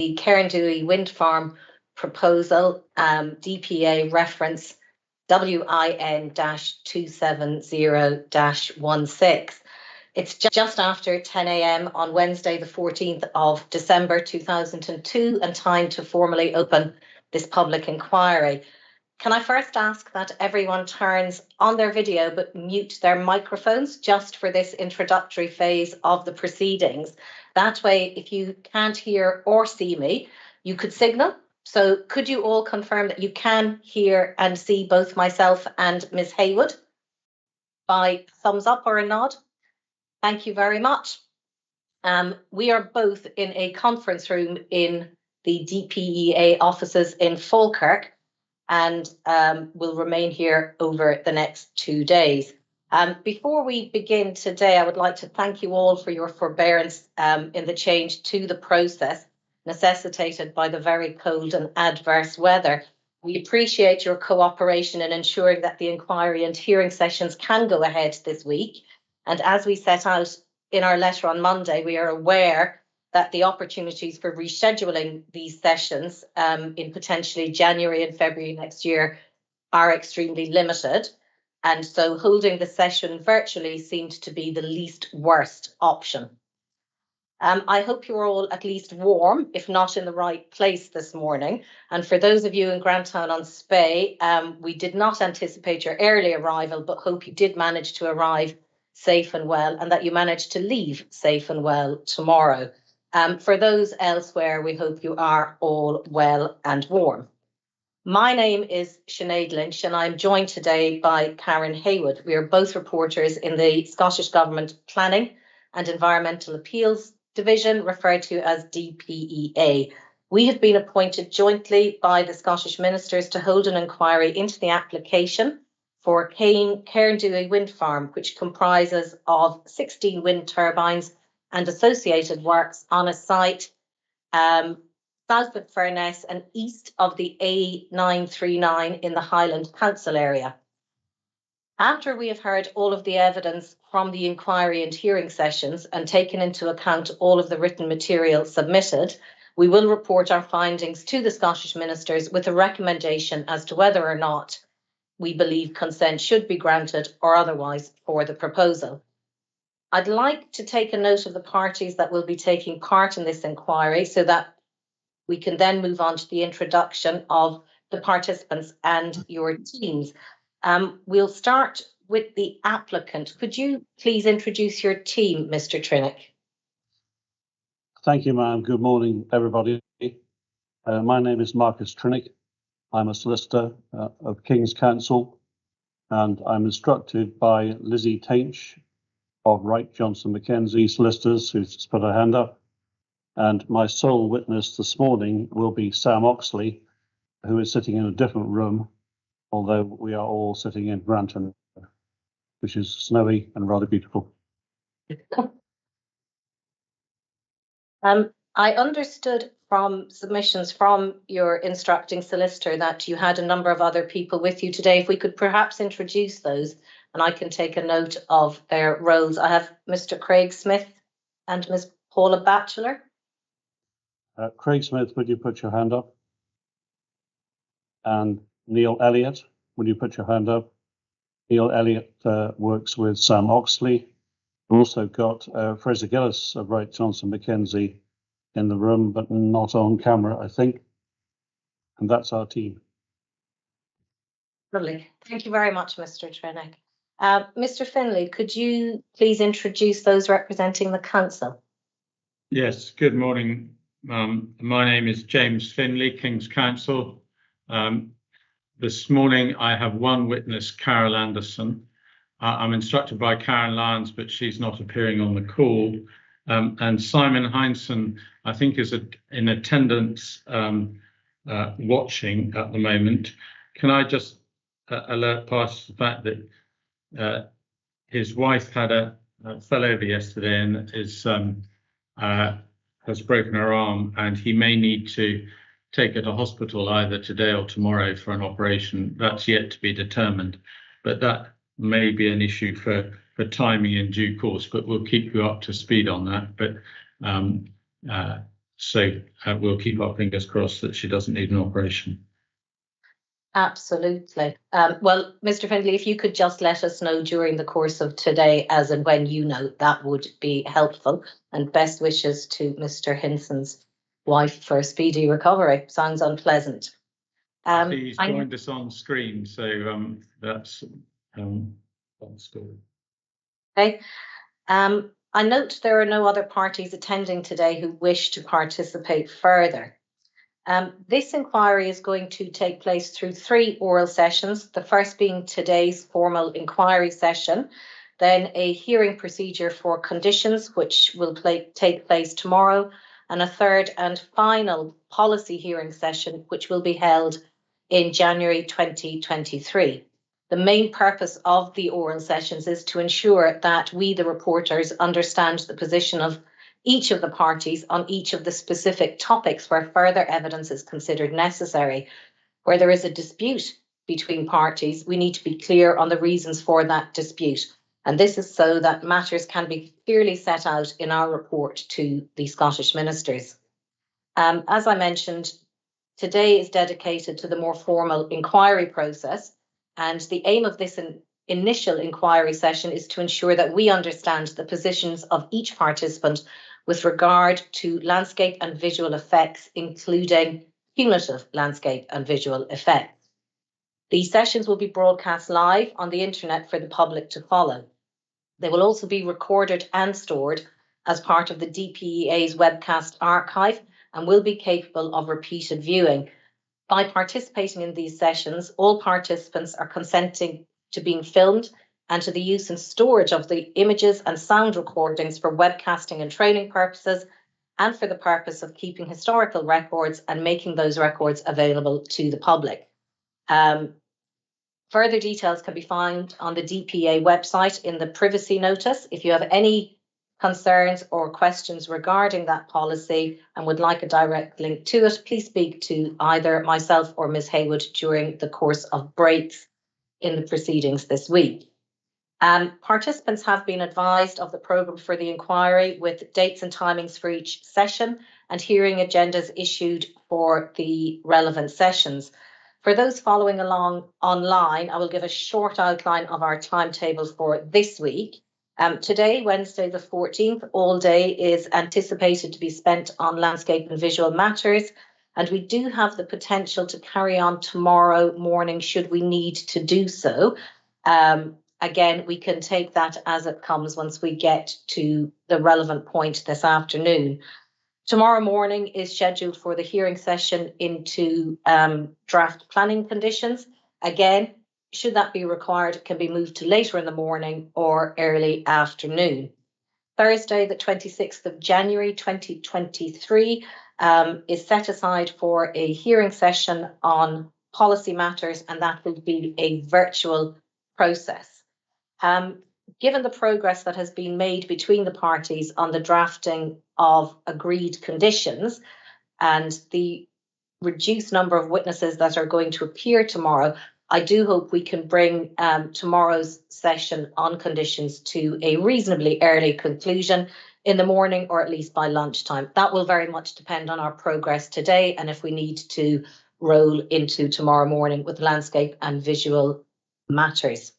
the Cairn Duhie wind farm proposal, DPA reference WIN-270-16. It's just after 10 a.m. on Wednesday, the 14th of December 2002, and time to formally open this public inquiry. Can I first ask that everyone turns on their video but mute their microphones just for this introductory phase of the proceedings? That way, if you can't hear or see me, you could signal. So could you all confirm that you can hear and see both myself and Ms. Haywood by thumbs up or a nod? Thank you very much. We are both in a conference room in the DPEA offices in Falkirk, and will remain here over the next 2 days. Before we begin today, I would like to thank you all for your forbearance in the change to the process necessitated by the very cold and adverse weather. We appreciate your cooperation in ensuring that the inquiry and hearing sessions can go ahead this week. And as we set out in our letter on Monday, we are aware that the opportunities for rescheduling these sessions in potentially January and February next year are extremely limited. And so holding the session virtually seemed to be the least worst option. I hope you're all at least warm, if not in the right place this morning. And for those of you in Grantown-on-Spey, we did not anticipate your early arrival, but hope you did manage to arrive safe and well, and that you managed to leave safe and well tomorrow. For those elsewhere, we hope you are all well and warm. My name is Sinead Lynch, and I'm joined today by Karen Haywood. We are both reporters in the Scottish Government Planning and Environmental Appeals Division, referred to as DPEA. We have been appointed jointly by the Scottish Ministers to hold an inquiry into the application for Cairn Duhie wind farm, which comprises of 16 wind turbines and associated works on a site south of Furness and east of the A939 in the Highland Council area. After we have heard all of the evidence from the inquiry and hearing sessions and taken into account all of the written material submitted, we will report our findings to the Scottish Ministers with a recommendation as to whether or not we believe consent should be granted or otherwise for the proposal. I'd like to take a note of the parties that will be taking part in this inquiry so that we can then move on to the introduction of the participants and your teams. We'll start with the applicant. Could you please introduce your team, Mr. Trinick? Thank you, ma'am. Good morning, everybody. My name is Marcus Trinick. I'm a solicitor of King's Counsel, and I'm instructed by Lizzie Tainch of Wright Johnson Mackenzie Solicitors, who's just put her hand up. And my sole witness this morning will be Sam Oxley, who is sitting in a different room, although we are all sitting in Granton, which is snowy and rather beautiful. I understood from submissions from your instructing solicitor that you had a number of other people with you today. If we could perhaps introduce those, and I can take a note of their roles. I have Mr. Craig Smith and Ms. Paula Batchelor. Craig Smith, would you put your hand up? And Neil Elliott, would you put your hand up? Neil Elliott works with Sam Oxley. We've also got Fraser Gillis of Wright Johnson Mackenzie in the room, but not on camera, I think. And that's our team. Lovely. Thank you very much, Mr. Trinick. Mr. Finlay, could you please introduce those representing the council? Yes, good morning. My name is James Finlay, King's Counsel. This morning I have one witness, Carol Anderson. I'm instructed by Karen Lyons, but she's not appearing on the call. And Simon Heinsohn, I think, is in attendance watching at the moment. Can I just alert past the fact that his wife had fell over yesterday and has broken her arm, and he may need to take her to hospital either today or tomorrow for an operation. That's yet to be determined, but that may be an issue for timing in due course, but we'll keep you up to speed on that. But So we'll keep our fingers crossed that she doesn't need an operation. Absolutely. Well, Mr. Findlay, if you could just let us know during the course of today, as and when you know, that would be helpful. And best wishes to Mr. Hinson's wife for a speedy recovery. Sounds unpleasant. He's joined us on screen, so that's good. Okay. I note there are no other parties attending today who wish to participate further. This inquiry is going to take place through 3 oral sessions, the first being today's formal inquiry session, then a hearing procedure for conditions, which will take place tomorrow, and a third and final policy hearing session, which will be held in January 2023. The main purpose of the oral sessions is to ensure that we, the reporters, understand the position of each of the parties on each of the specific topics where further evidence is considered necessary. Where there is a dispute between parties, we need to be clear on the reasons for that dispute. And this is so that matters can be clearly set out in our report to the Scottish ministers. As I mentioned, today is dedicated to the more formal inquiry process. And the aim of this initial inquiry session is to ensure that we understand the positions of each participant with regard to landscape and visual effects, including cumulative landscape and visual effects. These sessions will be broadcast live on the internet for the public to follow. They will also be recorded and stored as part of the DPEA's webcast archive and will be capable of repeated viewing. By participating in these sessions, all participants are consenting to being filmed and to the use and storage of the images and sound recordings for webcasting and training purposes, and for the purpose of keeping historical records and making those records available to the public. Further details can be found on the DPA website in the privacy notice. If you have any concerns or questions regarding that policy and would like a direct link to it, please speak to either myself or Ms. Haywood during the course of breaks in the proceedings this week. Participants have been advised of the programme for the inquiry with dates and timings for each session and hearing agendas issued for the relevant sessions. For those following along online, I will give a short outline of our timetable for this week. Today, Wednesday the 14th, all day is anticipated to be spent on landscape and visual matters, and we do have the potential to carry on tomorrow morning should we need to do so. Again, we can take that as it comes once we get to the relevant point this afternoon. Tomorrow morning is scheduled for the hearing session into draft planning conditions. Again, should that be required, it can be moved to later in the morning or early afternoon. Thursday, the 26th of January 2023 is set aside for a hearing session on policy matters, and that will be a virtual process. Given the progress that has been made between the parties on the drafting of agreed conditions and the reduced number of witnesses that are going to appear tomorrow, I do hope we can bring tomorrow's session on conditions to a reasonably early conclusion in the morning, or at least by lunchtime. That will very much depend on our progress today and if we need to roll into tomorrow morning with landscape and visual matters.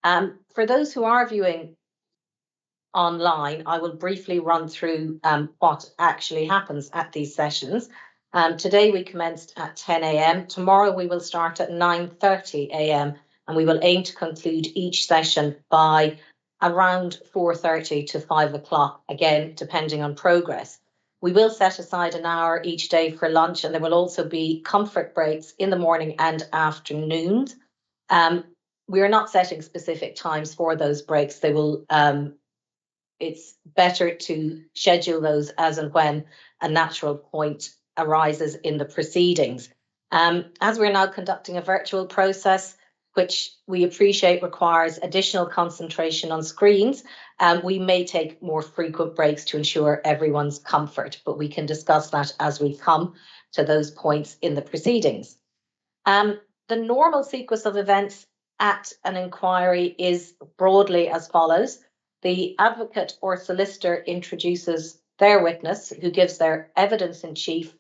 For those who are viewing online, I will briefly run through what actually happens at these sessions. Today we commenced at 10 a.m. Tomorrow we will start at 9:30 a.m. and we will aim to conclude each session by around 4:30 to 5 o'clock, again, depending on progress. We will set aside an hour each day for lunch, and there will also be comfort breaks in the morning and afternoons. We are not setting specific times for those breaks. They will. It's better to schedule those as and when a natural point arises in the proceedings. As we're now conducting a virtual process, which we appreciate requires additional concentration on screens, we may take more frequent breaks to ensure everyone's comfort, but we can discuss that as we come to those points in the proceedings. The normal sequence of events at an inquiry is broadly as follows. The advocate or solicitor introduces their witness, who gives their evidence in chief,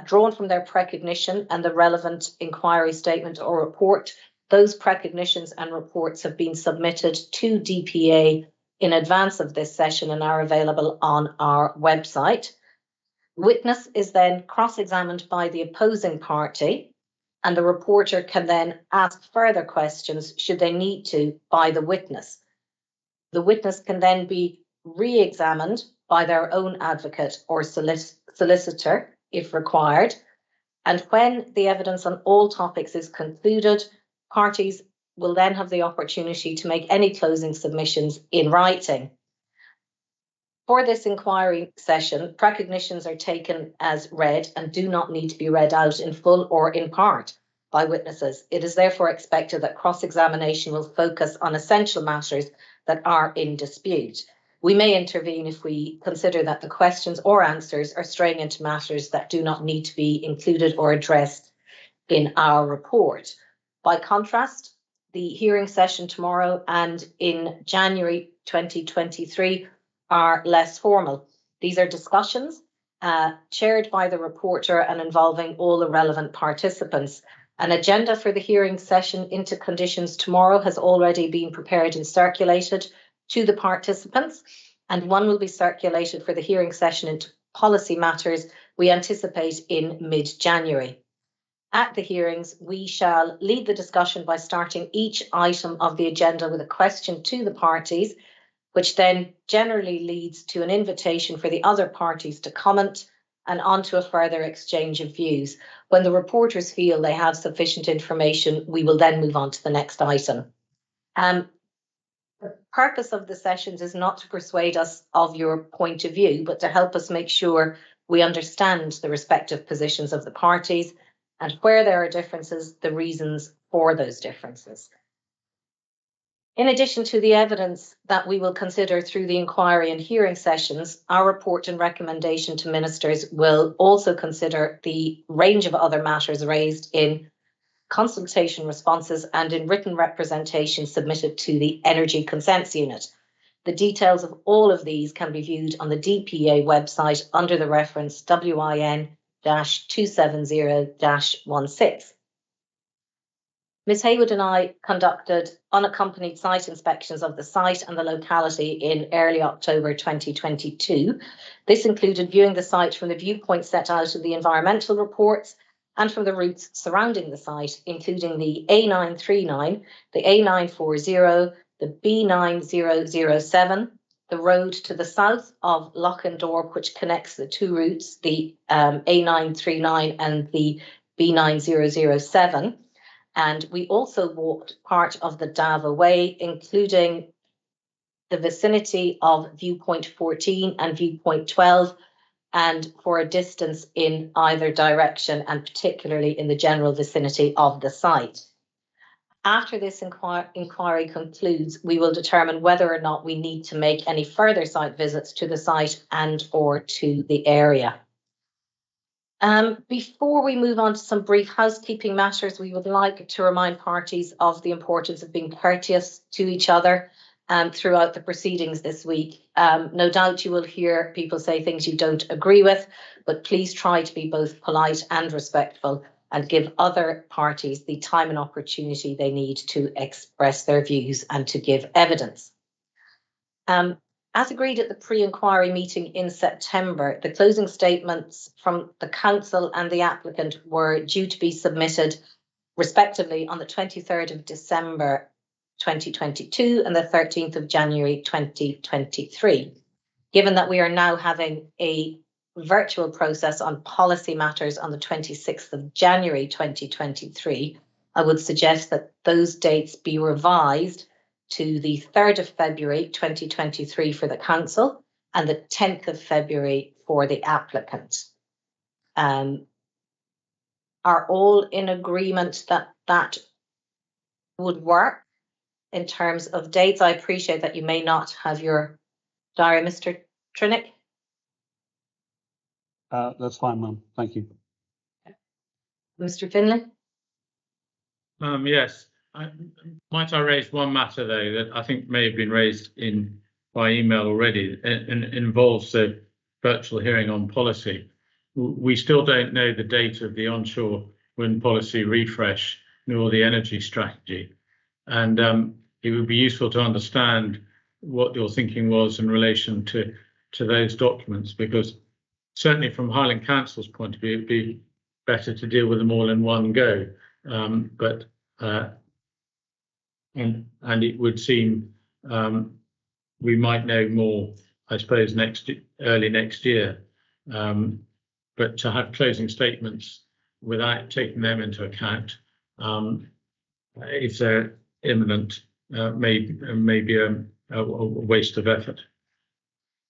drawn from their precognition and the relevant inquiry statement or report. Those precognitions and reports have been submitted to DPA in advance of this session and are available on our website. Witness is then cross-examined by the opposing party, and the reporter can then ask further questions should they need to by the witness. The witness can then be re-examined by their own advocate or solicitor if required. And when the evidence on all topics is concluded, parties will then have the opportunity to make any closing submissions in writing. For this inquiry session, precognitions are taken as read and do not need to be read out in full or in part by witnesses. It is therefore expected that cross-examination will focus on essential matters that are in dispute. We may intervene if we consider that the questions or answers are straying into matters that do not need to be included or addressed in our report. By contrast, the hearing session tomorrow and in January 2023 are less formal. These are discussions chaired by the reporter and involving all the relevant participants. An agenda for the hearing session into conditions tomorrow has already been prepared and circulated to the participants, and one will be circulated for the hearing session into policy matters we anticipate in mid-January. At the hearings, we shall lead the discussion by starting each item of the agenda with a question to the parties, which then generally leads to an invitation for the other parties to comment and on to a further exchange of views. When the reporters feel they have sufficient information, we will then move on to the next item. The purpose of the sessions is not to persuade us of your point of view, but to help us make sure we understand the respective positions of the parties and where there are differences, the reasons for those differences. In addition to the evidence that we will consider through the inquiry and hearing sessions, our report and recommendation to ministers will also consider the range of other matters raised in consultation responses and in written representation submitted to the Energy Consents Unit. The details of all of these can be viewed on the DPA website under the reference WIN-270-16. Ms. Haywood and I conducted unaccompanied site inspections of the site and the locality in early October 2022. This included viewing the site from the viewpoint set out in the environmental reports and from the routes surrounding the site, including the A939, the A940, the B9007, the road to the south of Lochendorp, which connects the two routes, the A939 and the B9007. And we also walked part of the Dava Way, including the vicinity of viewpoint 14 and viewpoint 12, and for a distance in either direction, and particularly in the general vicinity of the site. After this inquiry concludes, we will determine whether or not we need to make any further site visits to the site and or to the area. Before we move on to some brief housekeeping matters, we would like to remind parties of the importance of being courteous to each other throughout the proceedings this week. No doubt you will hear people say things you don't agree with, but please try to be both polite and respectful and give other parties the time and opportunity they need to express their views and to give evidence. As agreed at the pre-inquiry meeting in September, the closing statements from the council and the applicant were due to be submitted respectively on the 23rd of December 2022 and the 13th of January 2023. Given that we are now having a virtual process on policy matters on the 26th of January 2023, I would suggest that those dates be revised to the 3rd of February 2023 for the council and the 10th of February for the applicant. Are all in agreement that that would work in terms of dates? I appreciate that you may not have your diary, Mr. Trinick. That's fine, ma'am. Thank you. Mr. Finlay? Yes. Might I raise one matter, though, that I think may have been raised by email already, and involves the virtual hearing on policy. We still don't know the date of the onshore wind policy refresh nor the energy strategy. And it would be useful to understand what your thinking was in relation to those documents, because certainly from Highland Council's point of view, it'd be better to deal with them all in one go. And it would seem we might know more, I suppose, early next year. But to have closing statements without taking them into account, if they're imminent, may be a waste of effort.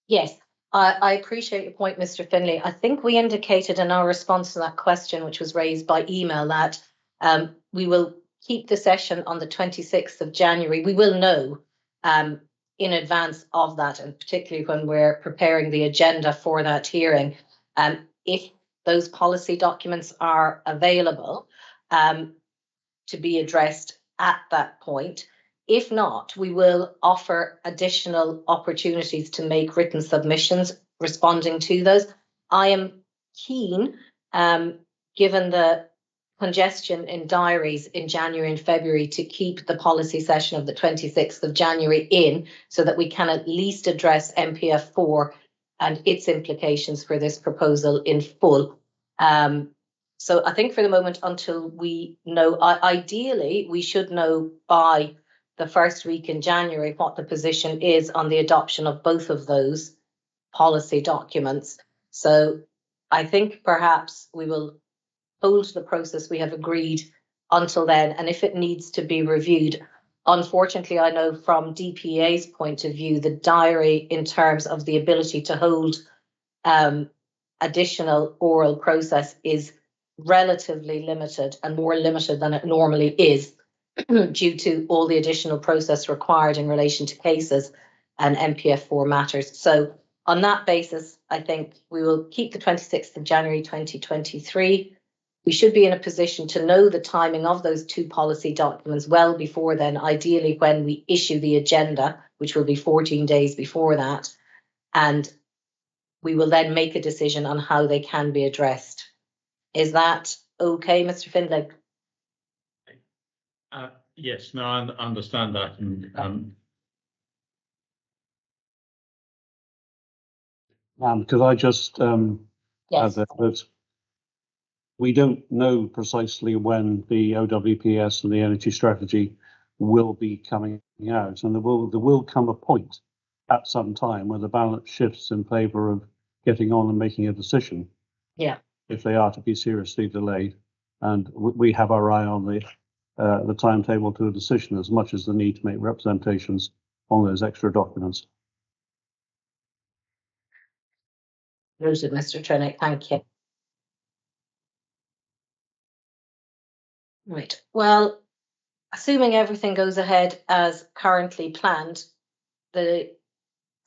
Yes, I appreciate your point, Mr. Finlay. I think we indicated in our response to that question, which was raised by email, that we will keep the session on the 26th of January. We will know in advance of that, and particularly when we're preparing the agenda for that hearing, if those policy documents are available to be addressed at that point. If not, we will offer additional opportunities to make written submissions responding to those. I am keen, given the congestion in diaries in January and February, to keep the policy session of the 26th of January in, so that we can at least address MPF4 and its implications for this proposal in full. So I think for the moment, until we know, ideally, we should know by the first week in January what the position is on the adoption of both of those policy documents. So I think perhaps we will hold the process we have agreed until then. And if it needs to be reviewed, unfortunately, I know from DPA's point of view, the diary in terms of the ability to hold additional oral process is relatively limited, and more limited than it normally is due to all the additional process required in relation to cases and MPF4 matters. So on that basis, I think we will keep the 26th of January 2023. We should be in a position to know the timing of those two policy documents well before then, ideally when we issue the agenda, which will be 14 days before that. And we will then make a decision on how they can be addressed. Is that okay, Mr. Findlay? Yes, no, I understand that. And could I just Yes. add that we don't know precisely when the OWPS and the energy strategy will be coming out, and there will come a point at some time where the balance shifts in favour of getting on and making a decision. Yeah. If they are to be seriously delayed, and we have our eye on the timetable to a decision as much as the need to make representations on those extra documents. Noted, Mr. Trinick, thank you. Right, well, assuming everything goes ahead as currently planned, the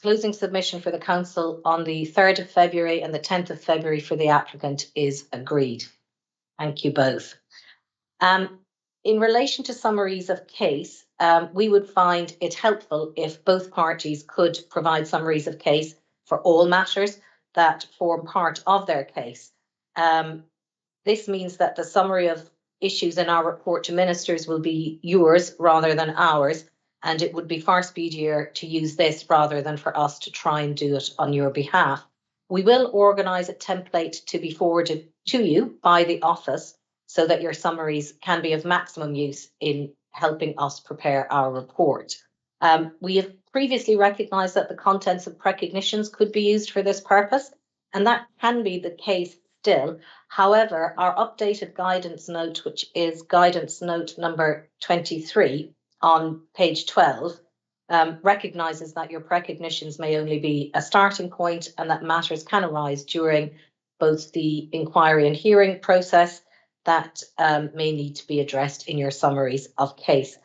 closing submission for the council on the 3rd of February and the 10th of February for the applicant is agreed. Thank you both. In relation to summaries of case, we would find it helpful if both parties could provide summaries of case for all matters that form part of their case. This means that the summary of issues in our report to ministers will be yours rather than ours, and it would be far speedier to use this rather than for us to try and do it on your behalf. We will organise a template to be forwarded to you by the office so that your summaries can be of maximum use in helping us prepare our report. We have previously recognised that the contents of precognitions could be used for this purpose, and that can be the case still. However, our updated guidance note, which is guidance note number 23 on page 12, recognises that your precognitions may only be a starting point and that matters can arise during both the inquiry and hearing process that may need to be addressed in your summaries of case.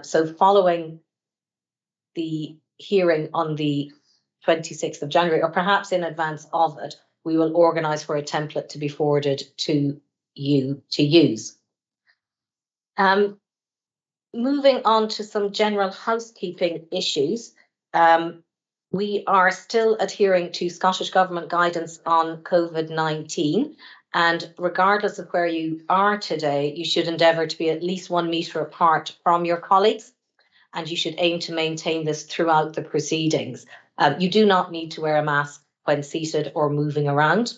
So following the hearing on the 26th of January, or perhaps in advance of it, we will organise for a template to be forwarded to you to use. Moving on to some general housekeeping issues, We are still adhering to Scottish Government guidance on COVID-19, and regardless of where you are today, you should endeavour to be at least 1 metre apart from your colleagues, and you should aim to maintain this throughout the proceedings. You do not need to wear a mask when seated or moving around.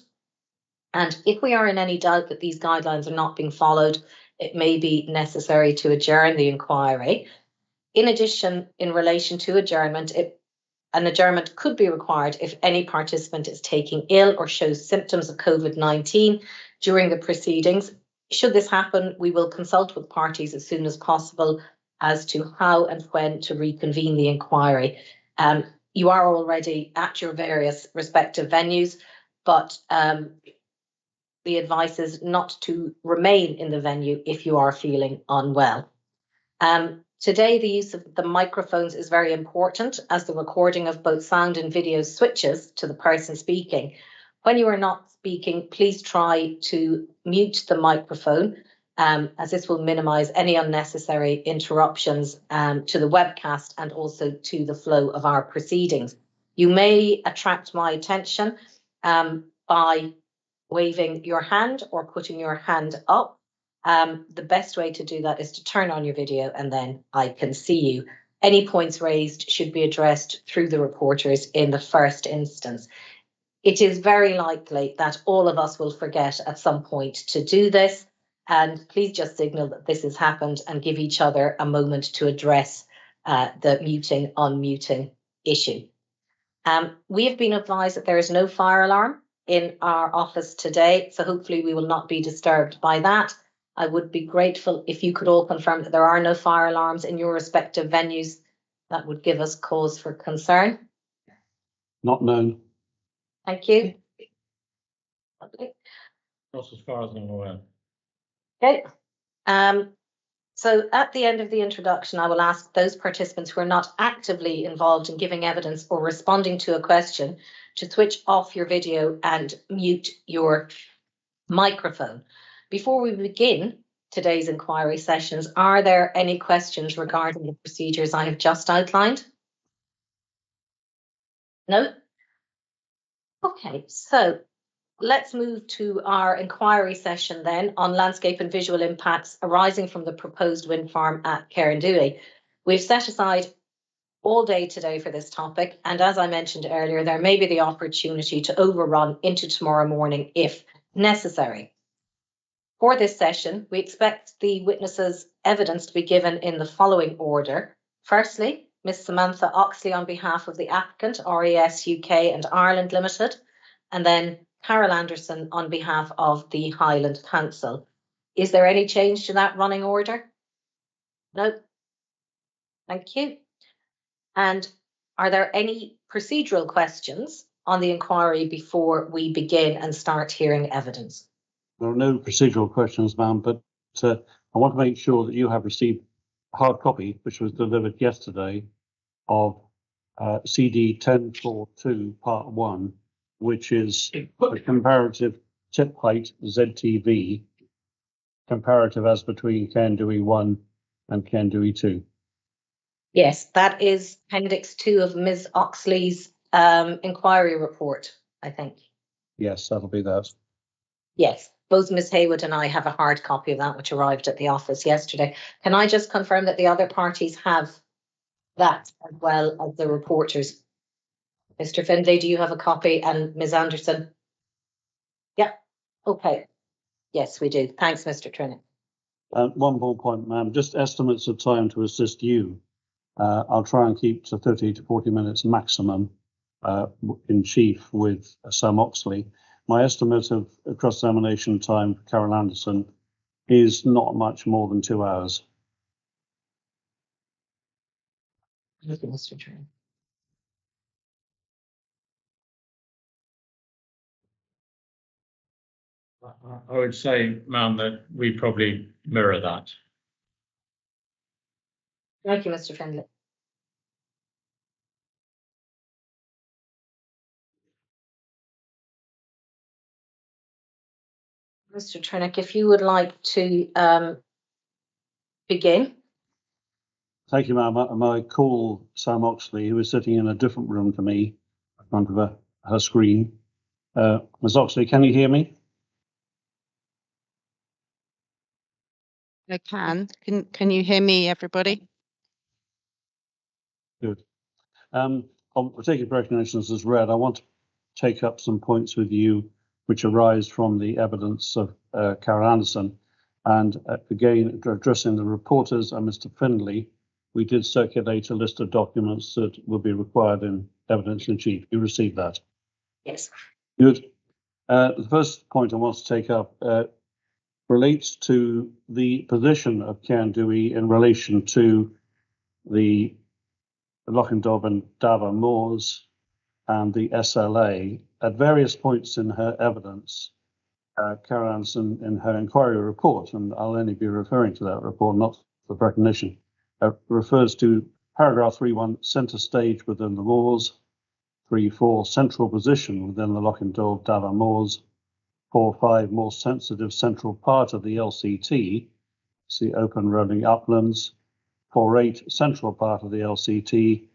And if we are in any doubt that these guidelines are not being followed, it may be necessary to adjourn the inquiry. In addition, in relation to adjournment, an adjournment could be required if any participant is taking ill or shows symptoms of COVID-19 during the proceedings. Should this happen, we will consult with parties as soon as possible as to how and when to reconvene the inquiry. You are already at your various respective venues, but the advice is not to remain in the venue if you are feeling unwell. Today, the use of the microphones is very important, as the recording of both sound and video switches to the person speaking. When you are not speaking, please try to mute the microphone, as this will minimise any unnecessary interruptions to the webcast and also to the flow of our proceedings. You may attract my attention by waving your hand or putting your hand up. The best way to do that is to turn on your video and then I can see you. Any points raised should be addressed through the reporters in the first instance. It is very likely that all of us will forget at some point to do this, and please just signal that this has happened and give each other a moment to address the muting, unmuting issue. We have been advised that there is no fire alarm in our office today, so hopefully we will not be disturbed by that. I would be grateful if you could all confirm that there are no fire alarms in your respective venues. That would give us cause for concern. Not known. Thank you. Lovely. Not as far as I'm aware. Okay. So at the end of the introduction, I will ask those participants who are not actively involved in giving evidence or responding to a question to switch off your video and mute your microphone. Before we begin today's inquiry sessions, are there any questions regarding the procedures I have just outlined? No? Okay, so let's move to our inquiry session then on landscape and visual impacts arising from the proposed wind farm at Cairn Duhie. We've set aside all day today for this topic, and as I mentioned earlier, there may be the opportunity to overrun into tomorrow morning if necessary. For this session, we expect the witnesses' evidence to be given in the following order. Firstly, Ms. Samantha Oxley on behalf of the applicant, RES UK and Ireland Limited, and then Carol Anderson on behalf of the Highland Council. Is there any change to that running order? No. Thank you. And are there any procedural questions on the inquiry before we begin and start hearing evidence? There are no procedural questions, ma'am, but I want to make sure that you have received a hard copy, which was delivered yesterday, of CD 1042 Part 1, which is a comparative tip height ZTV, comparative as between Cairn Duhie 1 and Cairn Duhie 2. Yes, that is Appendix 2 of Ms. Oxley's inquiry report, I think. Yes, that'll be that. Yes, both Ms. Haywood and I have a hard copy of that, which arrived at the office yesterday. Can I just confirm that the other parties have that as well as the reporters? Mr. Findlay, do you have a copy? And Ms. Anderson? Yeah, okay. Yes, we do. Thanks, Mr. Trinick. One more point, ma'am, just estimates of time to assist you. I'll try and keep to 30 to 40 minutes maximum in chief with Sam Oxley. My estimate of cross-examination time for Carol Anderson is not much more than 2 hours. Thank you, Mr. Trinick. I would say, ma'am, that we probably mirror that. Thank you, Mr. Findlay. Mr. Trinick, if you would like to begin. Thank you, ma'am. I call Sam Oxley, who is sitting in a different room to me, in front of her screen. Ms. Oxley, can you hear me? I can. Can you hear me, everybody? Good. I'll take your recognitions as read. I want to take up some points with you which arise from the evidence of Karen Anderson. And again, addressing the reporters and Mr. Findlay, we did circulate a list of documents that will be required in evidence in chief. You received that? Yes. Good. The first point I want to take up relates to the position of Cairn Duhie in relation to the Lochindob and Dava moors and the SLA. At various points in her evidence, Karen Anderson, in her inquiry report, and I'll only be referring to that report, not for recognition, refers to paragraph 3.1, centre stage within the moors, 3.4, central position within the Lochindob Dava moors, 4.5, more sensitive central part of the LCT, see open rolling uplands, 4.8, central part of the LCT,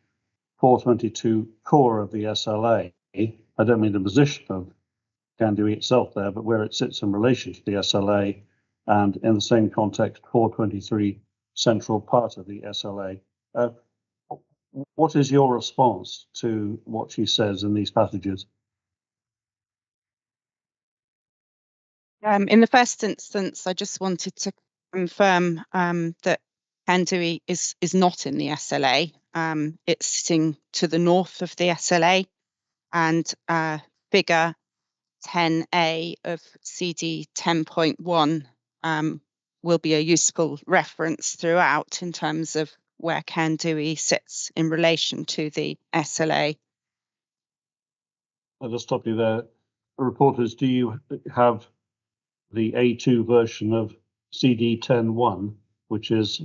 4.22, core of the SLA. I don't mean the position of Cairn Duhie itself there, but where it sits in relation to the SLA, and in the same context, 4.23, central part of the SLA. What is your response to what she says in these passages? In the first instance, I just wanted to confirm that Cairn Duhie is not in the SLA. It's sitting to the north of the SLA, and figure 10A of CD 10.1 will be a useful reference throughout in terms of where Cairn Duhie sits in relation to the SLA. I'll just stop you there. Reporters, do you have the A2 version of CD 10.1, which is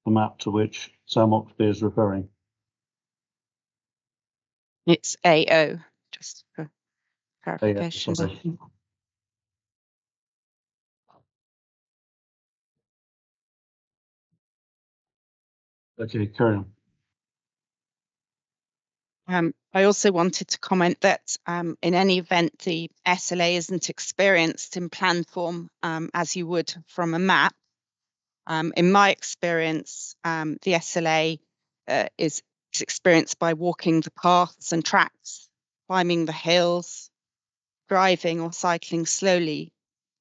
the map to which Sam Oxley is referring? It's AO, just for clarification. sorry. Okay, carry on. I also wanted to comment that in any event, the SLA isn't experienced in plan form as you would from a map. In my experience, the SLA is experienced by walking the paths and tracks, climbing the hills, driving or cycling slowly,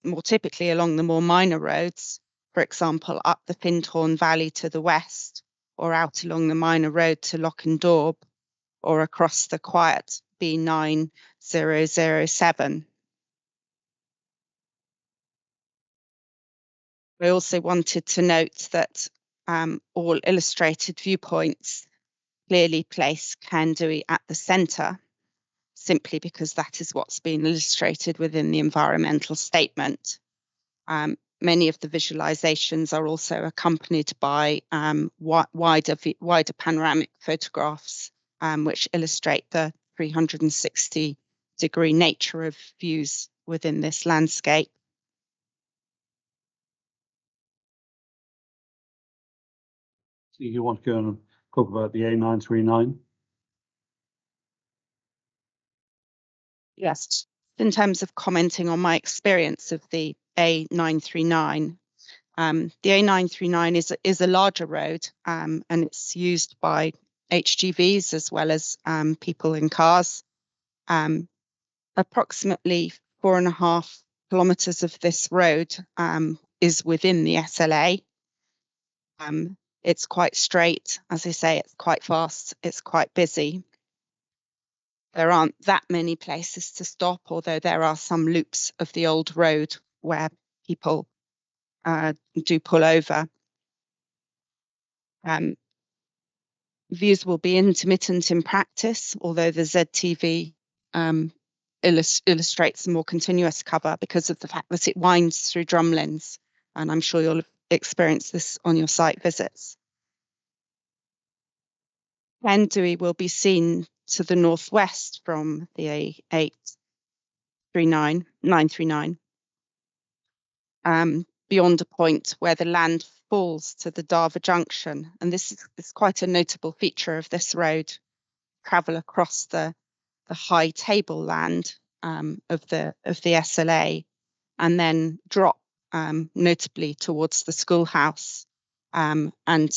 more typically along the more minor roads, for example, up the Findhorn Valley to the west, or out along the minor road to Lochindob, or across the quiet B9007. I also wanted to note that all illustrated viewpoints clearly place Cairn Duhie at the centre, simply because that is what's been illustrated within the environmental statement. Many of the visualizations are also accompanied by wider panoramic photographs, which illustrate the 360-degree nature of views within this landscape. So you want to go and talk about the A939? Yes, in terms of commenting on my experience of the A939, the A939 is a larger road, and it's used by HGVs as well as people in cars. Approximately 4.5 kilometres of this road is within the SLA. It's quite straight, as I say, it's quite fast, it's quite busy. There aren't that many places to stop, although there are some loops of the old road where people do pull over. Views will be intermittent in practice, although the ZTV illustrates a more continuous cover because of the fact that it winds through drumlins, and I'm sure you'll experience this on your site visits. Cairn Duhie will be seen to the northwest from the A939. beyond a point where the land falls to the Darver Junction. And this is quite a notable feature of this road. Travel across the high tableland of the SLA, and then drop notably towards the schoolhouse. And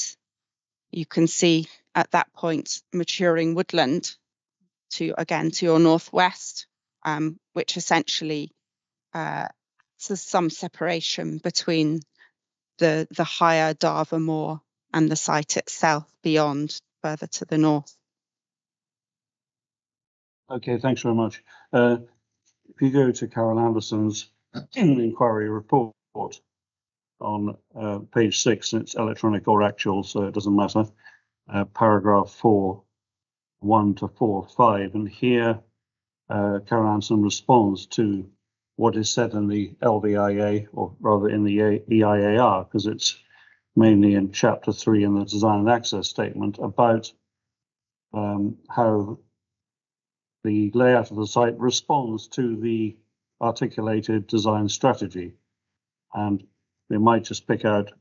you can see at that point maturing woodland to your northwest, which essentially there's some separation between the higher Darver Moor and the site itself beyond, further to the north. Okay, thanks very much. If you go to Carol Anderson's inquiry report on page 6, it's electronic or actual, so it doesn't matter, paragraph 4, 1 to 4, 5, and here Carol Anderson responds to what is said in the LVIA, or rather in the EIAR, because it's mainly in chapter 3 in the design and access statement about how the layout of the site responds to the articulated design strategy. And we might just pick out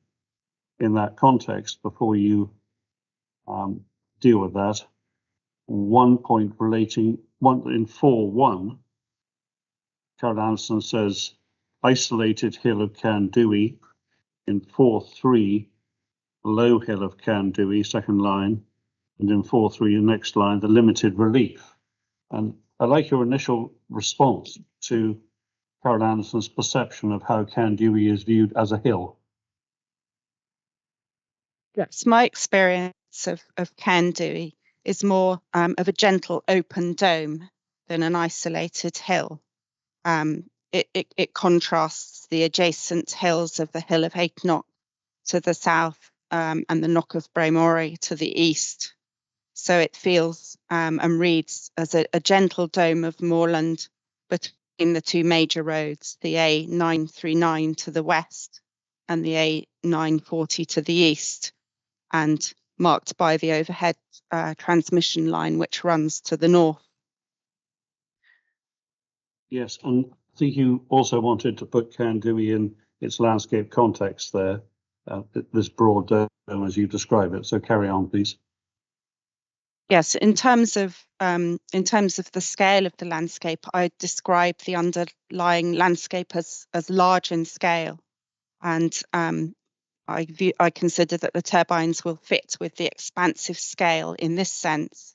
in that context, before you deal with that, one point relating, in 4.1, Carol Anderson says, isolated hill of Cairn Duhie. In 4.3, low hill of Cairn Duhie, second line. And in 4.3, the next line, the limited relief. And I like your initial response to Carol Anderson's perception of how Cairn Duhie is viewed as a hill. Yes, my experience of Cairn Duhie is more of a gentle open dome than an isolated hill. It contrasts the adjacent hills of the Hill of Haignock to the south and the Knock of Braemori to the east. So it feels and reads as a gentle dome of moorland between the two major roads, the A939 to the west and the A940 to the east, and marked by the overhead transmission line which runs to the north. Yes, and I think you also wanted to put Cairn Duhie in its landscape context there, this broad dome as you describe it. So carry on, please. Yes, in terms of the scale of the landscape, I describe the underlying landscape as large in scale, and I consider that the turbines will fit with the expansive scale in this sense.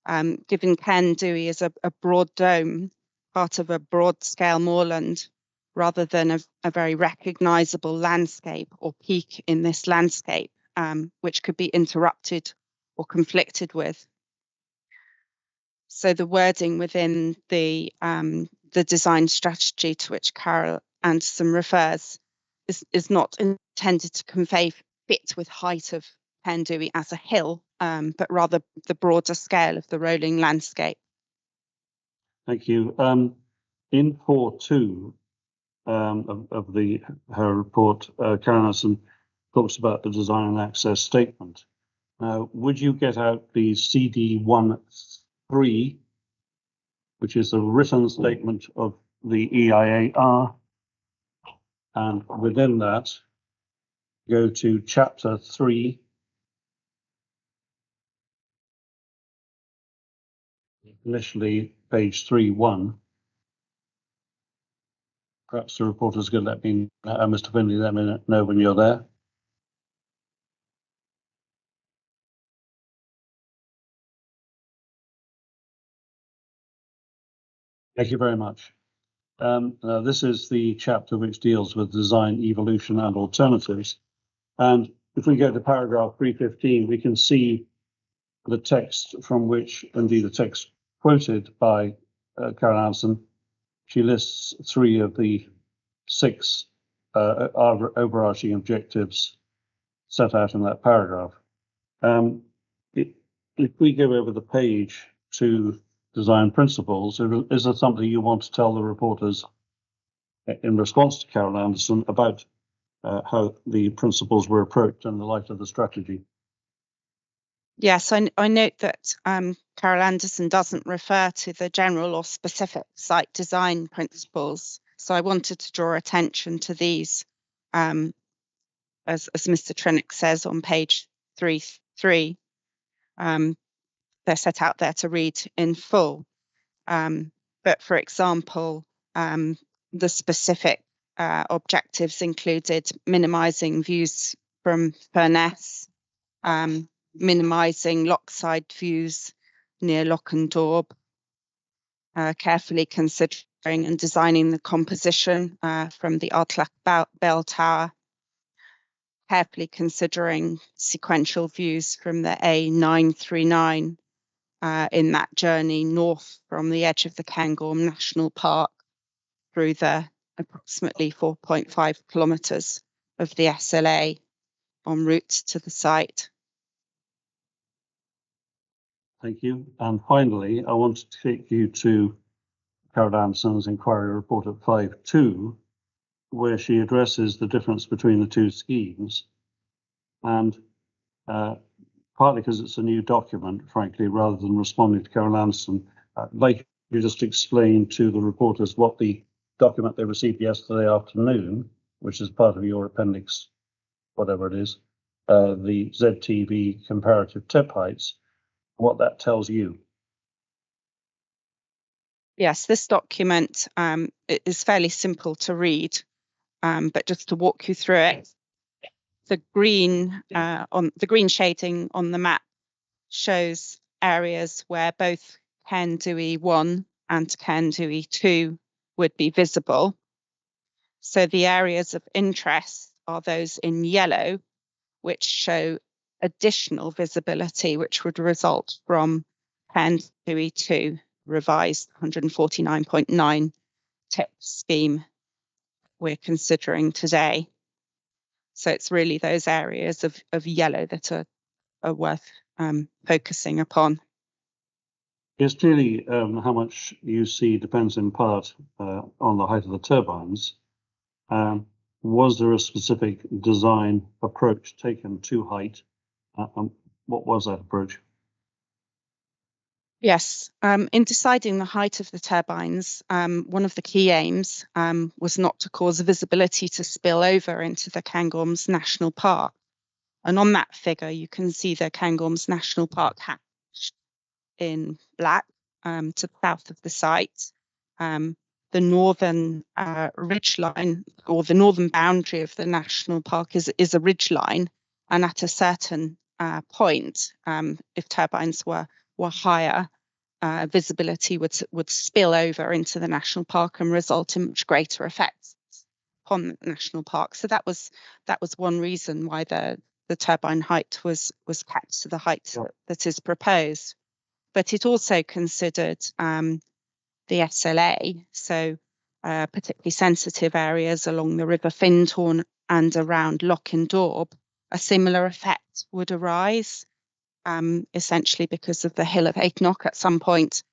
Given Cairn Duhie is a broad dome, part of a broad scale moorland, rather than a very recognisable landscape or peak in this landscape, which could be interrupted or conflicted with. So the wording within the design strategy to which Carol Anderson refers is not intended to convey fit with height of Cairn Duhie as a hill, but rather the broader scale of the rolling landscape. Thank you. In 4.2 of her report, Carol Anderson talks about the design and access statement. Now, would you get out the CD13, which is a written statement of the EIAR, and within that, go to chapter 3, initially page 3.1. Perhaps the reporter's going to let me, Mr. Finley, let me know when you're there. Thank you very much. This is the chapter which deals with design, evolution, and alternatives. And if we go to paragraph 315, we can see the text from which, indeed, the text quoted by Carol Anderson. She lists 3 of the 6 overarching objectives set out in that paragraph. If we go over the page to design principles, is there something you want to tell the reporters in response to Carol Anderson about how the principles were approached in the light of the strategy? Yes, I note that Carol Anderson doesn't refer to the general or specific site design principles, so I wanted to draw attention to these as Mr. Trenick says on page 3.3, they're set out there to read in full. But for example, the specific objectives included minimising views from Furness, minimising lochside views near Loch and Daub, carefully considering and designing the composition from the Ardlach Bell Tower, carefully considering sequential views from the A939 in that journey north from the edge of the Cairn National Park through the approximately 4.5 kilometres of the SLA en route to the site. Thank you. And finally, I want to take you to Carol Anderson's inquiry report at 5.2, where she addresses the difference between the two schemes. And partly because it's a new document, frankly, rather than responding to Carol Anderson, I'd like you just to explain to the reporters what the document they received yesterday afternoon, which is part of your appendix, whatever it is, the ZTV comparative tip heights, what that tells you. Yes, this document is fairly simple to read, but just to walk you through it, the green shading on the map shows areas where both Cairn Duhie 1 and Cairn Duhie 2 would be visible. So the areas of interest are those in yellow, which show additional visibility, which would result from Cairn Duhie 2 revised 149.9 tip scheme we're considering today. So it's really those areas of yellow that are worth focusing upon. Yes, clearly how much you see depends in part on the height of the turbines. Was there a specific design approach taken to height? What was that approach? Yes, in deciding the height of the turbines, one of the key aims was not to cause visibility to spill over into the Cairngorms National Park. And on that figure, you can see the Cairngorms National Park hatched in black to the south of the site. The northern ridge line, or the northern boundary of the national park, is a ridge line, and at a certain point, if turbines were higher, visibility would spill over into the national park and result in much greater effects upon the national park. So that was one reason why the turbine height was kept to the height that is proposed. But it also considered the SLA, so particularly sensitive areas along the River Findhorn and around Loch and Daub. A similar effect would arise, essentially because of the hill of Aiknock. At some point,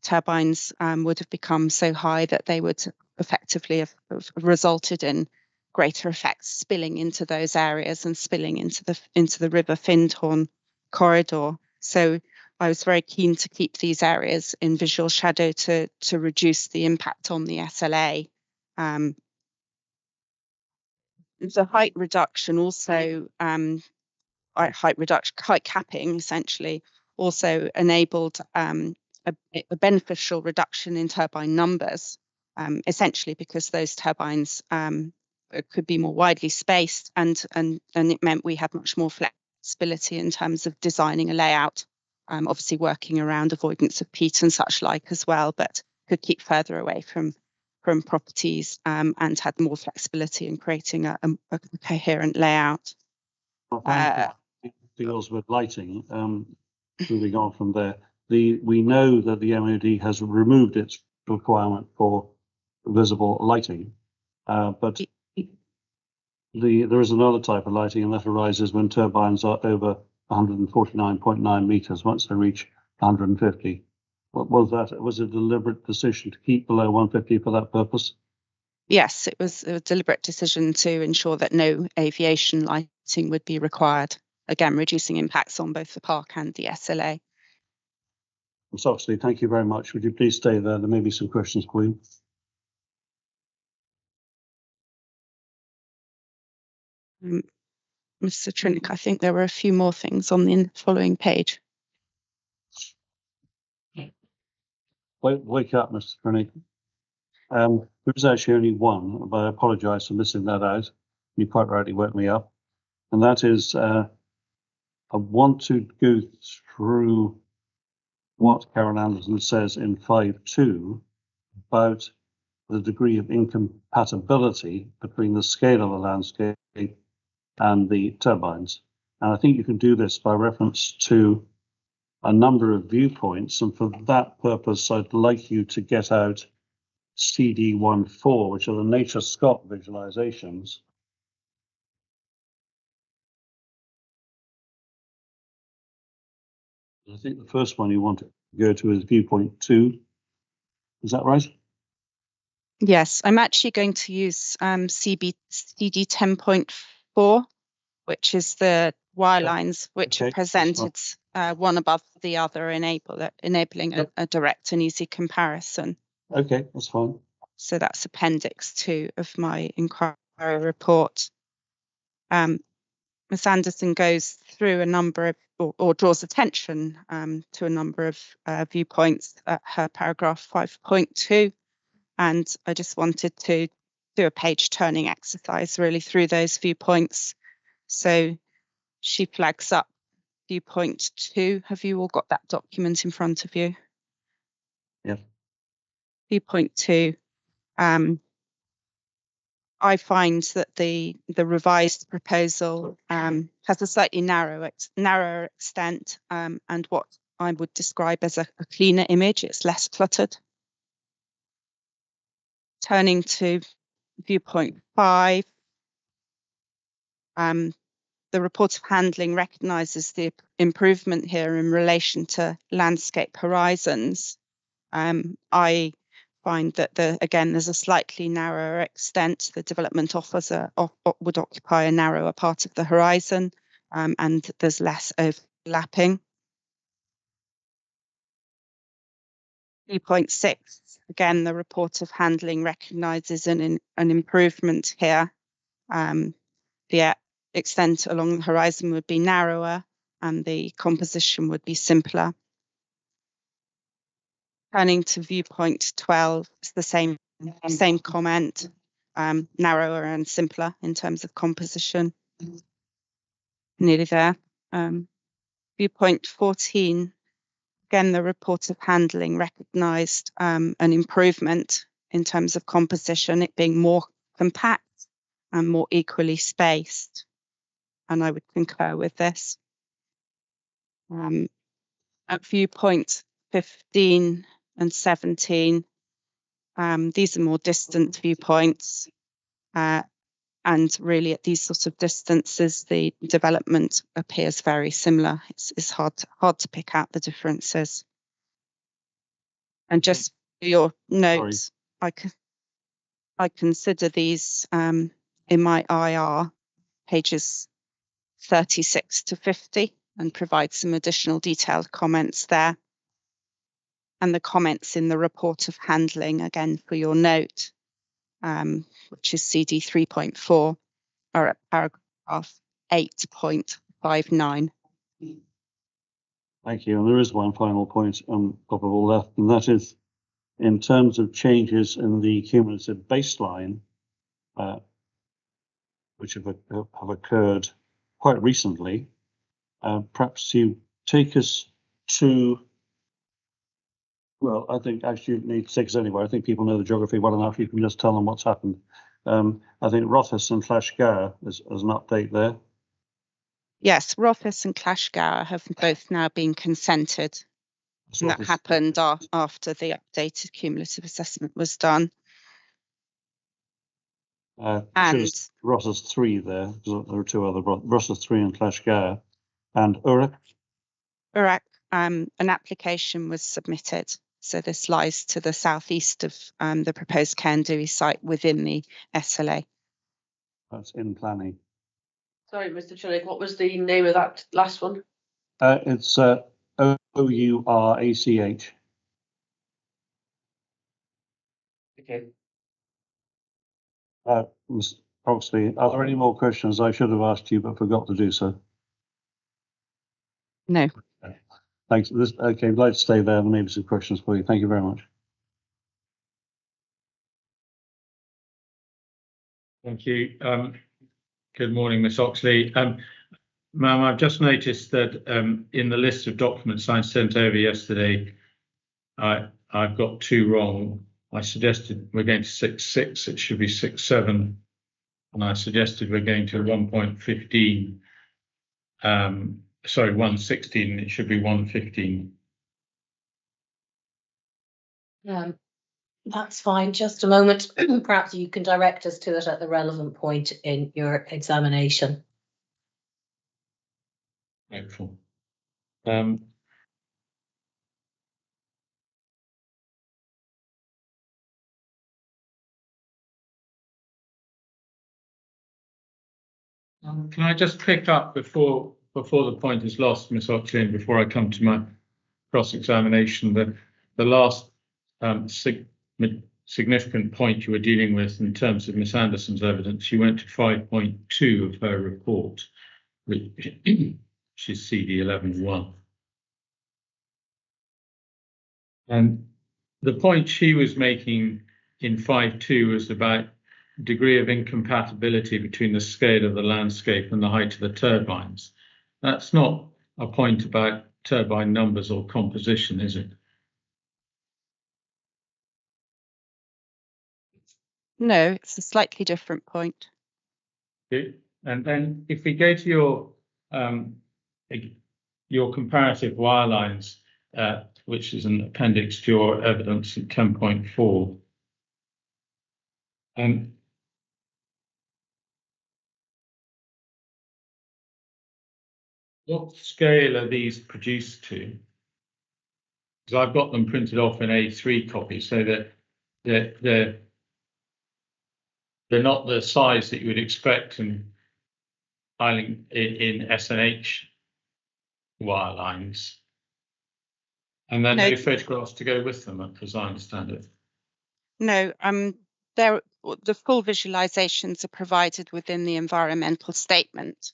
turbines would have become so high that they would effectively have resulted in greater effects spilling into those areas and spilling into the River Findhorn corridor. So I was very keen to keep these areas in visual shadow to reduce the impact on the SLA. The height reduction also, height capping essentially also enabled a beneficial reduction in turbine numbers, essentially because those turbines could be more widely spaced, and it meant we had much more flexibility in terms of designing a layout, obviously working around avoidance of peat and such like as well, but could keep further away from properties and had more flexibility in creating a coherent layout. Deals with lighting. Moving on from there, we know that the MOD has removed its requirement for visible lighting, but there is another type of lighting, and that arises when turbines are over 149.9 meters. Once they reach 150, what was that? Was it a deliberate decision to keep below 150 for that purpose? Yes, it was a deliberate decision to ensure that no aviation lighting would be required. Again, reducing impacts on both the park and the SLA. Ms. Oxley, thank you very much. Would you please stay there? There may be some questions for you. Mr. Trinick, I think there were a few more things on the following page. Wake up, Mr. Trinick. There was actually only one, but I apologise for missing that out. You quite rightly woke me up. And that is, I want to go through what Karen Anderson says in 5.2 about the degree of incompatibility between the scale of the landscape and the turbines. And I think you can do this by reference to a number of viewpoints. And for that purpose, I'd like you to get out CD14, which are the Nature Scott visualizations. I think the first one you want to go to is viewpoint 2. Is that right? Yes, I'm actually going to use CD 10.4, which is the wire lines which are presented one above the other, enabling a direct and easy comparison. Okay, that's fine. So that's Appendix 2 of my inquiry report. Ms. Anderson goes through a number of, or draws attention to a number of viewpoints at her paragraph 5.2. And I just wanted to do a page turning exercise really through those viewpoints. So she flags up viewpoint 2. Have you all got that document in front of you? Yeah. Viewpoint 2. I find that the revised proposal has a slightly narrower extent and what I would describe as a cleaner image. It's less cluttered. Turning to viewpoint 5, the report of handling recognises the improvement here in relation to landscape horizons. I find that there's a slightly narrower extent. The development would occupy a narrower part of the horizon, and there's less overlapping. Viewpoint 6, again, the report of handling recognises an improvement here. The extent along the horizon would be narrower and the composition would be simpler. Turning to viewpoint 12, it's the same comment, narrower and simpler in terms of composition. Nearly there. Viewpoint 14, again, the report of handling recognised an improvement in terms of composition, it being more compact and more equally spaced. And I would concur with this. At viewpoint 15 and 17, these are more distant viewpoints. And really at these sorts of distances, the development appears very similar. It's hard to pick out the differences. And just for your notes, I consider these in my IR pages 36 to 50 and provide some additional detailed comments there. And the comments in the report of handling, again, for your note, which is CD 3.4, are at paragraph 8.59. Thank you. And there is one final point on top of all that, and that is in terms of changes in the cumulative baseline, which have occurred quite recently. Perhaps you take us to, well, I think actually you need to take us anywhere. I think people know the geography well enough. You can just tell them what's happened. I think Rothes and Llashgar is an update there. Yes, Rothes and Llashgar have both now been consented. And that happened after the updated cumulative assessment was done. And Rothes 3 there. There are two other Rothes 3 and Llashgar. And Urach? Urach, an application was submitted. So this lies to the southeast of the proposed Cairn Duhie site within the SLA. That's in planning. Sorry, Mr. Trinick, what was the name of that last one? It's OURACH. Okay. Oxley, are there any more questions? I should have asked you, but forgot to do so. No. Thanks. Okay, I'd like to stay there. Maybe some questions for you. Thank you very much. Thank you. Good morning, Miss Oxley. Ma'am, I've just noticed that in the list of documents I sent over yesterday, I've got 2 wrong. I suggested we're going to 6.6, it should be 6.7, and I suggested we're going to 1.15. Sorry, 1.16, it should be 1.15. That's fine. Just a moment. Perhaps you can direct us to it at the relevant point in your examination. Grateful. Can I just pick up before the point is lost, Miss Oxley, and before I come to my cross-examination, the last significant point you were dealing with in terms of Miss Anderson's evidence, you went to 5.2 of her report, which is CD 11.1. And the point she was making in 5.2 was about degree of incompatibility between the scale of the landscape and the height of the turbines. That's not a point about turbine numbers or composition, is it? No, it's a slightly different point. Okay. And then if we go to your comparative wirelines, which is an appendix to your evidence in 10.4, what scale are these produced to? Because I've got them printed off in A3 copies, so that they're not the size that you would expect in SNH wirelines. And then no photographs to go with them, as I understand it. No, the full visualizations are provided within the environmental statement.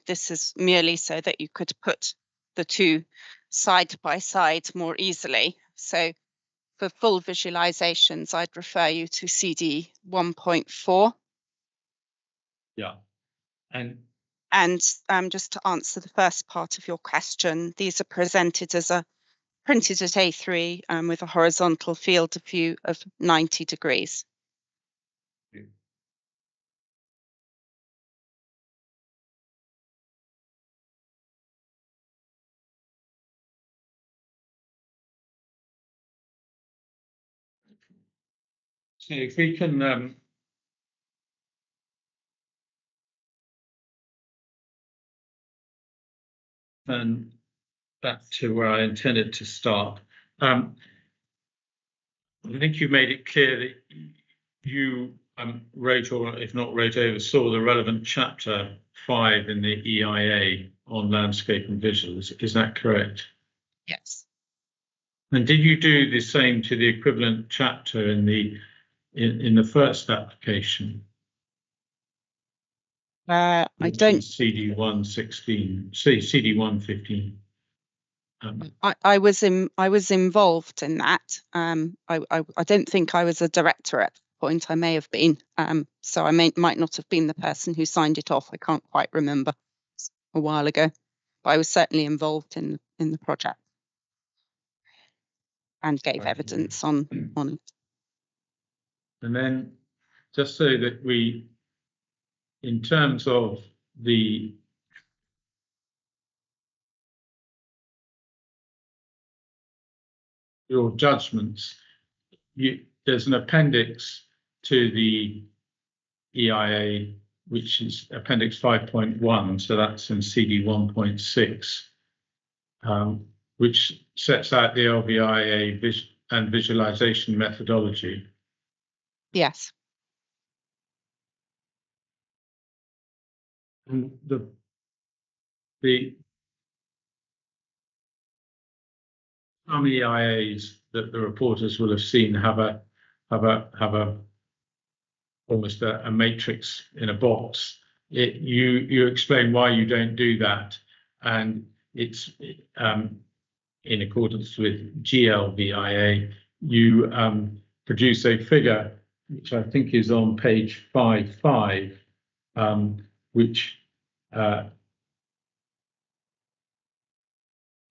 This is merely so that you could put the two side by side more easily. So for full visualizations, I'd refer you to CD 1.4. Yeah. And just to answer the first part of your question, these are presented as a printed at A3 with a horizontal field of view of 90 degrees. So if we can turn back to where I intended to start. I think you made it clear that you wrote, or if not wrote, oversaw the relevant chapter 5 in the EIA on landscape and visuals. Is that correct? Yes. And did you do the same to the equivalent chapter in the first application? I don't. CD 116, say CD 115. I was involved in that. I don't think I was a director at the point. I may have been. So I might not have been the person who signed it off. I can't quite remember. It's a while ago, but I was certainly involved in the project and gave evidence on it. And then, just so that we, in terms of your judgments, there's an appendix to the EIA, which is appendix 5.1, so that's in CD 1.6, which sets out the LVIA and visualization methodology. Yes. And some EIAs that the reporters will have seen have a almost a matrix in a box. You explain why you don't do that, and it's in accordance with GLVIA. You produce a figure which I think is on page 55, which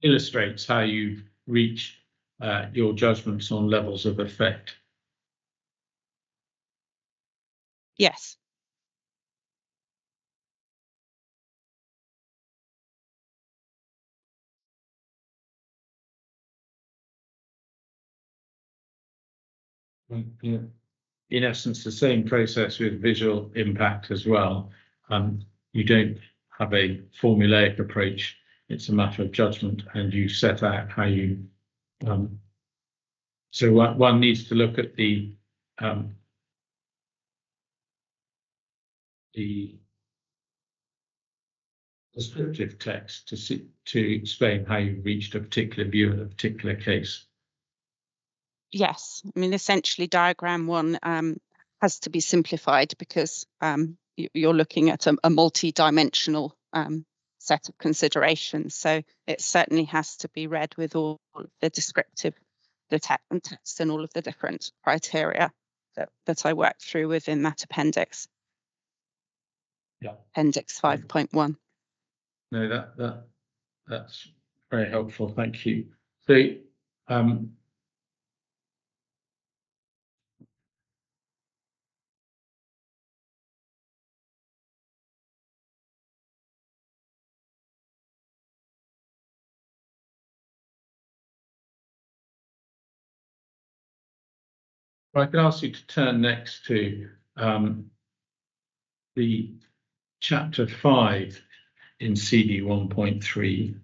illustrates how you reach your judgments on levels of effect. Yes. In essence, the same process with visual impact as well. You don't have a formulaic approach. It's a matter of judgment, and you set out how you. So one needs to look at the descriptive text to explain how you reached a particular view in a particular case. Yes, I mean, essentially diagram 1 has to be simplified because you're looking at a multi-dimensional set of considerations. So it certainly has to be read with all of the descriptive, the text and all of the different criteria that I worked through within that appendix. Yeah. Appendix 5.1. No, that's very helpful. Thank you. So I could ask you to turn next to the chapter 5 in CD 1.3.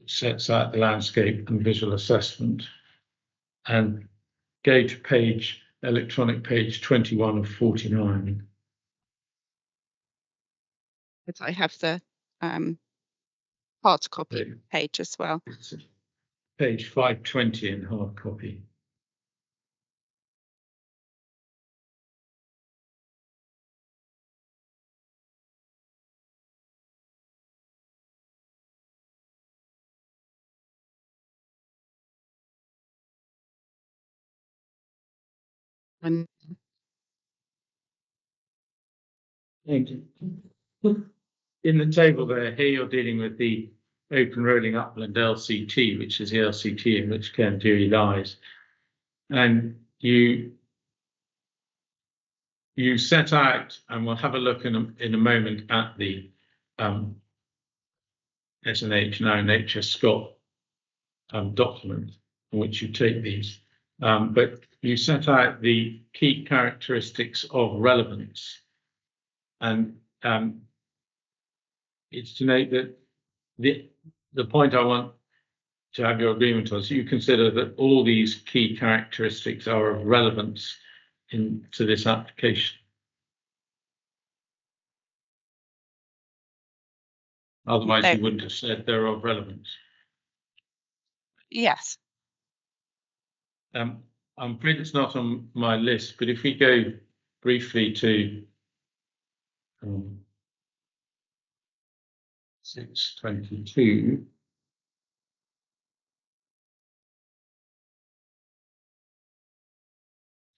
Sets out the landscape and visual assessment, and go to electronic page 21 of 49. But I have the hard copy page as well. It's page 520 in hard copy. And In the table there, here you're dealing with the open rolling upland LCT, which is the LCT in which Cairn Duhie lies. And you set out, and we'll have a look in a moment at the S&H, now Nature Scott document in which you take these. But you set out the key characteristics of relevance. And it's to note that the point I want to have your agreement on, so you consider that all these key characteristics are of relevance to this application. Otherwise, you wouldn't have said they're of relevance. yes. I'm afraid it's not on my list, but if we go briefly to 622.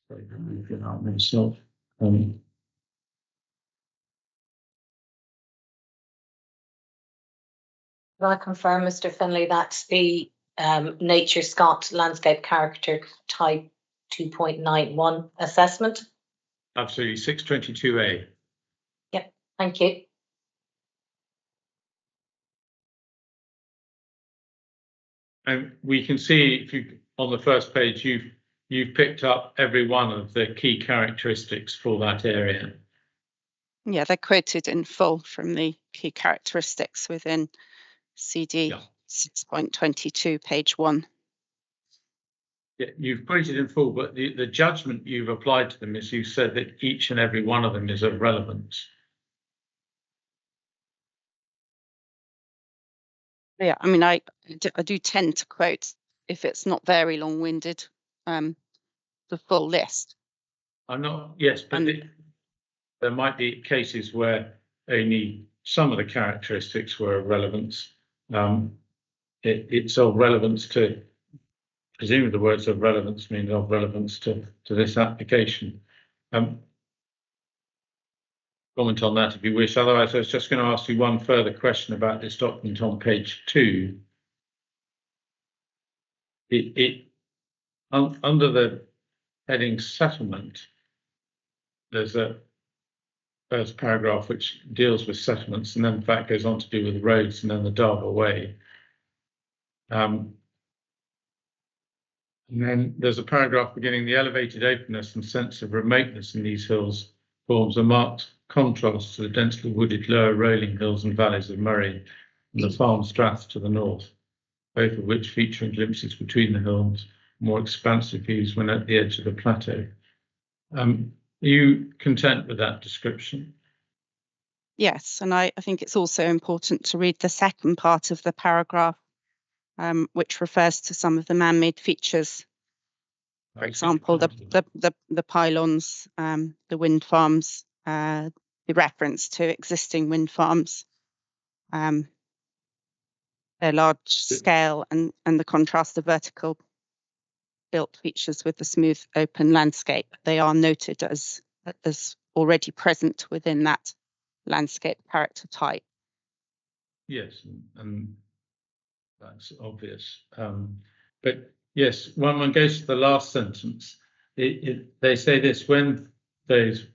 Sorry, I'm moving out myself. Can I confirm, Mr. Finlay, that's the Nature Scott Landscape Character Type 2.91 assessment? Absolutely, 622A. Yep, thank you. And we can see, if you on the first page, you've picked up every one of the key characteristics for that area. Yeah, they're quoted in full from the key characteristics within CD 6.22, page 1. Yeah, you've quoted in full, but the judgment you've applied to them is you said that each and every one of them is of relevance. Yeah, I mean, I do tend to quote, if it's not very long-winded, the full list. I'm not, yes, but And there might be cases where only some of the characteristics were of relevance. It's of relevance to, presumably the words of relevance mean of relevance to this application. Comment on that if you wish. Otherwise, I was just going to ask you one further question about this document on page 2. Under the heading settlement, there's a first paragraph which deals with settlements, and then in fact goes on to do with roads and then the Derby Way. And then there's a paragraph beginning, the elevated openness and sense of remoteness in these hills forms a marked contrast to the densely wooded lower rolling hills and valleys of Murray and the Farm Strath to the north, both of which feature glimpses between the hills, more expansive views when at the edge of the plateau. Are you content with that description? yes, and I think it's also important to read the second part of the paragraph, which refers to some of the man-made features. For example, the pylons, the wind farms, the reference to existing wind farms, their large scale, and the contrast of vertical built features with the smooth open landscape. They are noted as already present within that landscape character type. Yes, and that's obvious. But yes, when one goes to the last sentence, they say this: when those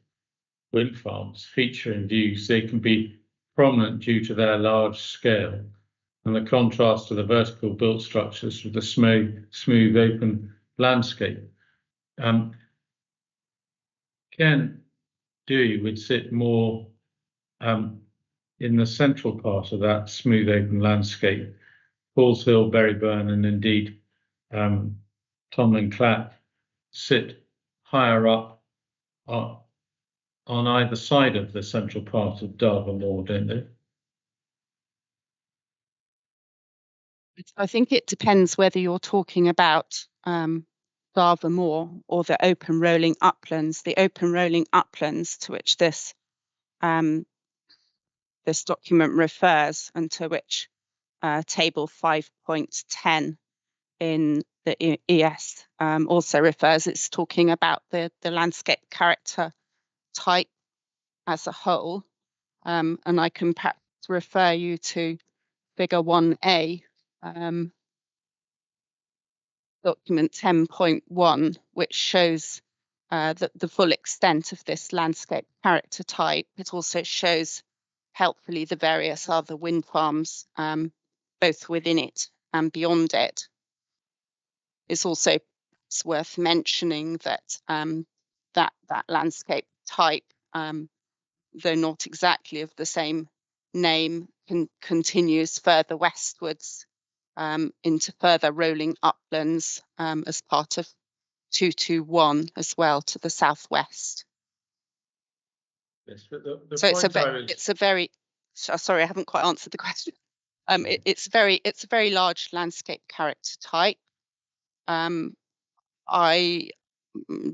wind farms feature in views, they can be prominent due to their large scale and the contrast to the vertical built structures with the smooth open landscape. Cairn Duhie would sit more in the central part of that smooth open landscape. Paul's Hill, Berryburn, and indeed Tomlin Clap sit higher up on either side of the central part of Derby Moor, don't they? I think it depends whether you're talking about Derby Moor or the open rolling uplands. The open rolling uplands to which this document refers, and to which table 5.10 in the ES also refers. It's talking about the landscape character type as a whole, and I can perhaps refer you to figure 1A, document 10.1, which shows the full extent of this landscape character type. It also shows helpfully the various other wind farms, both within it and beyond it. It's also worth mentioning that that landscape type, though not exactly of the same name, continues further westwards into further rolling uplands as part of 221 as well to the southwest. Yes, but the So point it's a very sorry, I haven't quite answered the question. It's a very large landscape character type. I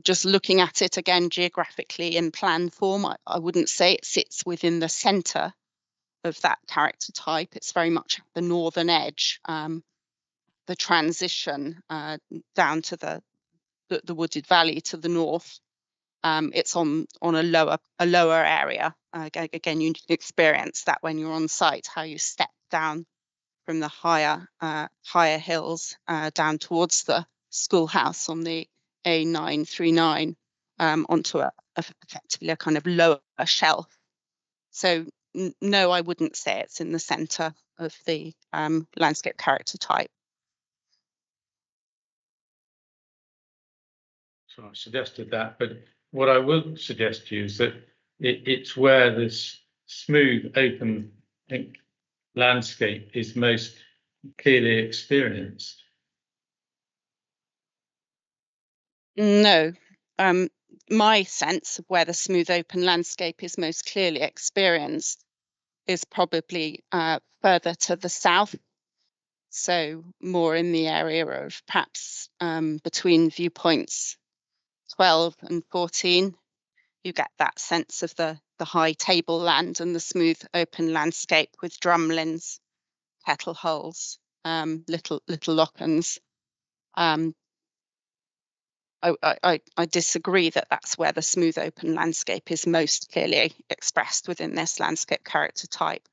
just looking at it again geographically in plan form, I wouldn't say it sits within the centre of that character type. It's very much at the northern edge, the transition down to the wooded valley to the north. It's on a lower area. Again, you experience that when you're on site, how you step down from the higher hills down towards the schoolhouse on the A939 onto effectively a kind of lower shelf. So no, I wouldn't say it's in the centre of the landscape character type. So I suggested that, but what I will suggest to you is that it's where this smooth, open landscape is most clearly experienced. No, my sense of where the smooth open landscape is most clearly experienced is probably further to the south So more in the area of perhaps between viewpoints 12 and 14, you get that sense of the high tableland and the smooth open landscape with drumlins, petal holes, little lochans. I disagree that that's where the smooth open landscape is most clearly expressed within this landscape character type.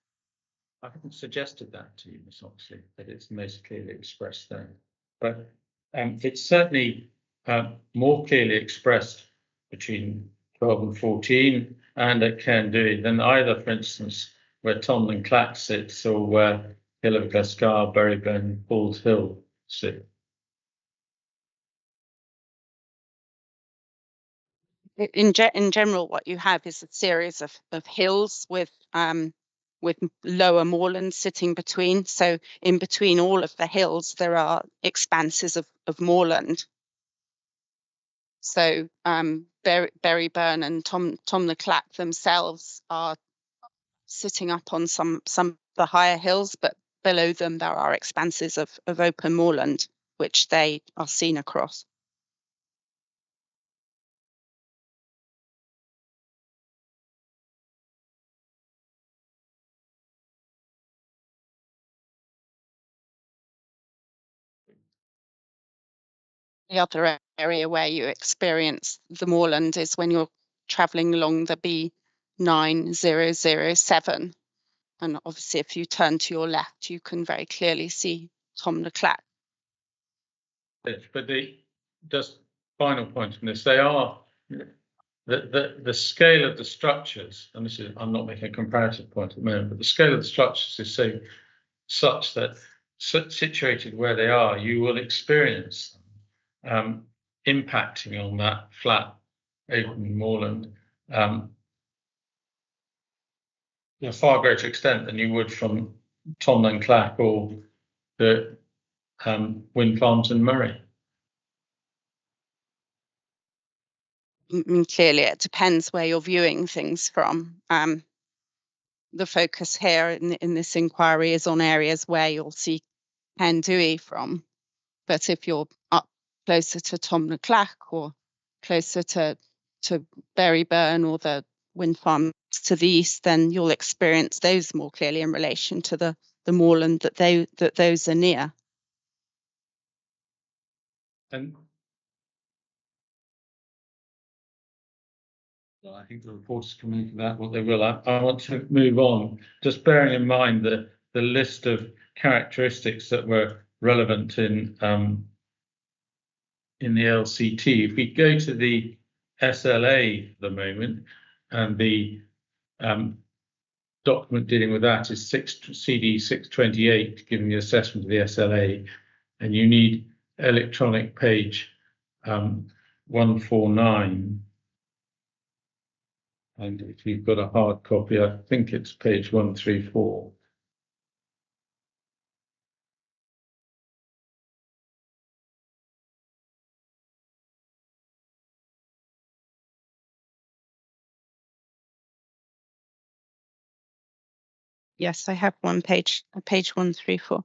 I haven't suggested that to you, Miss Oxley, that it's most clearly expressed there. But it's certainly more clearly expressed between 12 and 14 and at Cairn Duhie than either, for instance, where Tomlin Clack sits or where Hill of Glasgow, Buryburn, Paul's Hill sit. In general, what you have is a series of hills with lower moorlands sitting between. So in between all of the hills, there are expanses of moorland. So Buryburn and Tom the Clack themselves are sitting up on some of the higher hills, but below them there are expanses of open moorland, which they are seen across. The other area where you experience the moorland is when you're travelling along the B9007. And obviously, if you turn to your left, you can very clearly see Tom the Clack. But just final point on this, they are the scale of the structures, and this is, I'm not making a comparative point at the moment, but the scale of the structures is such that situated where they are, you will experience impacting on that flat open moorland to a far greater extent than you would from Tomlin Clack or the wind farms in Murray. Clearly, it depends where you're viewing things from. The focus here in this inquiry is on areas where you'll see Cairn Duhie from. But if you're up closer to Tom the Clack or closer to Buryburn or the wind farms to the east, then you'll experience those more clearly in relation to the moorland that those are near. And well, I think the reporters can make of that what they will. I want to move on, just bearing in mind the list of characteristics that were relevant in the LCT. If we go to the SLA for the moment, and the document dealing with that is CD 628, giving the assessment of the SLA, and you need electronic page 149. And if you've got a hard copy, I think it's page 134. Yes, I have one page 134.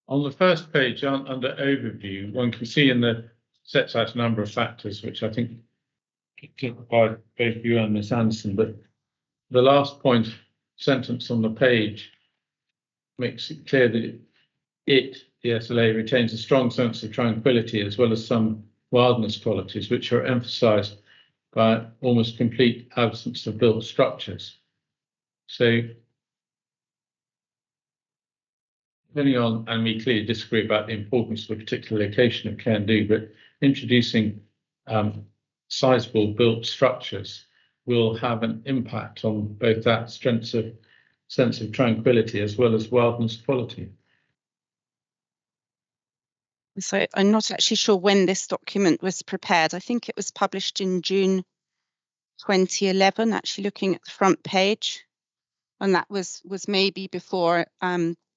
On the first page, under overview, one can see in the sets out a number of factors, which I think by both you and Miss Anderson, but the last point sentence on the page makes it clear that the SLA, retains a strong sense of tranquility as well as some wildness qualities, which are emphasized by almost complete absence of built structures. So, depending on, and we clearly disagree about the importance of a particular location of Cairn Duhie, but introducing sizable built structures will have an impact on both that sense of tranquility as well as wildness quality. So I'm not actually sure when this document was prepared. I think it was published in June 2011, actually looking at the front page. And that was maybe before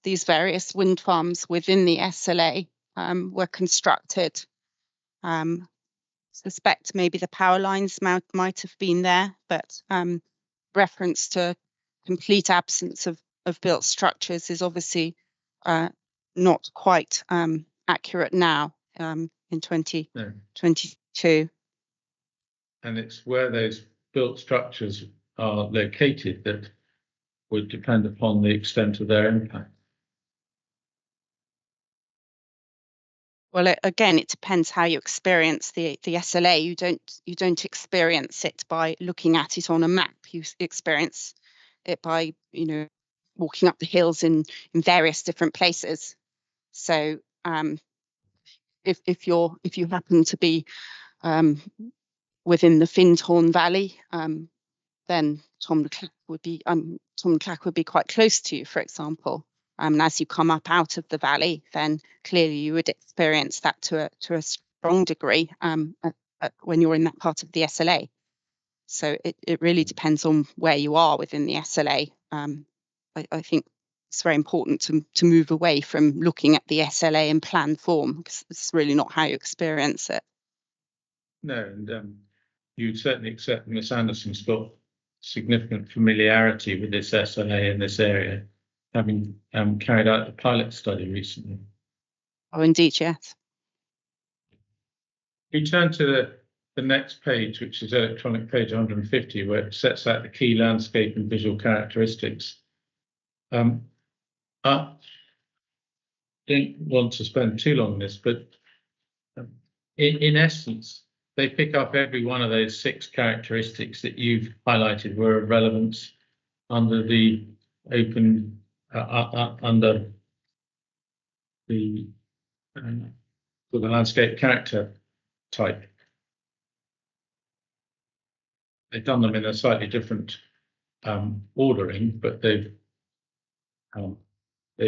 these various wind farms within the SLA were constructed. suspect maybe the power lines might have been there, but reference to complete absence of built structures is obviously not quite accurate now in 2022. And it's where those built structures are located that would depend upon the extent of their impact. Well, again, it depends how you experience the SLA. You don't experience it by looking at it on a map. You experience it by, you know, walking up the hills in various different places. So if you happen to be within the Findhorn Valley, then Tom Clack would be quite close to you, for example. And as you come up out of the valley, then clearly you would experience that to a strong degree when you're in that part of the SLA. So it really depends on where you are within the SLA. I think it's very important to move away from looking at the SLA in plan form, because it's really not how you experience it. No, and you'd certainly accept Miss Anderson's got significant familiarity with this SLA in this area, having carried out a pilot study recently. Oh, indeed, yes. We turn to the next page, which is electronic page 150, where it sets out the key landscape and visual characteristics. I don't want to spend too long on this, but in essence, they pick up every one of those 6 characteristics that you've highlighted were of relevance under the open under the landscape character type. They've done them in a slightly different ordering, but they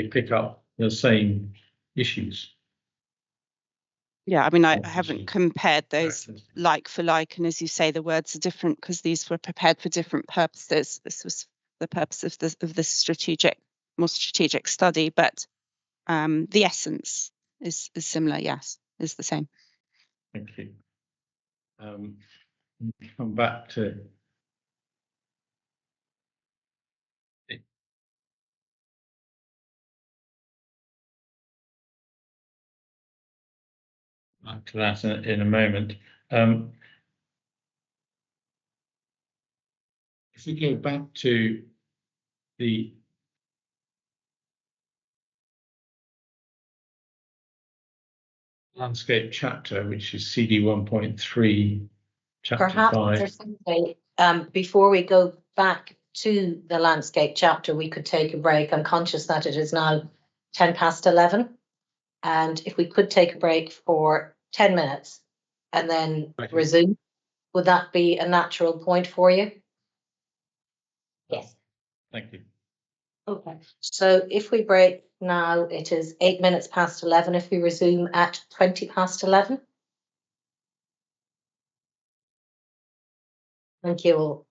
pick up the same issues. Yeah, I mean, I haven't compared those like for like, and as you say, the words are different because these were prepared for different purposes. This was the purpose of this more strategic study, but the essence is similar. Yes, is the same. Thank you. Come back to that in a moment. If we go back to the landscape chapter, which is CD 1.3, chapter Perhaps 5. Before we go back to the landscape chapter, we could take a break. I'm conscious that it is now 11:10. And if we could take a break for 10 minutes and then resume, would that be a natural point for you? Yes. Thank you. Okay. So if we break now, it is 11:08. If we resume at 11:20. Thank you all.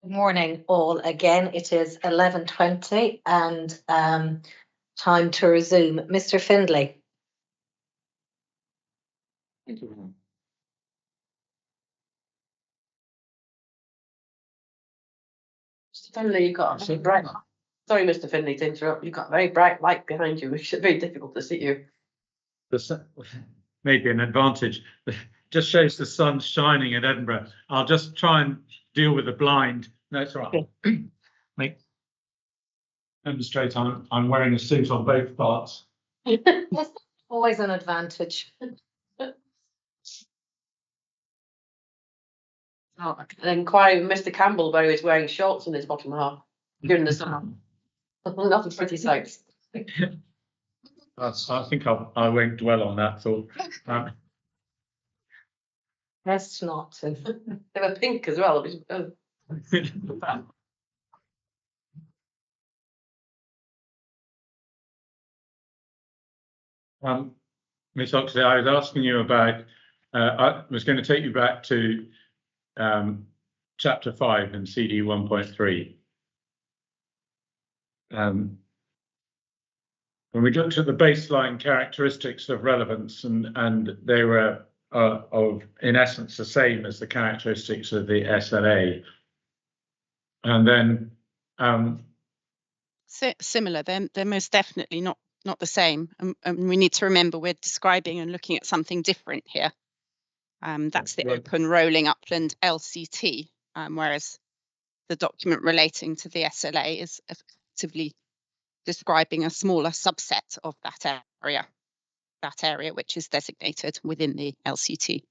Good morning, all. Again, it is 11:20 and time to resume. Mr. Findlay. Mr. Finlay, you've got a very bright. Sorry, Mr. Finlay, to interrupt. You've got a very bright light behind you, which is very difficult to see you. Maybe an advantage. Just shows the sun shining in Edinburgh. I'll just try and deal with the blind. No, it's all right. Demonstrate I'm wearing a suit on both parts. Always an advantage. An inquiry with Mr. Campbell where he was wearing shorts in his bottom half during the summer. Not a pretty sight. I think I won't dwell on that thought. Best not to. They were pink as well. Miss Oxley, I was asking you about, I was going to take you back to chapter 5 in CD 1.3. When we looked at the baseline characteristics of relevance, and they were in essence the same as the characteristics of the SLA, and then Similar. They're most definitely not the same, and we need to remember we're describing and looking at something different here. That's the open rolling upland LCT, whereas the document relating to the SLA is effectively describing a smaller subset of that area which is designated within the LCT.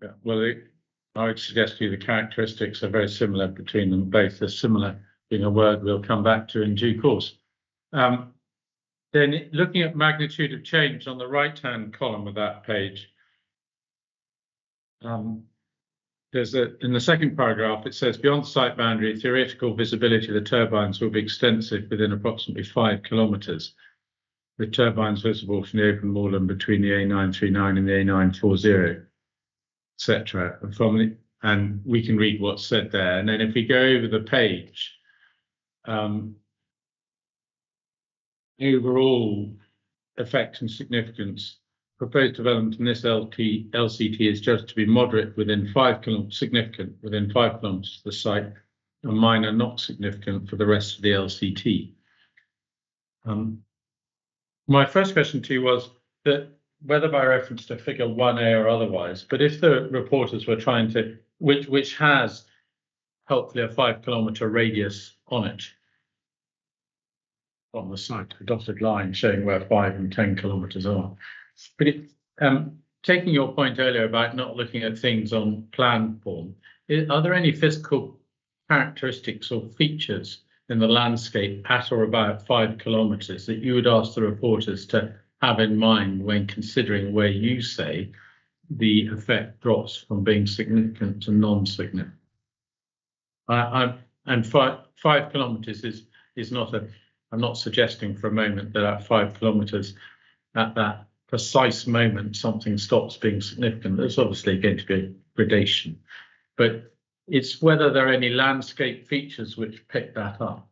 Yeah, well, I would suggest to you the characteristics are very similar between them both. They're similar being a word we'll come back to in due course. Then looking at magnitude of change on the right-hand column of that page, there's in the second paragraph, it says, beyond the site boundary, theoretical visibility of the turbines will be extensive within approximately 5 kilometres, with turbines visible from the open moorland between the A939 and the A940, etc. And we can read what's said there. And then if we go over the page, overall effect and significance, proposed development in this LCT is judged to be moderate within 5 kilometres, significant within 5 kilometres of the site, and minor not significant for the rest of the LCT. My first question to you was that whether by reference to figure 1A or otherwise, but if the reporters were trying to, which has hopefully a 5 kilometre radius on it, on the site, a dotted line showing where 5 and 10 kilometres are. But taking your point earlier about not looking at things on plan form, are there any physical characteristics or features in the landscape at or about 5 kilometres that you would ask the reporters to have in mind when considering where you say the effect drops from being significant to non-significant? And 5 kilometres is not a, I'm not suggesting for a moment that at 5 kilometres, at that precise moment, something stops being significant. There's obviously going to be a gradation, but it's whether there are any landscape features which pick that up.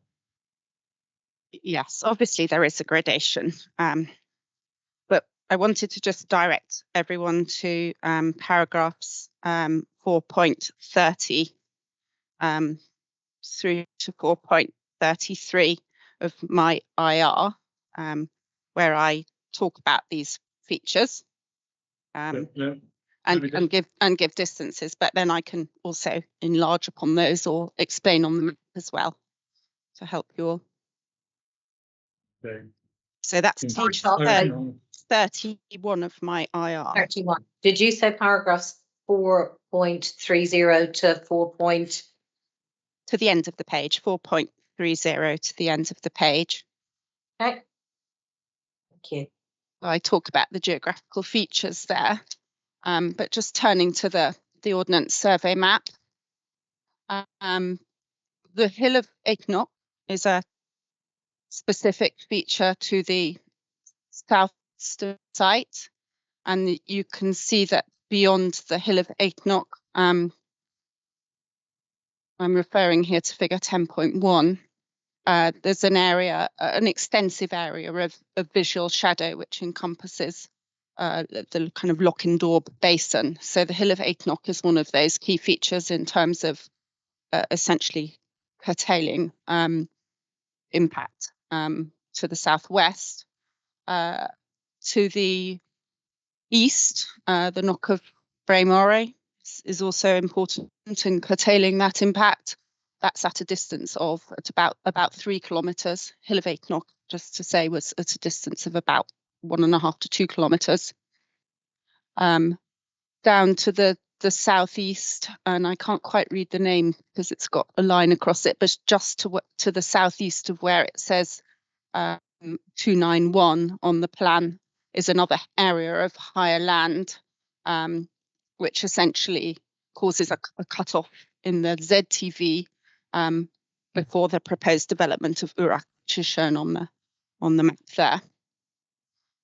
Yes, obviously there is a gradation, but I wanted to just direct everyone to paragraphs 4.30 through to 4.33 of my IR, where I talk about these features and give distances, but then I can also enlarge upon those or explain on them as well to help you all. Okay. So that's page 31 of my IR. 31. Did you say paragraphs 4.30 to 4. To the end of the page, 4.30 to the end of the page. Okay. Thank you. I talk about the geographical features there, but just turning to the Ordnance Survey map. The Hill of Eichnock is a specific feature to the south site, and you can see that beyond the Hill of Eichnock, I'm referring here to figure 10.1. There's an area, an extensive area of visual shadow, which encompasses the kind of Lochindaub basin. So the Hill of Eichnock is one of those key features in terms of essentially curtailing impact to the southwest. To the east, the Knock of Bray is also important in curtailing that impact. That's at a distance of about 3 kilometres. Hill of Eichnock, just to say, was at a distance of about 1.5 to 2 kilometres. Down to the southeast, and I can't quite read the name because it's got a line across it, but just to the southeast of where it says 291 on the plan is another area of higher land, which essentially causes a cut-off in the ZTV before the proposed development of Urach, which is shown on the map there.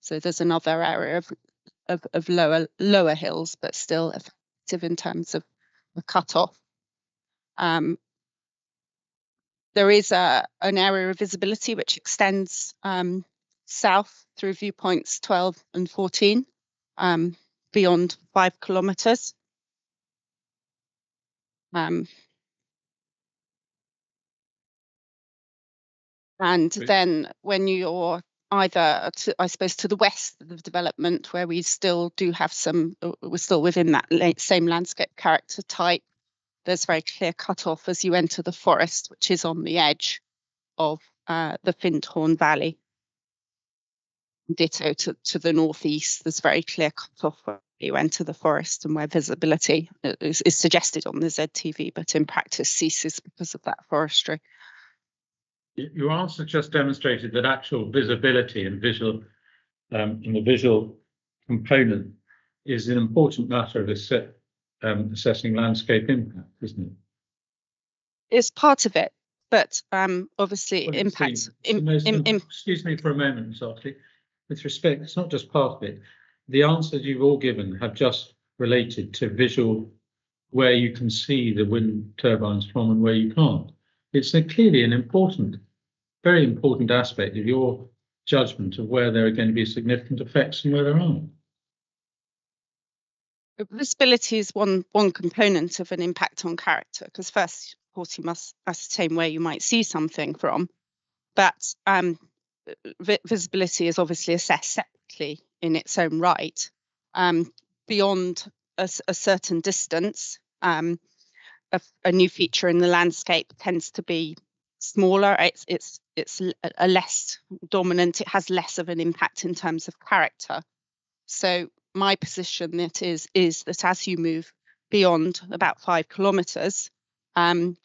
So there's another area of lower hills, but still effective in terms of the cut-off. There is an area of visibility which extends south through viewpoints 12 and 14, beyond 5 kilometres. And then when you're either, I suppose, to the west of the development, where we still do have we're still within that same landscape character type, there's very clear cut-off as you enter the forest, which is on the edge of the Findhorn Valley. Ditto to the northeast, there's very clear cut-off where you enter the forest and where visibility is suggested on the ZTV, but in practice ceases because of that forestry. Your answer just demonstrated that actual visibility and visual in the visual component is an important matter of assessing landscape impact, isn't it? It's part of it, but obviously Well, impacts. Excuse me for a moment, Ms. Artley. With respect, it's not just part of it. The answers you've all given have just related to visual, where you can see the wind turbines from and where you can't. It's clearly an important, very important aspect of your judgment of where there are going to be significant effects and where there aren't. Visibility is one component of an impact on character, because first, of course, you must ascertain where you might see something from, but visibility is obviously assessed separately in its own right. Beyond a certain distance, a new feature in the landscape tends to be smaller. It's a less dominant. It has less of an impact in terms of character. So my position is that as you move beyond about 5 kilometres, the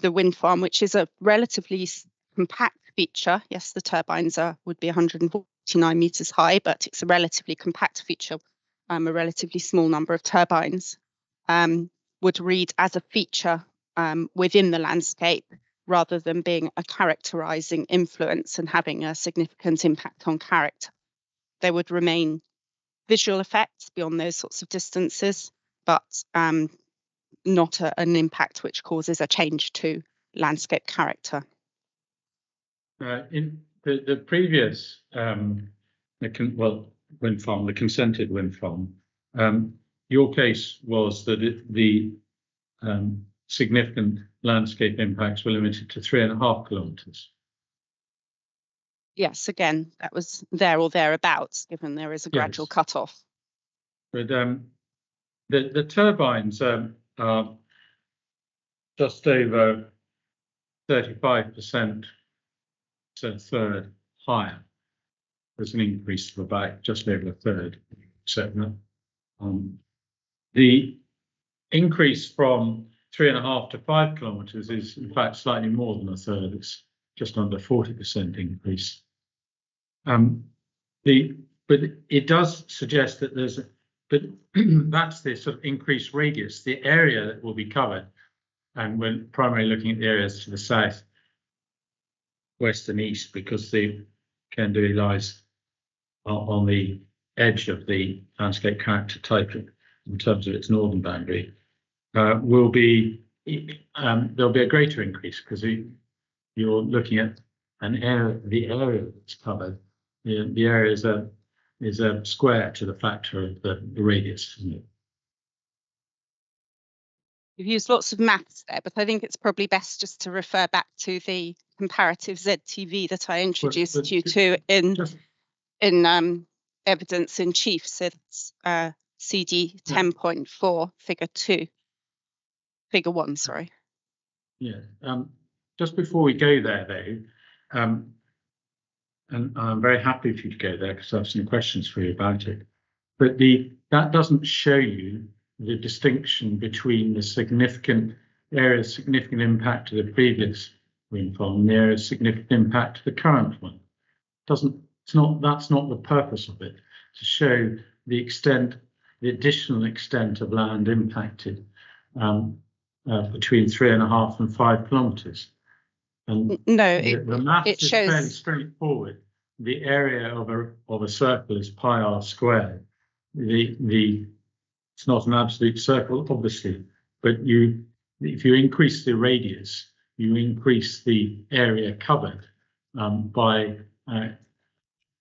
wind farm, which is a relatively compact feature, yes, the turbines would be 149 metres high, but it's a relatively compact feature, a relatively small number of turbines, would read as a feature within the landscape rather than being a characterising influence and having a significant impact on character. There would remain visual effects beyond those sorts of distances, but not an impact which causes a change to landscape character. In the previous wind farm, the consented wind farm, your case was that the significant landscape impacts were limited to 3.5 kilometres. Yes, again, that was there or thereabouts, given there is a gradual cut-off. But the turbines are just over 35% to a third higher. There's an increase of about just over a third. The increase from 3.5 to 5 kilometres is in fact slightly more than a third. It's just under 40% increase. But it does suggest that but that's the sort of increased radius, the area that will be covered. And we're primarily looking at the areas to the south, west and east, because the Cairn Duhie lies on the edge of the landscape character type in terms of its northern boundary, will be there'll be a greater increase because you're looking at the area that's covered. The area is a square to the factor of the radius, isn't it? You've used lots of maths there, but I think it's probably best just to refer back to the comparative ZTV that I introduced you to in evidence in chief. So it's CD 10.4, figure 1, sorry. Yeah. Just before we go there, though, and I'm very happy for you to go there because I have some questions for you about it. But that doesn't show you the distinction between the significant impact of the previous wind farm and the area of significant impact of the current one. That's not the purpose of it, to show the additional extent of land impacted between 3.5 and 5 kilometres. And no, the math it is shows fairly straightforward. The area of a circle is pi r squared. It's not an absolute circle, obviously, but if you increase the radius, you increase the area covered by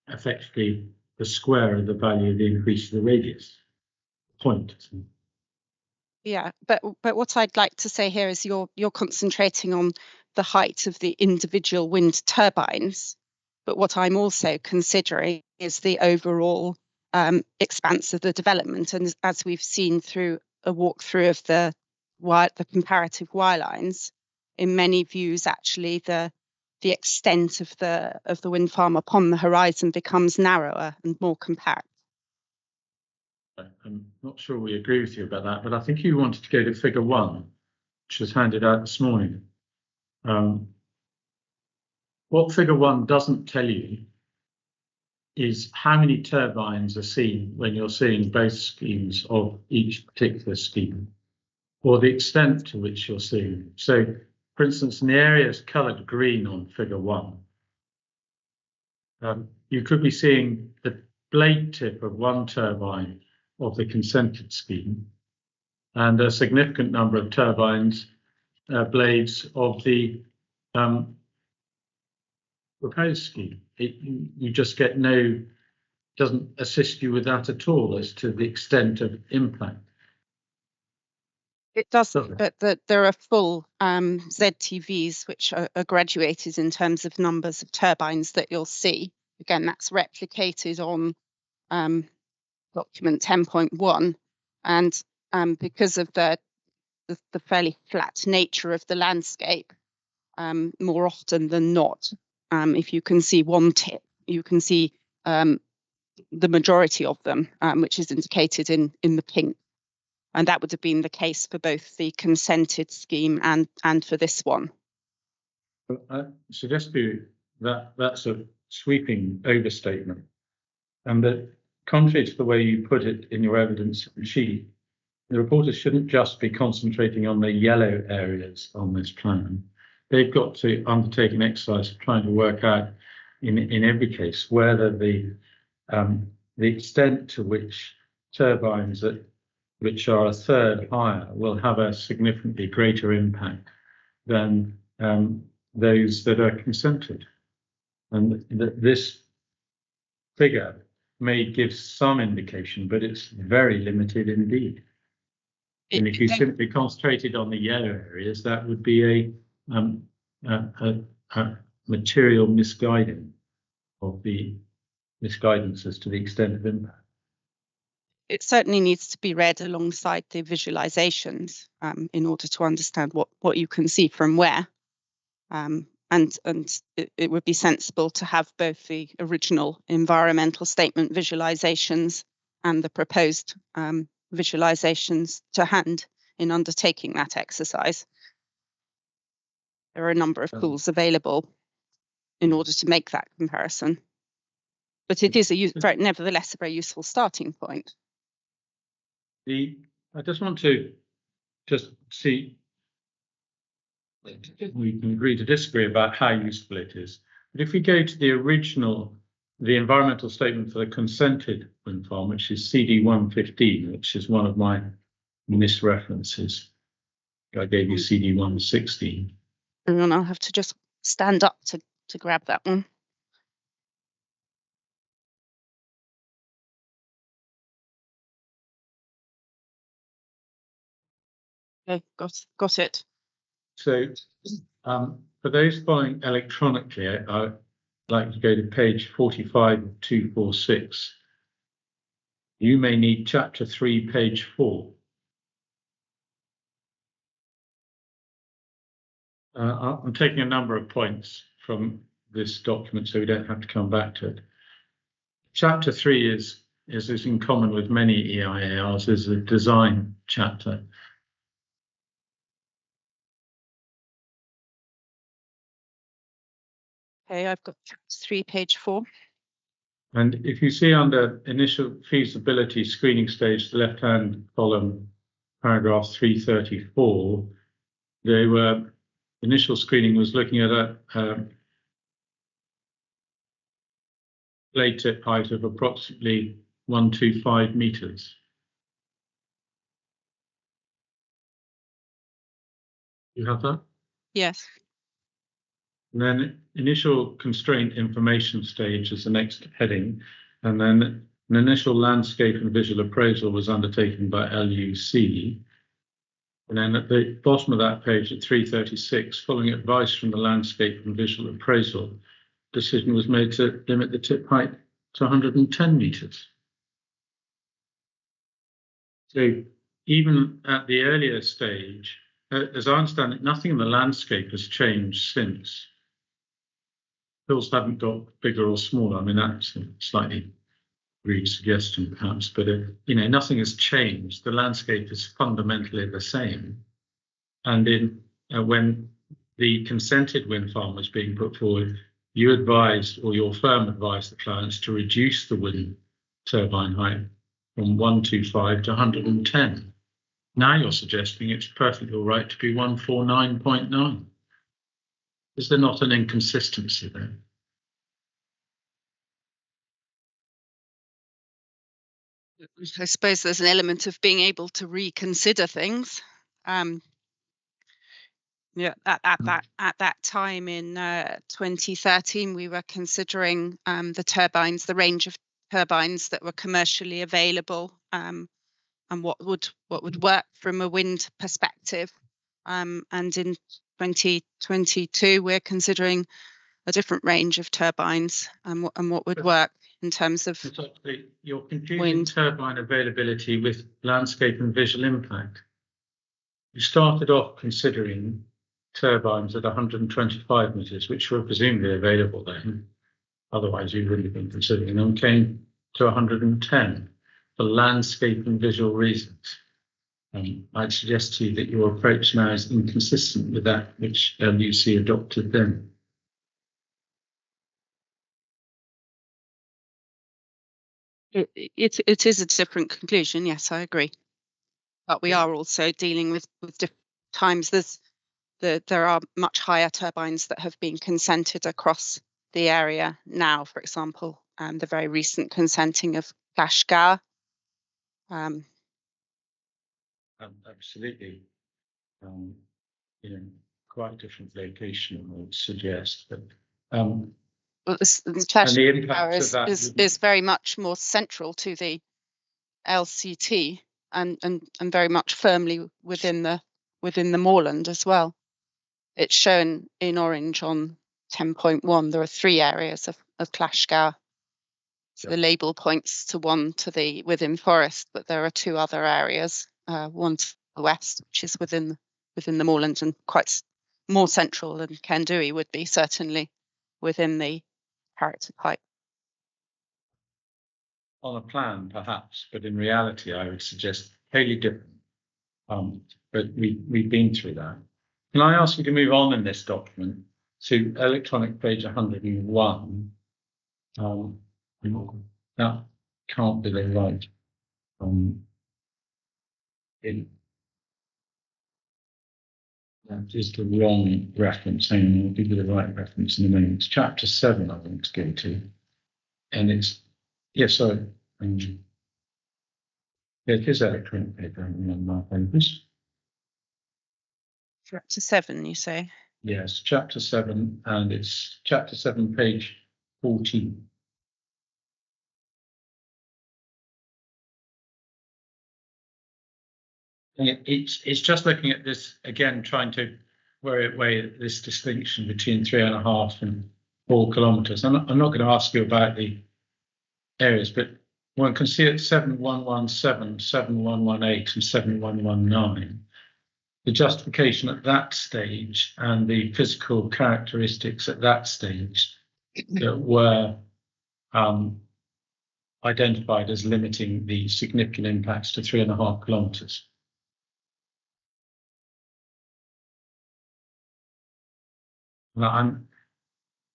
effectively the square of the value of the increase of the radius. Point. Yeah, but what I'd like to say here is you're concentrating on the height of the individual wind turbines, but what I'm also considering is the overall expanse of the development. And as we've seen through a walkthrough of the comparative Y lines, in many views, actually the extent of the wind farm upon the horizon becomes narrower and more compact. I'm not sure we agree with you about that, but I think you wanted to go to figure 1, which was handed out this morning. What figure 1 doesn't tell you is how many turbines are seen when you're seeing both schemes of each particular scheme, or the extent to which you're seeing. So, for instance, in the areas coloured green on figure 1, you could be seeing the blade tip of one turbine of the consented scheme and a significant number of turbines blades of the proposed scheme. You just get doesn't assist you with that at all as to the extent of impact. It doesn't, but there are full ZTVs which are graduated in terms of numbers of turbines that you'll see. Again, that's replicated on document 10.1, and because of the fairly flat nature of the landscape, more often than not, if you can see one tip, you can see the majority of them, which is indicated in the pink. And that would have been the case for both the consented scheme and for this one. I suggest to you that that's a sweeping overstatement, and that contrary to the way you put it in your evidence sheet, the reporters shouldn't just be concentrating on the yellow areas on this plan. They've got to undertake an exercise of trying to work out in every case whether the extent to which turbines which are a third higher will have a significantly greater impact than those that are consented. And this figure may give some indication, but it's very limited indeed. And if you simply concentrated on the yellow areas, that would be a material misguiding of the misguidance as to the extent of impact. It certainly needs to be read alongside the visualizations in order to understand what you can see from where. And it would be sensible to have both the original environmental statement visualizations and the proposed visualizations to hand in undertaking that exercise. There are a number of tools available in order to make that comparison. But it is nevertheless a very useful starting point. I just want to see, we can agree to disagree about how useful it is. But if we go to the environmental statement for the consented wind farm, which is CD 115, which is one of my misreferences, I gave you CD116. And I'll have to just stand up to grab that one. Okay, got it. So for those following electronically, I'd like to go to page 45 of 246. You may need chapter 3, page 4. I'm taking a number of points from this document so we don't have to come back to it. Chapter 3 is in common with many EIARs, is a design chapter. Okay, I've got chapter 3, page 4. And if you see under initial feasibility screening stage, the left-hand column, paragraph 334, they were initial screening was looking at a blade tip height of approximately 125 meters. You have that? Yes. And then initial constraint information stage is the next heading. And then an initial landscape and visual appraisal was undertaken by LUC. And then at the bottom of that page at 336, following advice from the landscape and visual appraisal, decision was made to limit the tip height to 110 meters. So even at the earlier stage, as I understand it, nothing in the landscape has changed since. Hills haven't got bigger or smaller. I mean, that's a slightly rude suggestion, perhaps, but nothing has changed. The landscape is fundamentally the same. And when the consented wind farm was being put forward, you advised, or your firm advised the clients to reduce the wind turbine height from 125 to 110. Now you're suggesting it's perfectly all right to be 149.9. Is there not an inconsistency there? I suppose there's an element of being able to reconsider things. Yeah, at that time in 2013, we were considering the range of turbines that were commercially available, and what would work from a wind perspective. And in 2022, we're considering a different range of turbines and what would work in terms of you're confusing wind. Turbine availability with landscape and visual impact. You started off considering turbines at 125 meters, which were presumably available then. Otherwise, you wouldn't have been considering them. Came to 110 for landscape and visual reasons. I'd suggest to you that your approach now is inconsistent with that which LUC adopted then. It is a different conclusion. Yes, I agree. But we are also dealing with different times. There are much higher turbines that have been consented across the area now. For example, the very recent consenting of Glashgar. Absolutely. Quite different location, I would suggest. But the impact is very much more central to the LCT and very much firmly within the moorland as well. It's shown in orange on 10.1. There are 3 areas of Glashgar. So the label points to one to the within forest, but there are 2 other areas, one to the west, which is within the moorland and quite more central than Cairn Duhie would be, certainly within the character type. On a plan, perhaps, but in reality, I would suggest totally different. But we've been through that. Can I ask you to move on in this document to electronic page 101? That can't be the right. That is the wrong reference. Hang on, I'll give you the right reference in a moment. It's chapter 7, I want to go to. And it's, sorry. It is electronic paper on my papers. Chapter 7, you say? Yes, chapter 7, and it's chapter 7, page 14. It's just looking at this again, trying to weigh this distinction between 3.5 and 4 kilometres. I'm not going to ask you about the areas, but one can see at 7117, 7118, and 7119, the justification at that stage and the physical characteristics at that stage that were identified as limiting the significant impacts to 3.5 kilometres.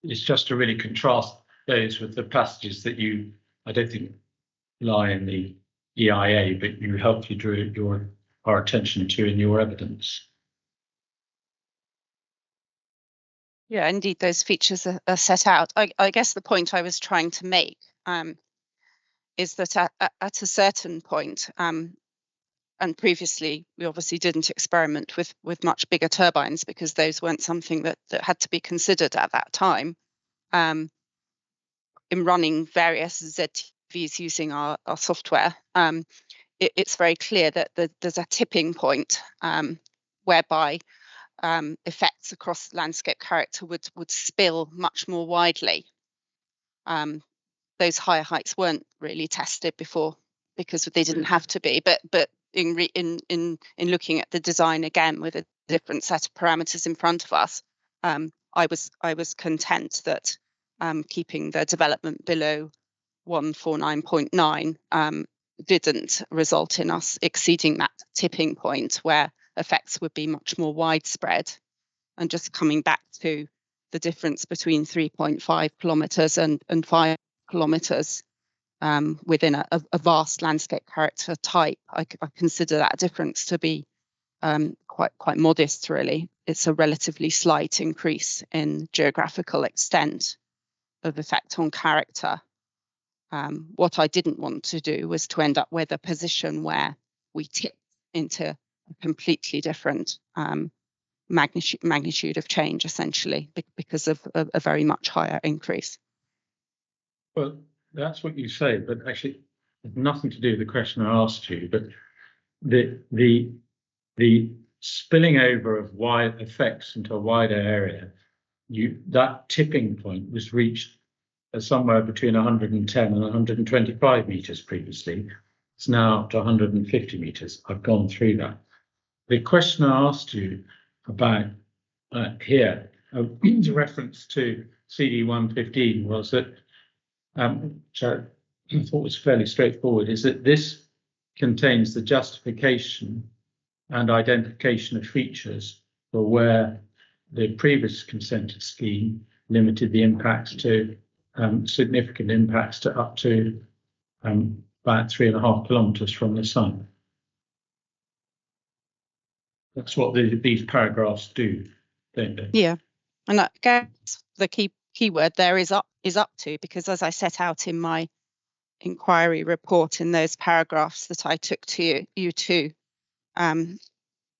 It's just to really contrast those with the passages that I don't think lie in the EIA, but you helpfully drew our attention to in your evidence. Yeah, indeed, those features are set out. I guess the point I was trying to make is that at a certain point, and previously we obviously didn't experiment with much bigger turbines because those weren't something that had to be considered at that time. In running various ZTVs using our software, it's very clear that there's a tipping point whereby effects across landscape character would spill much more widely. Those higher heights weren't really tested before because they didn't have to be, but in looking at the design again with a different set of parameters in front of us, I was content that keeping the development below 149.9 didn't result in us exceeding that tipping point where effects would be much more widespread. And just coming back to the difference between 3.5 kilometres and 5 kilometres within a vast landscape character type, I consider that difference to be quite modest, really. It's a relatively slight increase in geographical extent of effect on character. What I didn't want to do was to end up with a position where we tip into a completely different magnitude of change, essentially, because of a very much higher increase. Well, that's what you say, but actually, it's nothing to do with the question I asked you. But the spilling over of wide effects into a wider area, that tipping point was reached somewhere between 110 and 125 meters previously. It's now up to 150 meters. I've gone through that. The question I asked you about here, in reference to CD 115, was that, which I thought was fairly straightforward, is that this contains the justification and identification of features for where the previous consented scheme limited the impacts to significant impacts to up to about 3.5 kilometres from the sun. That's what these paragraphs do, don't they? Yeah, and I guess the key word there is up to, because as I set out in my inquiry report in those paragraphs that I took to you to a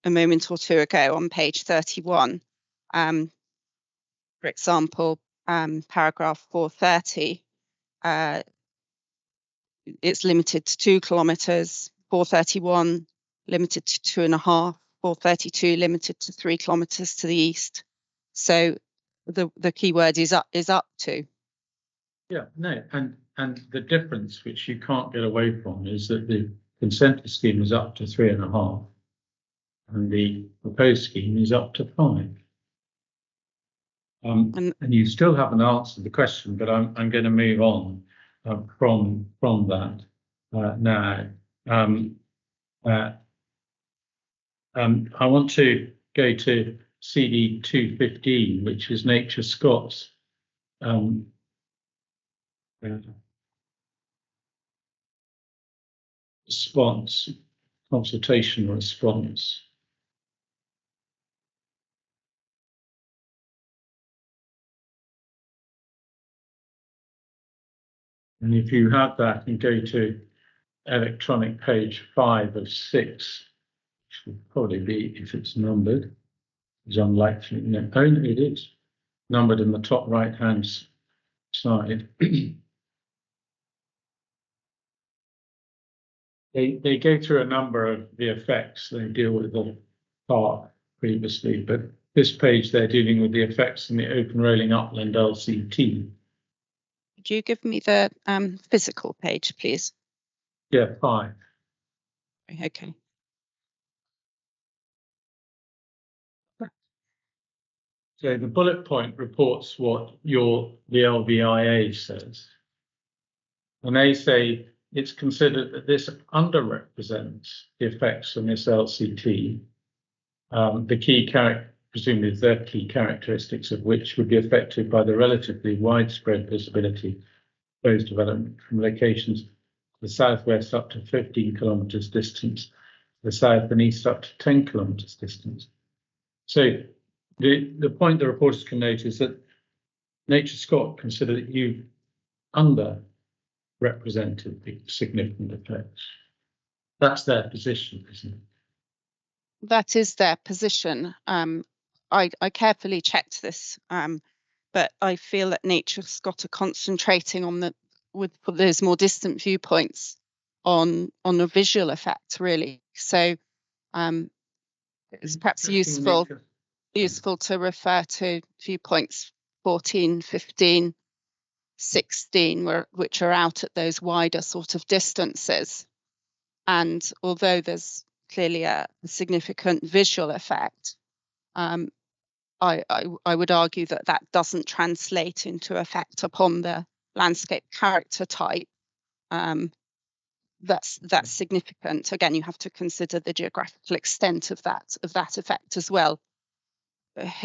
moment or two ago on page 31, for example, paragraph 430, it's limited to 2 kilometres, 431 limited to 2.5, 432 limited to 3 kilometres to the east. So the key word is up to. Yeah, no, and the difference which you can't get away from is that the consented scheme is up to 3.5 and the proposed scheme is up to 5. And you still haven't answered the question, but I'm going to move on from that now. I want to go to CD 215, which is Nature Scott's consultation response. And if you have that and go to electronic page 5 of 6, which will probably be if it's numbered. is unlikely. No, only it is numbered in the top right-hand side. They go through a number of the effects. They deal with the part previously, but this page they're dealing with the effects in the open rolling upland LCT. Could you give me the physical page, please? Yeah, 5. Okay. So the bullet point reports what the LVIA says. And they say it's considered that this underrepresents the effects on this LCT. The key presumably their key characteristics of which would be affected by the relatively widespread visibility of proposed development from locations to the southwest up to 15 kilometres distance, the south and east up to 10 kilometres distance. So the point the reporters can note is that Nature Scott consider that you've underrepresented the significant effects. That's their position, isn't it? That is their position. I carefully checked this, but I feel that Nature Scott are concentrating on with those more distant viewpoints on a visual effect, really. So it's perhaps useful to refer to viewpoints 14, 15, 16, which are out at those wider sort of distances. And although there's clearly a significant visual effect, I would argue that that doesn't translate into effect upon the landscape character type. That's significant. Again, you have to consider the geographical extent of that effect as well.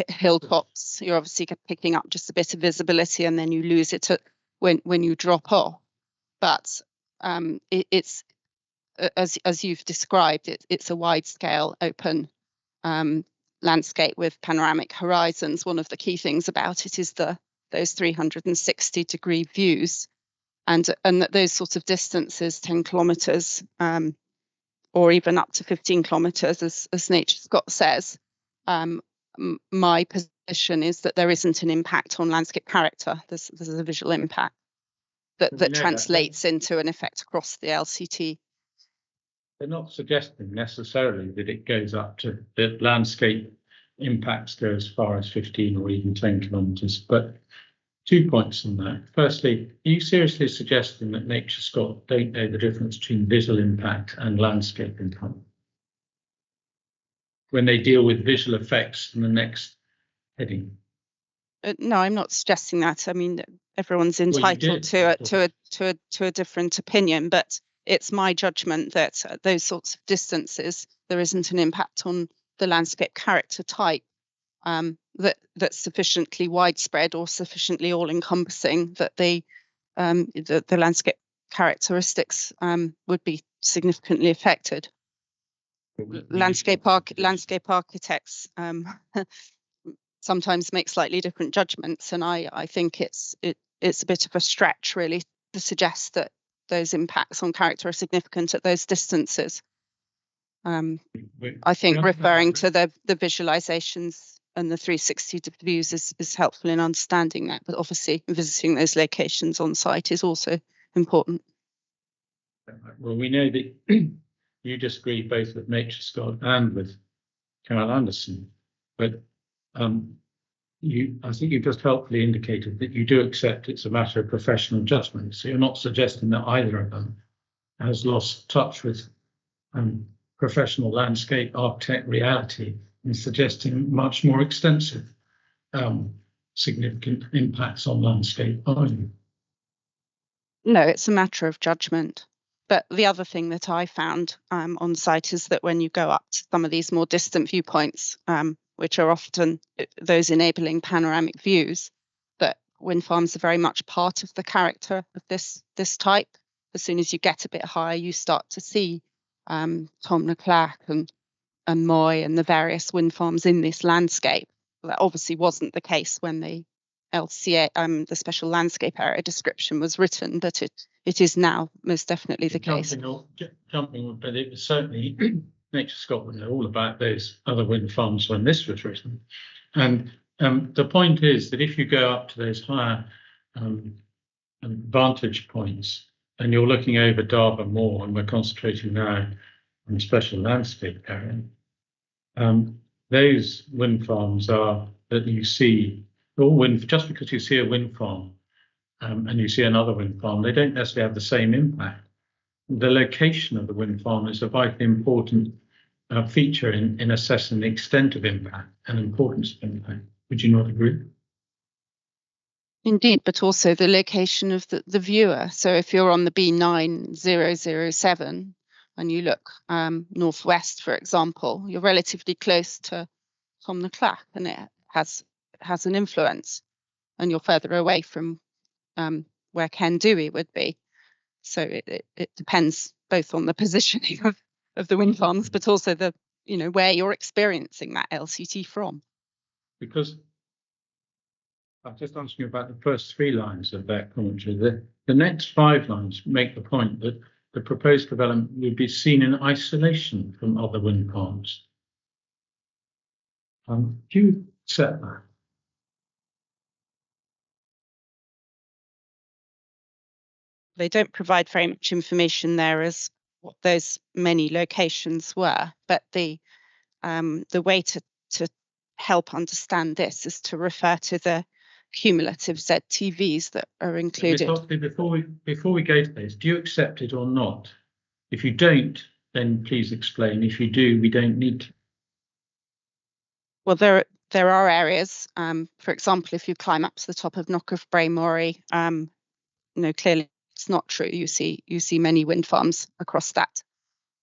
Hilltops, you're obviously picking up just a bit of visibility, and then you lose it when you drop off. But it's as you've described, it's a wide scale open landscape with panoramic horizons. One of the key things about it is those 360-degree views, and that those sorts of distances, 10 kilometres or even up to 15 kilometres, as Nature Scott says. My position is that there isn't an impact on landscape character. There's a visual impact that translates into an effect across the LCT. They're not suggesting necessarily that it goes up to the landscape impacts go as far as 15 or even 10 kilometres. But 2 points on that. Firstly, are you seriously suggesting that Nature Scott don't know the difference between visual impact and landscape impact when they deal with visual effects in the next heading? No, I'm not suggesting that. I mean, everyone's entitled to a different opinion, but it's my judgment that at those sorts of distances, there isn't an impact on the landscape character type that's sufficiently widespread or sufficiently all-encompassing that the landscape characteristics would be significantly affected. Landscape architects sometimes make slightly different judgments, and I think it's a bit of a stretch, really, to suggest that those impacts on character are significant at those distances. I think referring to the visualizations and the 360 views is helpful in understanding that, but obviously visiting those locations on site is also important. Well, we know that you disagree both with Nature Scott and with Carol Anderson, but I think you've just helpfully indicated that you do accept it's a matter of professional judgment. So you're not suggesting that either of them has lost touch with professional landscape architect reality and suggesting much more extensive significant impacts on landscape, are you? No, it's a matter of judgment. But the other thing that I found on site is that when you go up to some of these more distant viewpoints, which are often those enabling panoramic views, that wind farms are very much part of the character of this type. As soon as you get a bit higher, you start to see Tom Leclerc and Moy and the various wind farms in this landscape. That obviously wasn't the case when the LCA, the Special Landscape Area description was written, but it is now most definitely the case. Jumping, but it was certainly Nature Scotland know all about those other wind farms when this was written. And the point is that if you go up to those higher vantage points and you're looking over Darver Moor, and we're concentrating now on special landscape area, those wind farms are that you see, or wind, just because you see a wind farm and you see another wind farm, they don't necessarily have the same impact. The location of the wind farm is a vitally important feature in assessing the extent of impact and importance of impact. Would you not agree? Indeed, but also the location of the viewer. So if you're on the B9007 and you look northwest, for example, you're relatively close to Tom the Clack, and it has an influence, and you're further away from where Cairn Duhie would be. So it depends both on the positioning of the wind farms, but also the where you're experiencing that LCT from. Because I'm just asking you about the first 3 lines of that commentary. The next 5 lines make the point that the proposed development would be seen in isolation from other wind farms. Do you accept that? They don't provide very much information there as what those many locations were, but the way to help understand this is to refer to the cumulative ZTVs that are included. Before we go to those, do you accept it or not? If you don't, then please explain. If you do, we don't need to. Well, there are areas, for example, if you climb up to the top of Knock of Braemorey, clearly it's not true. You see many wind farms across that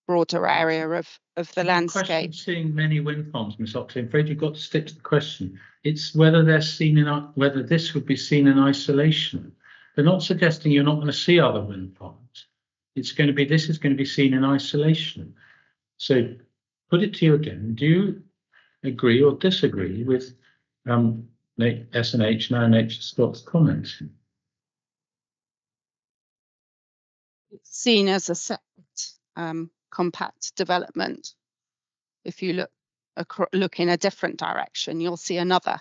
broader area of the landscape. Question of seeing many wind farms, Miss Oxley. I'm afraid you've got to stick to the question. It's whether they're seen whether this would be seen in isolation. They're not suggesting you're not going to see other wind farms. This is going to be seen in isolation. So put it to you again. Do you agree or disagree with S&H, now Nature Scott's comments? It's seen as a separate compact development. If you look in a different direction, you'll see another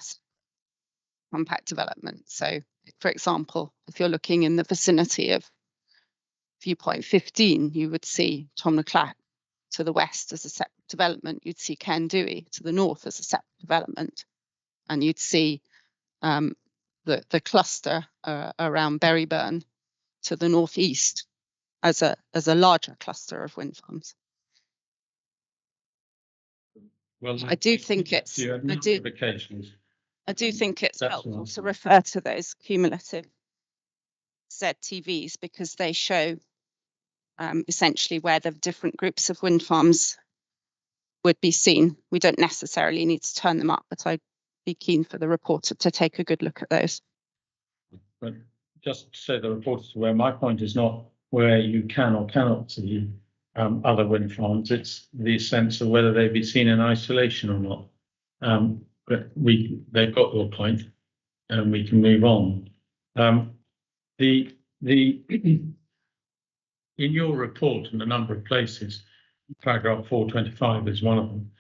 compact development. So, for example, if you're looking in the vicinity of viewpoint 15, you would see Tom the Clack to the west as a separate development. You'd see Cairn Duhie to the north as a separate development, and you'd see the cluster around Berryburn to the northeast as a larger cluster of wind farms. Well, I do think it's helpful to refer to those cumulative ZTVs because they show essentially where the different groups of wind farms would be seen. We don't necessarily need to turn them up, but I'd be keen for the reporter to take a good look at those. But just to say the reporter's aware, my point is not where you can or cannot see other wind farms. It's the sense of whether they be seen in isolation or not. But they've got your point, and we can move on. In your report, in a number of places, paragraph 425 is one of them,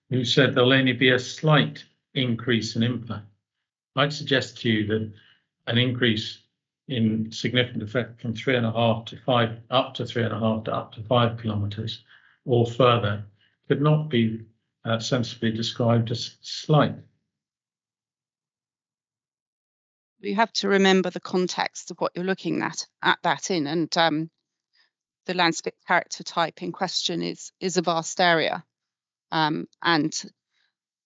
you said there'll only be a slight increase in impact. I'd suggest to you that an increase in significant effect from 3.5 to 5, up to 3.5 to up to 5 kilometres or further could not be sensibly described as slight. You have to remember the context of what you're looking at that in, and the landscape character type in question is a vast area, and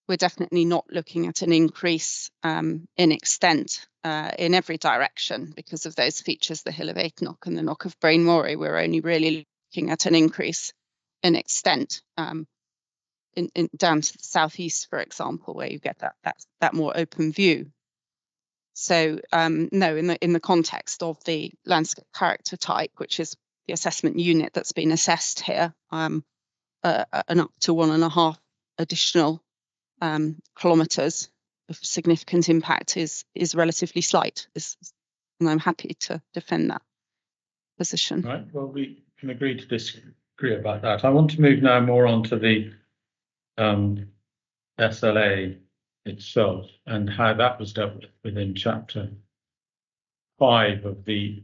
we're definitely not looking at an increase in extent in every direction because of those features, the Hill of Eightknock and the Knock of Braemorey. We're only really looking at an increase in extent in down to the southeast, for example, where you get that more open view. So no, in the context of the landscape character type, which is the assessment unit that's been assessed here, an up to 1.5 additional kilometres of significant impact is relatively slight, and I'm happy to defend that position. Right. Well, we can agree to disagree. agree about that. I want to move now more on to the SLA itself and how that was dealt with within chapter 5 of the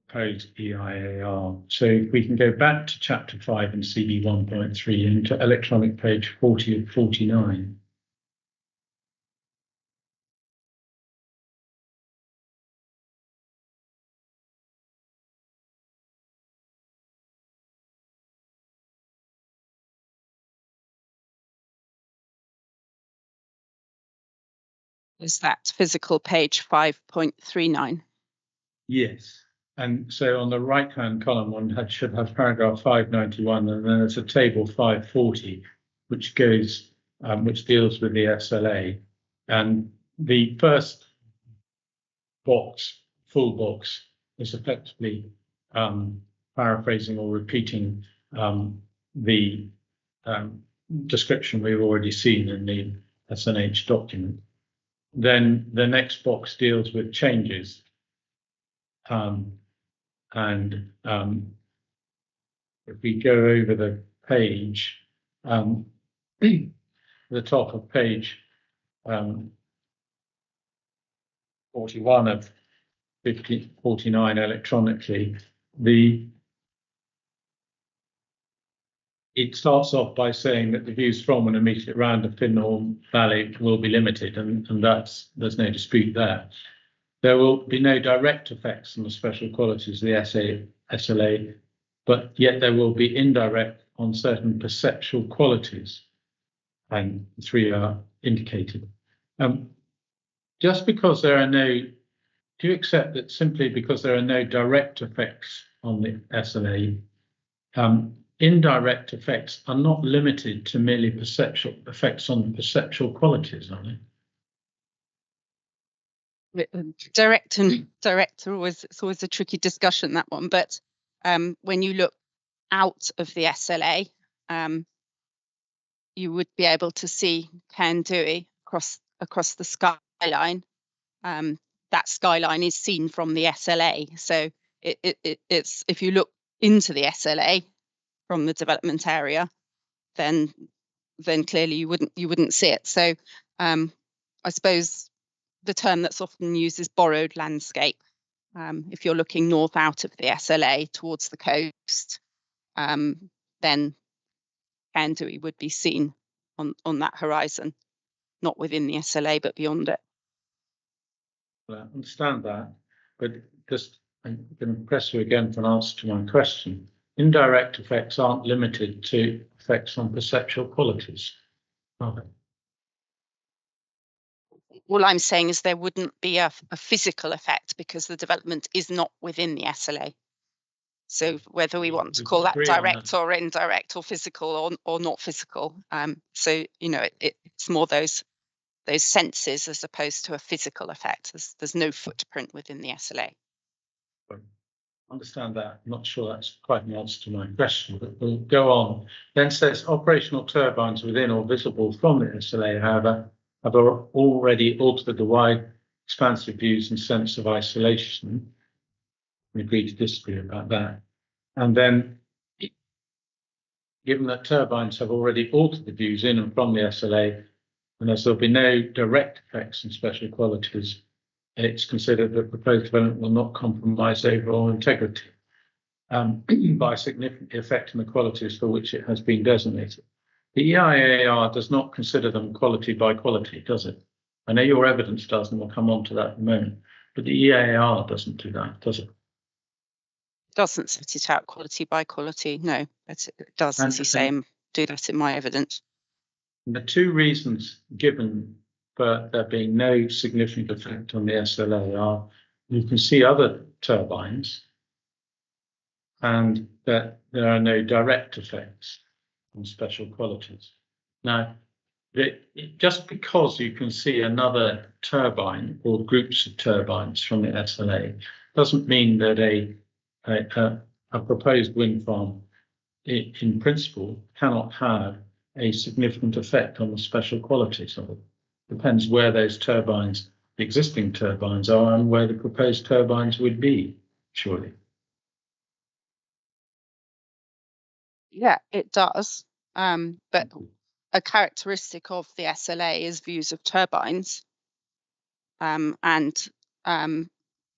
proposed EIAR. So if we can go back to chapter 5 and CB 1.3 into electronic page 40 and 49. Is that physical page 5.39? Yes. And so on the right-hand column, one should have paragraph 591, and then there's a table 540, which goes, which deals with the SLA. And the first box, full box, is effectively paraphrasing or repeating the description we've already seen in the SNH document. Then the next box deals with changes. If we go over the page, the top of page 41 of 49 electronically, it starts off by saying that the views from and immediately around the Findhorn Valley will be limited, and there's no dispute there. There will be no direct effects on the special qualities of the SLA, but yet there will be indirect on certain perceptual qualities, and 3 are indicated. Just because there are no, do you accept that simply because there are no direct effects on the SLA, indirect effects are not limited to merely perceptual effects on the perceptual qualities, are they? Direct and direct it's always a tricky discussion, that one. But when you look out of the SLA, you would be able to see Cairn Duhie across the skyline. That skyline is seen from the SLA. So it's, if you look into the SLA from the development area, then clearly you wouldn't see it. So I suppose the term that's often used is borrowed landscape. If you're looking north out of the SLA towards the coast, then Cairn Duhie would be seen on that horizon, not within the SLA, but beyond it. Well, I understand that, but just I'm going to press you again for an answer to my question. Indirect effects aren't limited to effects on perceptual qualities, are they? All I'm saying is there wouldn't be a physical effect because the development is not within the SLA. So whether we want to call that direct or indirect or physical or not physical, so it's more those senses as opposed to a physical effect. There's no footprint within the SLA. I understand that. I'm not sure that's quite an answer to my question, but we'll go on. Then says operational turbines within or visible from the SLA, however, have already altered the wide expansive views and sense of isolation. We agree to disagree about that. And then, given that turbines have already altered the views in and from the SLA, and as there'll be no direct effects and special qualities, it's considered that proposed development will not compromise overall integrity by significantly affecting the qualities for which it has been designated. The EIAR does not consider them quality by quality, does it? I know your evidence does, and we'll come on to that in a moment, but the EIAR doesn't do that, does it? Doesn't set it out quality by quality, no, but it does, as you say, do that in my evidence. The 2 reasons given for there being no significant effect on the SLA are you can see other turbines and that there are no direct effects on special qualities. Now, just because you can see another turbine or groups of turbines from the SLA doesn't mean that a proposed wind farm in principle cannot have a significant effect on the special qualities of it. Depends where those turbines, the existing turbines are, and where the proposed turbines would be, surely. Yeah, it does. But a characteristic of the SLA is views of turbines. And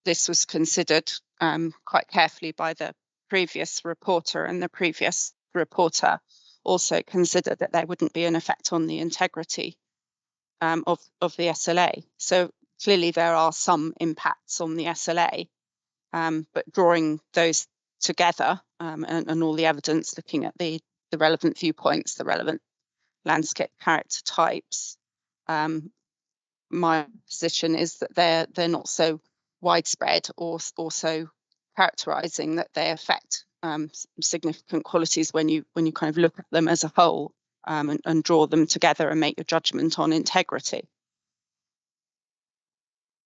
this was considered quite carefully by the previous reporter, and the previous reporter also considered that there wouldn't be an effect on the integrity of the SLA. So clearly there are some impacts on the SLA, but drawing those together and all the evidence, looking at the relevant viewpoints, the relevant landscape character types, my position is that they're not so widespread or so characterizing that they affect significant qualities when you kind of look at them as a whole, and draw them together and make your judgment on integrity.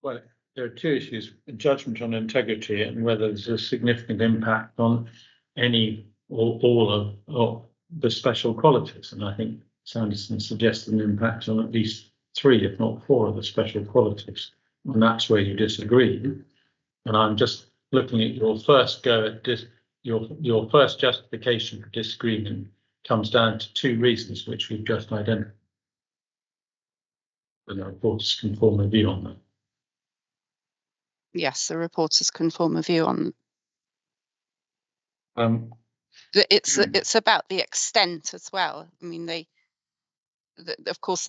Well, there are two issues: judgment on integrity and whether there's a significant impact on any or all of the special qualities. And I think Sanderson suggested an impact on at least 3, if not 4, of the special qualities. And that's where you disagree. And I'm just looking at your first go at your first justification for disagreement comes down to 2 reasons, which we've just identified. And the reporters can form a view on that. Yes, the reporters can form a view on. It's about the extent as well. I mean, of course,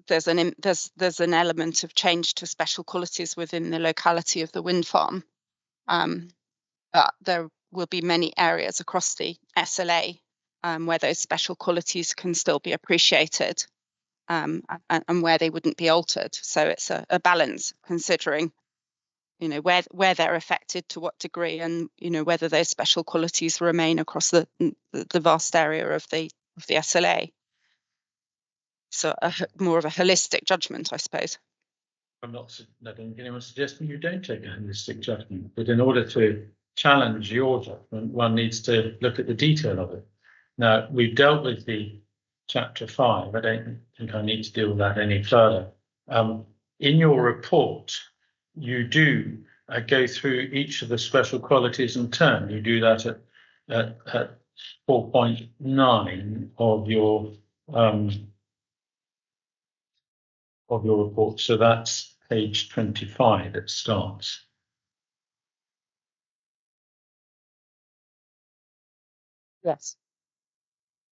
there's an element of change to special qualities within the locality of the wind farm. But there will be many areas across the SLA where those special qualities can still be appreciated, and where they wouldn't be altered. So it's a balance, considering, where they're affected, to what degree, and whether those special qualities remain across the vast area of the SLA. So more of a holistic judgment, I suppose. I'm not letting anyone suggesting you don't take a holistic judgment, but in order to challenge your judgment, one needs to look at the detail of it. Now, we've dealt with the chapter 5. I don't think I need to deal with that any further. In your report, you do go through each of the special qualities in turn. You do that at 4.9 of your report. So that's page 25. It starts. Yes.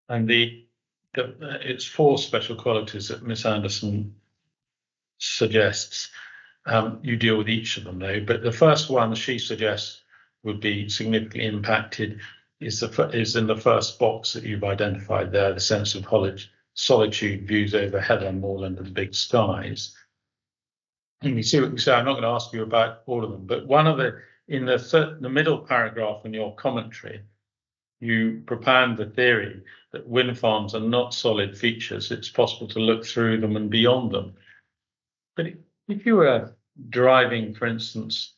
And it's 4 special qualities that Miss Anderson suggests. You deal with each of them though, but the first one she suggests would be significantly impacted is in the first box that you've identified there, the sense of solitude, views over heather, moorland and big skies. And you see what you say. I'm not going to ask you about all of them, but one of in the middle paragraph in your commentary, you propound the theory that wind farms are not solid features. It's possible to look through them and beyond them. But if you were driving, for instance,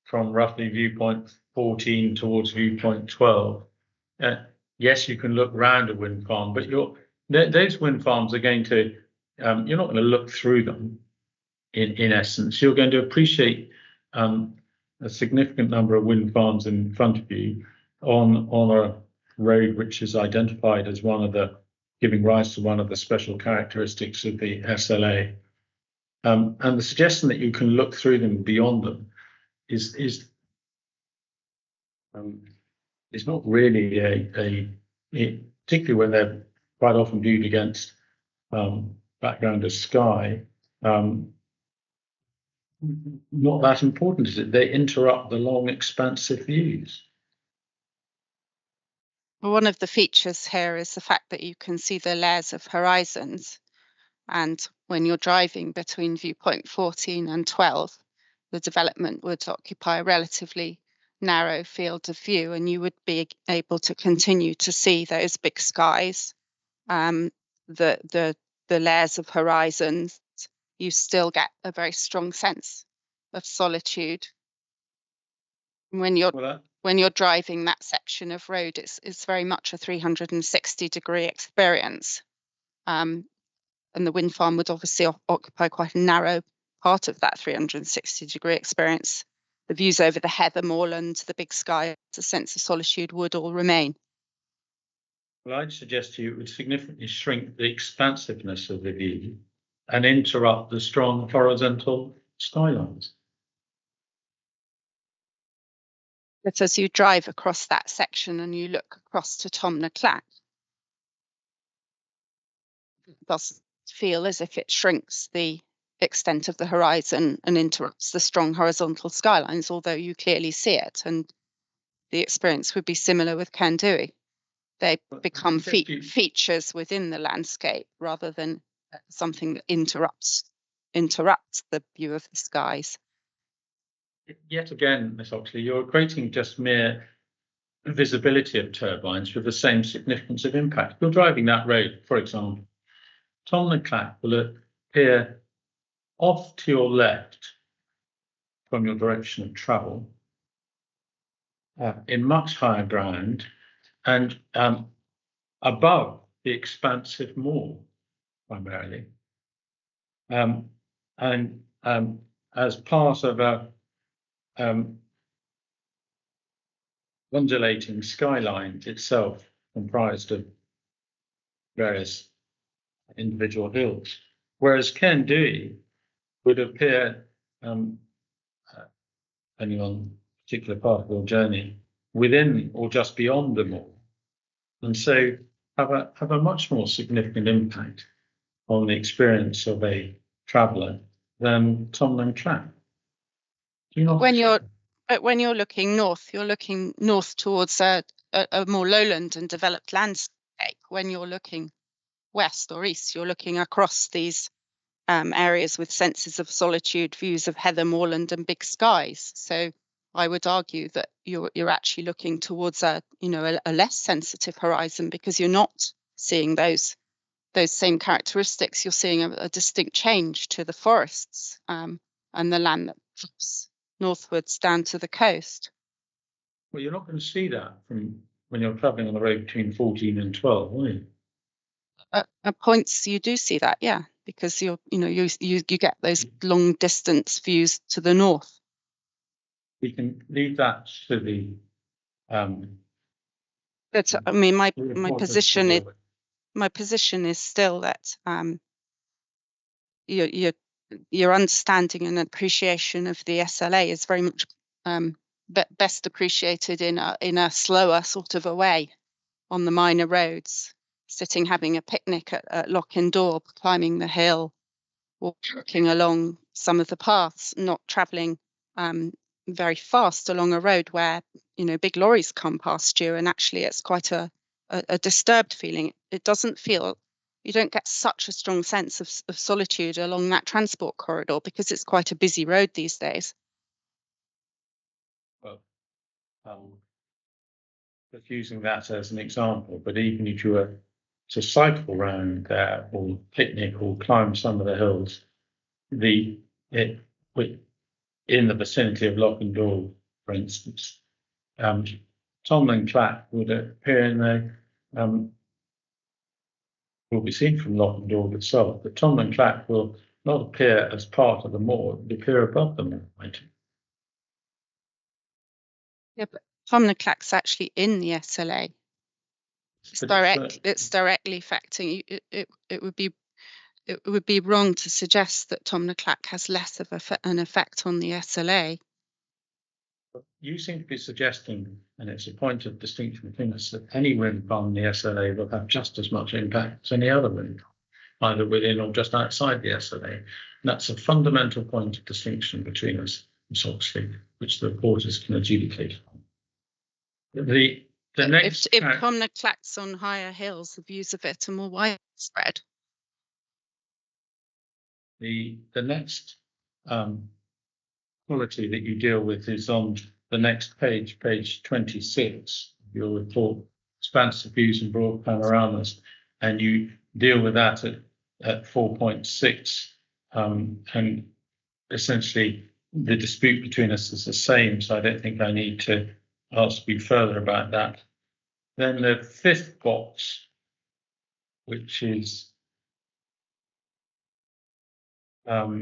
from roughly viewpoint 14 towards viewpoint 12, yes, you can look round a wind farm, but those wind farms are going to, you're not going to look through them in essence. You're going to appreciate a significant number of wind farms in front of you on a road which is identified as giving rise to one of the special characteristics of the SLA. And the suggestion that you can look through them beyond them is not really particularly when they're quite often viewed against background of sky, not that important, is it? They interrupt the long, expansive views. Well, one of the features here is the fact that you can see the layers of horizons. And when you're driving between viewpoint 14 and 12, the development would occupy a relatively narrow field of view, and you would be able to continue to see those big skies, the layers of horizons. You still get a very strong sense of solitude. When you're driving that section of road, it's very much a 360-degree experience. And the wind farm would obviously occupy quite a narrow part of that 360-degree experience. The views over the heather, moorland, the big sky, the sense of solitude would all remain. Well, I'd suggest to you it would significantly shrink the expansiveness of the view and interrupt the strong horizontal skylines. But as you drive across that section and you look across to Tomnaclack, it does feel as if it shrinks the extent of the horizon and interrupts the strong horizontal skylines, although you clearly see it. And the experience would be similar with Cairn Duhie. They become features within the landscape rather than something that interrupts the view of the skies. Yet again, Miss Oxley, you're equating just mere visibility of turbines with the same significance of impact. If you're driving that road, for example, Tomnaclack will appear off to your left from your direction of travel in much higher ground and above the expansive moor primarily. And as part of a undulating skyline itself comprised of various individual hills, whereas Cairn Duhie would appear, depending on a particular part of your journey, within or just beyond the moor, and so have a much more significant impact on the experience of a traveller than Tomnaclack. Do you not? When you're looking north towards a more lowland and developed landscape. When you're looking west or east, you're looking across these areas with senses of solitude, views of heather moorland and big skies. So I would argue that you're actually looking towards a less sensitive horizon, because you're not seeing those same characteristics. You're seeing a distinct change to the forests and the land that drops northwards down to the coast. Well, you're not going to see that from when you're travelling on the road between 14 and 12, will you? At points you do see that, yeah, because you get those long distance views to the north. We can leave that to the. But I mean, my position is still that your understanding and appreciation of the SLA is very much best appreciated in a slower sort of a way on the minor roads, sitting having a picnic at Loch-in-Dor, climbing the hill, walking along some of the paths, not travelling very fast along a road where big lorries come past you, and actually it's quite a disturbed feeling. It doesn't feel, you don't get such a strong sense of solitude along that transport corridor because it's quite a busy road these days. Well, just using that as an example, but even if you were to cycle around there or picnic or climb some of the hills, in the vicinity of Loch-in-Dor, for instance, Tomnaclack would appear in the will be seen from Loch-in-Dor itself, but Tomnaclack will not appear as part of the moor; it will appear above the moor. Yeah, but Tomnaclack's actually in the SLA. It's directly affecting you. It would be wrong to suggest that Tomnaclack has less of an effect on the SLA. You seem to be suggesting, and it's a point of distinction between us, that any wind farm in the SLA will have just as much impact as any other wind, either within or just outside the SLA. And that's a fundamental point of distinction between us, Ms. Oxley, which the reporters can adjudicate. The next, if Tomnaclack's on higher hills, the views of it are more widespread. The next quality that you deal with is on the next page, page 26 of your report, expansive views and broad panoramas, and you deal with that at 4.6, and essentially the dispute between us is the same, so I don't think I need to ask you further about that. Then the fifth box, which is the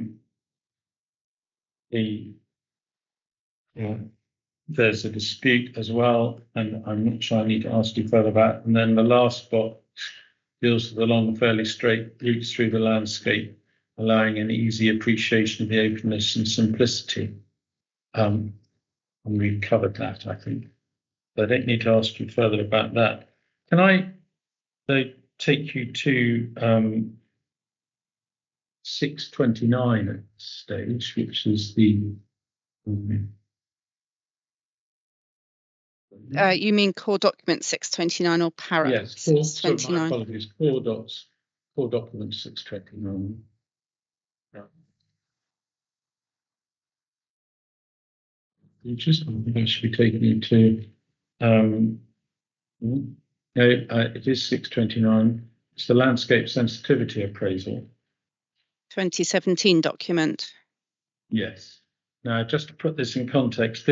there's a dispute as well, and I'm not sure I need to ask you further about it. And then the last box deals with the long, fairly straight routes through the landscape, allowing an easy appreciation of the openness and simplicity. And we've covered that, I think. I don't need to ask you further about that. Can I take you to 629 at this stage, which is the You mean core document 629 or para yes, my 629? apologies, core document 629. Yeah. You just I should be taking you to no, it is 629. It's the landscape sensitivity appraisal. 2017 document. Yes. Now, just to put this in context,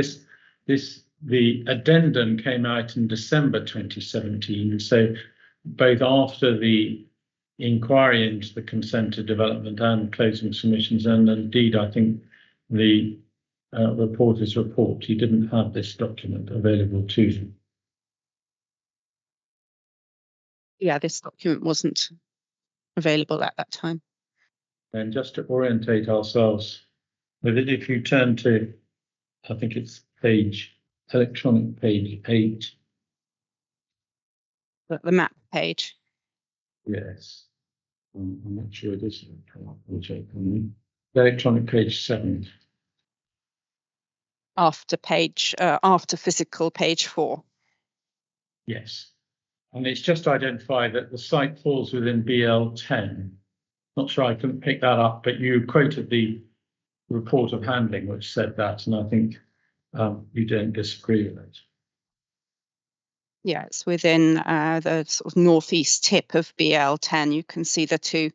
the addendum came out in December 2017. So both after the inquiry into the consented development and closing submissions, and indeed, I think the reporter's report, he didn't have this document available to him. Yeah, this document wasn't available at that time. And just to orientate ourselves with it, if you turn to, I think it's electronic page 8. The map page. Yes. I'm not sure it is. Electronic page 7. After physical page 4. Yes. And it's just identified that the site falls within BL10. Not sure I couldn't pick that up, but you quoted the report of handling, which said that, and I think you don't disagree with it. Yeah, it's within the sort of northeast tip of BL10. You can see the two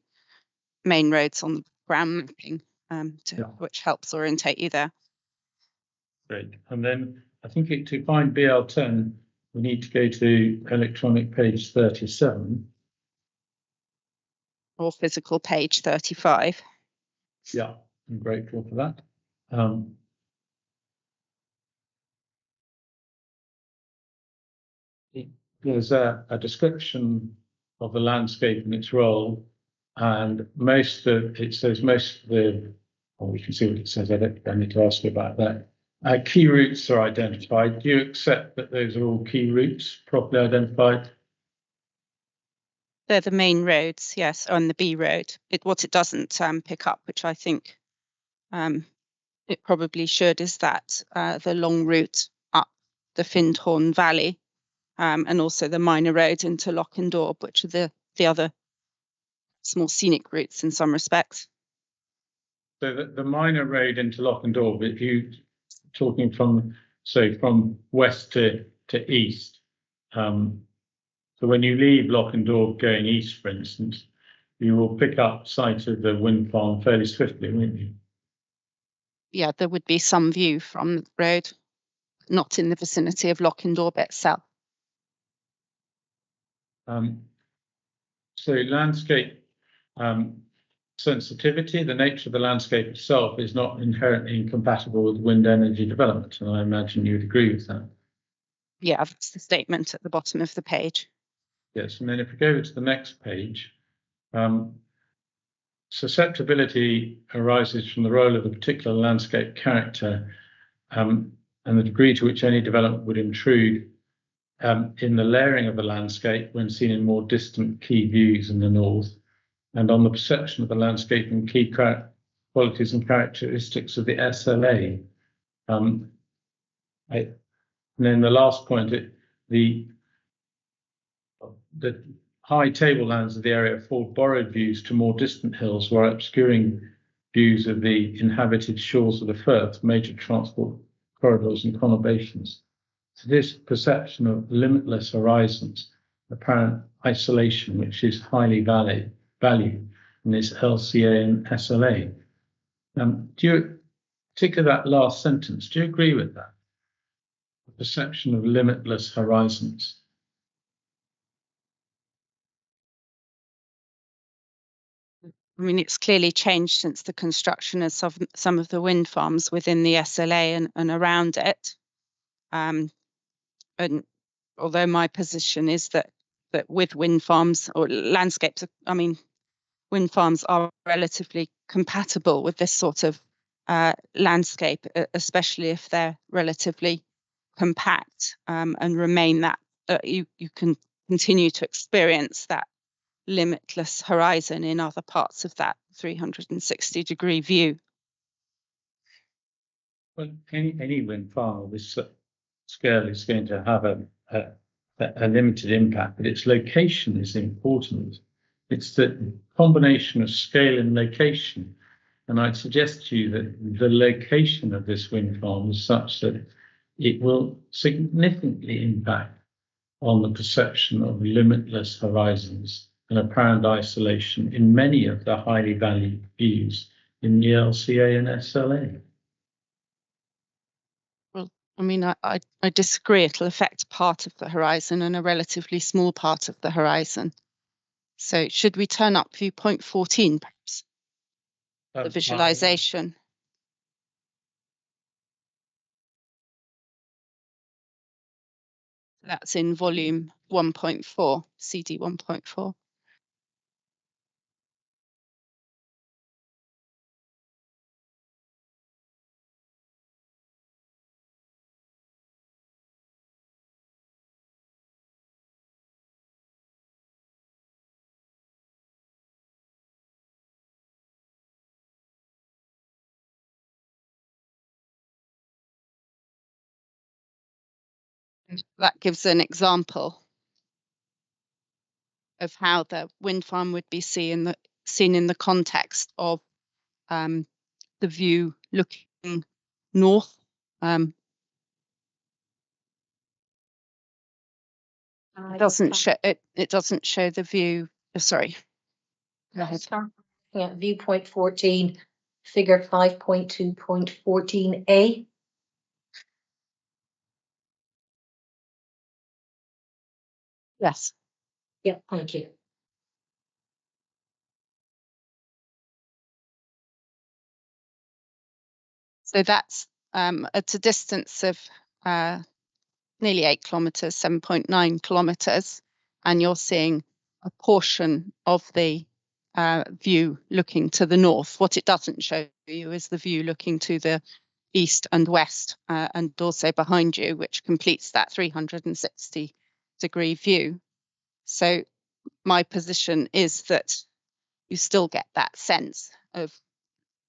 main roads on the ground mapping, which helps orientate you there. Great. And then I think to find BL10, we need to go to electronic page 37. Or physical page 35. Yeah, I'm grateful for that. There's a description of the landscape and its role, and we can see what it says. I don't need to ask you about that. Key routes are identified. Do you accept that those are all key routes properly identified? They're the main roads, yes, on the B road. What it doesn't pick up, which I think it probably should, is that the long route up the Findhorn Valley, and also the minor road into Lockendorp, which are the other small scenic routes in some respects. So the minor road into Lockendorp, if you talking from west to east, so when you leave Lockendorp going east, for instance, you will pick up sight of the wind farm fairly swiftly, won't you? Yeah, there would be some view from the road, not in the vicinity of Lockendorp itself. So landscape sensitivity, the nature of the landscape itself is not inherently incompatible with wind energy development, and I imagine you would agree with that. Yeah, that's the statement at the bottom of the page. Yes, and then if we go to the next page, susceptibility arises from the role of the particular landscape character and the degree to which any development would intrude in the layering of the landscape when seen in more distant key views in the north, and on the perception of the landscape and key qualities and characteristics of the SLA. And then the last point, the high tablelands of the area afford borrowed views to more distant hills while obscuring views of the inhabited shores of the Firth, major transport corridors and conurbations. So this perception of limitless horizons, apparent isolation, which is highly valued in this LCA and SLA. Particularly that last sentence, do you agree with that? The perception of limitless horizons. I mean, it's clearly changed since the construction of some of the wind farms within the SLA and around it. And although my position is that with wind farms or landscapes, I mean, wind farms are relatively compatible with this sort of landscape, especially if they're relatively compact and remain that you can continue to experience that limitless horizon in other parts of that 360-degree view. Well, any wind farm of this scale is going to have a limited impact, but its location is important. It's the combination of scale and location. And I'd suggest to you that the location of this wind farm is such that it will significantly impact on the perception of limitless horizons and apparent isolation in many of the highly valued views in the LCA and SLA. Well, I mean, I disagree. It'll affect part of the horizon and a relatively small part of the horizon. So should we turn up viewpoint 14, perhaps? The visualization. That's in volume 1.4, CD 1.4. That gives an example of how the wind farm would be seen in the context of the view looking north. It doesn't show it doesn't show the view. Sorry. Go ahead. Yeah, viewpoint 14, figure 5.2.14a. Yes. Yeah, thank you. So that's at a distance of nearly 8 kilometers, 7.9 kilometers, and you're seeing a portion of the view looking to the north. What it doesn't show you is the view looking to the east and west, and also behind you, which completes that 360-degree view. So my position is that you still get that sense of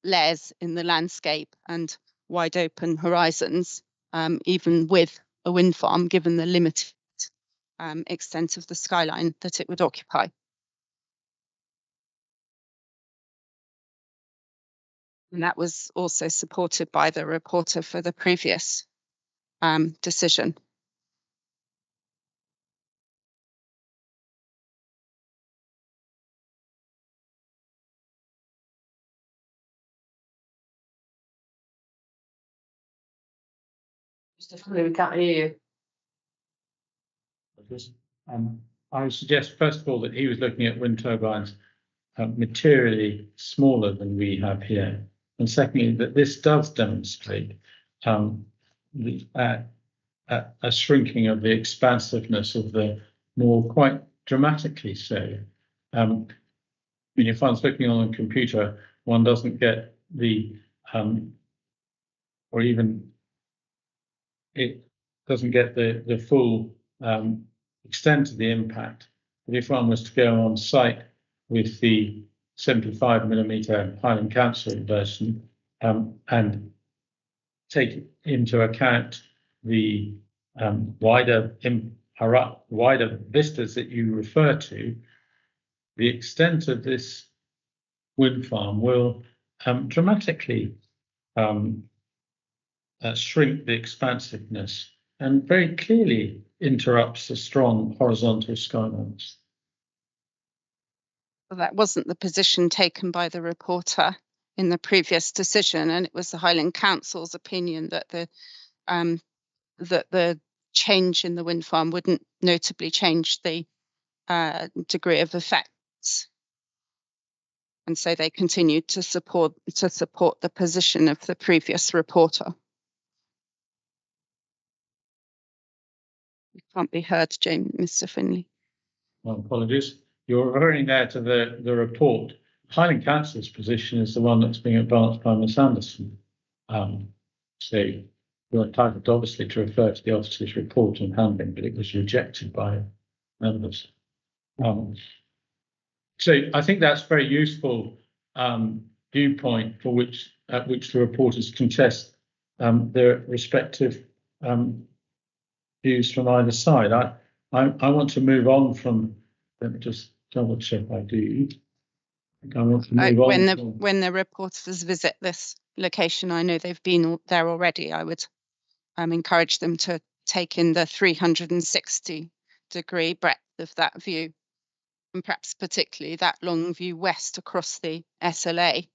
layers in the landscape and wide open horizons, even with a wind farm, given the limited extent of the skyline that it would occupy. And that was also supported by the reporter for the previous decision. We can't hear you. I would suggest, first of all, that he was looking at wind turbines materially smaller than we have here. And secondly, that this does demonstrate a shrinking of the expansiveness of the moor, quite dramatically so. If one's looking on a computer, one doesn't get the, or even it doesn't get the full extent of the impact. But if one was to go on site with the 75mm Highland Council version and take into account the wider vistas that you refer to, the extent of this wind farm will dramatically shrink the expansiveness and very clearly interrupts the strong horizontal skylines. Well, that wasn't the position taken by the reporter in the previous decision, and it was the Highland Council's opinion that the change in the wind farm wouldn't notably change the degree of effects. And so they continued to support the position of the previous reporter. You can't be heard, Mr. Finley. Well, apologies. You're referring there to the report. Highland Council's position is the one that's being advanced by Miss Anderson. So you're entitled, obviously, to refer to the officer's report and handling, but it was rejected by members. So I think that's a very useful viewpoint for which the reporters contest their respective views from either side. I want to move on from. Let me just double check. I do. I want to move on. When the reporters visit this location, I know they've been there already. I would encourage them to take in the 360-degree breadth of that view, and perhaps particularly that long view west across the SLA,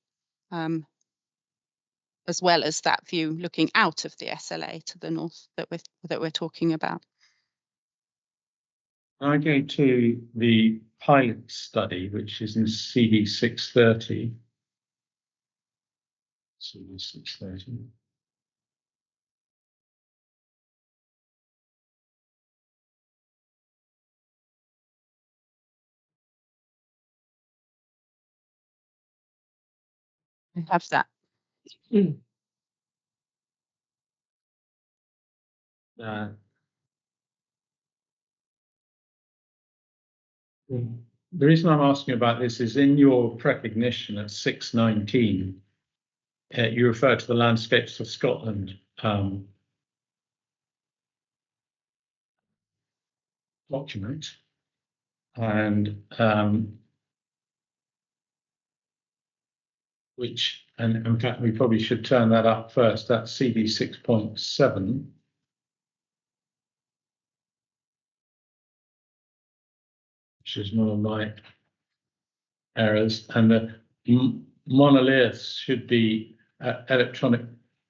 as well as that view looking out of the SLA to the north that we're talking about. I go to the pilot study, which is in CD 630. CD 630. I have that. The reason I'm asking about this is in your recognition at 619, you refer to the landscapes of Scotland document, and which, and in fact, we probably should turn that up first. That's CD 6.7. Which is one of my errors, and the monoliths should be electronic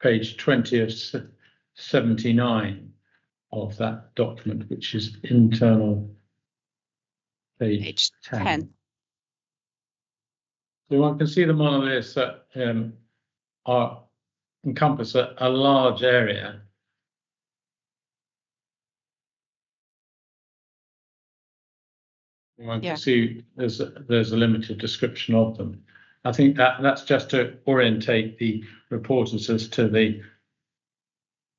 page 20 of 79 of that document, which is internal page 10. So one can see the monoliths that encompass a large area. One can see there's a limited description of them. I think that's just to orientate the reporters as to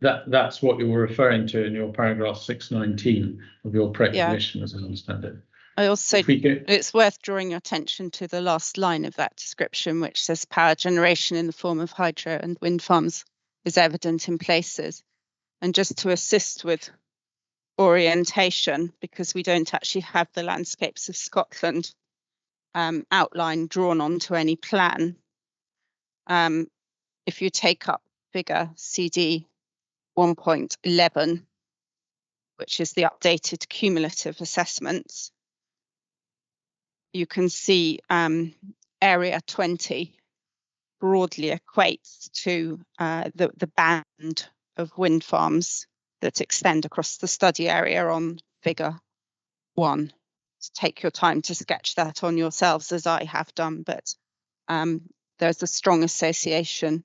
that's what you were referring to in your paragraph 619 of your recognition, as I understand it. I also, it's worth drawing your attention to the last line of that description, which says power generation in the form of hydro and wind farms is evident in places. And just to assist with orientation, because we don't actually have the landscapes of Scotland outline drawn onto any plan. If you take up figure CD 1.11, which is the updated cumulative assessments, you can see area 20 broadly equates to the band of wind farms that extend across the study area on figure 1. So take your time to sketch that on yourselves, as I have done, but there's a strong association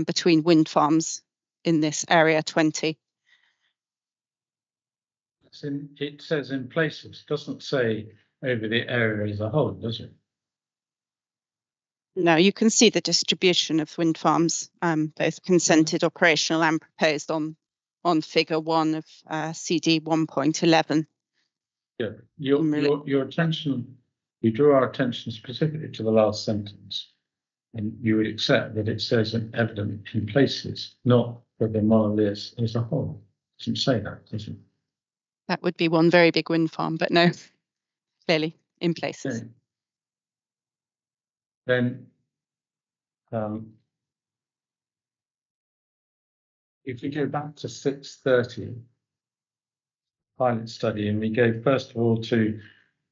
between wind farms in this area 20. It says in places, doesn't say over the area as a whole, does it? No, you can see the distribution of wind farms, both consented, operational and proposed on figure 1 of CD 1.11. Yeah, your attention, you drew our attention specifically to the last sentence, and you would accept that it says an evident in places, not for the monoliths as a whole. It doesn't say that, does it? That would be one very big wind farm, but no, clearly in places. Okay. Then, if we go back to 630 pilot study, and we go first of all to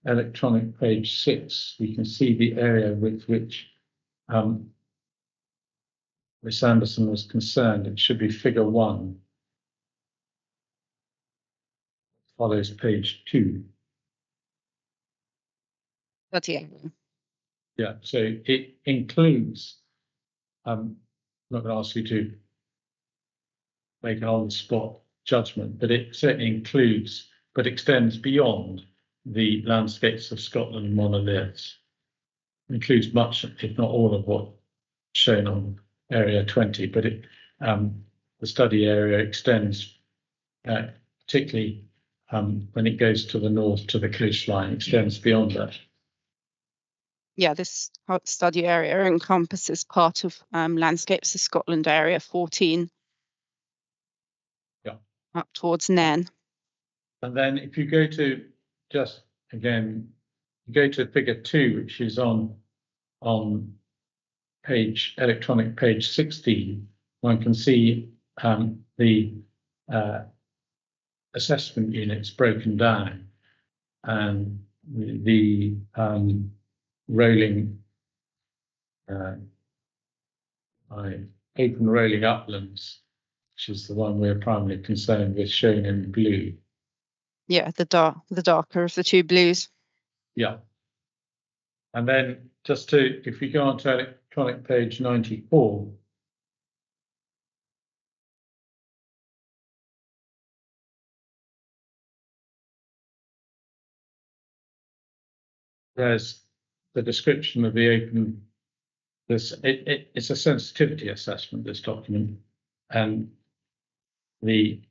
electronic page 6, we can see the area with which Miss Anderson was concerned. It should be figure 1. Follows page 2. Yeah, so it includes, I'm not going to ask you to make it on the spot judgment, but it certainly includes, but extends beyond the landscapes of Scotland monoliths. It includes much, if not all, of what's shown on area 20, but the study area extends, particularly when it goes to the north to the coastline, extends beyond that. Yeah, this study area encompasses part of Landscapes of Scotland area 14. Yeah. Up towards Nairn. And then if you go to just again, you go to figure 2, which is on electronic page 16, one can see the assessment units broken down and the rolling open rolling uplands, which is the one we're primarily concerned with, shown in blue. Yeah, the darker of the two blues. Yeah. And then just to, if we go on to electronic page 94, there's the description of the open, it's a sensitivity assessment, this document, and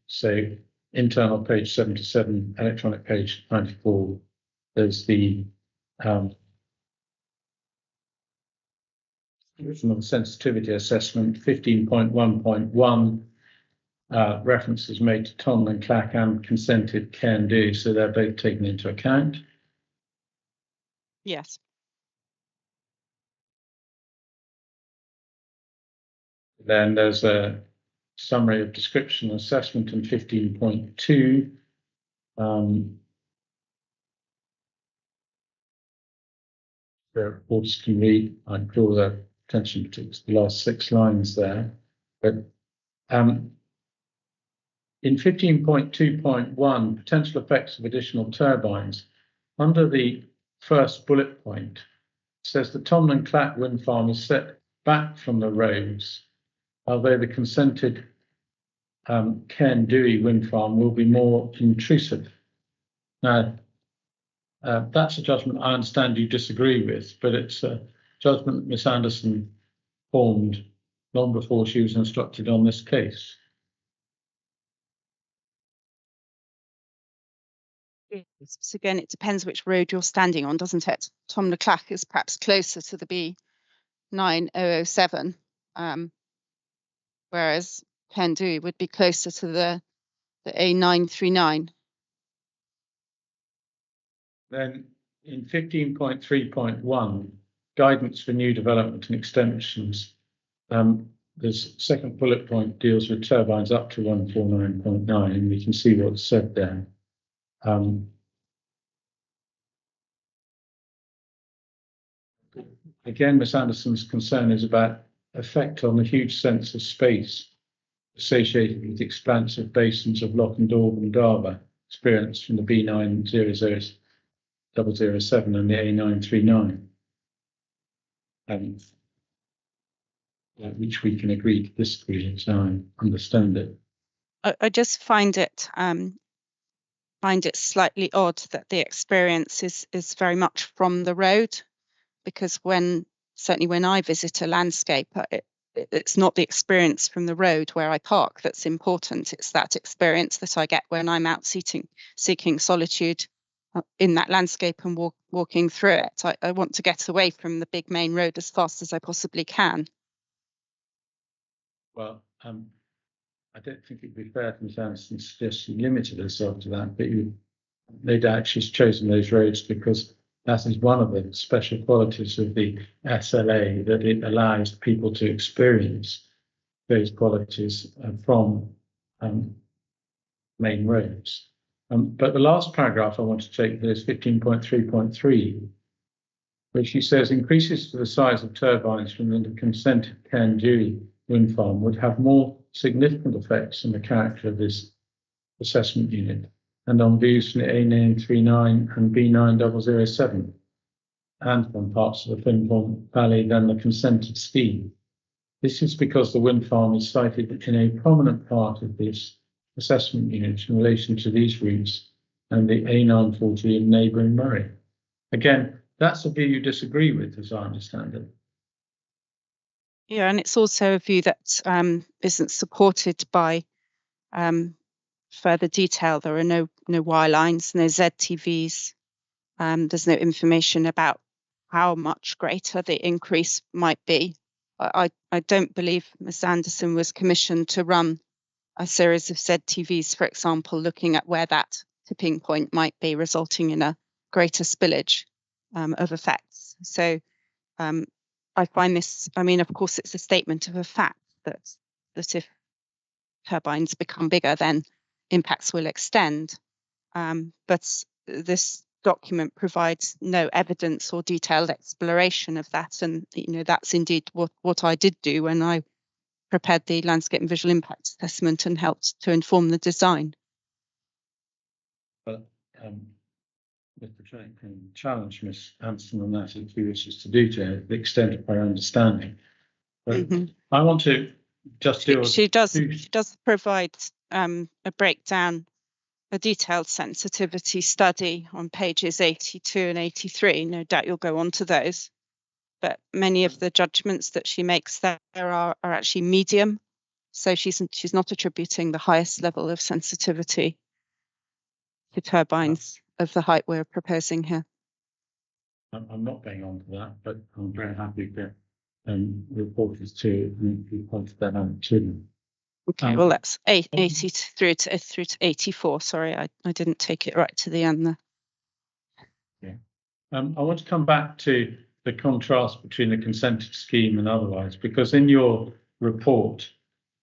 so internal page 77, electronic page 94, there's the original sensitivity assessment 15.1.1, references made to Tom and Clack and consented Cairn Duhie, so they're both taken into account. Yes. Then there's a summary of description assessment in 15.2. The reporters can read. I draw their attention to the last 6 lines there. But in 15.2.1, potential effects of additional turbines, under the first bullet point, it says the Tom and Clack wind farm is set back from the roads, although the consented Cairn Duhie wind farm will be more intrusive. Now, that's a judgment I understand you disagree with, but it's a judgment that Miss Anderson formed long before she was instructed on this case. So again, it depends which road you're standing on, doesn't it? Tom le Clack is perhaps closer to the B9007, whereas Cairn Duhie would be closer to the A939. Then in 15.3.1, guidance for new development and extensions, this second bullet point deals with turbines up to 149.9, and we can see what's said there. Again, Miss Anderson's concern is about effect on the huge sense of space associated with expansive basins of Loch and Daub and Darver experienced from the B9007 and the A939, which we can agree to disagree, as I understand it. I just find it slightly odd that the experience is very much from the road, because certainly when I visit a landscape, it's not the experience from the road where I park that's important. It's that experience that I get when I'm out seeking solitude in that landscape and walking through it. I want to get away from the big main road as fast as I possibly can. Well, I don't think it'd be fair for Ms. Anderson to suggest she limited herself to that, but no doubt she's chosen those roads because that is one of the special qualities of the SLA, that it allows people to experience those qualities from main roads. But the last paragraph I want to take is 15.3.3, which she says increases to the size of turbines from the consented Cairn Duhie wind farm would have more significant effects on the character of this assessment unit and on views from the A939 and B9007 and from parts of the Finborn Valley than the consented scheme. This is because the wind farm is sited in a prominent part of this assessment units in relation to these routes and the A940 in neighbouring Murray. Again, that's a view you disagree with, as I understand it. Yeah, and it's also a view that isn't supported by further detail. There are no Y lines, no ZTVs. There's no information about how much greater the increase might be. I don't believe Ms. Anderson was commissioned to run a series of ZTVs, for example, looking at where that tipping point might be, resulting in a greater spillage of effects. So I find this, I mean, of course, it's a statement of a fact that if turbines become bigger, then impacts will extend. But this document provides no evidence or detailed exploration of that. And, that's indeed what I did do when I prepared the landscape and visual impact assessment and helped to inform the design. But Mr. Trent can challenge Ms. Anderson on that if he wishes to do to the extent of her understanding. But I want to just do. She does provide a breakdown, a detailed sensitivity study on pages 82 and 83. No doubt you'll go on to those. But many of the judgments that she makes there are actually medium. So she's not attributing the highest level of sensitivity to turbines of the height we're proposing here. I'm not going on to that, but I'm very happy that reporters to pointed that out to them. Okay, well that's 80 through to 84. Sorry, I didn't take it right to the end there. Yeah. I want to come back to the contrast between the consented scheme and otherwise, because in your report,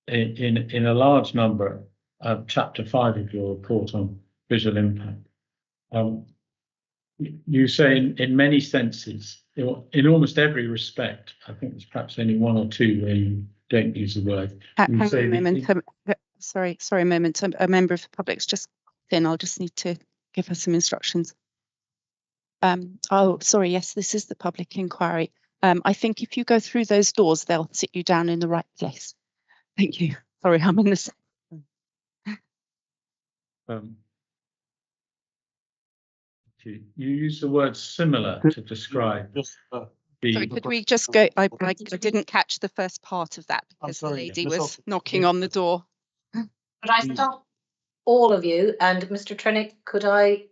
in a large number of chapter 5 of your report on visual impact, you say in many senses, in almost every respect, I think there's perhaps only one or two where you don't use the word. Hang on a moment. Sorry, a moment. A member of the public's just in. I'll just need to give her some instructions. Oh, sorry. Yes, this is the public inquiry. I think if you go through those doors, they'll sit you down in the right place. Thank you. Sorry, I'm in the. You use the word similar to describe Sorry, could we just go? I didn't catch the first part of that because the lady was knocking on the door. Could I stop all of you? And Mr. Trinick, could I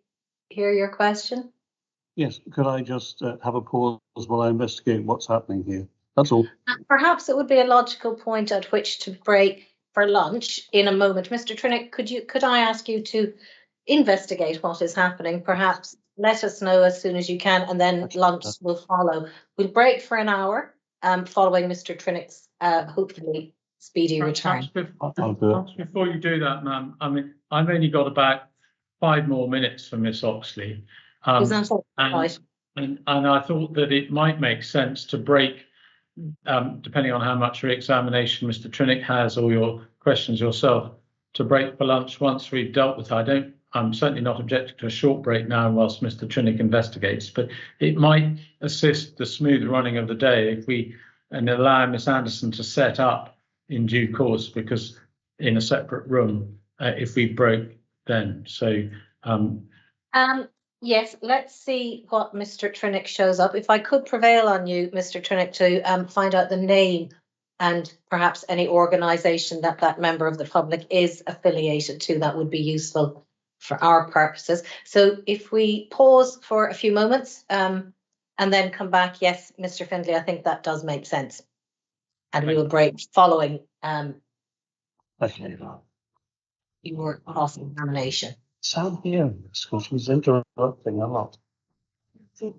hear your question? Yes, could I just have a pause while I investigate what's happening here? That's all. Perhaps it would be a logical point at which to break for lunch in a moment. Mr. Trinick, could I ask you to investigate what is happening? Perhaps let us know as soon as you can, and then lunch will follow. We'll break for an hour, following Mr. Trinick's hopefully speedy return. Before you do that, ma'am, I mean, I've only got about 5 more minutes for Miss Oxley. Is that right? And I thought that it might make sense to break, depending on how much re-examination Mr. Trinick has or your questions yourself, to break for lunch once we've dealt with her. I'm certainly not objecting to a short break now whilst Mr. Trinick investigates, but it might assist the smooth running of the day if we allow Miss Anderson to set up in due course, because in a separate room, if we broke then. So yes, let's see what Mr. Trinick shows up. If I could prevail on you, Mr. Trinick, to find out the name and perhaps any organisation that member of the public is affiliated to, that would be useful for our purposes. So if we pause for a few moments and then come back, yes, Mr. Findlay, I think that does make sense. And we will break following your cross-examination. Sam here, because she's interrupting a lot. She's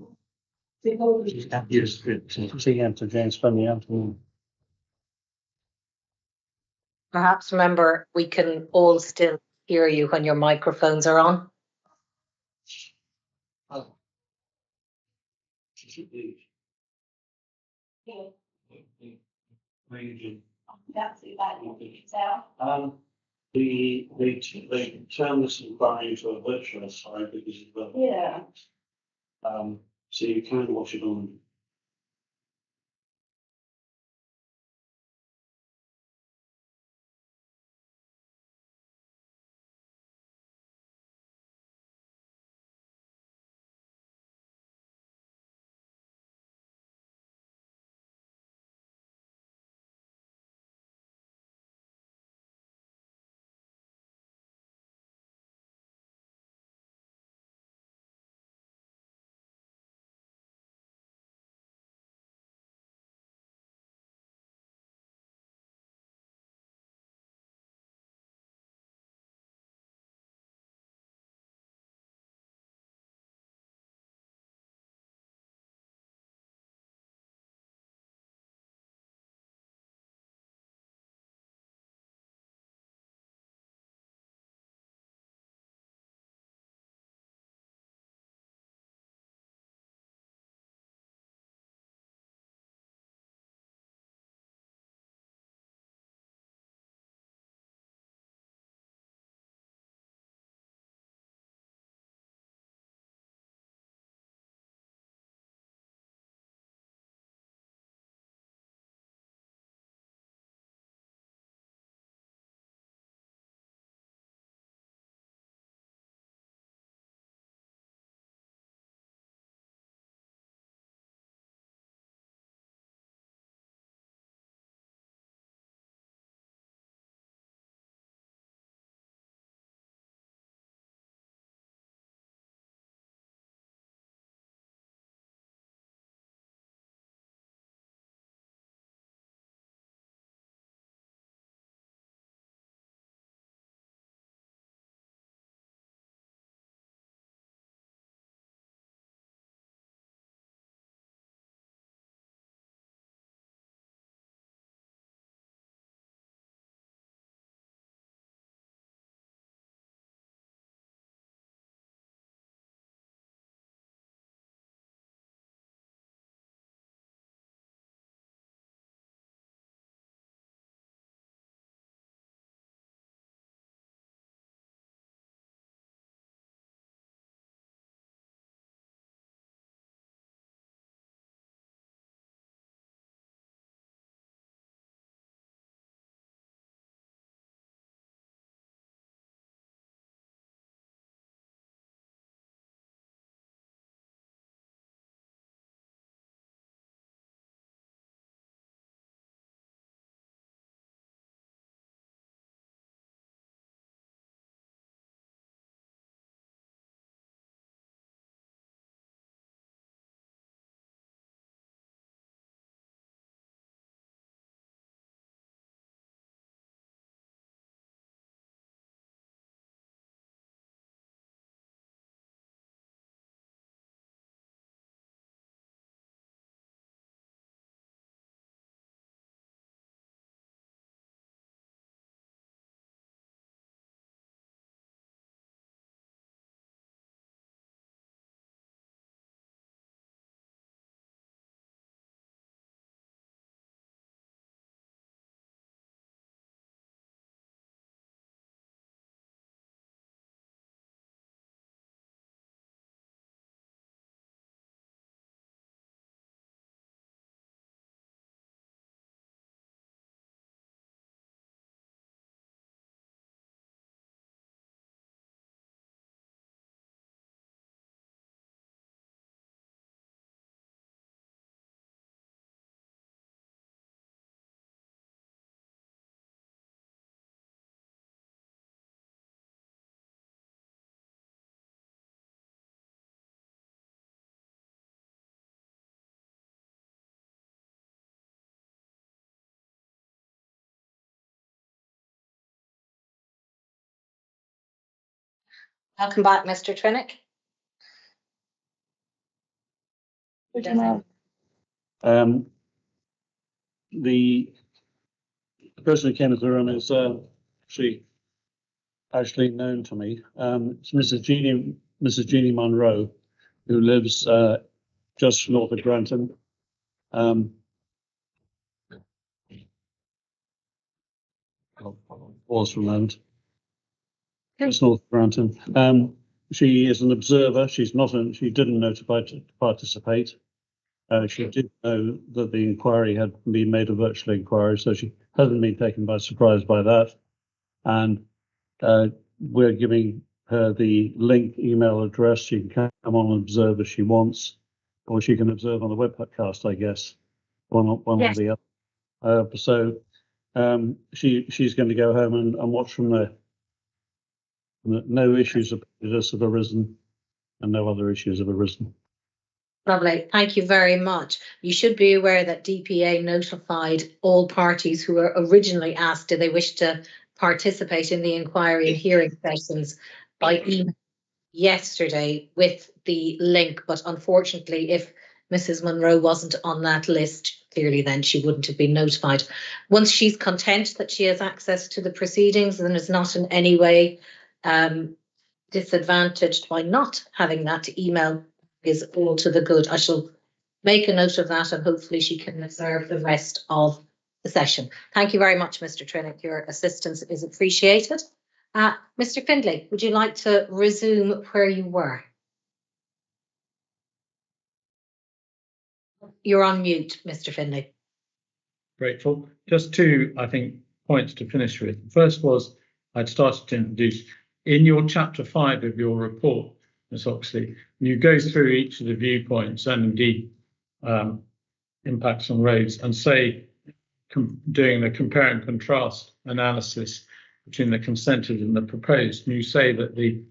not used to James Findlay afternoon. Perhaps remember, we can all still hear you when your microphones are on. They turn this environment into a virtual side because of the so you can watch it on Welcome back, Mr. Trinick. The person who came into the room is actually known to me. It's Mrs. Jeannie Monroe, who lives just north of Granton. Pause for a moment. Just north of Granton. She is an observer. She didn't notify to participate. She did know that the inquiry had been made a virtual inquiry, so she hasn't been taken by surprise by that. And we're giving her the link email address. She can come on and observe if she wants, or she can observe on the webcast, I guess, one or the other. So she's going to go home and watch from there. No issues of prejudice have arisen, and no other issues have arisen. Lovely. Thank you very much. You should be aware that DPA notified all parties who were originally asked do they wish to participate in the inquiry and hearing sessions by email yesterday with the link. But unfortunately, if Mrs. Monroe wasn't on that list, clearly then she wouldn't have been notified. Once she's content that she has access to the proceedings and is not in any way disadvantaged by not having that email, is all to the good. I shall make a note of that and hopefully she can observe the rest of the session. Thank you very much, Mr. Trinick. Your assistance is appreciated. Mr. Findlay, would you like to resume where you were? You're on mute, Mr. Findlay. Grateful. Just two, I think, points to finish with. First was I'd started to introduce in your chapter 5 of your report, Ms. Oxley, you go through each of the viewpoints and indeed impacts on roads and say, doing the compare and contrast analysis between the consented and the proposed. And you say that the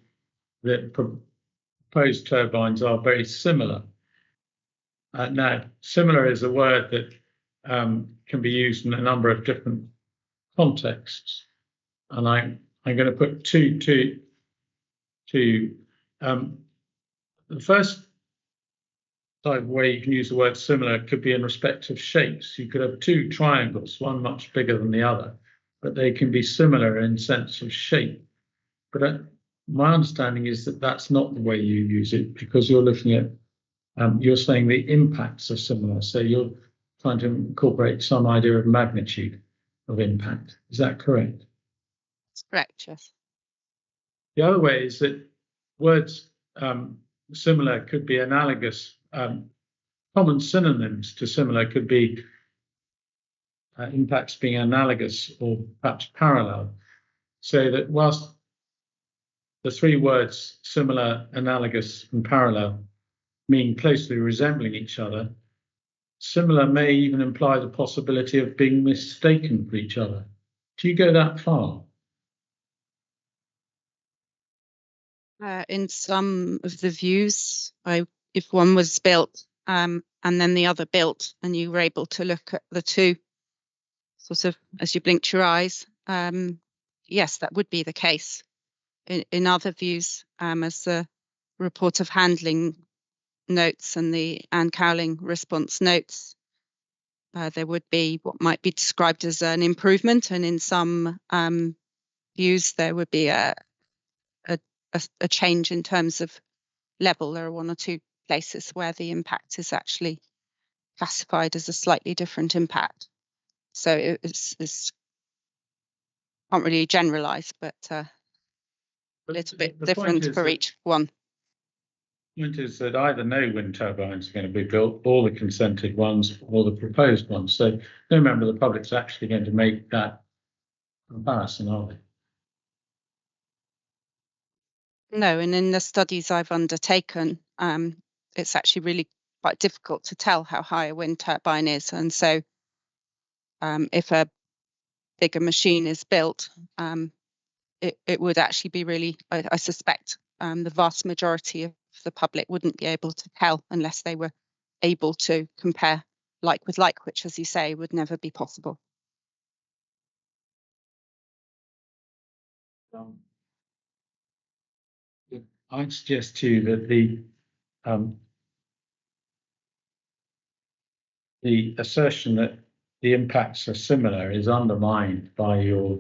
proposed turbines are very similar. Now, similar is a word that can be used in a number of different contexts. And I'm going to put two. The first type of way you can use the word similar could be in respect of shapes. You could have two triangles, one much bigger than the other, but they can be similar in sense of shape. But my understanding is that that's not the way you use it, because you're looking at, you're saying the impacts are similar. So you're trying to incorporate some idea of magnitude of impact. Is that correct? That's correct, yes. The other way is that words similar could be analogous. Common synonyms to similar could be impacts being analogous or perhaps parallel. So that whilst the three words similar, analogous, and parallel mean closely resembling each other, similar may even imply the possibility of being mistaken for each other. Do you go that far? In some of the views, if one was built and then the other built, and you were able to look at the two sort of as you blinked your eyes, yes, that would be the case. In other views, as the report of handling notes and the Anne Cowling response notes, there would be what might be described as an improvement, and in some views there would be a change in terms of level. There are one or two places where the impact is actually classified as a slightly different impact. So it's can't really generalize, but a little bit different for each one. The point is that either no wind turbines are going to be built, or the consented ones, or the proposed ones. So no member of the public is actually going to make that comparison, are they? No, and in the studies I've undertaken, it's actually really quite difficult to tell how high a wind turbine is. And so if a bigger machine is built, it would actually be really, I suspect, the vast majority of the public wouldn't be able to tell unless they were able to compare like with like, which, as you say, would never be possible. I'd suggest to you that the assertion that the impacts are similar is undermined by your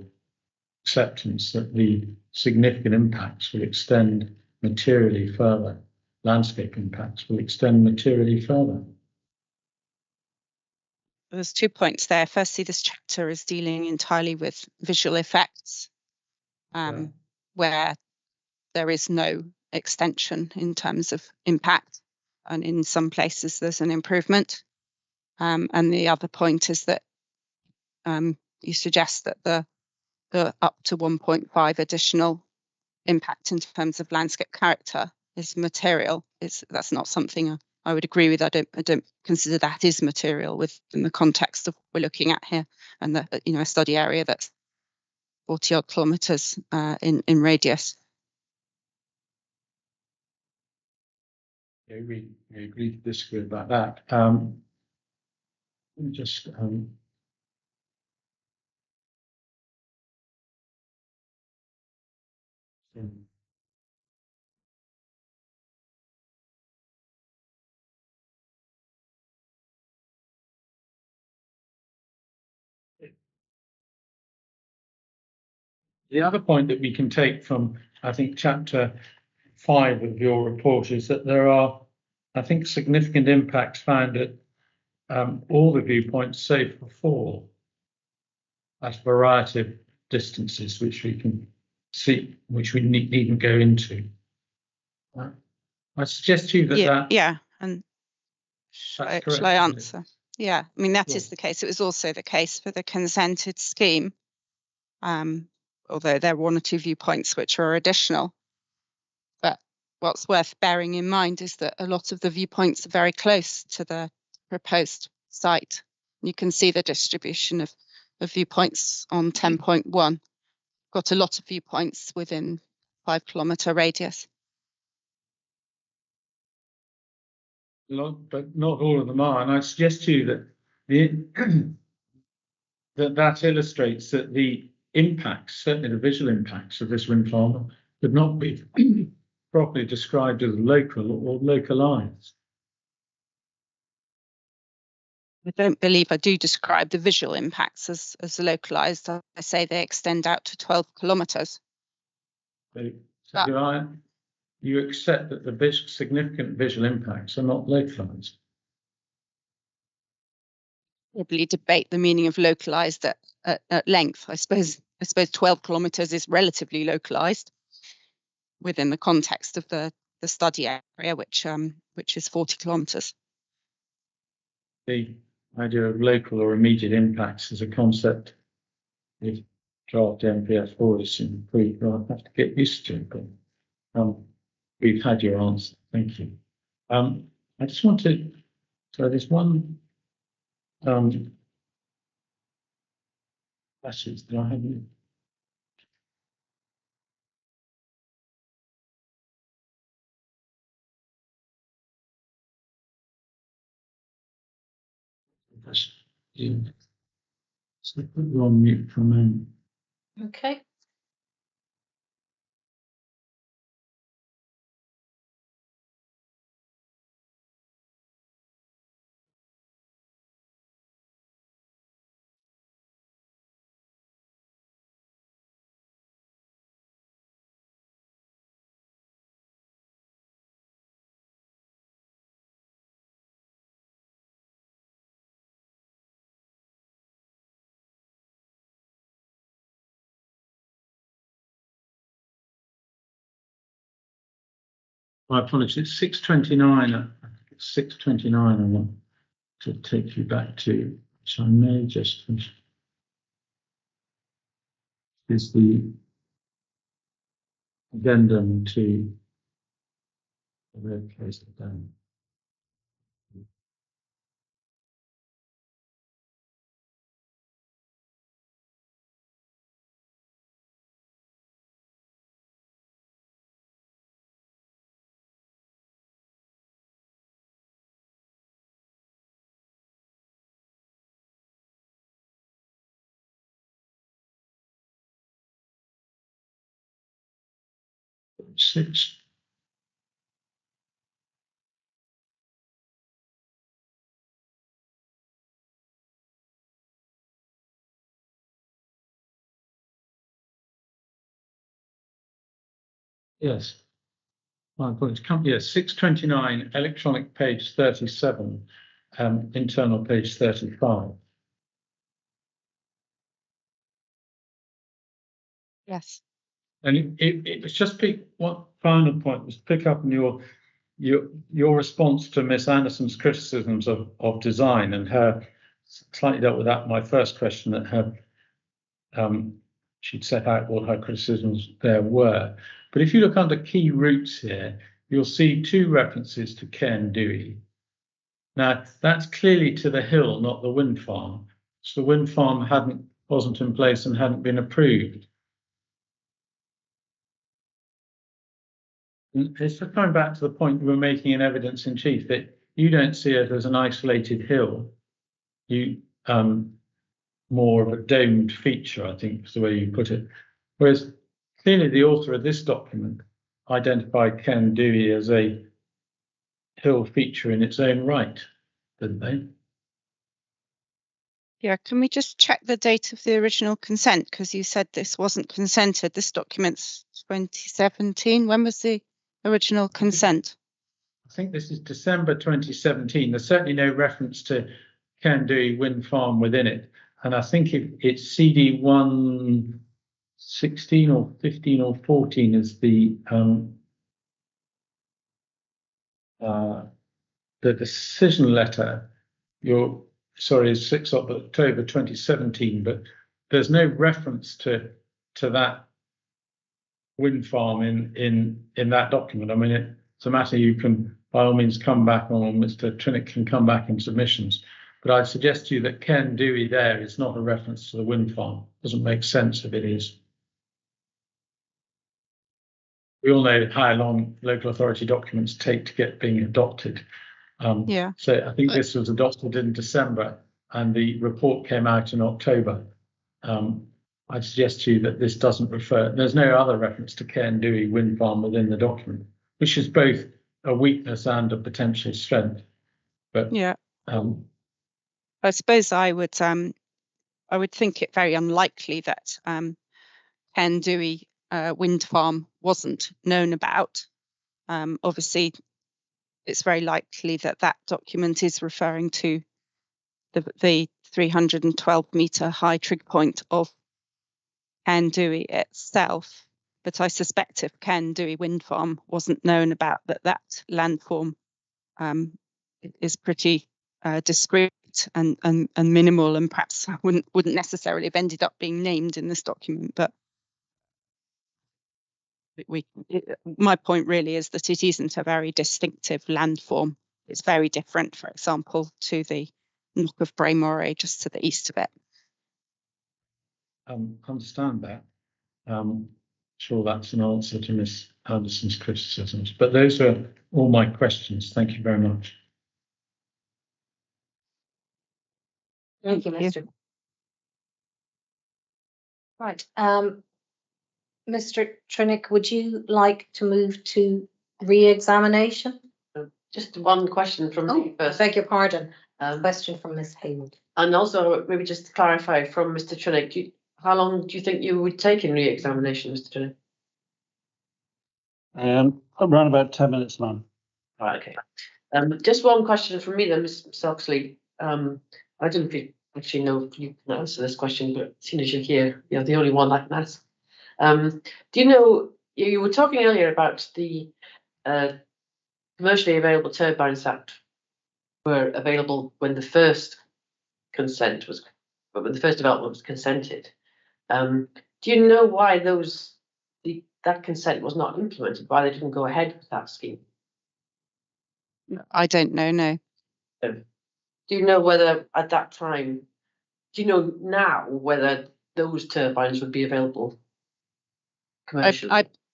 acceptance that the significant impacts will extend materially further. Landscape impacts will extend materially further. There's 2 points there. Firstly, this chapter is dealing entirely with visual effects, where there is no extension in terms of impact, and in some places there's an improvement. And the other point is that you suggest that the up to 1.5 additional impact in terms of landscape character is material. That's not something I would agree with. I don't consider that is material within the context of what we're looking at here, and a study area that's 40 odd kilometres in radius. Yeah, we agree to disagree about that. Let me just the other point that we can take from, I think, chapter 5 of your report is that there are, I think, significant impacts found at all the viewpoints, save for 4, at a variety of distances, which we can see, which we needn't go into. I suggest to you that And shall that's correct, I isn't it? answer? Yeah, I mean, that Sure. is the case. It was also the case for the consented scheme, although there are 1 or 2 viewpoints which are additional. But what's worth bearing in mind is that a lot of the viewpoints are very close to the proposed site. You can see the distribution of viewpoints on 10.1. Got a lot of viewpoints within 5 kilometre radius. But not all of them are. And I suggest to you that that illustrates that the impacts, certainly the visual impacts of this wind farm, could not be properly described as local or localized. I don't believe I do describe the visual impacts as localized. I say they extend out to 12 kilometres. So you accept that the significant visual impacts are not localized? Probably debate the meaning of localized at length. I suppose 12 kilometres is relatively localized within the context of the study area, which is 40 kilometres. The idea of local or immediate impacts is a concept if draft MPF is improved, I'll have to get used to it. But we've had your answer. Thank you. I just want to, so there's one passage that I haven't. So put you on mute for a moment. Okay. My apologies. It's 6:29. 6:29. I want to take you back to, which I may just finish. Is the addendum to the red case down. Yes. My apologies. Yes, 629, electronic page 37, internal page 35. Yes. And it was just one final point was pick up on your response to Miss Anderson's criticisms of design, and her slightly dealt with that. My first question that her she'd set out what her criticisms there were. But if you look under key routes here, you'll see two references to Cairn Duhie. Now that's clearly to the hill, not the wind farm. So the wind farm wasn't in place and hadn't been approved. It's just coming back to the point you were making in evidence in chief that you don't see it as an isolated hill. You more of a domed feature, I think is the way you put it. Whereas clearly the author of this document identified Cairn Duhie as a hill feature in its own right, didn't they? Yeah, can we just check the date of the original consent? Because you said this wasn't consented. This document's 2017. When was the original consent? I think this is December 2017. There's certainly no reference to Cairn Duhie wind farm within it. And I think it's CD 116 or 15 or 14 is the decision letter. Is 6th of October 2017, but there's no reference to that wind farm in that document. I mean, it's a matter you can by all means come back on. Mr. Trinick can come back in submissions, but I'd suggest to you that Cairn Duhie there is not a reference to the wind farm. Doesn't make sense if it is. We all know how long local authority documents take to get being adopted. Yeah. So I think this was adopted in December and the report came out in October. I'd suggest to you that this doesn't refer, there's no other reference to Cairn Duhie wind farm within the document, which is both a weakness and a potential strength. But yeah, I suppose I would think it very unlikely that Cairn Duhie wind farm wasn't known about. Obviously, it's very likely that that document is referring to the 312 metre high trig point of Cairn Duhie itself. But I suspect if Cairn Duhie wind farm wasn't known about, that landform is pretty discreet and minimal, and perhaps wouldn't necessarily have ended up being named in this document. But my point really is that it isn't a very distinctive landform. It's very different, for example, to the Knock of Bray Moray just to the east of it. Understand that. Sure, that's an answer to Miss Anderson's criticisms. But those are all my questions. Thank you very much. Thank you, Mr. Right. Mr. Trinick, would you like to move to re-examination? Just one question from me I first. beg your pardon. Question from Ms. Haywood. And also, maybe just to clarify from Mr. Trinick, how long do you think you would take in re-examination, Mr. Trinick? Around about 10 minutes, ma'am. Right, okay. Just one question from me then, Ms. Oxley. I don't actually know if you can answer this question, but as soon as you're here, you're the only one that can ask. Do you know, you were talking earlier about the commercially available turbines that were available when the first development was consented. Do you know why that consent was not implemented? Why they didn't go ahead with that scheme? I don't know. No. Do you know whether at that time? Do you know now whether those turbines would be available commercially?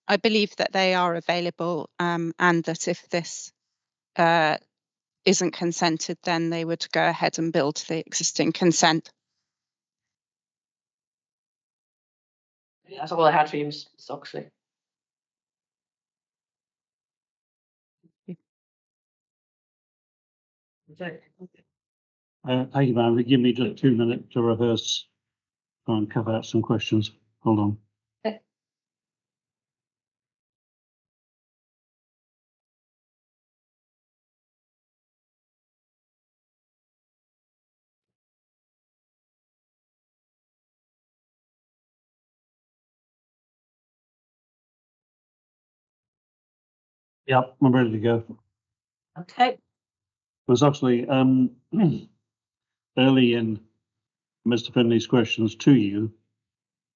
I believe that they are available, and that if this isn't consented, then they would go ahead and build the existing consent. That's all I had for you, Ms. Oxley. Thank you, ma'am. Give me just 2 minutes to rehearse, try and cover out some questions. Hold on. Yep, I'm ready to go. Okay. It was actually early in Mr. Finley's questions to you,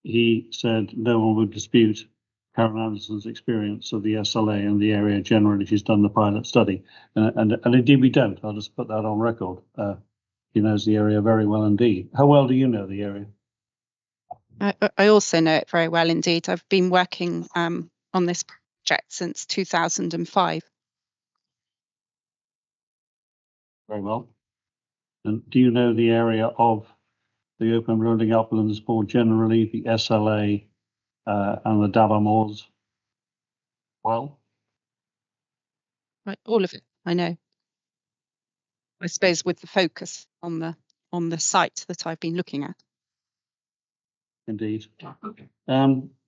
he said no one would dispute Karen Anderson's experience of the SLA and the area generally. She's done the pilot study, and indeed we don't. I'll just put that on record. He knows the area very well indeed. How well do you know the area? I also know it very well indeed. I've been working on this project since 2005. Very well. And do you know the area of the open rolling uplands more generally, the SLA and the Dava Moors? Well, Right, all of it, I know. I suppose with the focus on the site that I've been looking at. indeed.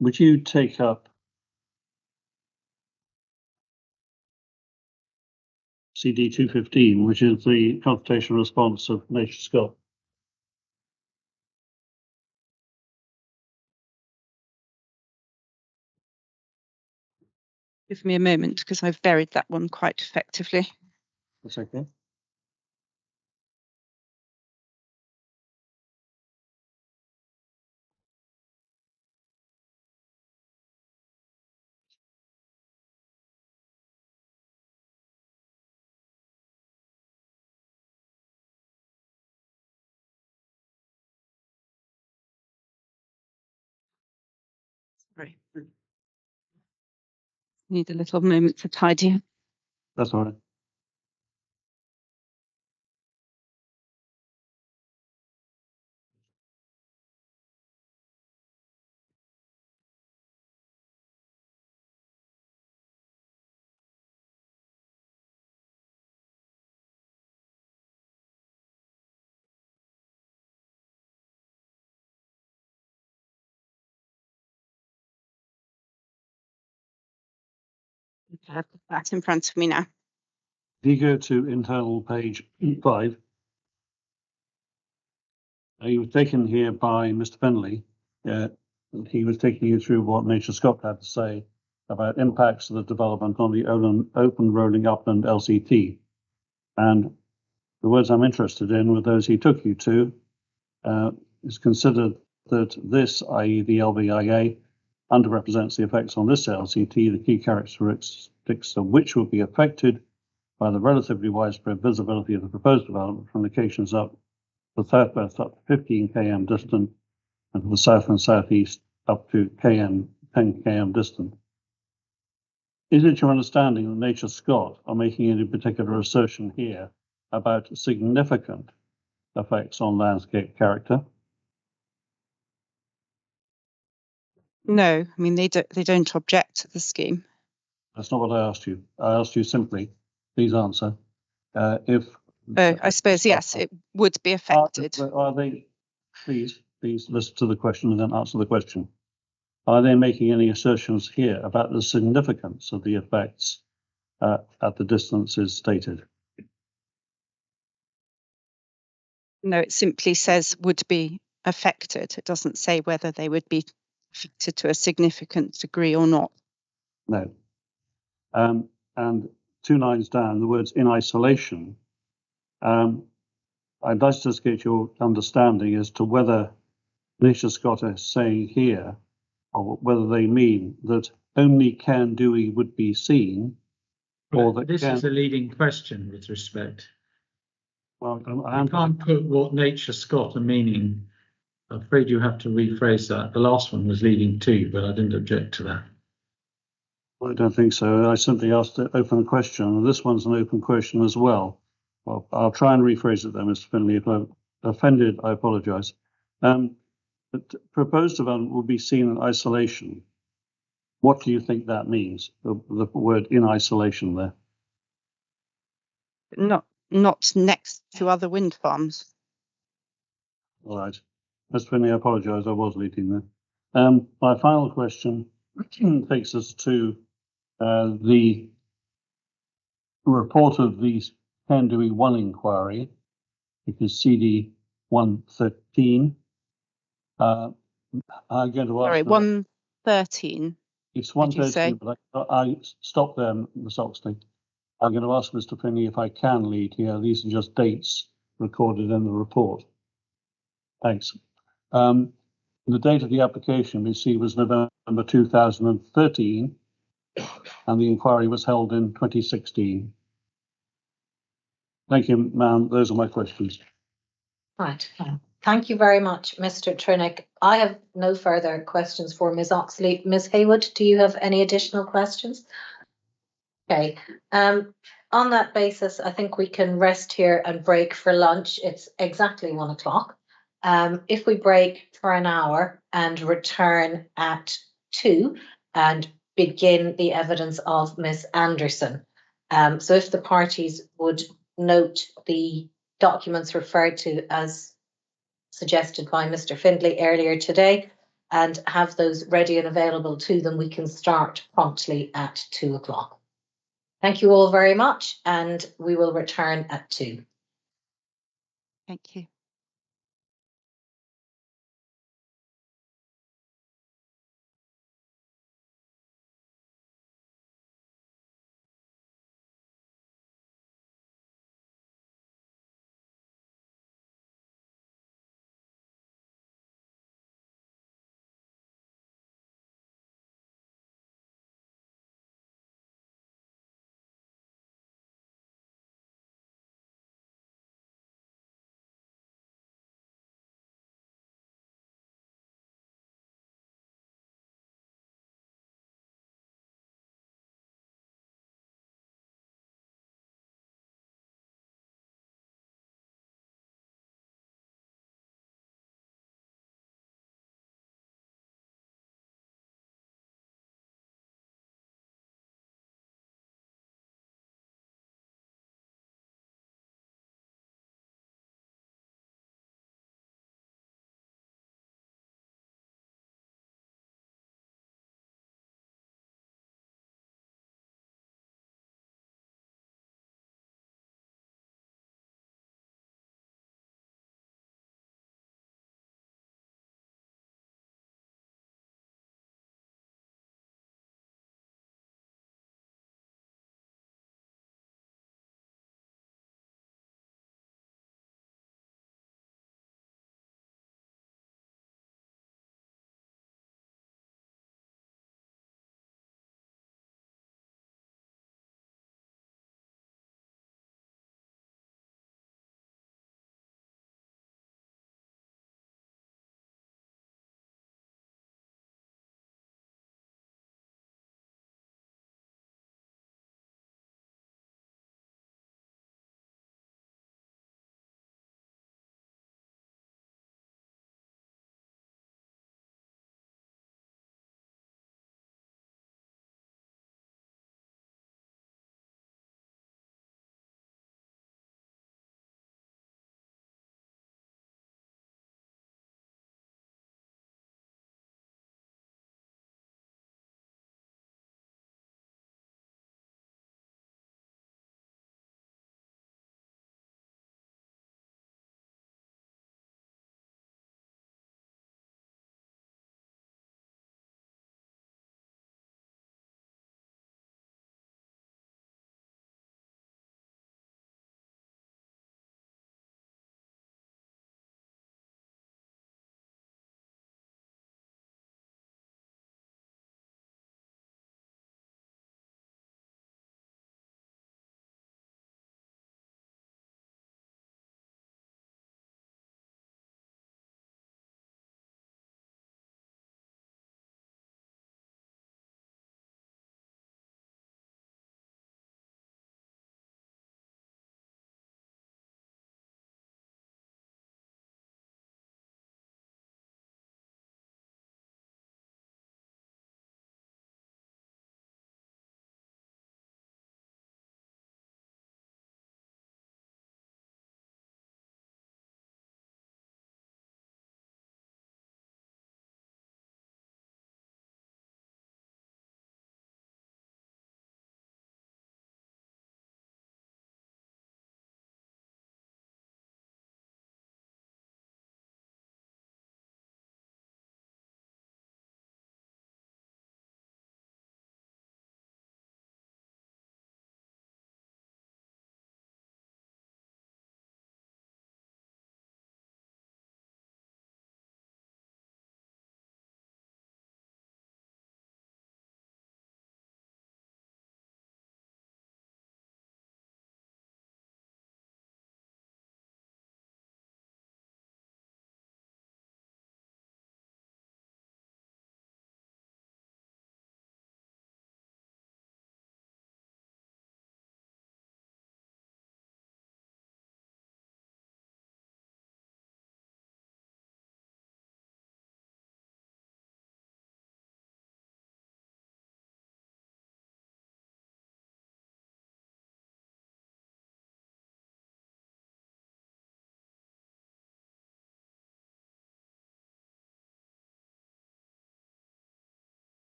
Would you take up CD 215, which is the consultation response of Nature Scott? Give me a moment because I've buried that one quite effectively. That's okay. Sorry. Need a little moment to tidy. That's all right. I have that in front of me now. If you go to internal page 5, you were taken here by Mr. Finley. He was taking you through what Nature Scott had to say about impacts of the development on the open rolling upland LCT. And the words I'm interested in were those he took you to. It's considered that this, i.e. the LBIA, underrepresents the effects on this LCT, the key characteristics of which will be affected by the relatively widespread visibility of the proposed development from locations up the southwest up to 15 km distant and to the south and southeast up to 10 km distant. Is it your understanding that Nature Scott are making any particular assertion here about significant effects on landscape character? No, I mean they don't object to the scheme. That's not what I asked you. I asked you simply, please answer. If I suppose yes, it would be affected. Are they? Please listen to the question and then answer the question. Are they making any assertions here about the significance of the effects at the distances stated? No, it simply says would be affected. It doesn't say whether they would be affected to a significant degree or not. No. And 2 lines down, the words in isolation. I'd like to just get your understanding as to whether Nature Scott is saying here, or whether they mean that only Cairn Duhie would be seen, or that this is a leading question with respect. Well, I can't put what Nature Scott are meaning. I'm afraid you have to rephrase that. The last one was leading too, but I didn't object to that. I don't think so. I simply asked an open question, and this one's an open question as well. Well, I'll try and rephrase it then, Mr. Finley. If I'm offended, I apologise. But proposed development will be seen in isolation. What do you think that means? The word in isolation there. Not next to other wind farms. All right. Mr. Finley, I apologise. I was leading there. My final question takes us to the report of the Cairn Duhie 1 inquiry, which is CD 113. I'm going to ask. Sorry, 113. It's Did you 1:30, say? but I stopped there, Ms Oxley. I'm going to ask Mr Finney if I can lead here. These are just dates recorded in the report. Thanks. The date of the application we see was November 2013, and the inquiry was held in 2016. Thank you, ma'am. Those are my questions. Right. Thank you very much, Mr. Trinick. I have no further questions for Ms. Oxley. Ms. Haywood, do you have any additional questions? Okay. On that basis, I think we can rest here and break for lunch. It's exactly 1 o'clock. If we break for an hour and return at 2 and begin the evidence of Ms. Anderson. So if the parties would note the documents referred to as suggested by Mr. Findlay earlier today and have those ready and available to them, we can start promptly at 2 o'clock. Thank you all very much, and we will return at 2. Thank you.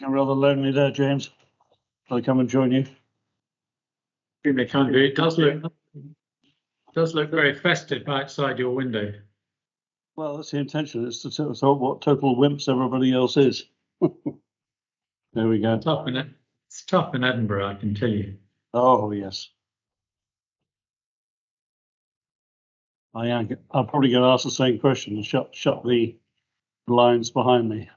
I'm rather lonely there, James. Shall I come and join you? Extremely kind of you. It does look very festive outside your window. Well, that's the intention. It's to sort what total wimps everybody else is. There we go. It's tough in Edinburgh, I can tell you. Oh, yes. I am. I'm probably going to ask the same question and shut the blinds behind me.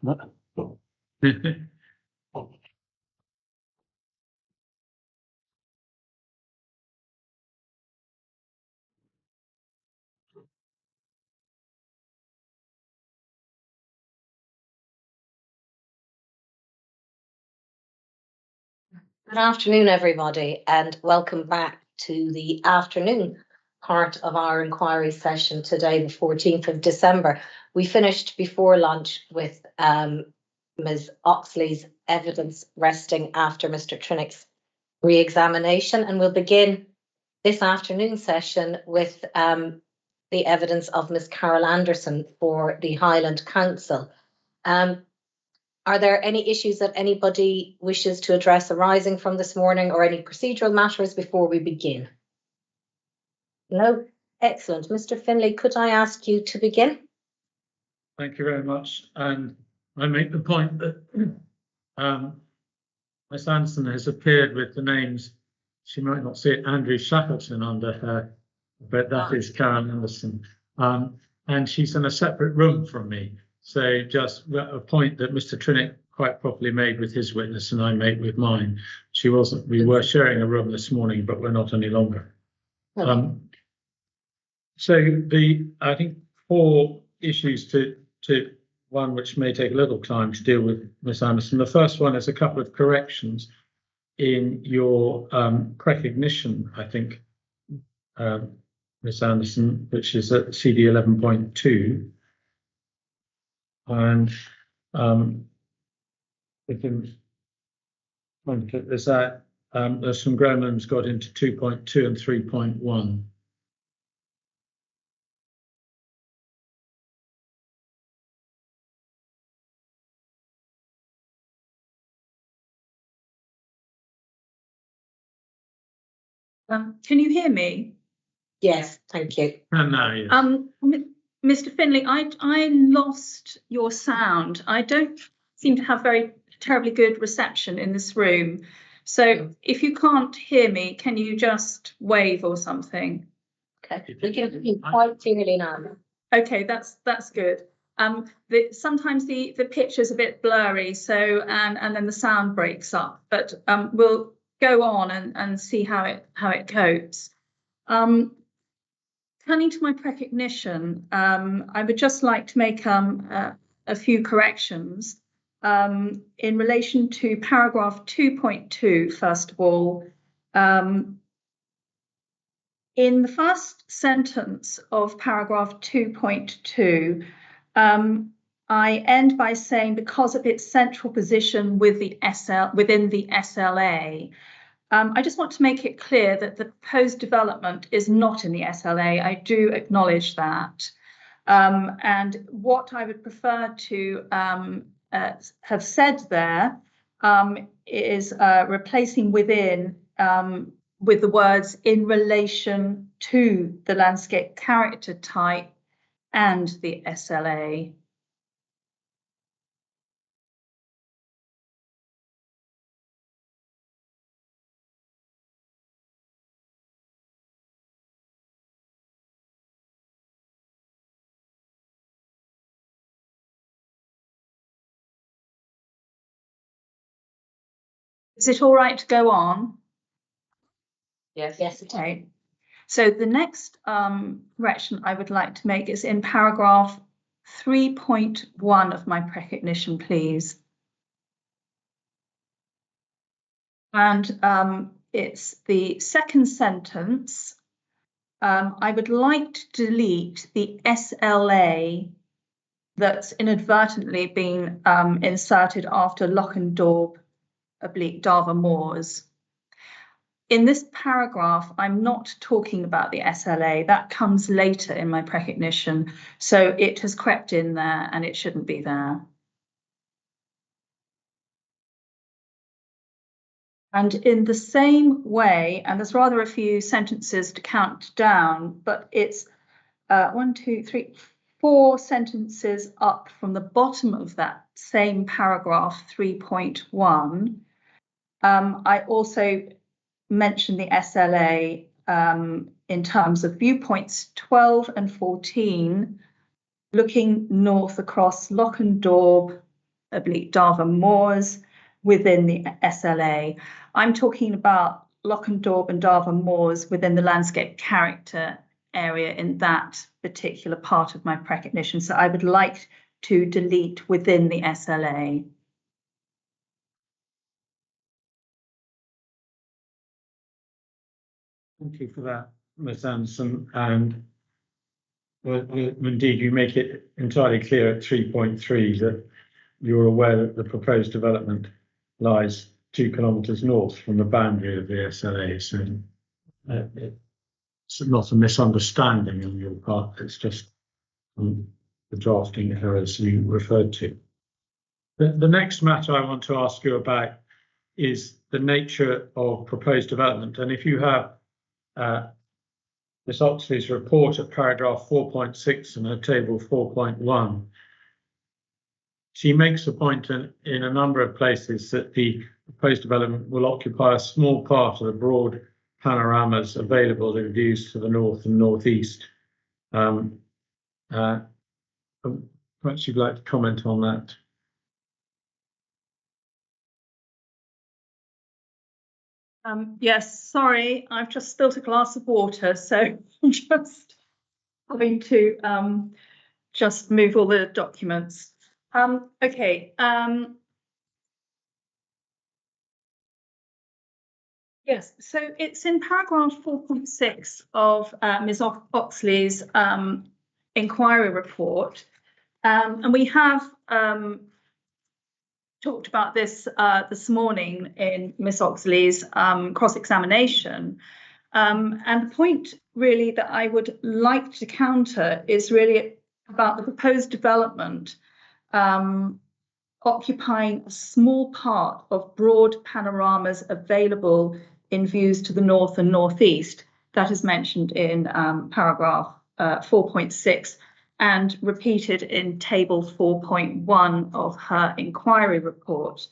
Good afternoon, everybody, and welcome back to the afternoon part of our inquiry session today, the 14th of December. We finished before lunch with Ms. Oxley's evidence resting after Mr. Trinick's re-examination, and we'll begin this afternoon session with the evidence of Ms. Carol Anderson for the Highland Council. Are there any issues that anybody wishes to address arising from this morning, or any procedural matters before we begin? No? Excellent. Mr. Finlay, could I ask you to begin? Thank you very much. And I make the point that Miss Anderson has appeared with the names, she might not see it, Andrew Shackleton under her, but that is Karen Anderson. And she's in a separate room from me. So just a point that Mr. Trinick quite properly made with his witness and I made with mine. She wasn't, we were sharing a room this morning, but we're not any longer. Okay. So I think 4 issues to one which may take a little time to deal with, Miss Anderson. The first one is a couple of corrections in your recognition, I think, Miss Anderson, which is at CD 11.2. And we can look at this out. There's some gremlins got into 2.2 and 3.1. Can you hear me? Yes, thank you. And now, yes. Mr. Finlay, I lost your sound. I don't seem to have very terribly good reception in this room. So if you can't hear me, can you just wave or something? Okay, we can hear you quite clearly now. Okay, that's good. Sometimes the picture is a bit blurry, so and then the sound breaks up. But we'll go on and see how it copes. Turning to my precognition, I would just like to make a few corrections in relation to paragraph 2.2. First of all, in the first sentence of paragraph 2.2, I end by saying, because of its central position with the within the SLA. I just want to make it clear that the proposed development is not in the SLA. I do acknowledge that. And what I would prefer to have said there is replacing within with the words in relation to the landscape character type and the SLA. Is it all right to go on? Yes. Yes, Okay. So the next correction I would like to make is in paragraph 3.1 of my precognition, please. And it's the second sentence. I would like to delete the SLA that's inadvertently been inserted after Lochendorp / Darver Moors. In this paragraph, I'm not talking about the SLA. That comes later in my precognition. So it has crept in there and it shouldn't be there. And in the same way, and there's rather a few sentences to count down, but it's 1, 2, 3, 4 sentences up from the bottom of that same paragraph 3.1. I also mentioned the SLA in terms of viewpoints 12 and 14, looking north across Loch and Daub, oblique Darver Moors within the SLA. I'm talking about Loch and Daub and Darver Moors within the landscape character area in that particular part of my precognition. So I would like to delete within the SLA. Thank you for that, Ms. Anderson. And indeed, you make it entirely clear at 3.3 that you're aware that the proposed development lies 2 kilometres north from the boundary of the SLA. So it's not a misunderstanding on your part. It's just the drafting errors you referred to. The next matter I want to ask you about is the nature of proposed development. And if you have Ms. Oxley's report at paragraph 4.6 and her table 4.1, she makes a point in a number of places that the proposed development will occupy a small part of the broad panoramas available in views to the north and northeast. Perhaps you'd like to comment on that. Yes, sorry, I've just spilt a glass of water, so I'm just having to just move all the documents. Okay. Yes, so it's in paragraph 4.6 of Ms. Oxley's inquiry report, and we have talked about this this morning in Ms. Oxley's cross-examination. And the point really that I would like to counter is really about the proposed development occupying a small part of broad panoramas available in views to the north and northeast. That is mentioned in paragraph 4.6 and repeated in table 4.1 of her inquiry report.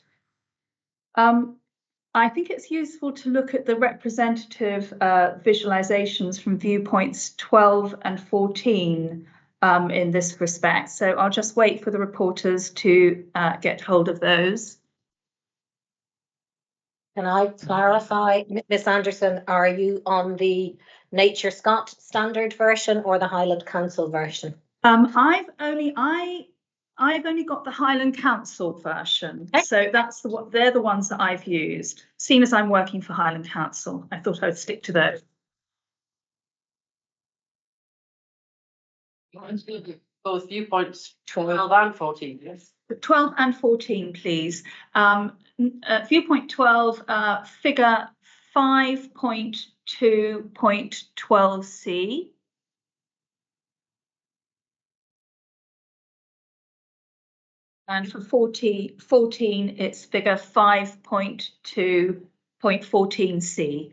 I think it's useful to look at the representative visualizations from viewpoints 12 and 14 in this respect. So I'll just wait for the reporters to get hold of those. Can I clarify, Ms. Anderson, are you on the Nature Scott standard version or the Highland Council version? I've only got the Highland Council version, so that's they're the ones that I've used. Seeing as I'm working for Highland Council, I thought I'd stick to those. Both viewpoints 12 and 14, yes. 12 and 14, please. Viewpoint 12, figure 5.2.12c. And for 14, it's figure 5.2.14c.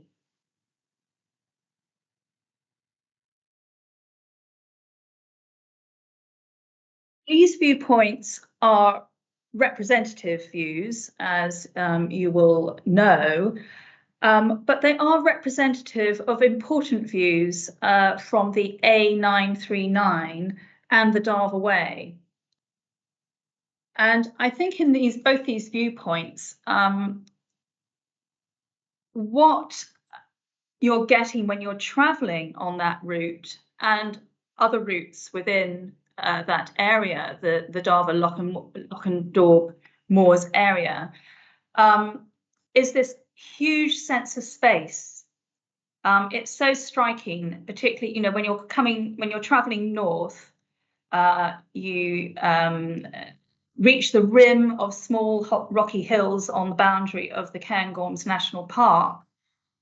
These viewpoints are representative views, as you will know, but they are representative of important views from the A939 and the Darver Way. And I think in both these viewpoints, what you're getting when you're traveling on that route and other routes within that area, the Darver Loch and Daub Moors area, is this huge sense of space. It's so striking, particularly, when you're traveling north, you reach the rim of small rocky hills on the boundary of the Cairn National Park,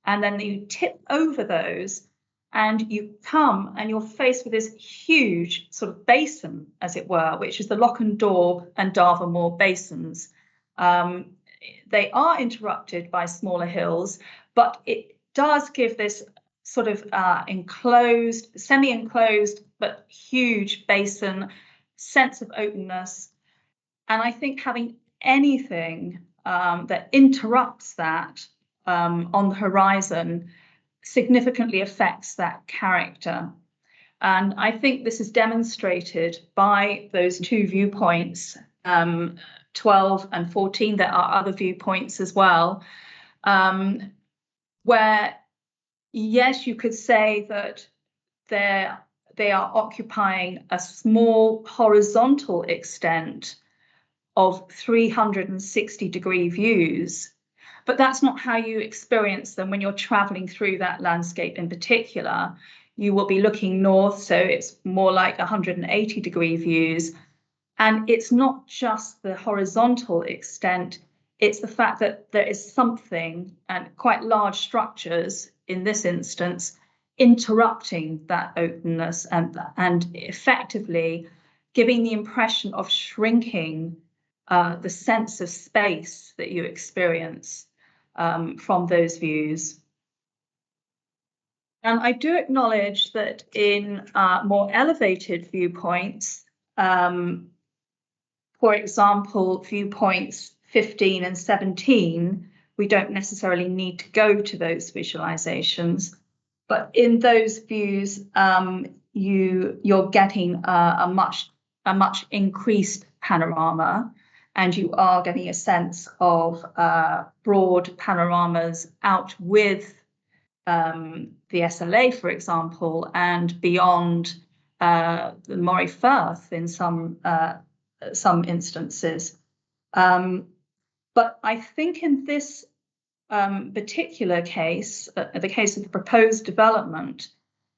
and then you tip over those and you come and you're faced with this huge sort of basin, as it were, which is the Loch and Daub and Darver Moor basins. they are interrupted by smaller hills, but it does give this sort of enclosed, semi-enclosed, but huge basin sense of openness. And I think having anything that interrupts that on the horizon significantly affects that character. And I think this is demonstrated by those two viewpoints, 12 and 14. There are other viewpoints as well, where, yes, you could say that they are occupying a small horizontal extent of 360-degree views, but that's not how you experience them when you're traveling through that landscape in particular. You will be looking north, so it's more like 180-degree views. And it's not just the horizontal extent, it's the fact that there is something, and quite large structures in this instance, interrupting that openness and effectively giving the impression of shrinking the sense of space that you experience from those views. And I do acknowledge that in more elevated viewpoints, for example, viewpoints 15 and 17, we don't necessarily need to go to those visualizations. But in those views, you're getting a much increased panorama, and you are getting a sense of broad panoramas out with the SLA, for example, and beyond the Moray Firth in some instances. But I think in this particular case, the case of the proposed development,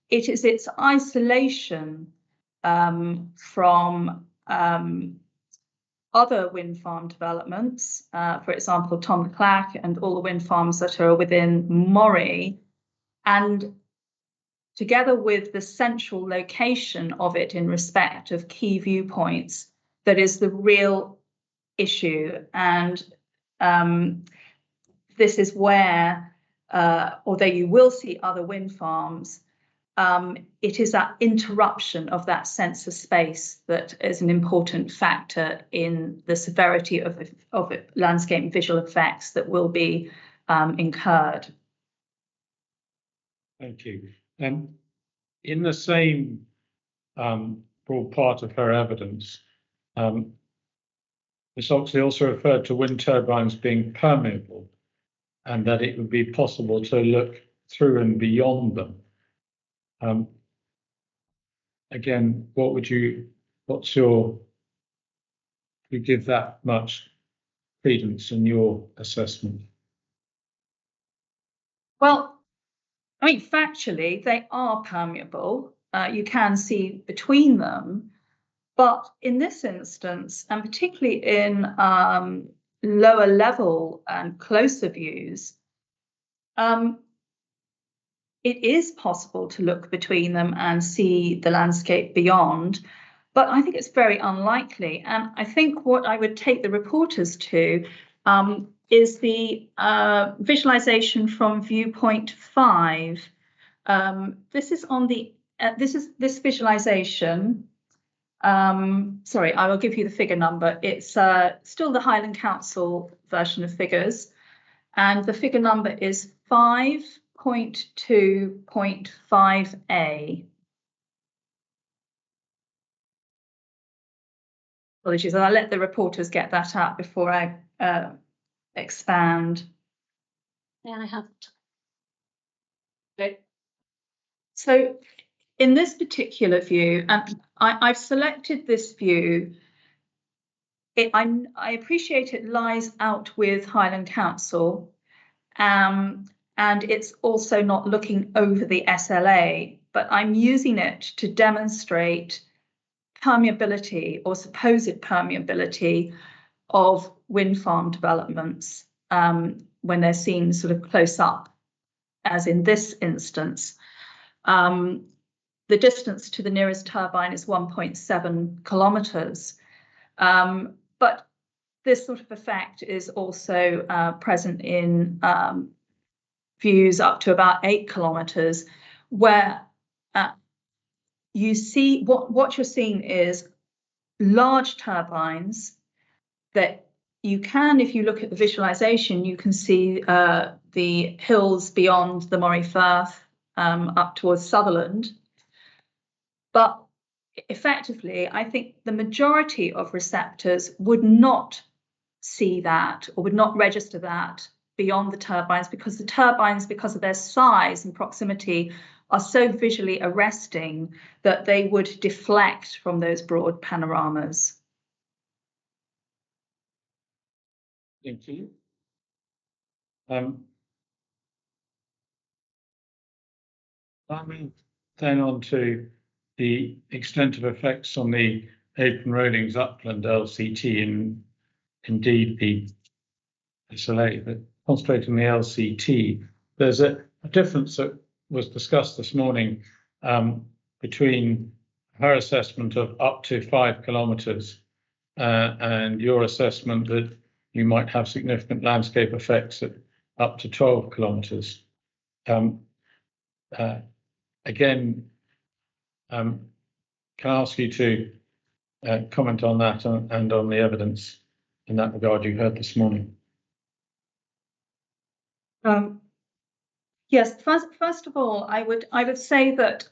it is its isolation from other wind farm developments, for example, Tom Clack and all the wind farms that are within Moray, and together with the central location of it in respect of key viewpoints, that is the real issue. And this is where, although you will see other wind farms, it is that interruption of that sense of space that is an important factor in the severity of landscape and visual effects that will be incurred. Thank you. In the same broad part of her evidence, Ms. Oxley also referred to wind turbines being permeable and that it would be possible to look through and beyond them. Again, you give that much credence in your assessment? Well, I mean, factually, they are permeable. You can see between them. But in this instance, and particularly in lower level and closer views, it is possible to look between them and see the landscape beyond. But I think it's very unlikely. And I think what I would take the reporters to is the visualization from viewpoint 5. This is on the this visualization. Sorry, I will give you the figure number. It's still the Highland Council version of figures, and the figure number is 5.2.5a. Apologies, and I'll let the reporters get that out before I expand. Yeah, I haven't. Okay. So in this particular view, and I've selected this view, I appreciate it lies out with Highland Council, and it's also not looking over the SLA, but I'm using it to demonstrate permeability or supposed permeability of wind farm developments when they're seen sort of close up, as in this instance. The distance to the nearest turbine is 1.7 kilometers. But this sort of effect is also present in views up to about 8 kilometres, where you see what you're seeing is large turbines that you can, if you look at the visualization, you can see the hills beyond the Moray Firth up towards Sutherland. But effectively, I think the majority of receptors would not see that or would not register that beyond the turbines, because the turbines, because of their size and proximity, are so visually arresting that they would deflect from those broad panoramas. Thank you. Coming then on to the extent of effects on the open rollings upland LCT and indeed the SLA, but concentrating on the LCT, there's a difference that was discussed this morning between her assessment of up to 5 kilometres and your assessment that you might have significant landscape effects at up to 12 kilometres. Again, can I ask you to comment on that and on the evidence in that regard you heard this morning? Yes, first of all, I would say that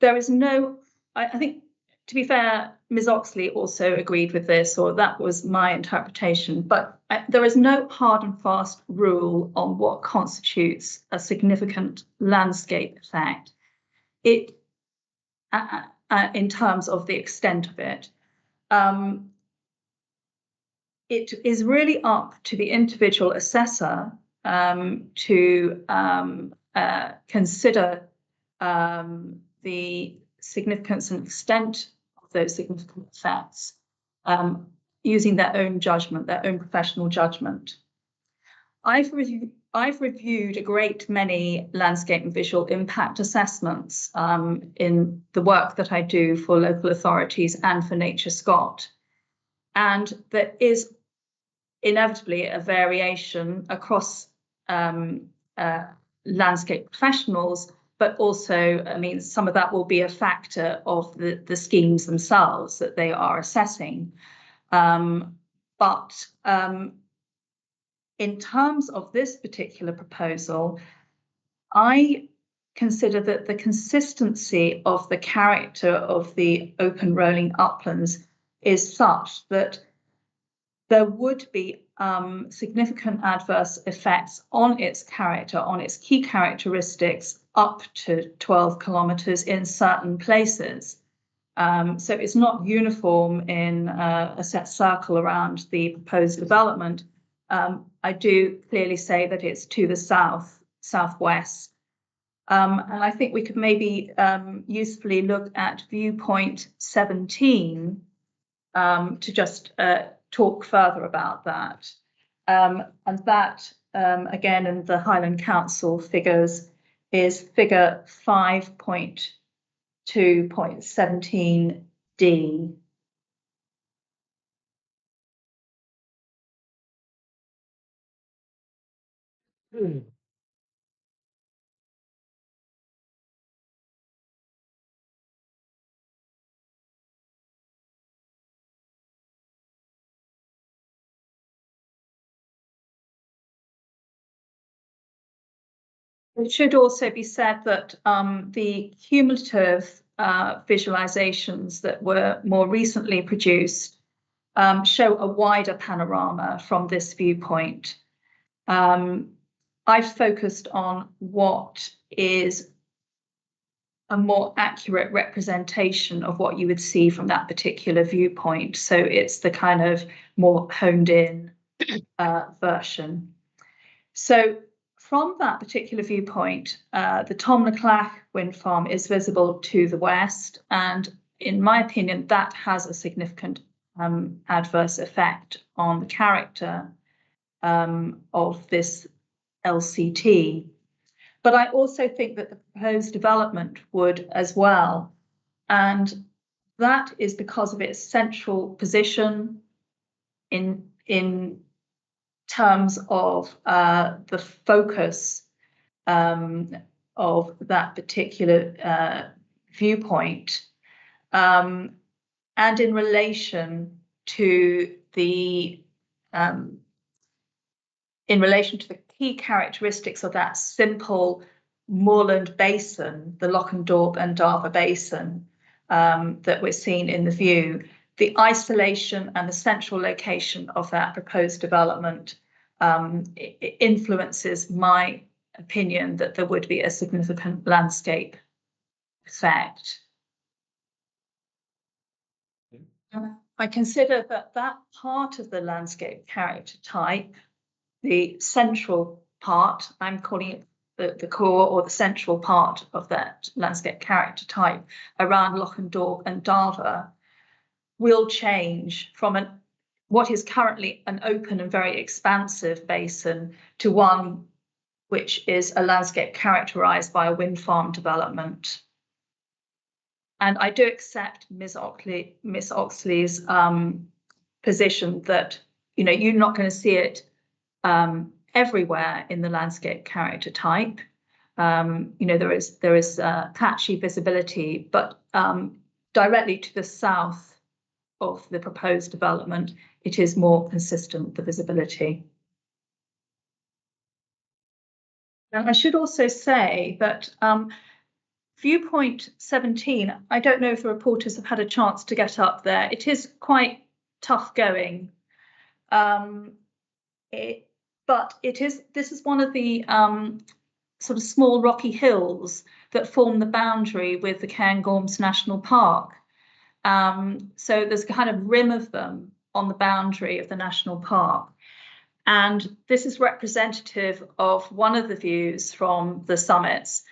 there is no, I think, to be fair, Ms. Oxley also agreed with this, or that was my interpretation, but there is no hard and fast rule on what constitutes a significant landscape effect. It, in terms of the extent of it, it is really up to the individual assessor to consider the significance and extent of those significant effects using their own judgment, their own professional judgment. I've reviewed a great many landscape and visual impact assessments in the work that I do for local authorities and for Nature Scott. And there is inevitably a variation across landscape professionals, but also, I mean, some of that will be a factor of the schemes themselves that they are assessing. But in terms of this particular proposal, I consider that the consistency of the character of the open rolling uplands is such that there would be significant adverse effects on its character, on its key characteristics, up to 12 kilometres in certain places. So it's not uniform in a set circle around the proposed development. I do clearly say that it's to the southwest. And I think we could maybe usefully look at viewpoint 17 to just talk further about that. And that, again, in the Highland Council figures, is figure 5.2.17D. It should also be said that the cumulative visualizations that were more recently produced show a wider panorama from this viewpoint. I've focused on what is a more accurate representation of what you would see from that particular viewpoint. So it's the kind of more honed in version. So from that particular viewpoint, the Tom Leclach wind farm is visible to the west, and in my opinion, that has a significant adverse effect on the character of this LCT. But I also think that the proposed development would as well, and that is because of its central position, in terms of the focus of that particular viewpoint, and in relation to the key characteristics of that simple moorland basin, the Lochendorp and Darver basin, that we're seeing in the view, the isolation and the central location of that proposed development influences my opinion that there would be a significant landscape effect. I consider that part of the landscape character type, the central part, I'm calling it the core or the central part of that landscape character type around Lochendorp and Darver, will change from what is currently an open and very expansive basin to one which is a landscape characterized by a wind farm development. And I do accept Miss Oxley's position that, you know, you're not going to see it everywhere in the landscape character type. You know, there is patchy visibility, but directly to the south of the proposed development, it is more consistent, the visibility. And I should also say that viewpoint 17, I don't know if the reporters have had a chance to get up there. It is quite tough going. This is one of the sort of small rocky hills that form the boundary with the Cairn National Park. So there's a kind of rim of them on the boundary of the national park. And this is representative of one of the views from the summits.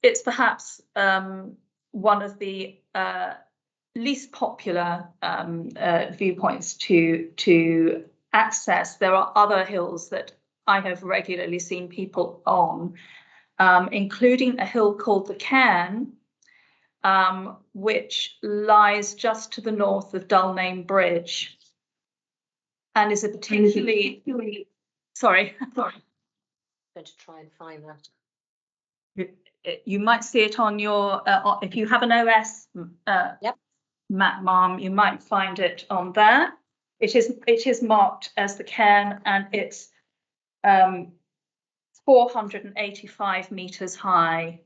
It's perhaps one of the least popular viewpoints to access. There are other hills that I have regularly seen people on, including a hill called the Cairn, which lies just to the north of Dullname Bridge, and is a particularly sorry. I'm going to try and find that. You might see it on your if you have an OS Yep. map, Mom, you might find it on there. It is marked as the Cairn, and it's 485 meters high.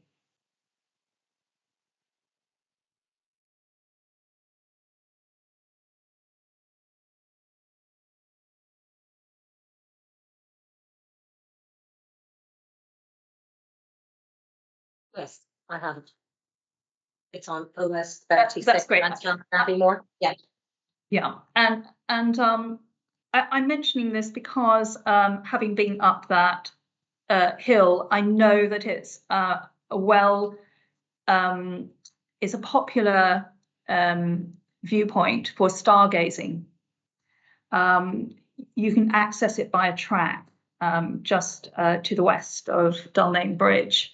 Yes, I have it. It's on OS 36. That's great. Happy more? Yeah. Yeah, and I'm mentioning this because having been up that hill, I know that it's is a popular viewpoint for stargazing. You can access it by a track just to the west of Dullname Bridge.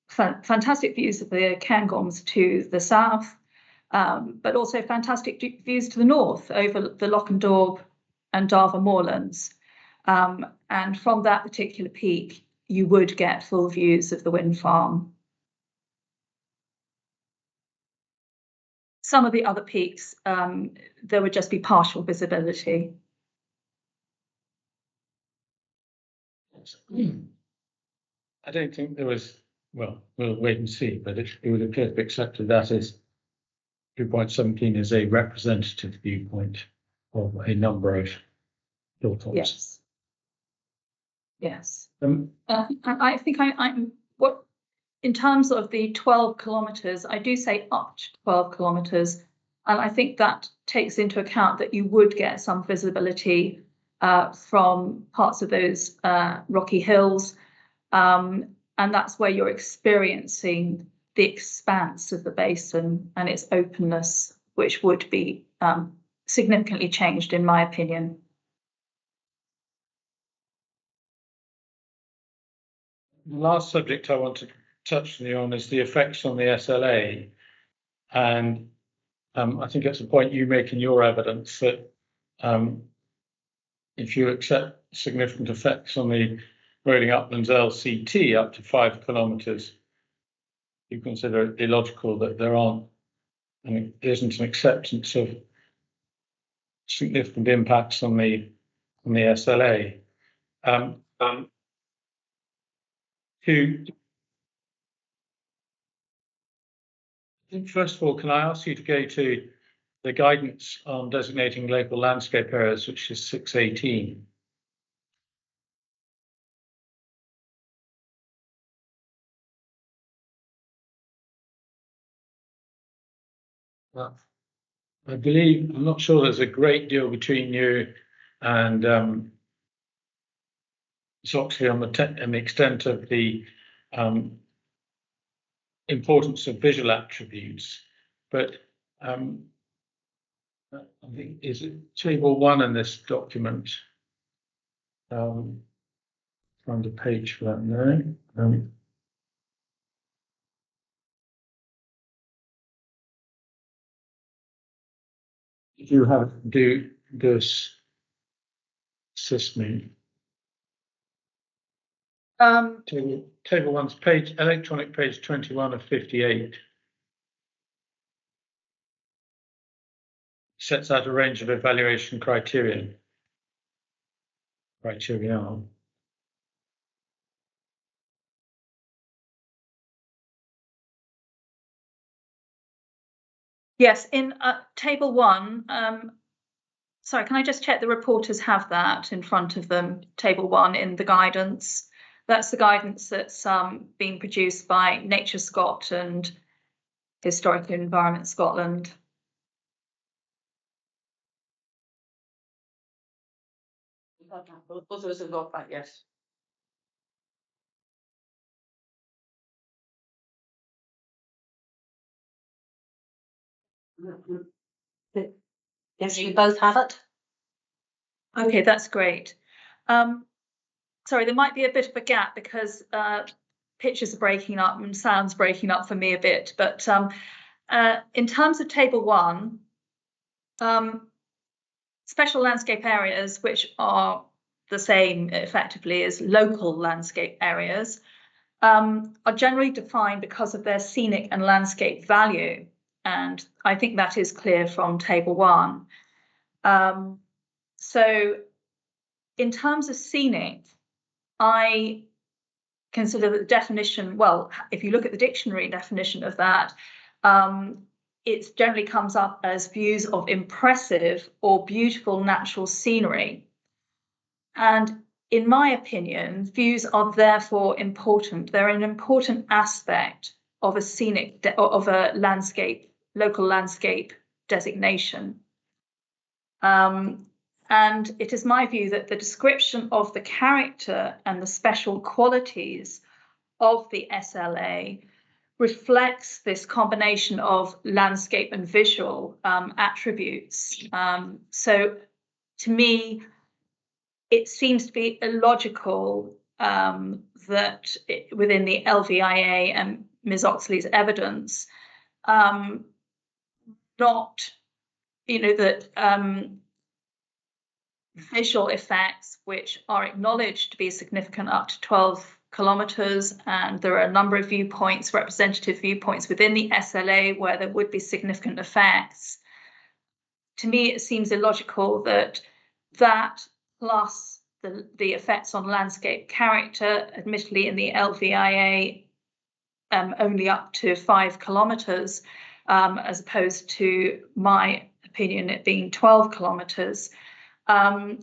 Fantastic views of the Cairngorms to the south, but also fantastic views to the north over the Lochendorp and Darver moorlands. And from that particular peak, you would get full views of the wind farm. Some of the other peaks, there would just be partial visibility. I don't think there was, well, we'll wait and see, but it would appear to be accepted that as viewpoint 17 is a representative viewpoint of a number of hilltops. Yes. Yes. I think I'm what in terms of the 12 kilometers, I do say up to 12 kilometers, and I think that takes into account that you would get some visibility from parts of those rocky hills, and that's where you're experiencing the expanse of the basin and its openness, which would be significantly changed, in my opinion. The last subject I want to touch on is the effects on the SLA. And I think it's a point you make in your evidence that if you accept significant effects on the rolling uplands LCT up to 5 kilometres, you consider it illogical that there isn't an acceptance of significant impacts on the SLA. First of all, can I ask you to go to the guidance on designating local landscape areas, which is 618? I believe, I'm not sure there's a great deal between you and Zoxley on the extent of the importance of visual attributes, but I think is it table 1 in this document? Find a page for that now. If you have do this assist me. Table 1's page, electronic page 21 of 58. Sets out a range of evaluation criteria. Yes, in table 1, sorry, can I just check the reporters have that in front of them, table 1 in the guidance? That's the guidance that's being produced by Nature Scot and Historic Environment Scotland. Both of us have got that, yes. Yes, we both have it. Okay, that's great. Sorry, there might be a bit of a gap because pictures are breaking up and sounds breaking up for me a bit. But in terms of table 1, special landscape areas, which are the same effectively as local landscape areas, are generally defined because of their scenic and landscape value. And I think that is clear from table 1. So in terms of scenic, I consider that the definition, well, if you look at the dictionary definition of that, it generally comes up as views of impressive or beautiful natural scenery. And in my opinion, views are therefore important. They're an important aspect of a scenic, of a landscape, local landscape designation. And it is my view that the description of the character and the special qualities of the SLA reflects this combination of landscape and visual attributes. So to me, it seems to be illogical that within the LVIA and Ms. Oxley's evidence, that visual effects which are acknowledged to be significant up to 12 kilometres, and there are a number of viewpoints, representative viewpoints within the SLA where there would be significant effects. To me, it seems illogical that plus the effects on landscape character, admittedly in the LVIA, only up to 5 kilometres, as opposed to my opinion it being 12 kilometres. I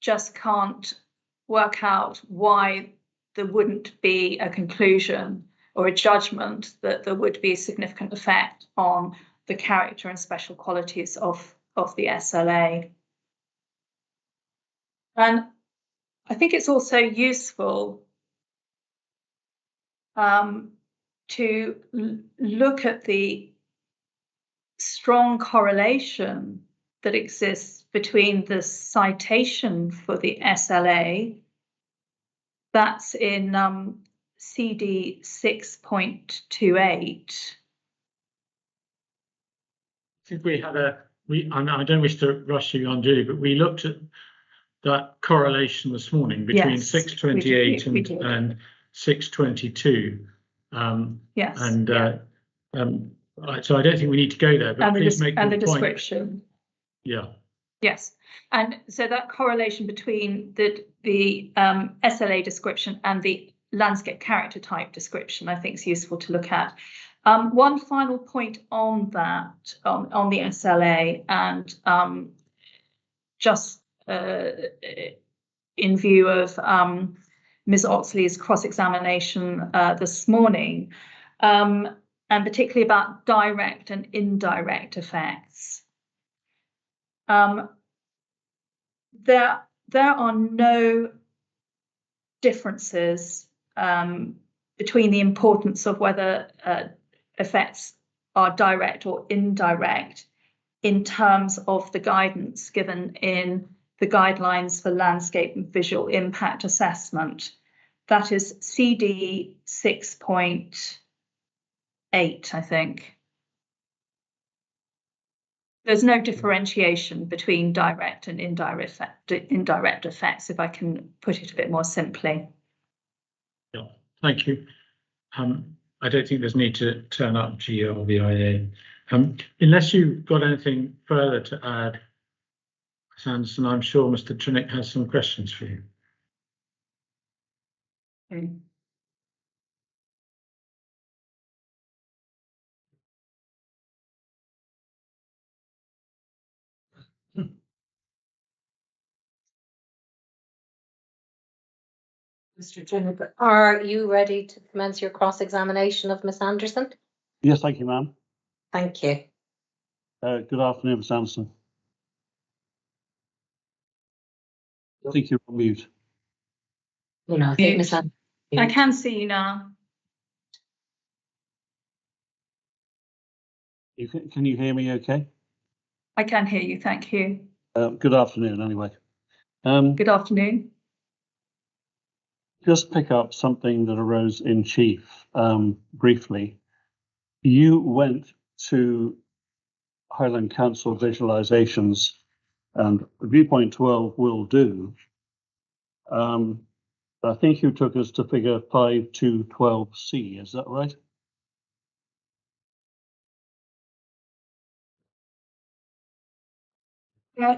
just can't work out why there wouldn't be a conclusion or a judgment that there would be a significant effect on the character and special qualities of the SLA. And I think it's also useful to look at the strong correlation that exists between the citation for the SLA, that's in CD 6.28, think we had and I don't wish to rush you unduly, but we looked at that correlation this morning between Yes, 628 we did. and 622. Yes. And yeah. so I don't think we need to go there, but And please make your the point. description. Yeah. Yes, and so that correlation between the SLA description and the landscape character type description, I think, is useful to look at. One final point on that, on the SLA, and just in view of Ms. Oxley's cross-examination this morning, and particularly about direct and indirect effects. There are no differences between the importance of whether effects are direct or indirect in terms of the guidance given in the guidelines for landscape and visual impact assessment. That is CD 6.8, I think. There's no differentiation between direct and indirect effects, if I can put it a bit more simply. Yeah, thank you. I don't think there's need to turn up GRVIA. Unless you've got anything further to add, Sanderson, I'm sure Mr. Trinick has some questions for you. Okay. Mr. Trinick, are you ready to commence your cross-examination of Ms. Anderson? Yes, thank you, ma'am. Thank you. Good afternoon, Ms. Anderson. I think you're on mute. No, I think Ms. Mute. I can see you now. Can you hear me okay? I can hear you, thank you. Good afternoon, anyway. Good afternoon. Just pick up something that arose in chief briefly. You went to Highland Council visualizations, and viewpoint 12 will do. I think you took us to figure 5212C, is that right?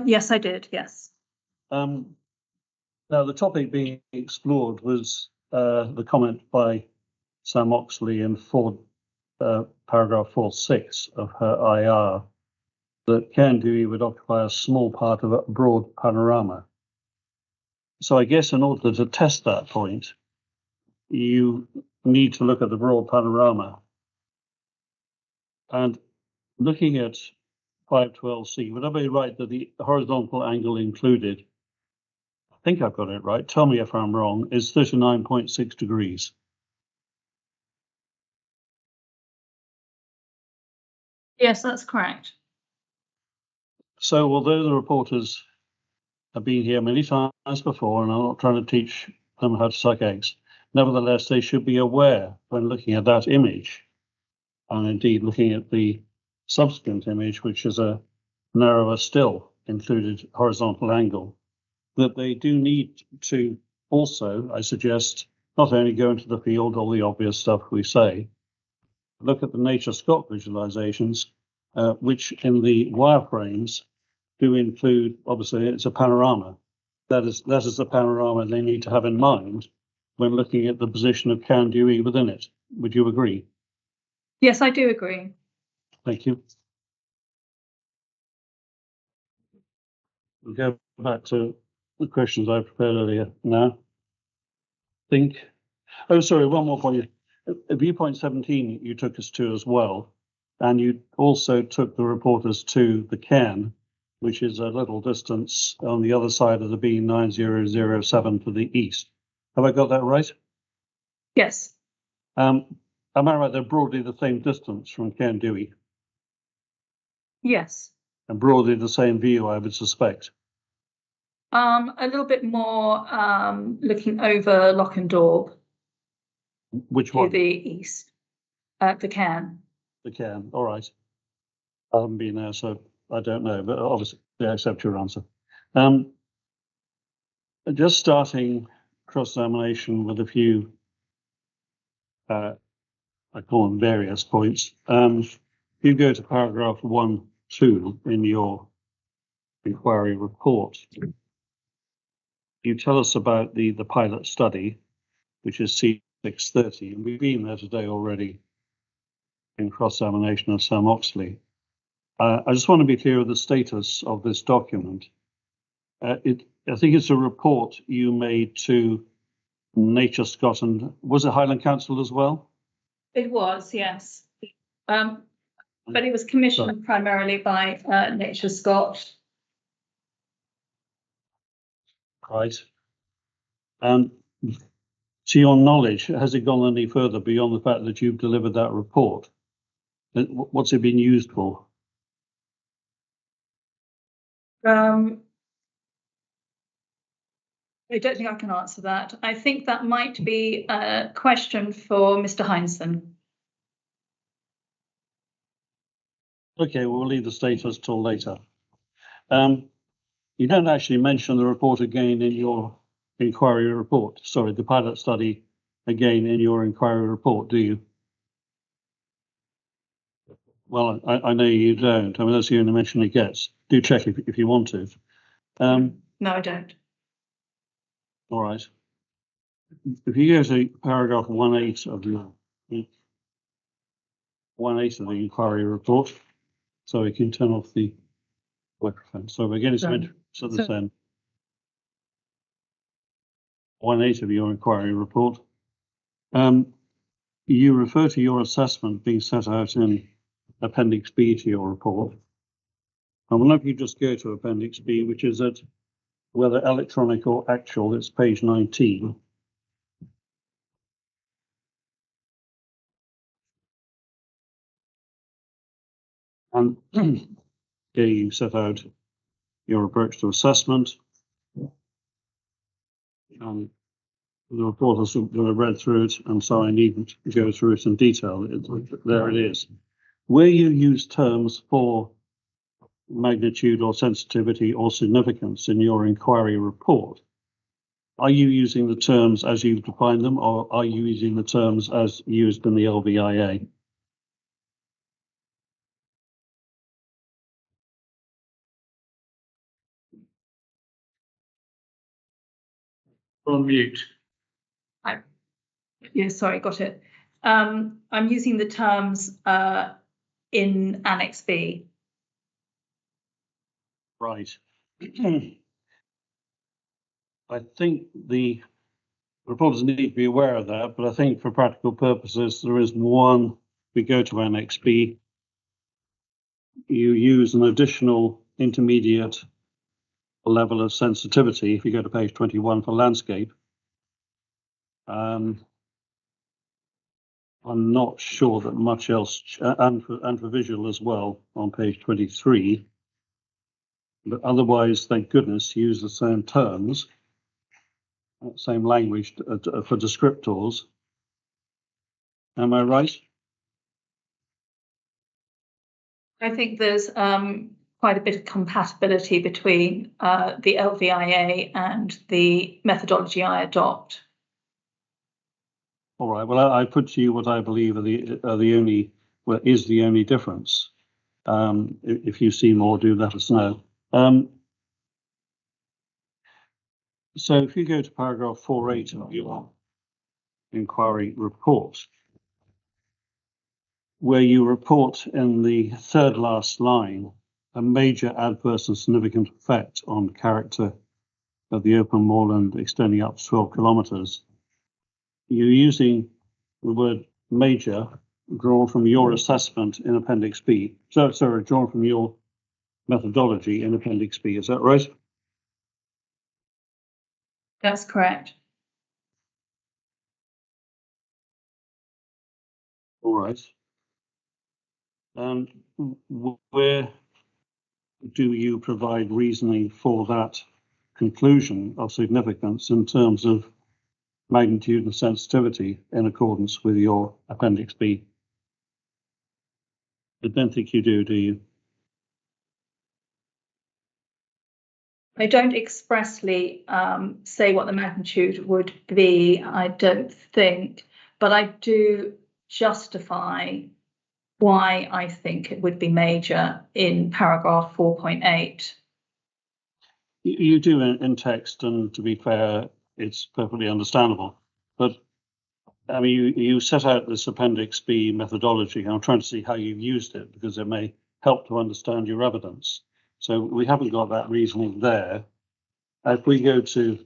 Yes, I did, yes. Now, the topic being explored was the comment by Sam Oxley in paragraph 4.6 of her IR that Cairn Duhie would occupy a small part of a broad panorama. So I guess in order to test that point, you need to look at the broad panorama. And looking at 512C, would I be right that the horizontal angle included, I think I've got it right, tell me if I'm wrong, is 39.6 degrees. Yes, that's correct. So although the reporters have been here many times before, and I'm not trying to teach them how to suck eggs, nevertheless, they should be aware when looking at that image, and indeed looking at the subsequent image, which is a narrower still included horizontal angle, that they do need to also, I suggest, not only go into the field, all the obvious stuff we say, look at the nature scope visualizations, which in the wireframes do include, obviously, it's a panorama. That is the panorama they need to have in mind when looking at the position of Cairn Duhie within it. Would you agree? Yes, I do agree. Thank you. We'll go back to the questions I prepared earlier now. Oh, sorry, one more point. Viewpoint 17 you took us to as well, and you also took the reporters to the Cairn, which is a little distance on the other side of the B9007 to the east. Have I got that right? Yes. Am I right? They're broadly the same distance from Cairn Duhie. Yes. And broadly the same view, I would suspect. A little bit more looking over Loch and Daub. Which one? To the east. The Cairn. The Cairn, all right. I haven't been there, so I don't know, but obviously I accept your answer. Just starting cross-examination with a few, I call them various points. You go to paragraph 1(2) in your inquiry report. You tell us about the pilot study, which is C630, and we've been there today already in cross-examination of Sam Oxley. I just want to be clear of the status of this document. I think it's a report you made to Nature Scotland. Was it Highland Council as well? It was, yes. But it was commissioned primarily by Nature Scott. Right. And to your knowledge, has it gone any further beyond the fact that you've delivered that report? What's it been used for? I don't think I can answer that. I think that might be a question for Mr. Heinsohn. Okay, we'll leave the status till later. You don't actually mention the report again in your inquiry report. Sorry, the pilot study again in your inquiry report, do you? Well, I know you don't. I mean, that's the only mention it gets. Do check if you want to. No, I don't. All right. If you go to paragraph 1(8) of your 1(8) of the inquiry report, so we can turn off the microphone. So we're getting some interest at this end. 1(8) of your inquiry report. You refer to your assessment being set out in Appendix B to your report. I wonder if you just go to Appendix B, which is at whether electronic or actual, it's page 19. And here you set out your approach to assessment. And the report has read through it, and so I needn't go through it in detail. There it is. Where you use terms for magnitude or sensitivity or significance in your inquiry report, are you using the terms as you've defined them, or are you using the terms as used in the LVIA? On mute. Yeah, sorry, got it. I'm using the terms in Annex B. Right. I think the reporters need to be aware of that, but I think for practical purposes, there is one. We go to Annex B. You use an additional intermediate level of sensitivity if you go to page 21 for landscape. I'm not sure that much else, and for visual as well on page 23. But otherwise, thank goodness, use the same terms, same language for descriptors. Am I right? I think there's quite a bit of compatibility between the LVIA and the methodology I adopt. All right. Well, I put to you what I believe is the only difference. If you see more, do let us know. So if you go to paragraph 4(8) of your inquiry report, where you report in the third last line a major adverse and significant effect on character of the open moorland extending up to 12 kilometres, you're using the word major drawn from your assessment in Appendix B. So, sorry, drawn from your methodology in Appendix B. Is that right? That's correct. All right. And where do you provide reasoning for that conclusion of significance in terms of magnitude and sensitivity in accordance with your Appendix B? I don't think you do you? I don't expressly say what the magnitude would be, I don't think, but I do justify why I think it would be major in paragraph 4.8. You do in text, and to be fair, it's perfectly understandable. But I mean, you set out this Appendix B methodology. I'm trying to see how you've used it, because it may help to understand your evidence. So we haven't got that reasoning there. If we go to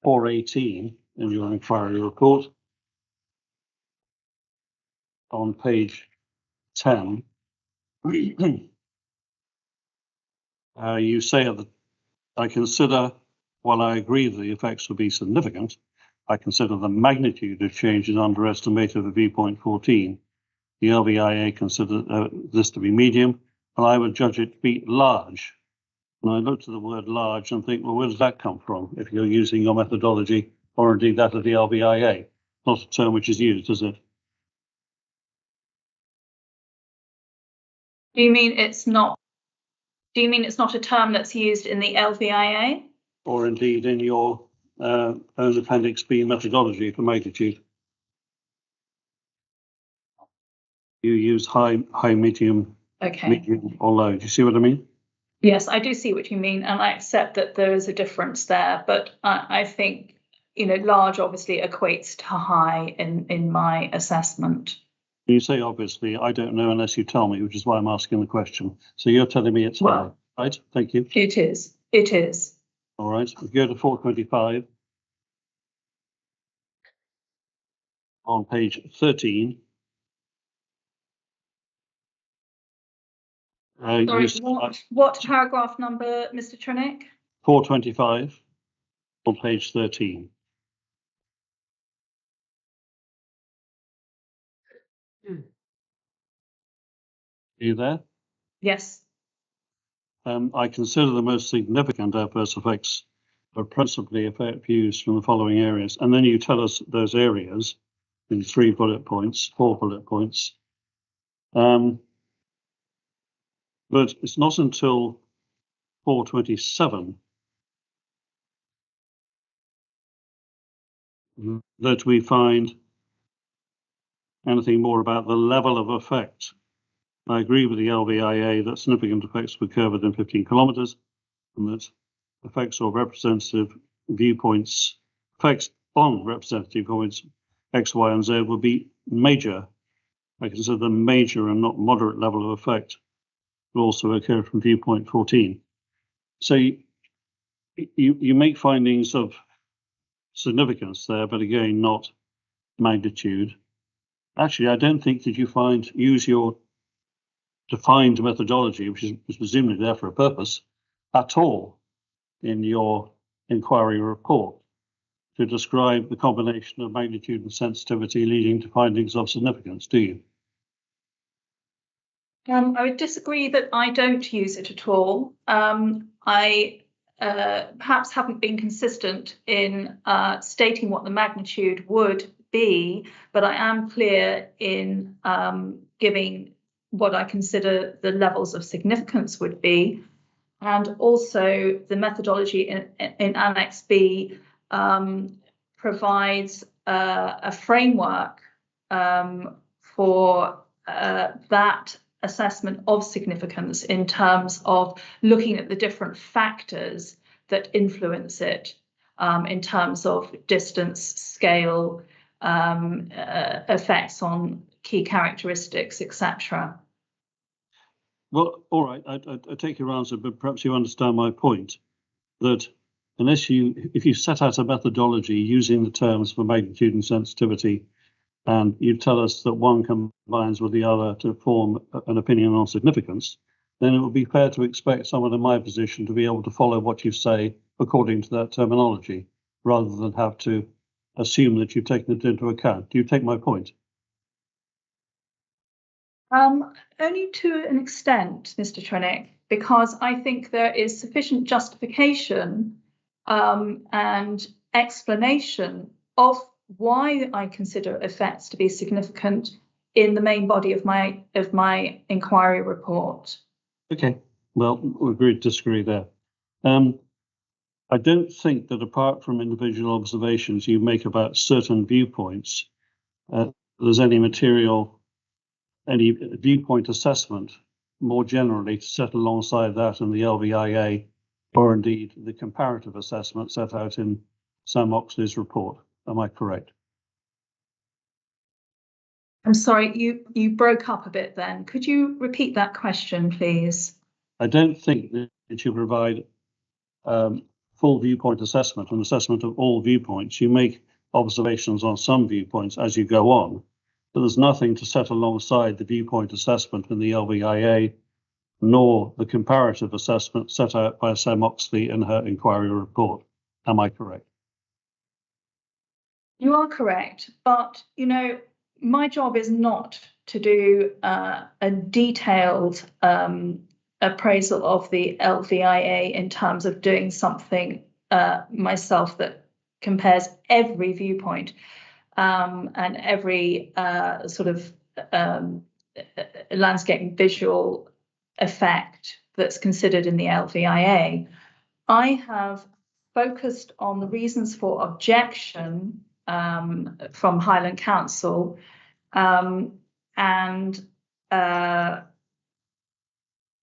418 in your inquiry report, on page 10, you say that I consider, while I agree that the effects will be significant, I consider the magnitude of changes underestimated at viewpoint 14. The LVIA consider this to be medium, and I would judge it to be large. And I look to the word large and think, well, where does that come from if you're using your methodology, or indeed that of the LVIA? Not a term which is used, is it? Do you mean it's not a term that's used in the LVIA? Or indeed in your own Appendix B methodology for magnitude? You use high, medium, Okay. medium, or low. Do you see what I mean? Yes, I do see what you mean, and I accept that there is a difference there, but I think, large obviously equates to high in my assessment. You say obviously, I don't know unless you tell me, which is why I'm asking the question. So you're telling me it's high, right? Thank you. It is. All right, we go to 425 on page 13. Sorry, what paragraph number, Mr. Trinick? 425 on page 13. Are you there? Yes. I consider the most significant adverse effects are principally affect views from the following areas. And then you tell us those areas in 4 bullet points. But it's not until 427 that we find anything more about the level of effect. I agree with the LVIA that significant effects will occur within 15 kilometers, and that effects on representative viewpoints, effects on representative points X, Y, and Z will be major. I consider them major and not moderate level of effect will also occur from viewpoint 14. So you make findings of significance there, but again, not magnitude. Actually, I don't think that you use your defined methodology, which is presumably there for a purpose, at all in your inquiry report to describe the combination of magnitude and sensitivity leading to findings of significance, do you? I would disagree that I don't use it at all. I perhaps haven't been consistent in stating what the magnitude would be, but I am clear in giving what I consider the levels of significance would be. And also the methodology in Annex B provides a framework for that assessment of significance in terms of looking at the different factors that influence it in terms of distance, scale, effects on key characteristics, etc. Well, all right, I take your answer, but perhaps you understand my point, that if you set out a methodology using the terms for magnitude and sensitivity, and you tell us that one combines with the other to form an opinion on significance, then it would be fair to expect someone in my position to be able to follow what you say according to that terminology, rather than have to assume that you've taken it into account. Do you take my point? Only to an extent, Mr. Trinick, because I think there is sufficient justification and explanation of why I consider effects to be significant in the main body of my inquiry report. Okay, well, we agree to disagree there. I don't think that apart from individual observations you make about certain viewpoints, there's any viewpoint assessment more generally to set alongside that in the LVIA, or indeed the comparative assessment set out in Sam Oxley's report. Am I correct? I'm sorry, you broke up a bit then. Could you repeat that question, please? I don't think that you provide full viewpoint assessment, an assessment of all viewpoints. You make observations on some viewpoints as you go on, but there's nothing to set alongside the viewpoint assessment in the LVIA, nor the comparative assessment set out by Sam Oxley in her inquiry report. Am I correct? You are correct, but my job is not to do a detailed appraisal of the LVIA in terms of doing something myself that compares every viewpoint and every sort of landscape and visual effect that's considered in the LVIA. I have focused on the reasons for objection from Highland Council and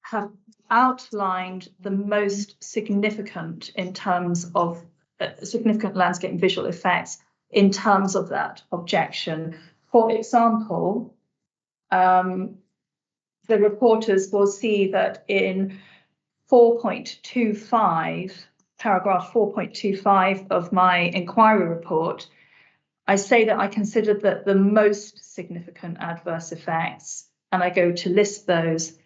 have outlined the most significant in terms of significant landscape and visual effects in terms of that objection. For example, the reporters will see that in 4.25, paragraph 4.25 of my inquiry report, I say that I considered that the most significant adverse effects, and I go to list those.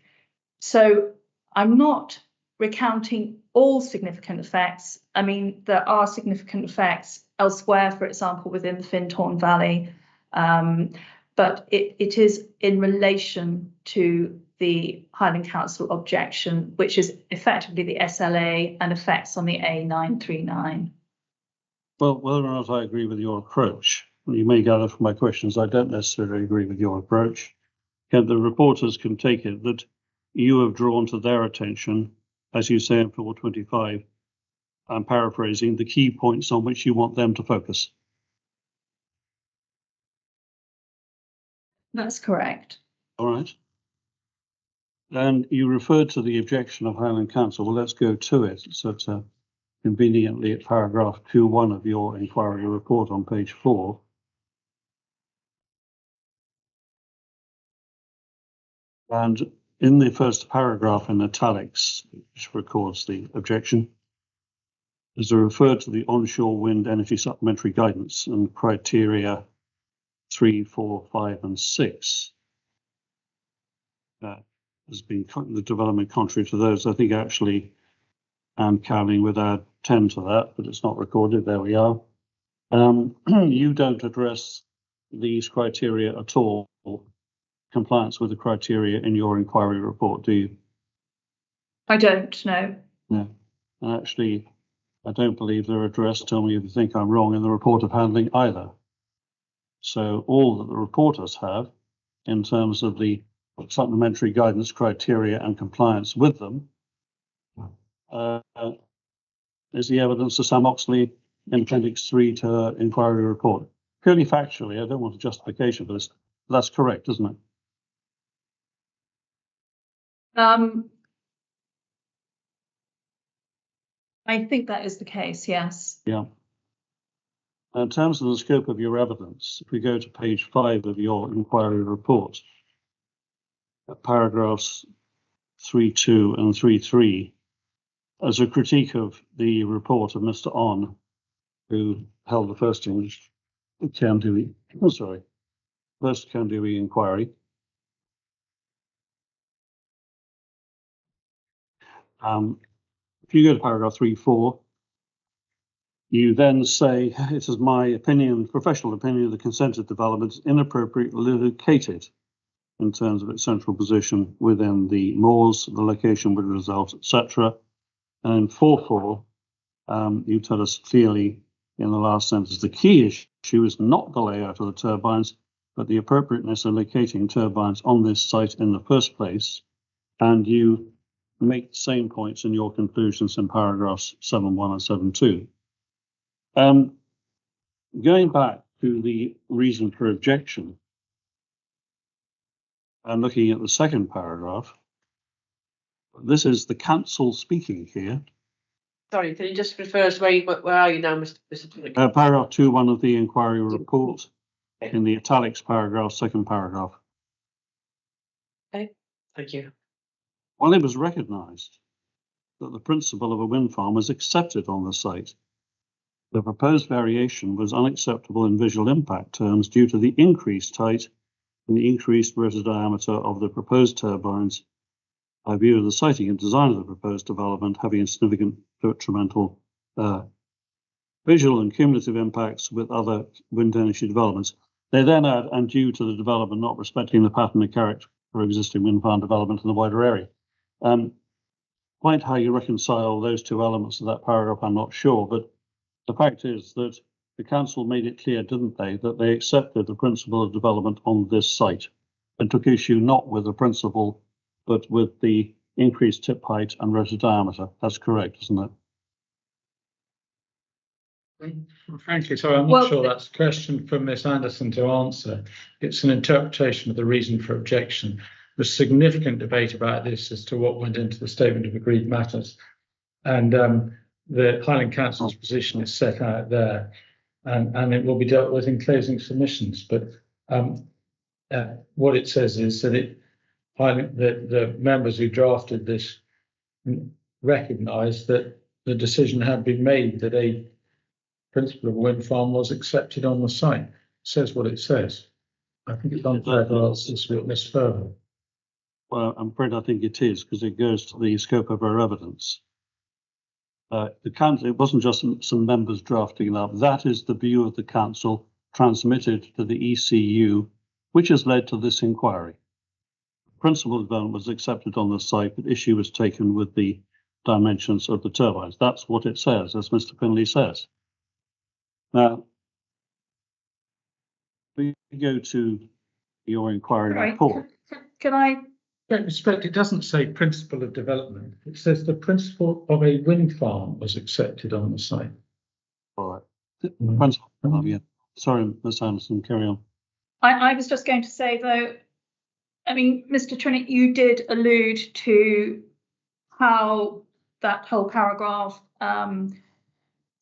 So I'm not recounting all significant effects. I mean, there are significant effects elsewhere, for example, within the Findhorn Valley, but it is in relation to the Highland Council objection, which is effectively the SLA and effects on the A939. Well, whether or not I agree with your approach, you may gather from my questions, I don't necessarily agree with your approach. The reporters can take it that you have drawn to their attention, as you say in 425, I'm paraphrasing, the key points on which you want them to focus. That's correct. All right. And you referred to the objection of Highland Council. Well, let's go to it. So it's conveniently at paragraph 2.1 of your inquiry report on page 4. And in the first paragraph in italics, which records the objection, is referred to the onshore wind energy supplementary guidance and criteria 3, 4, 5, and 6. Has been the development contrary to those. I think actually Anne Cowling would add 10 to that, but it's not recorded. There we are. You don't address these criteria at all, compliance with the criteria in your inquiry report, do you? I don't know. No. And actually, I don't believe they're addressed, tell me if you think I'm wrong, in the report of handling either. So all that the reporters have in terms of the supplementary guidance criteria and compliance with them is the evidence of Sam Oxley in Appendix 3 to her inquiry report. Purely factually, I don't want a justification for this. That's correct, isn't it? I think that is the case, yes. Yeah. In terms of the scope of your evidence, if we go to page 5 of your inquiry report, paragraphs 3.2 and 3.3, as a critique of the report of Mr. On, who held the first Cairn Duhie inquiry. If you go to paragraph 3.4, you then say, it is my opinion, professional opinion, the consented development is inappropriately located in terms of its central position within the moors, the location would result, etc. And in 4.4, you tell us clearly in the last sentence, the key issue is not the layout of the turbines, but the appropriateness of locating turbines on this site in the first place. And you make the same points in your conclusions in paragraphs 7.1 and 7.2. Going back to the reason for objection and looking at the second paragraph, this is the council speaking here. Sorry, can you just refer us where are you now, Mr. Tunick? Paragraph 2.1 of the inquiry report, in the italics paragraph, second paragraph. Okay, thank you. While it was recognised that the principle of a wind farm was accepted on the site, the proposed variation was unacceptable in visual impact terms due to the increased height and the increased rotor diameter of the proposed turbines, by view of the siting and design of the proposed development having a significant detrimental visual and cumulative impacts with other wind energy developments. They then add, and due to the development not respecting the pattern and character for existing wind farm development in the wider area. Quite how you reconcile those two elements of that paragraph, I'm not sure, but the fact is that the council made it clear, didn't they, that they accepted the principle of development on this site and took issue not with the principle, but with the increased tip height and rotor diameter. That's correct, isn't it? Frankly, so I'm not sure that's a question for Ms. Anderson to answer. It's an interpretation of the reason for objection. There's significant debate about this as to what went into the statement of agreed matters. And the Highland Council's position is set out there, and it will be dealt with in closing submissions. But what it says is that the members who drafted this recognised that the decision had been made that a principle of a wind farm was accepted on the site. It says what it says. I think it's unfair to ask this witness further. Well, I'm afraid I think it is, because it goes to the scope of our evidence. The council, it wasn't just some members drafting it up. That is the view of the council transmitted to the ECU, which has led to this inquiry. Principle development was accepted on the site, but issue was taken with the dimensions of the turbines. That's what it says, as Mr. Finlay says. Now, we go to your inquiry report. Can I? In respect, it doesn't say principle of development. It says the principle of a wind farm was accepted on the site. All right. Principle. Oh, yeah. Sorry, Ms. Anderson, carry on. I was just going to say, though, I mean, Mr. Trinnick, you did allude to how that whole paragraph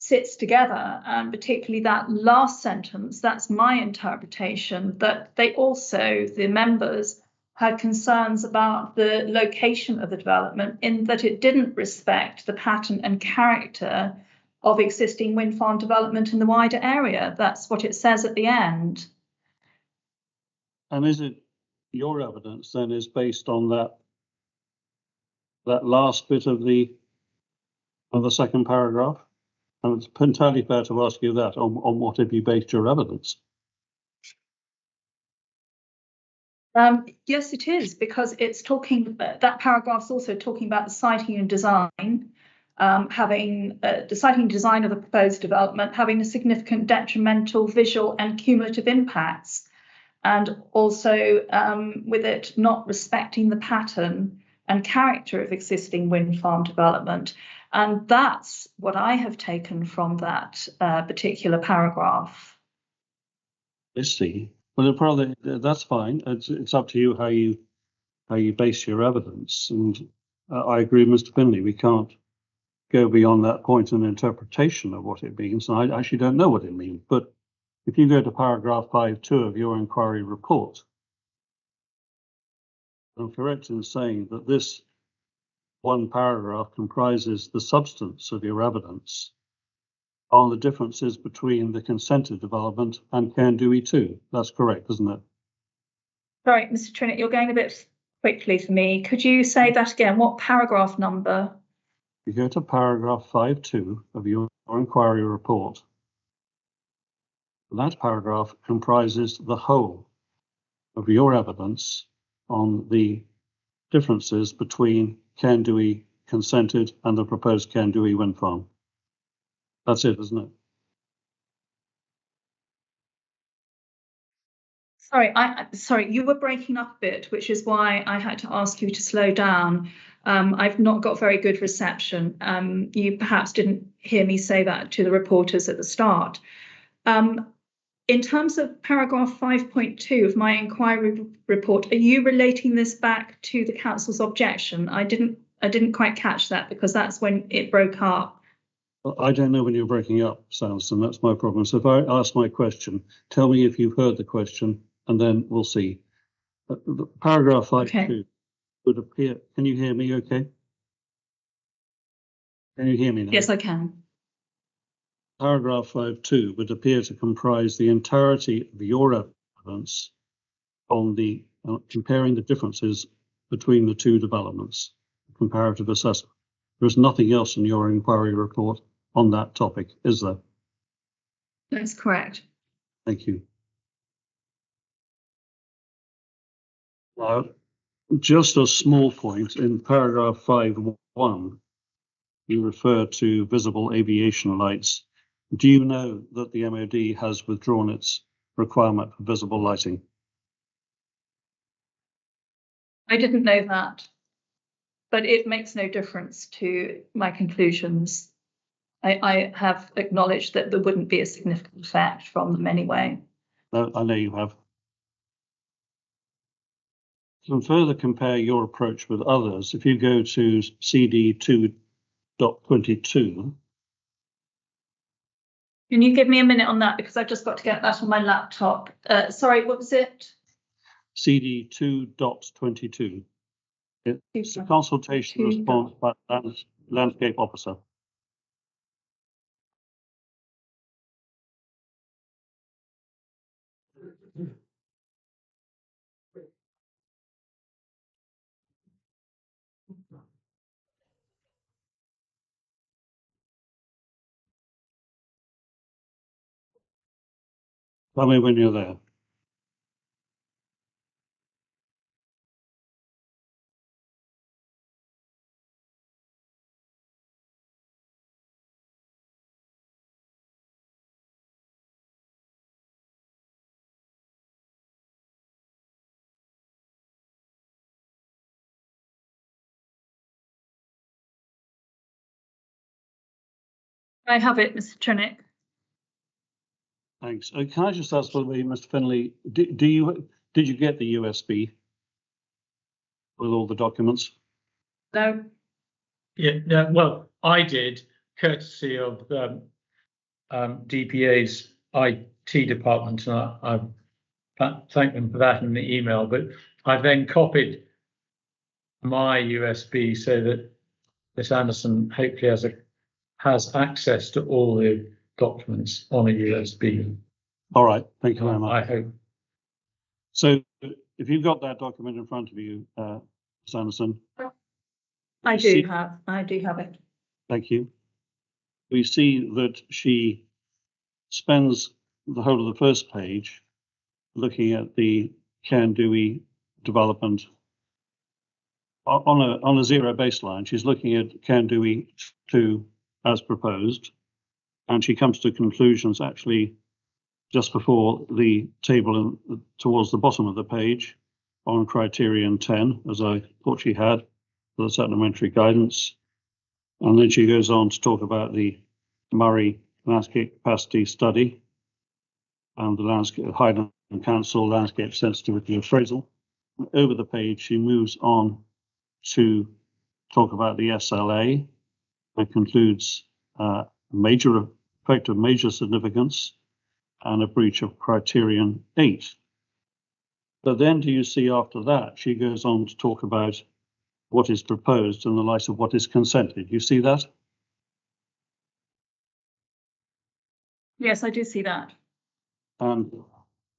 sits together, and particularly that last sentence. That's my interpretation, that they also, the members, had concerns about the location of the development, in that it didn't respect the pattern and character of existing wind farm development in the wider area. That's what it says at the end. And is it your evidence then is based on that last bit of the second paragraph? And it's entirely fair to ask you that. On what have you based your evidence? Yes, it is, because it's talking, that paragraph's also talking about the siting and design, having the siting and design of the proposed development having a significant detrimental visual and cumulative impacts, and also with it not respecting the pattern and character of existing wind farm development. And that's what I have taken from that particular paragraph. I see. Well, probably that's fine. It's up to you how you base your evidence. And I agree with Mr. Finlay. We can't go beyond that point in interpretation of what it means. And I actually don't know what it means. But if you go to paragraph 5.2 of your inquiry report, I'm correct in saying that this one paragraph comprises the substance of your evidence on the differences between the consented development and Cairn Duhie 2. That's correct, isn't it? Sorry, Mr. Trinnick, you're going a bit quickly for me. Could you say that again? What paragraph number? You go to paragraph 5.2 of your inquiry report. That paragraph comprises the whole of your evidence on the differences between Cairn Duhie consented and the proposed Cairn Duhie wind farm. That's it, isn't it? Sorry, you were breaking up a bit, which is why I had to ask you to slow down. I've not got very good reception. You perhaps didn't hear me say that to the reporters at the start. In terms of paragraph 5.2 of my inquiry report, are you relating this back to the council's objection? I didn't quite catch that because that's when it broke up. Well, I don't know when you're breaking up, Sanderson. That's my problem. So if I ask my question, tell me if you've heard the question, and then we'll see. Paragraph 5.2 would appear. Can you hear me? Okay. Can you hear me now? Yes, I can. Paragraph 5.2 would appear to comprise the entirety of your evidence on the comparing the differences between the two developments, comparative assessment. There is nothing else in your inquiry report on that topic, is there? That's correct. Thank you. Just a small point, in paragraph 5.1, you refer to visible aviation lights. Do you know that the MOD has withdrawn its requirement for visible lighting? I didn't know that, but it makes no difference to my conclusions. I have acknowledged that there wouldn't be a significant effect from them anyway. No, I know you have. To further compare your approach with others, if you go to CD 2.22. Can you give me a minute on that because I've just got to get that on my laptop. Sorry, what was it? CD 2.22. It's a consultation response by the landscape officer. Tell me when you're there. I have it, Mr. Trinick. Thanks. Can I just ask, by the way, Mr. Finlay, did you get the USB with all the documents? No. Yeah, well, I did, courtesy of DPA's IT department, and I thank them for that in the email. But I then copied my USB so that Miss Anderson hopefully has access to all the documents on a USB. All right, thank you very much. I hope. So if you've got that document in front of you, Miss Anderson. I do have it. Thank you. We see that she spends the whole of the first page looking at the Cairn Duhie development on a zero baseline. She's looking at Cairn Duhie 2 as proposed, and she comes to conclusions actually just before the table towards the bottom of the page on criterion 10, as I thought she had for the supplementary guidance. And then she goes on to talk about the Murray landscape capacity study and the Highland Council landscape sensitivity appraisal. Over the page, she moves on to talk about the SLA that concludes major effect of major significance and a breach of criterion 8. But then do you see after that, she goes on to talk about what is proposed in the light of what is consented. You see that? Yes, I do see that. And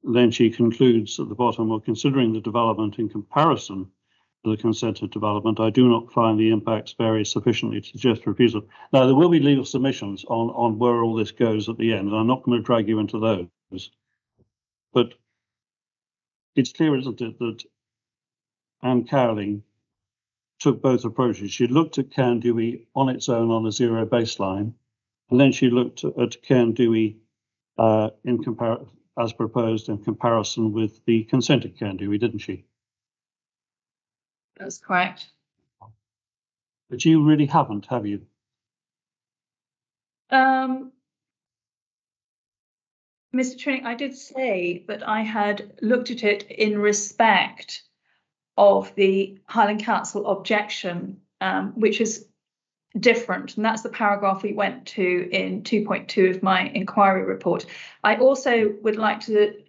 then she concludes at the bottom, well, considering the development in comparison to the consented development, I do not find the impacts vary sufficiently to suggest refusal. Now, there will be legal submissions on where all this goes at the end, and I'm not going to drag you into those. But it's clear, isn't it, that Anne Cowling took both approaches. She looked at Cairn Duhie on its own on a zero baseline, and then she looked at Cairn Duhie as proposed in comparison with the consented Cairn Duhie, didn't she? That's correct. But you really haven't, have you? Mr. Trinick, I did say that I had looked at it in respect of the Highland Council objection, which is different, and that's the paragraph we went to in 2.2 of my inquiry report. I also would like to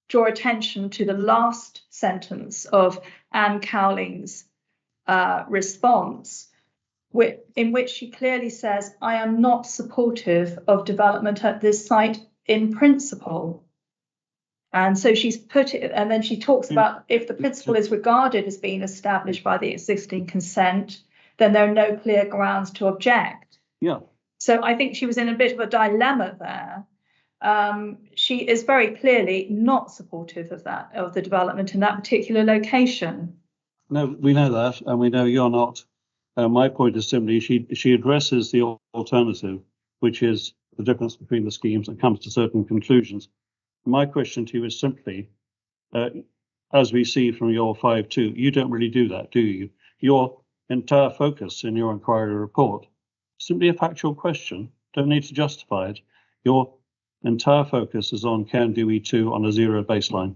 draw attention to the last sentence of Anne Cowling's response, in which she clearly says, I am not supportive of development at this site in principle. And so she's put it, and then she talks about if the principle is regarded as being established by the existing consent, then there are no clear grounds to object. Yeah. So I think she was in a bit of a dilemma there. She is very clearly not supportive of the development in that particular location. No, we know that, and we know you're not. My point is simply she addresses the alternative, which is the difference between the schemes, and comes to certain conclusions. My question to you is simply, as we see from your 5.2, you don't really do that, do you? Your entire focus in your inquiry report, simply a factual question, don't need to justify it. Your entire focus is on Cairn Duhie 2 on a zero baseline.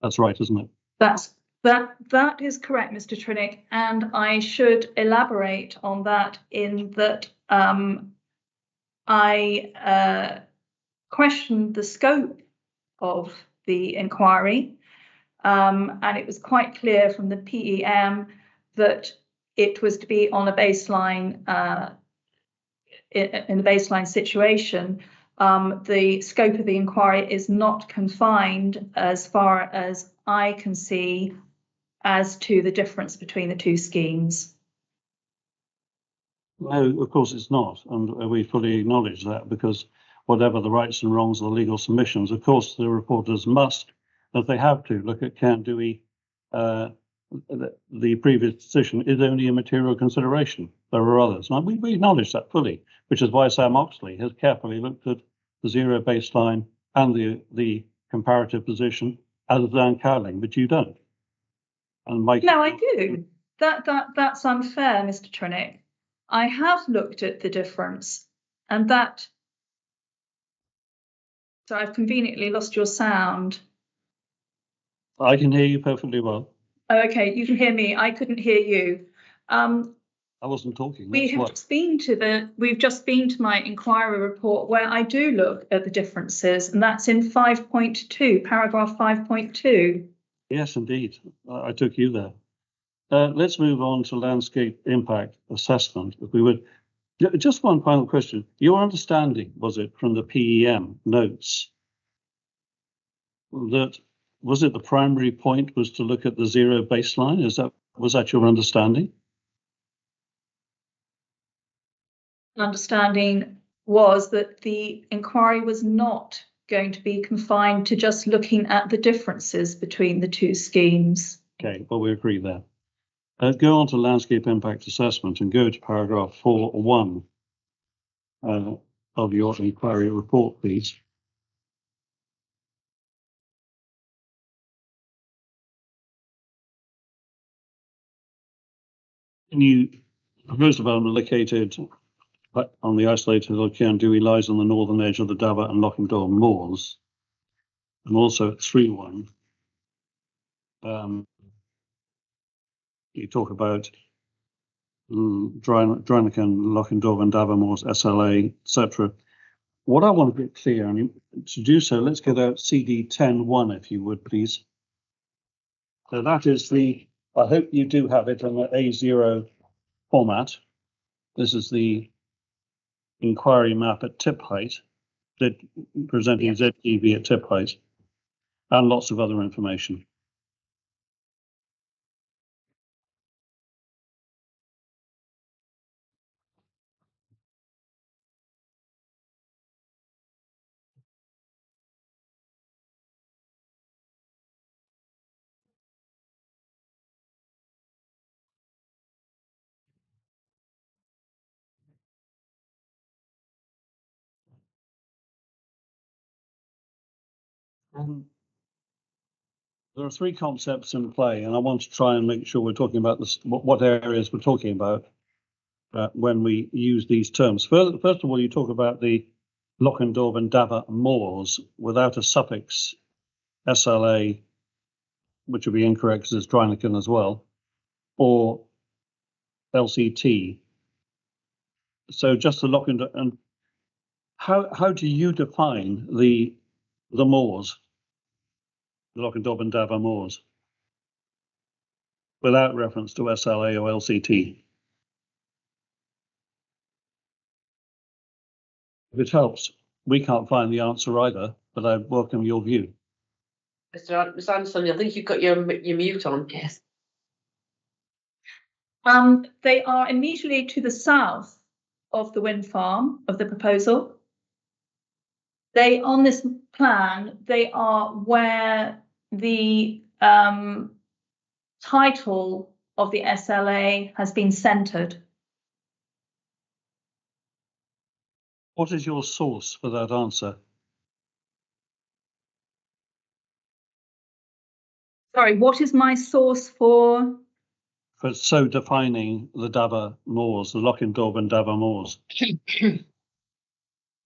That's right, isn't it? That is correct, Mr. Trinick, and I should elaborate on that in that I questioned the scope of the inquiry, and it was quite clear from the PEM that it was to be on a baseline, in a baseline situation. The scope of the inquiry is not confined, as far as I can see, as to the difference between the two schemes. No, of course it's not, and we fully acknowledge that, because whatever the rights and wrongs of the legal submissions, of course the reporters must, as they have to, look at Cairn Duhie. The previous decision is only a material consideration. There are others, and we acknowledge that fully, which is why Sam Oxley has carefully looked at the zero baseline and the comparative position as Dan Cowling, but you don't. And Mike. No, I do. That's unfair, Mr. Trinick. I have looked at the difference, and that. So I've conveniently lost your sound. I can hear you perfectly well. Oh, okay, you can hear me. I couldn't hear you. I wasn't talking. We've just been to my inquiry report, where I do look at the differences, and that's in 5.2, paragraph 5.2. Yes, indeed. I took you there. Let's move on to landscape impact assessment, if we would. Just one final question. Your understanding, was it, from the PEM notes, that was it the primary point was to look at the zero baseline? Was that your understanding? Understanding was that the inquiry was not going to be confined to just looking at the differences between the two schemes. Okay, well, we agree there. Go on to landscape impact assessment and go to paragraph 4.1 of your inquiry report, please. New proposed development located on the isolated hill Cairn Duhie lies on the northern edge of the Dava and Lochendore moors, and also at 3.1. You talk about Drynacan, Lochendore and Dava moors, SLA, etc. What I want to get clear, and to do so, let's get out CD 10.1, if you would, please. So that is I hope you do have it in the A0 format. This is the inquiry map at tip height, presenting ZTV at tip height, and lots of other information. There are three concepts in play, and I want to try and make sure we're talking about this, what areas we're talking about when we use these terms. First of all, you talk about the Lochendorf and Dava moors without a suffix SLA, which would be incorrect because it's Dreineken as well, or LCT. So just the Lochendorf, and how do you define the moors, the Lochendorf and Dava moors, without reference to SLA or LCT? If it helps, we can't find the answer either, but I welcome your view. Miss Anderson, I think you've got your mute on. Yes. They are immediately to the south of the wind farm of the proposal. They, on this plan, they are where the title of the SLA has been centred. What is your source for that answer? Sorry, what is my source for? For so defining the Dava moors, the Lochendorf and Dava moors?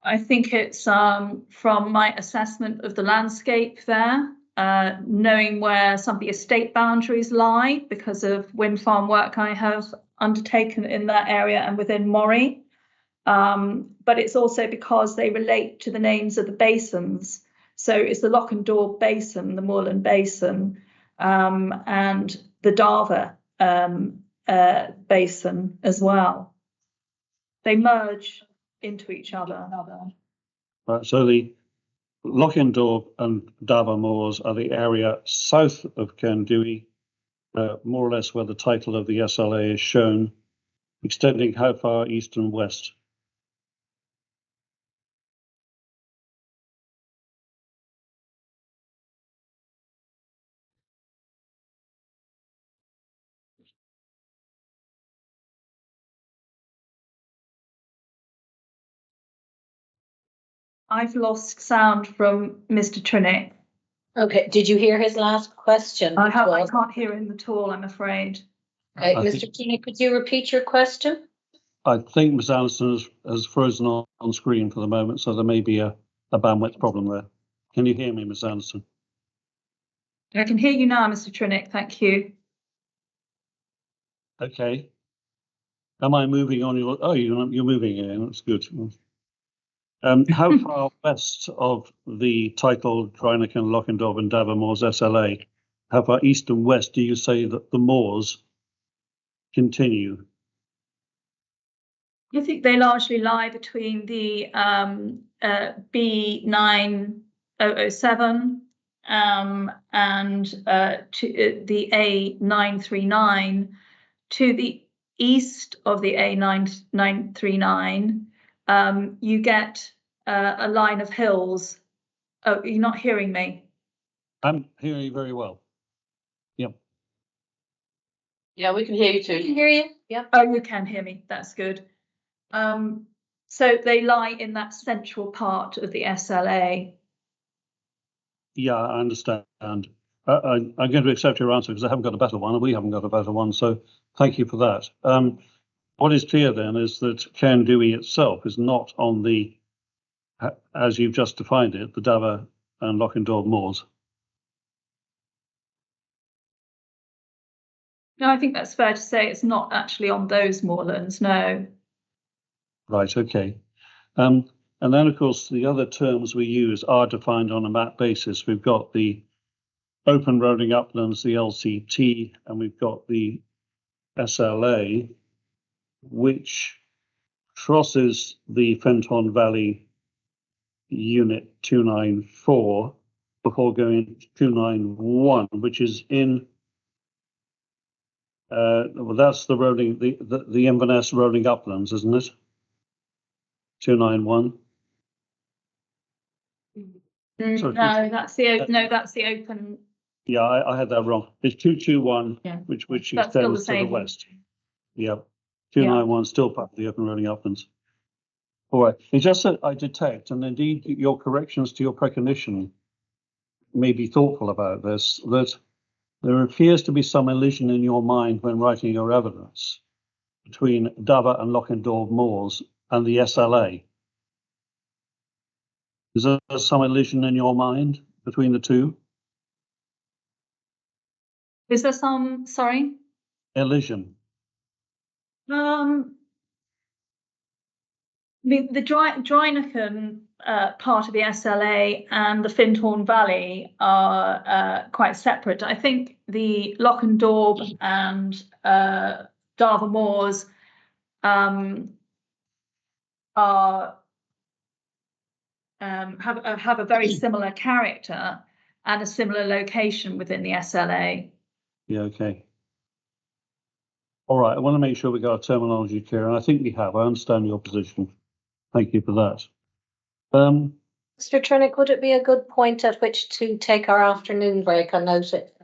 I think it's from my assessment of the landscape there, knowing where some of the estate boundaries lie because of wind farm work I have undertaken in that area and within Moray. But it's also because they relate to the names of the basins. So it's the Lochendorf Basin, the Moorland Basin, and the Dava Basin as well. They merge into each other. Right, so the Lochendorf and Dava moors are the area south of Cairn, Duhie, more or less where the title of the SLA is shown, extending how far east and west? I've lost sound from Mr. Trinick. Okay, did you hear his last question? I can't hear him at all, I'm afraid. Okay, Mr. Trinick, could you repeat your question? I think Ms. Anderson has frozen on screen for the moment, so there may be a bandwidth problem there. Can you hear me, Ms. Anderson? I can hear you now, Mr. Trinick, thank you. Okay. Am I moving on your? Oh, you're moving again. That's good. How far west of the title Dreineken, Lochendorf and Dava moors SLA? How far east and west do you say that the moors continue? I think they largely lie between the B9007 and the A939. To the east of the A939, you get a line of hills. Oh, you're not hearing me? I'm hearing you very well. Yep. Yeah, we can hear you too. I can hear you. Yep. Oh, you can hear me. That's good. So they lie in that central part of the SLA. Yeah, I understand. I'm going to accept your answer because I haven't got a better one, and we haven't got a better one. So thank you for that. What is clear then is that Cairn Duhie itself is not on the, as you've just defined it, the Dava and Lochendorf moors. No, I think that's fair to say it's not actually on those moorlands, no. Right, okay. And then, of course, the other terms we use are defined on a map basis. We've got the open rolling uplands, the LCT, and we've got the SLA, which crosses the Fenton Valley Unit 294 before going to 291, which is in, well, that's the rolling, the Inverness rolling uplands, isn't it? 291. No, that's the open. Yeah, I had that wrong. It's 221, Yeah. which That's still extends the to the same. west. Yeah, 291 still part of the open rolling uplands. All right. It's just that I detect, and indeed your corrections to your precognition may be thoughtful about this, that there appears to be some illusion in your mind when writing your evidence between Dava and Lockendorf Moors and the SLA. Is there some illusion in your mind between the two? Is there some, sorry? Illusion. The Drynacan part of the SLA and the Findhorn Valley are quite separate. I think the Lockendorf and Darther Moors have a very similar character and a similar location within the SLA. Yeah, okay. All right, I want to make sure we got our terminology clear, and I think we have. I understand your position. Thank you for that. Mr. Trinick, would it be a good point at which to take our afternoon break? I note it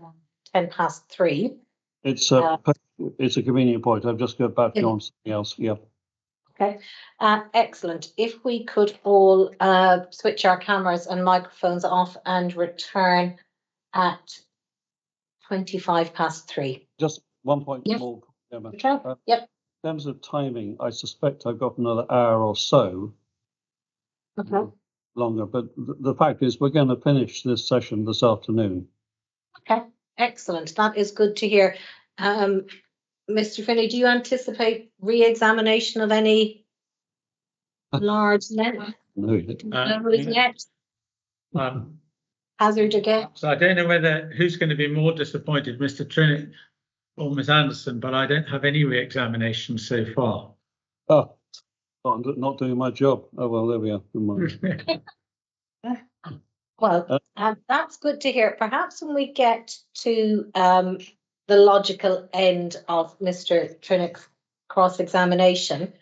3:10. It's a convenient point. I've just got back on something else. Yeah. Okay, excellent. If we could all switch our cameras and microphones off and return at 3:25. Just one point Yes. more. Emma. Yep. In terms of timing, I suspect I've got another hour or so. Okay. Longer, but the fact is we're going to finish this session this afternoon. Okay, excellent. That is good to hear. Mr. Finney, do you anticipate re-examination of any large net? No. Yet? Hazard a guess? So I don't know who's going to be more disappointed, Mr. Trinick or Ms. Anderson, but I don't have any re-examination so far. Oh, I'm not doing my job. Oh, well, there we are. Never mind. Well, that's good to hear. Perhaps when we get to the logical end of Mr. Trinick's cross-examination,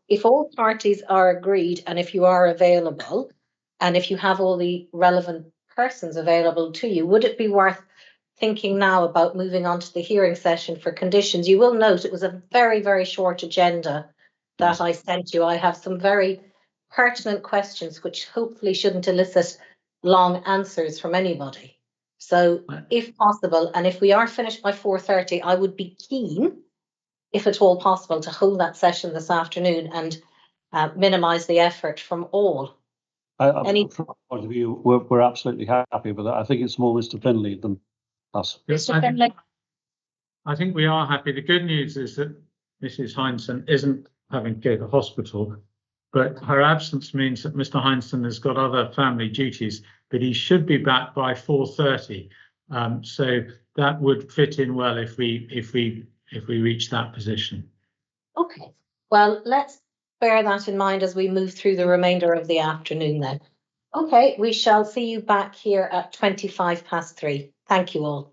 if all parties are agreed and if you are available, and if you have all the relevant persons available to you, would it be worth thinking now about moving on to the hearing session for conditions? You will note it was a very, very short agenda that I sent you. I have some very pertinent questions which hopefully shouldn't elicit long answers from anybody. So if possible, and if we are finished by 4:30, I would be keen, if at all possible, to hold that session this afternoon and minimise the effort from all. From my point of view, we're absolutely happy with that. I think it's more Mr. Finlay than us. Mr. Finlay? I think we are happy. The good news is that Mrs. Heinsohn isn't having to go to hospital, but her absence means that Mr. Heinsohn has got other family duties, but he should be back by 4:30. So that would fit in well if we reach that position. Okay. Well, let's bear that in mind as we move through the remainder of the afternoon then. Okay, we shall see you back here at 3:25. Thank you all.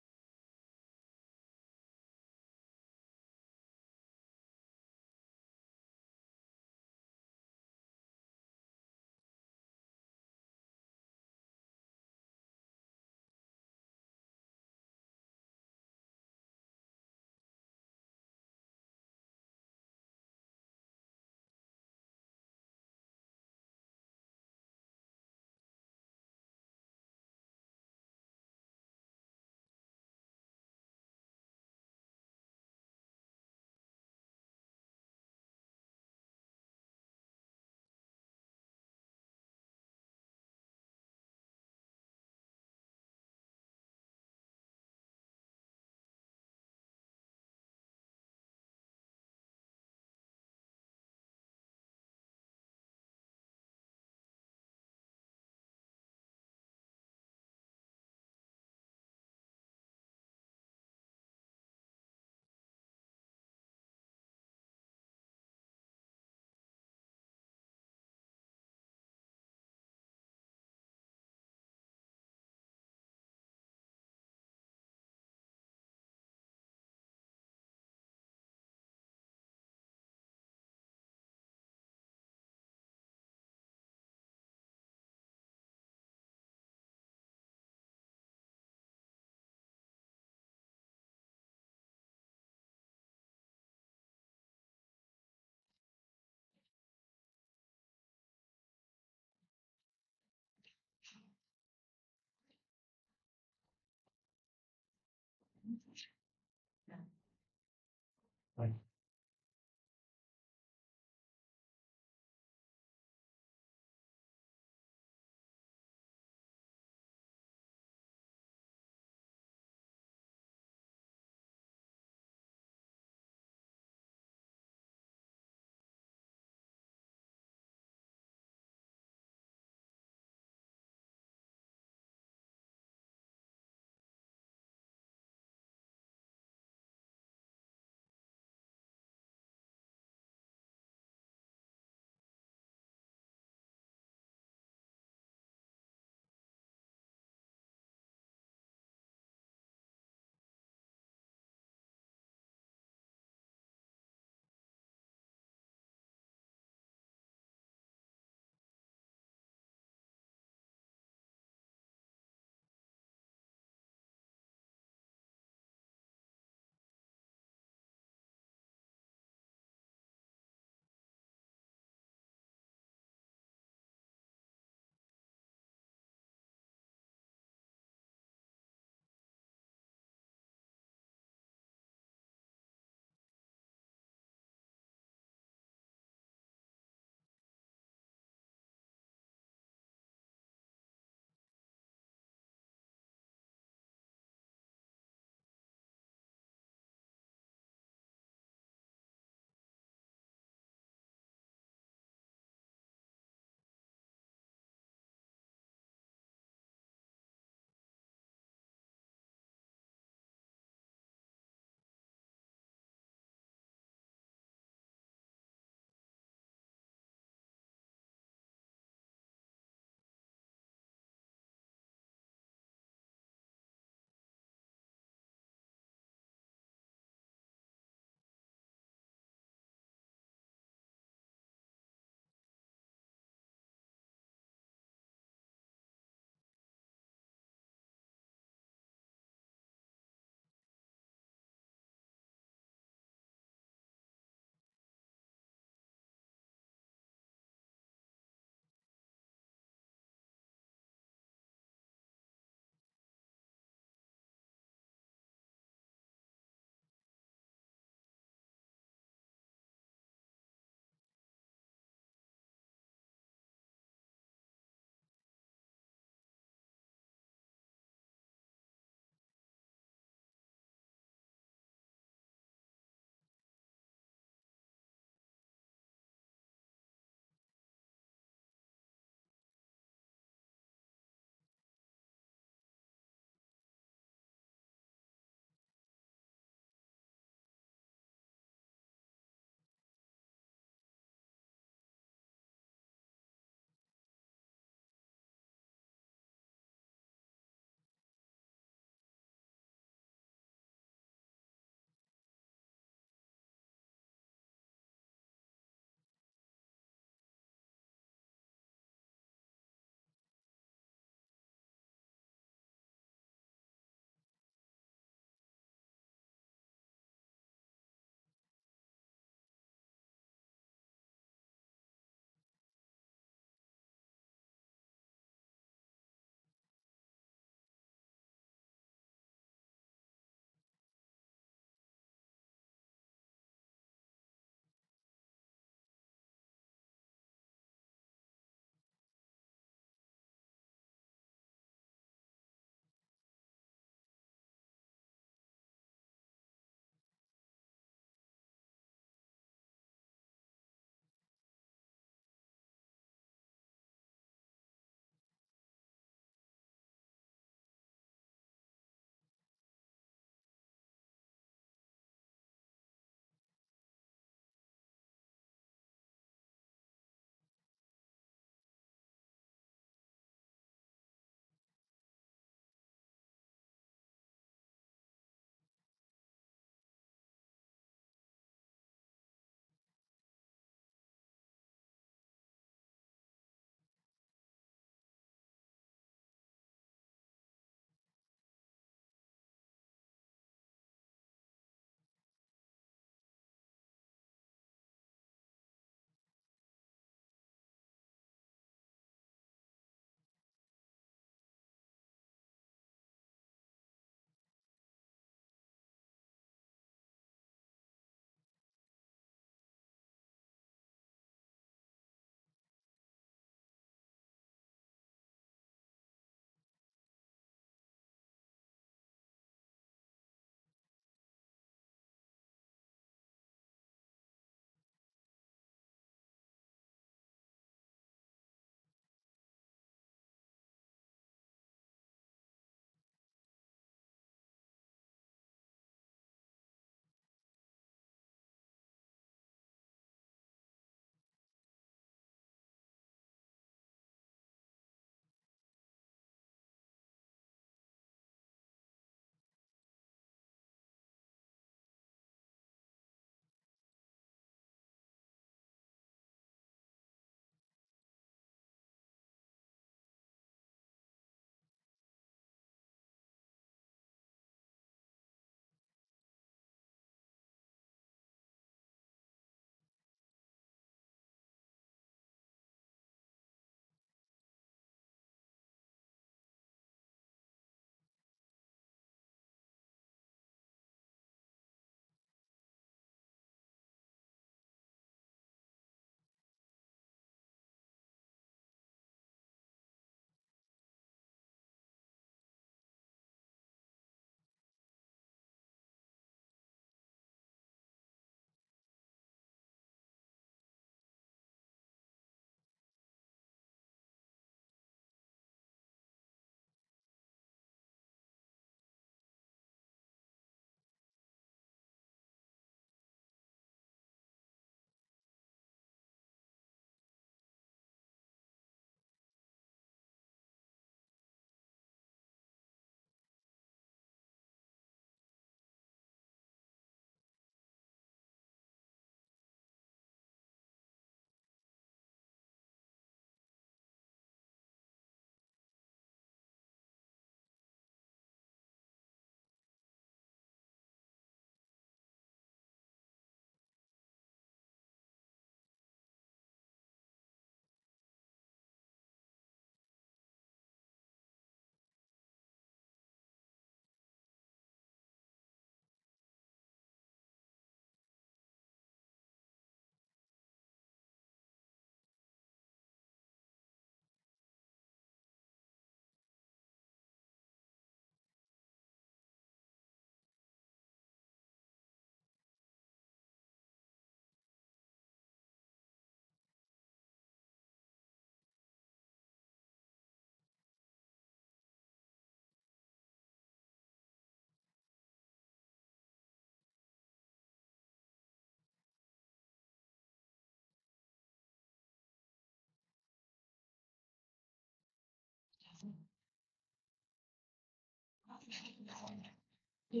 Hi.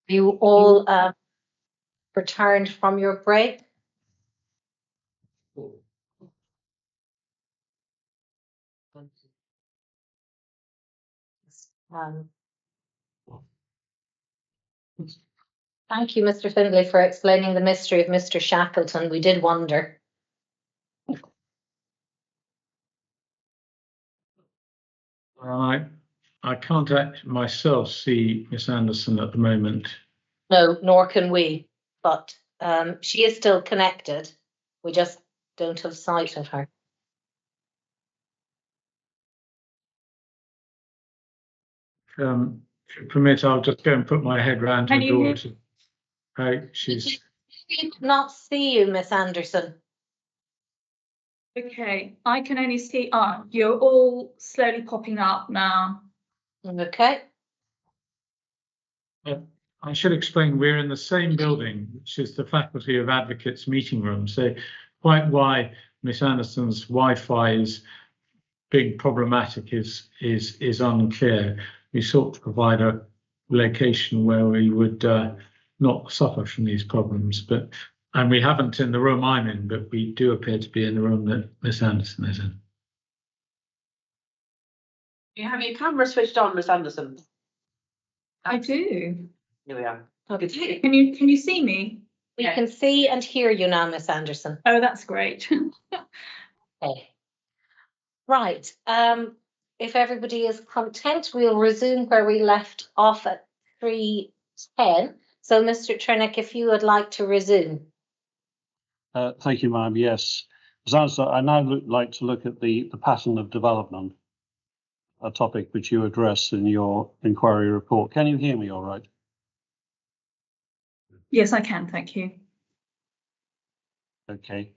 You all returned from your break? Um, Thank you, Mr. Findlay, for explaining the mystery of Mr. Shackleton. We did wonder. I can't myself see Miss Anderson at the moment. No, nor can we, but she is still connected. We just don't have sight of her. If you permit, I'll just go and put my head round her Can you door. She's We cannot see you, Miss Anderson. Okay, I can only see, you're all slowly popping up now. Okay. I should explain we're in the same building, which is the Faculty of Advocates meeting room. So quite why Miss Anderson's Wi-Fi is being problematic is unclear. We sought to provide a location where we would not suffer from these problems, and we haven't in the room I'm in, but we do appear to be in the room that Miss Anderson is in. You have your camera switched on, Miss Anderson? I do. Here we are. Okay. Can you see me? We can see and hear you now, Miss Anderson. Oh, that's great. Okay. Right. If everybody is content, we'll resume where we left off at 3:10. So, Mr. Trinick, if you would like to resume. Thank you, ma'am. Yes. I now like to look at the pattern of development, a topic which you address in your inquiry report. Can you hear me all right? Yes, I can, thank you. Okay.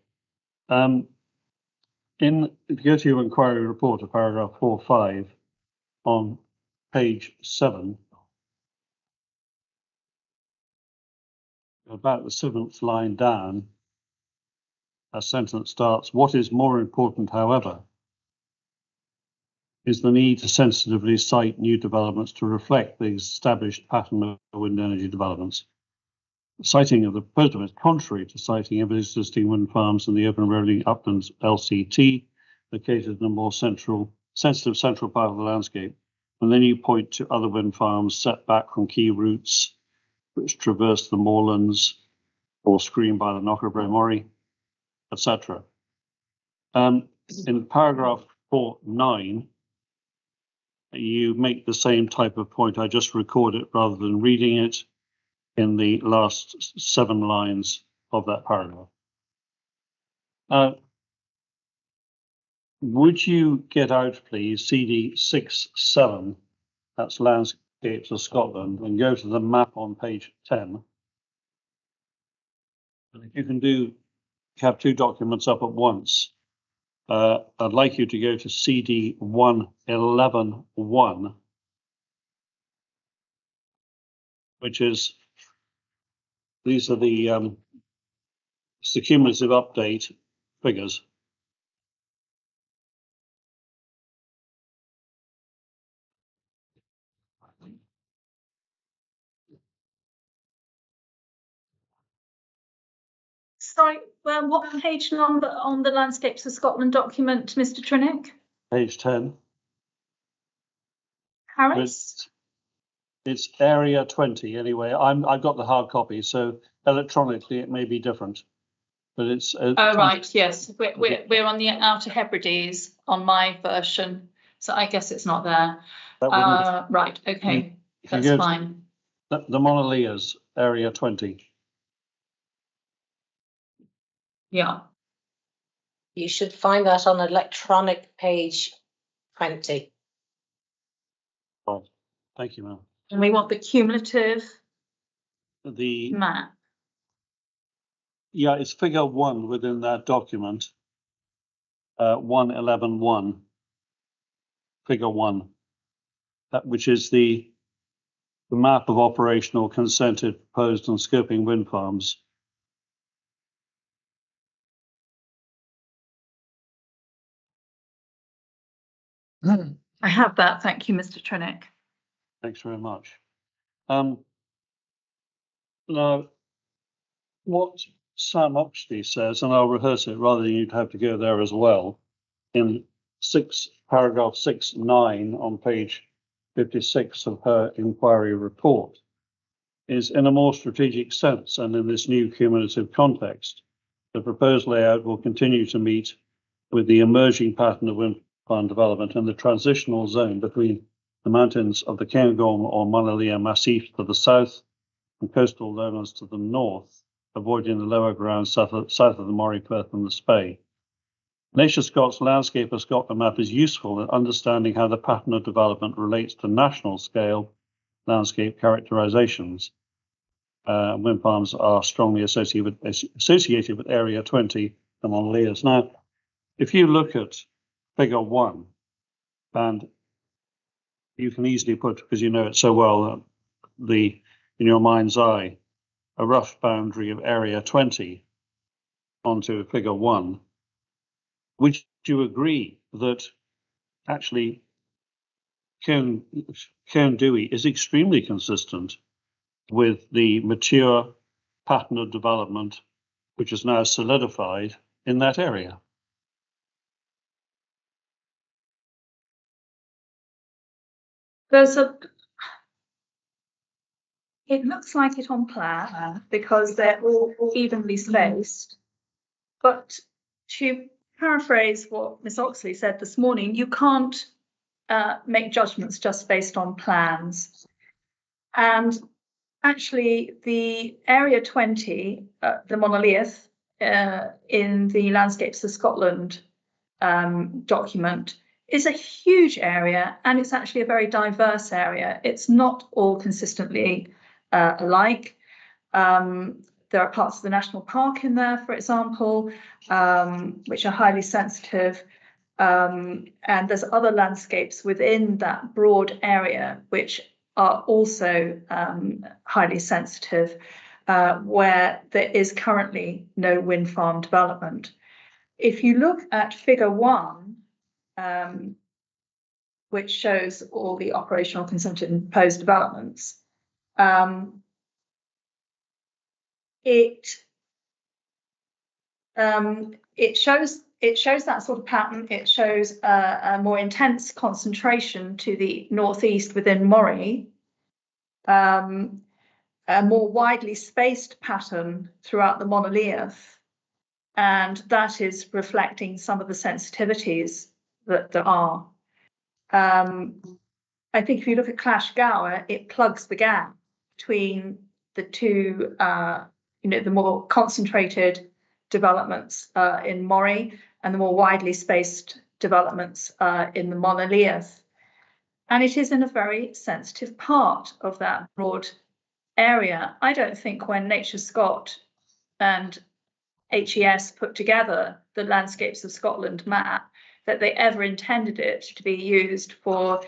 If you go to your inquiry report, of paragraph 4.5 on page 7, about the 7th line down, a sentence starts, "What is more important, however, is the need to sensitively cite new developments to reflect the established pattern of wind energy developments. Citing of the proposal is contrary to citing of existing wind farms in the open rolling uplands LCT, located in a more sensitive central part of the landscape. And then you point to other wind farms set back from key routes which traverse the moorlands or screened by the Knockerbray Murray, etc." In paragraph 4.9, you make the same type of point. I just record it rather than reading it in the last 7 lines of that paragraph. Would you get out, please, CD 6.7, that's Landscapes of Scotland, and go to the map on page 10. And if you can have 2 documents up at once, I'd like you to go to CD 111.1, which is, these are the cumulative update figures. Sorry, well, what page number on the Landscapes of Scotland document, Mr. Trinick? Page 10. Harris? It's area 20 anyway. I've got the hard copy, so electronically it may be different. But it's Oh right, yes. We're on the Outer Hebrides on my version, so I guess it's not there. Right, okay, that's fine. The Monolias, area 20. Yeah. You should find that on electronic page 20. Right. Thank you, ma'am. And we want the cumulative map. Yeah, it's figure 1 within that document. 111.1. Figure 1. Which is the map of operational, consented, proposed, and scoping wind farms I have that. Thank you, Mr. Trinick. Thanks very much. Now, what Sam Oxley says, and I'll rehearse it rather than you'd have to go there as well, in paragraph 6.9 on page 56 of her inquiry report, is in a more strategic sense and in this new cumulative context, the proposed layout will continue to meet with the emerging pattern of wind farm development in the transitional zone between the mountains of the Cairn or Monalier Massif to the south and coastal lowlands to the north, avoiding the lower ground south of the Moray Firth and the Spey. Nature Scott's Landscape of Scotland map is useful in understanding how the pattern of development relates to national scale landscape characterizations. Wind farms are strongly associated with Area 20 and Monaliers. Now, if you look at Figure 1, and you can easily put, because you know it so well, in your mind's eye, a rough boundary of Area 20 onto Figure 1, would you agree that actually Cairn Duhie is extremely consistent with the mature pattern of development which is now solidified in that area? It looks like it on plan because they're all evenly spaced. But to paraphrase what Miss Oxley said this morning, you can't make judgments just based on plans. And actually, the Area 20, the Monalieth, in the Landscapes of Scotland document, is a huge area, and it's actually a very diverse area. It's not all consistently alike. There are parts of the national park in there, for example, which are highly sensitive. And there's other landscapes within that broad area which are also highly sensitive, where there is currently no wind farm development. If you look at Figure 1, which shows all the operational, consented, and proposed developments, it shows that sort of pattern. It shows a more intense concentration to the northeast within Moray, a more widely spaced pattern throughout the Monalieth, and that is reflecting some of the sensitivities that there are. I think if you look at Clash Gower, it plugs the gap between the two, the more concentrated developments in Moray and the more widely spaced developments in the Monalieth. And it is in a very sensitive part of that broad area. I don't think when Nature Scott and HES put together the Landscapes of Scotland map that they ever intended it to be used for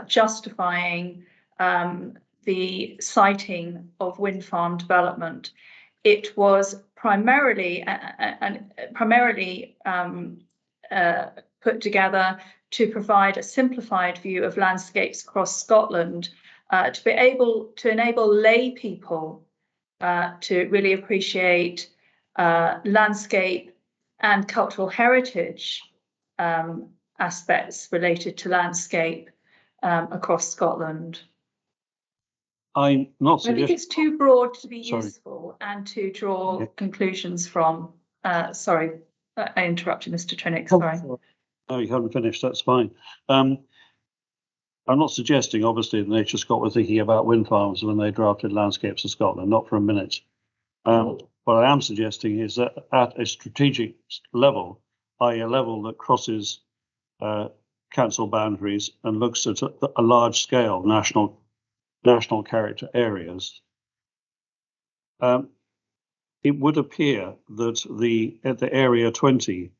justifying the siting of wind farm development. It was primarily put together to provide a simplified view of landscapes across Scotland, to be able to enable lay people to really appreciate landscape and cultural heritage aspects related to landscape across Scotland. I'm not I think it's too broad to be useful and to draw conclusions from. Sorry, I interrupted Mr. Trinick, sorry. No, you haven't finished, that's fine. I'm not suggesting, obviously, that Nature Scott were thinking about wind farms when they drafted Landscapes of Scotland, not for a minute. What I am suggesting is that at a strategic level, i.e. a level that crosses council boundaries and looks at a large scale national character areas, it would appear that at the Area 20,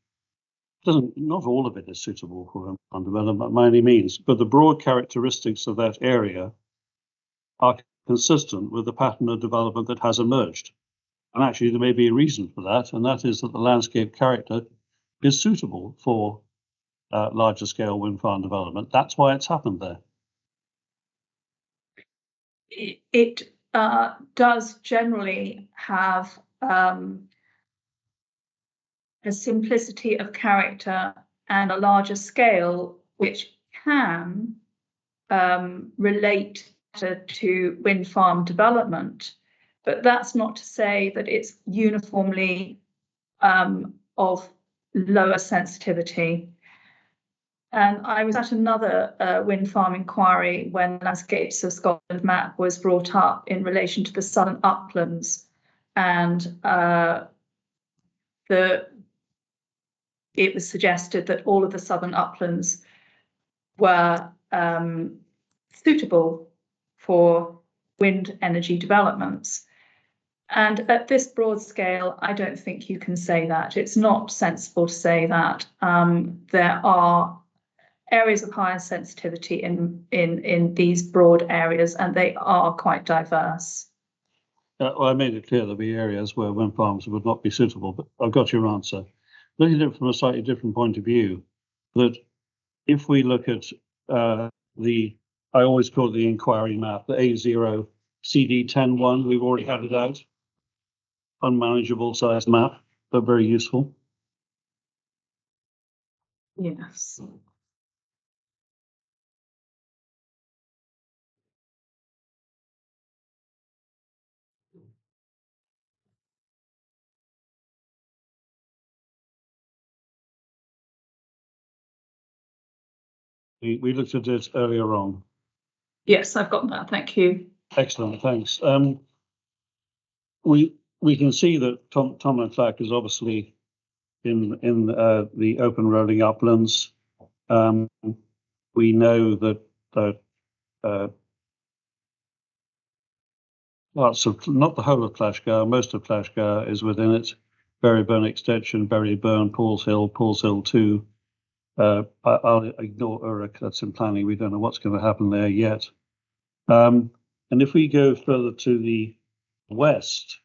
not all of it is suitable for wind farm development by any means, but the broad characteristics of that area are consistent with the pattern of development that has emerged. And actually, there may be a reason for that, and that is that the landscape character is suitable for larger scale wind farm development. That's why it's happened there. It does generally have a simplicity of character and a larger scale, which can relate to wind farm development. But that's not to say that it's uniformly of lower sensitivity. And I was at another wind farm inquiry when Landscapes of Scotland map was brought up in relation to the southern uplands, and it was suggested that all of the southern uplands were suitable for wind energy developments. And at this broad scale, I don't think you can say that. It's not sensible to say that. There are areas of higher sensitivity in these broad areas, and they are quite diverse. Well, I made it clear there'll be areas where wind farms would not be suitable, but I've got your answer. Looking at it from a slightly different point of view, that if we look at I always call it the inquiry map, the A0 CD101, we've already had it out. Unmanageable size map, but very useful. Yes. We looked at it earlier on. Yes, I've got that. Thank you. Excellent, thanks. We can see that Tom and Clack is obviously in the open rolling uplands. We know that parts of, not the whole of Clashgar, most of Clashgar is within it. Berryburn Extension, Berryburn, Paul's Hill 2. I'll ignore Uruk, that's in planning. We don't know what's going to happen there yet. And if we go further to the west,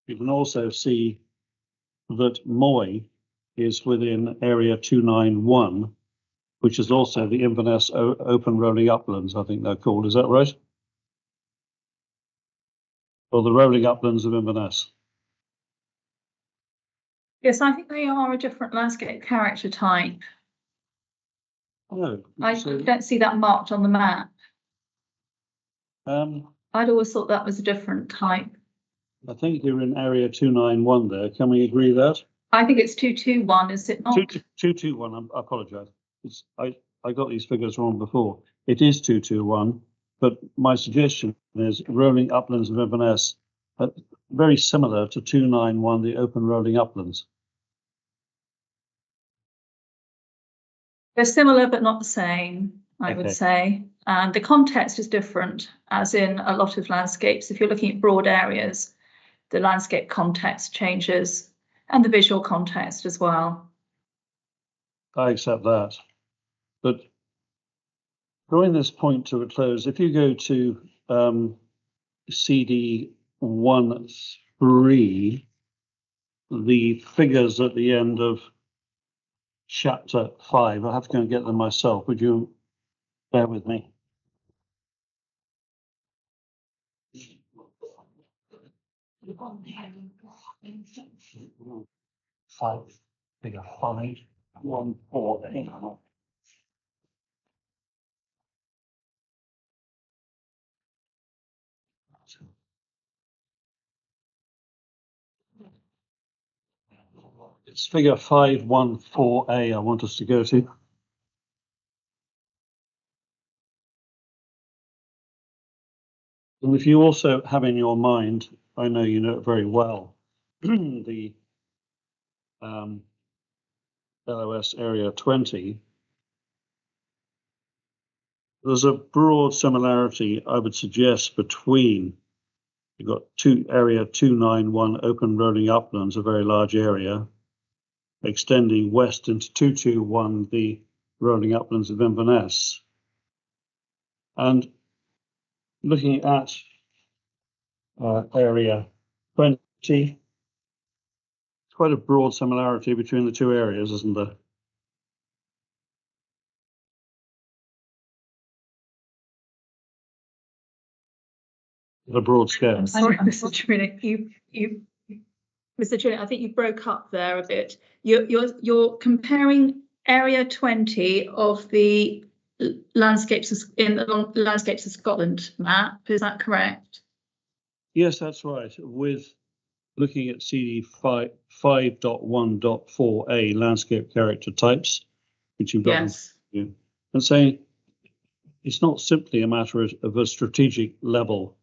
you can also see that Moy is within area 291, which is also the Inverness open rolling uplands, I think they're called. Is that right? Or the rolling uplands of Inverness? Yes, I think they are a different landscape character type. No. I don't see that marked on the map. I'd always thought that was a different type. I think you're in area 291 there. Can we agree that? I think it's 221, is it not? 221, I apologise. I got these figures wrong before. It is 221, but my suggestion is rolling uplands of Inverness, very similar to 291, the open rolling uplands. They're similar, but not the same, I would say. And the context is different, as in a lot of landscapes. If you're looking at broad areas, the landscape context changes and the visual context as well. I accept that. But drawing this point to a close, if you go to CD13, the figures at the end of chapter 5, I have to go and get them myself. Would you bear with me? Figure 514. It's figure 514A I want us to go to. And if you also have in your mind, I know you know it very well, the LOS area 20, there's a broad similarity, I would suggest, between, you've got area 291 open rolling uplands, a very large area, extending west into 221, the rolling uplands of Inverness. And looking at area 20, quite a broad similarity between the two areas, isn't there? at a broad scale. I'm sorry, Mr. Trinick, Mr. Trinick, I think you broke up there a bit. You're comparing area 20 of the landscapes in the landscapes of Scotland map. Is that correct? Yes, that's right. With looking at CD 5.1.4a landscape character types, which you've got, Yes. and saying it's not simply a matter of a strategic level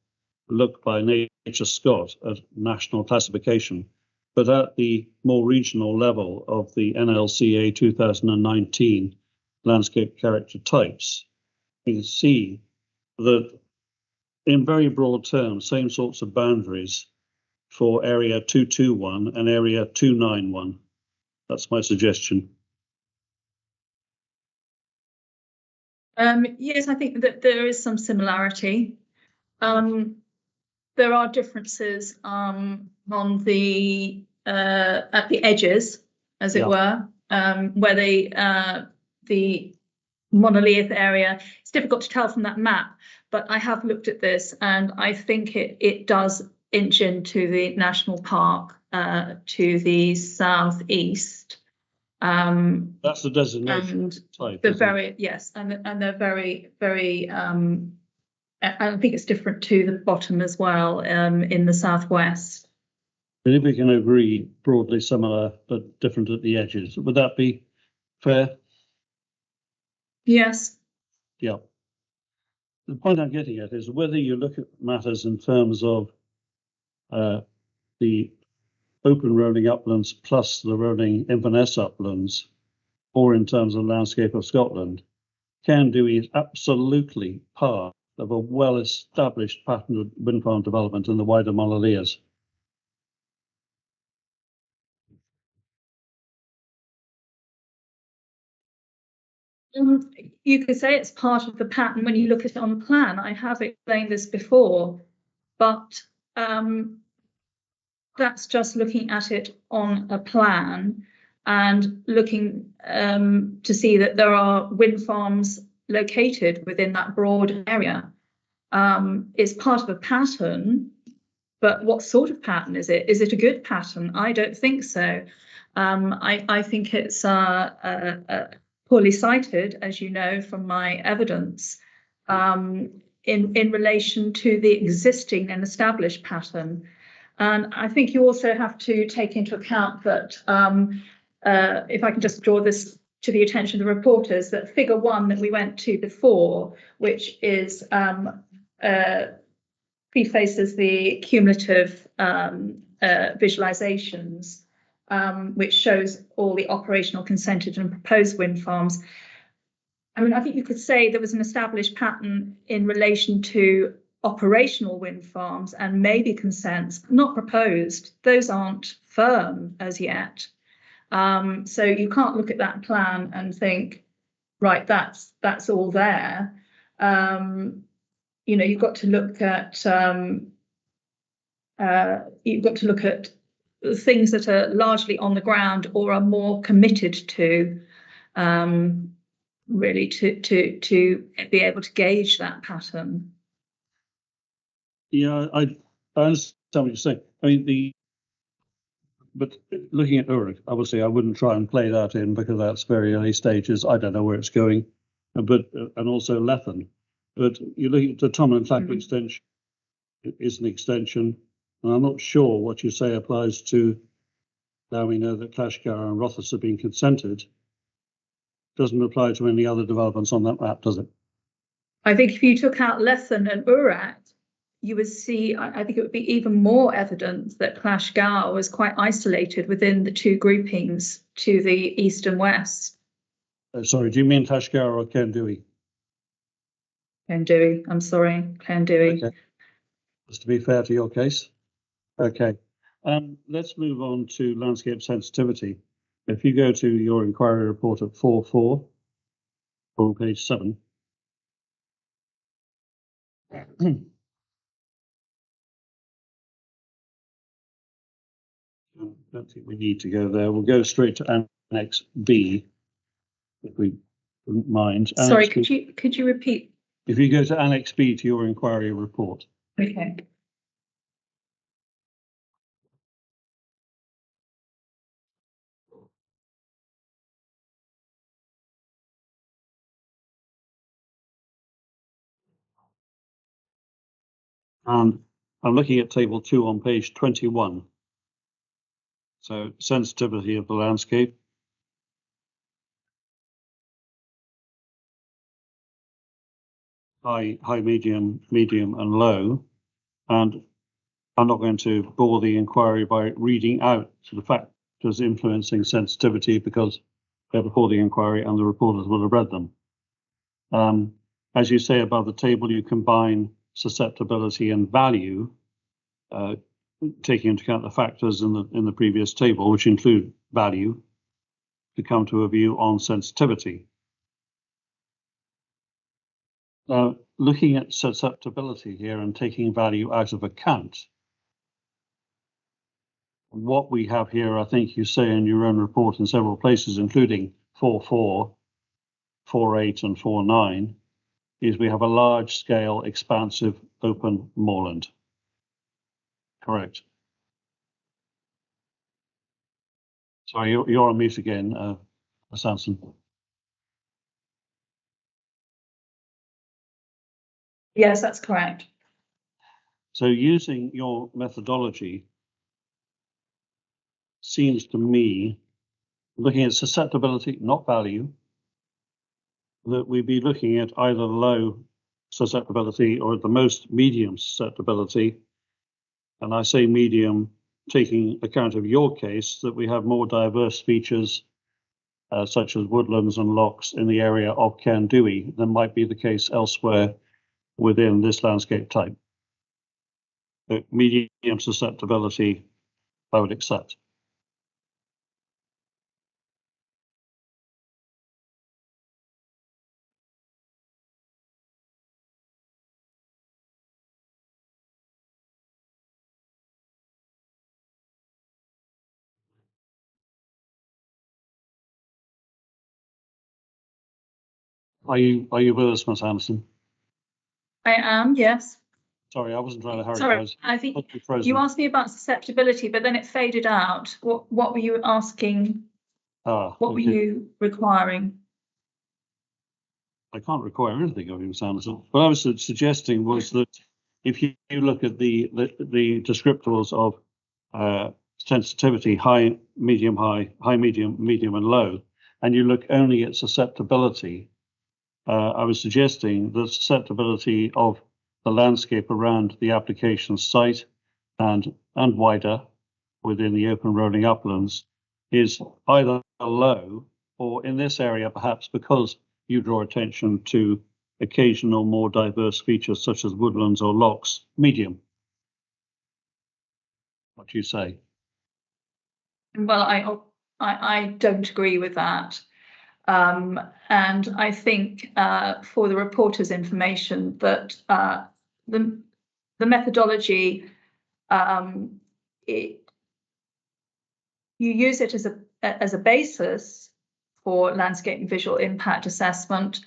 look by Nature Scott at national classification, but at the more regional level of the NLCA 2019 landscape character types, you can see that in very broad terms, same sorts of boundaries for area 221 and area 291. That's my suggestion. Yes, I think that there is some similarity. There are differences on the at the edges, as it were, where the monolith area. It's difficult to tell from that map, but I have looked at this, and I think it does inch into the national park to the southeast. That's the designation type. They're very, yes, and they're very, very. I think it's different to the bottom as well in the southwest. But if we can agree broadly similar but different at the edges, would that be fair? Yes. Yeah. The point I'm getting at is whether you look at matters in terms of the open rolling uplands plus the rolling Inverness uplands, or in terms of landscape of Scotland, Cairn Duhie is absolutely part of a well-established pattern of wind farm development in the wider Monalias. You could say it's part of the pattern when you look at it on the plan. I have explained this before, but that's just looking at it on a plan and looking to see that there are wind farms located within that broad area. It's part of a pattern, but what sort of pattern is it? Is it a good pattern? I don't think so. I think it's poorly cited, as you know from my evidence, in relation to the existing and established pattern. And I think you also have to take into account that, if I can just draw this to the attention of the reporters, that figure 1 that we went to before, which is prefaces the cumulative visualizations, which shows all the operational, consented and proposed wind farms. I mean, I think you could say there was an established pattern in relation to operational wind farms and maybe consents, not proposed. Those aren't firm as yet. So you can't look at that plan and think, right, that's all there. You know, you've got to look at things that are largely on the ground or are more committed to, really to be able to gauge that pattern. Yeah, I understand what you're saying. I mean, but looking at Uruk, obviously I wouldn't try and play that in because that's very early stages. I don't know where it's going, but and also Lethen. But you're looking at the Tom and Clack extension. It is an extension, and I'm not sure what you say applies to. Now we know that Clashgar and Rothes have been consented. Doesn't apply to any other developments on that map, does it? I think if you took out Lethen and Uruk, you would see, I think it would be even more evident that Clashgar was quite isolated within the two groupings to the east and west. Sorry, do you mean Clashgar or Cairn Duhie? Cairn Duhie, I'm sorry, Cairn Duhie. Okay. Just to be fair to your case. Okay. Let's move on to landscape sensitivity. If you go to your inquiry report at 4.4 on page 7. I don't think we need to go there. We'll go straight to Annex B, if we wouldn't mind. Sorry, could you repeat? If you go to Annex B to your inquiry report. Okay. And I'm looking at table 2 on page 21. So sensitivity of the landscape. High, medium, and low. And I'm not going to bore the inquiry by reading out the factors influencing sensitivity because they're before the inquiry and the reporters will have read them. As you say above the table, you combine susceptibility and value, taking into account the factors in the previous table, which include value, to come to a view on sensitivity. Now, looking at susceptibility here and taking value out of account, what we have here, I think you say in your own report in several places, including 4.4, 4.8 and 4.9, is we have a large scale, expansive, open moorland. Correct. Sorry, you're on mute again, Sanson. Yes, that's correct. So using your methodology seems to me, looking at susceptibility, not value, that we'd be looking at either low susceptibility or at the most medium susceptibility. And I say medium, taking account of your case, that we have more diverse features such as woodlands and lochs in the area of Cairn Duhie than might be the case elsewhere within this landscape type. But medium susceptibility, I would accept. Are you with us, Ms. Anderson? I am, yes. Sorry, I wasn't trying to hurry. Sorry, I think you asked me about susceptibility, but then it faded out. What were you asking? What were you requiring? I can't require anything of you, Ms. Anderson. What I was suggesting was that if you look at the descriptors of sensitivity, high, medium, medium, and low, and you look only at susceptibility, I was suggesting the susceptibility of the landscape around the application site and wider within the open rolling uplands is either low or, in this area, perhaps because you draw attention to occasional more diverse features such as woodlands or lochs, medium. What do you say? Well, I don't agree with that. And I think for the reporter's information that the methodology, you use it as a basis for landscape and visual impact assessment,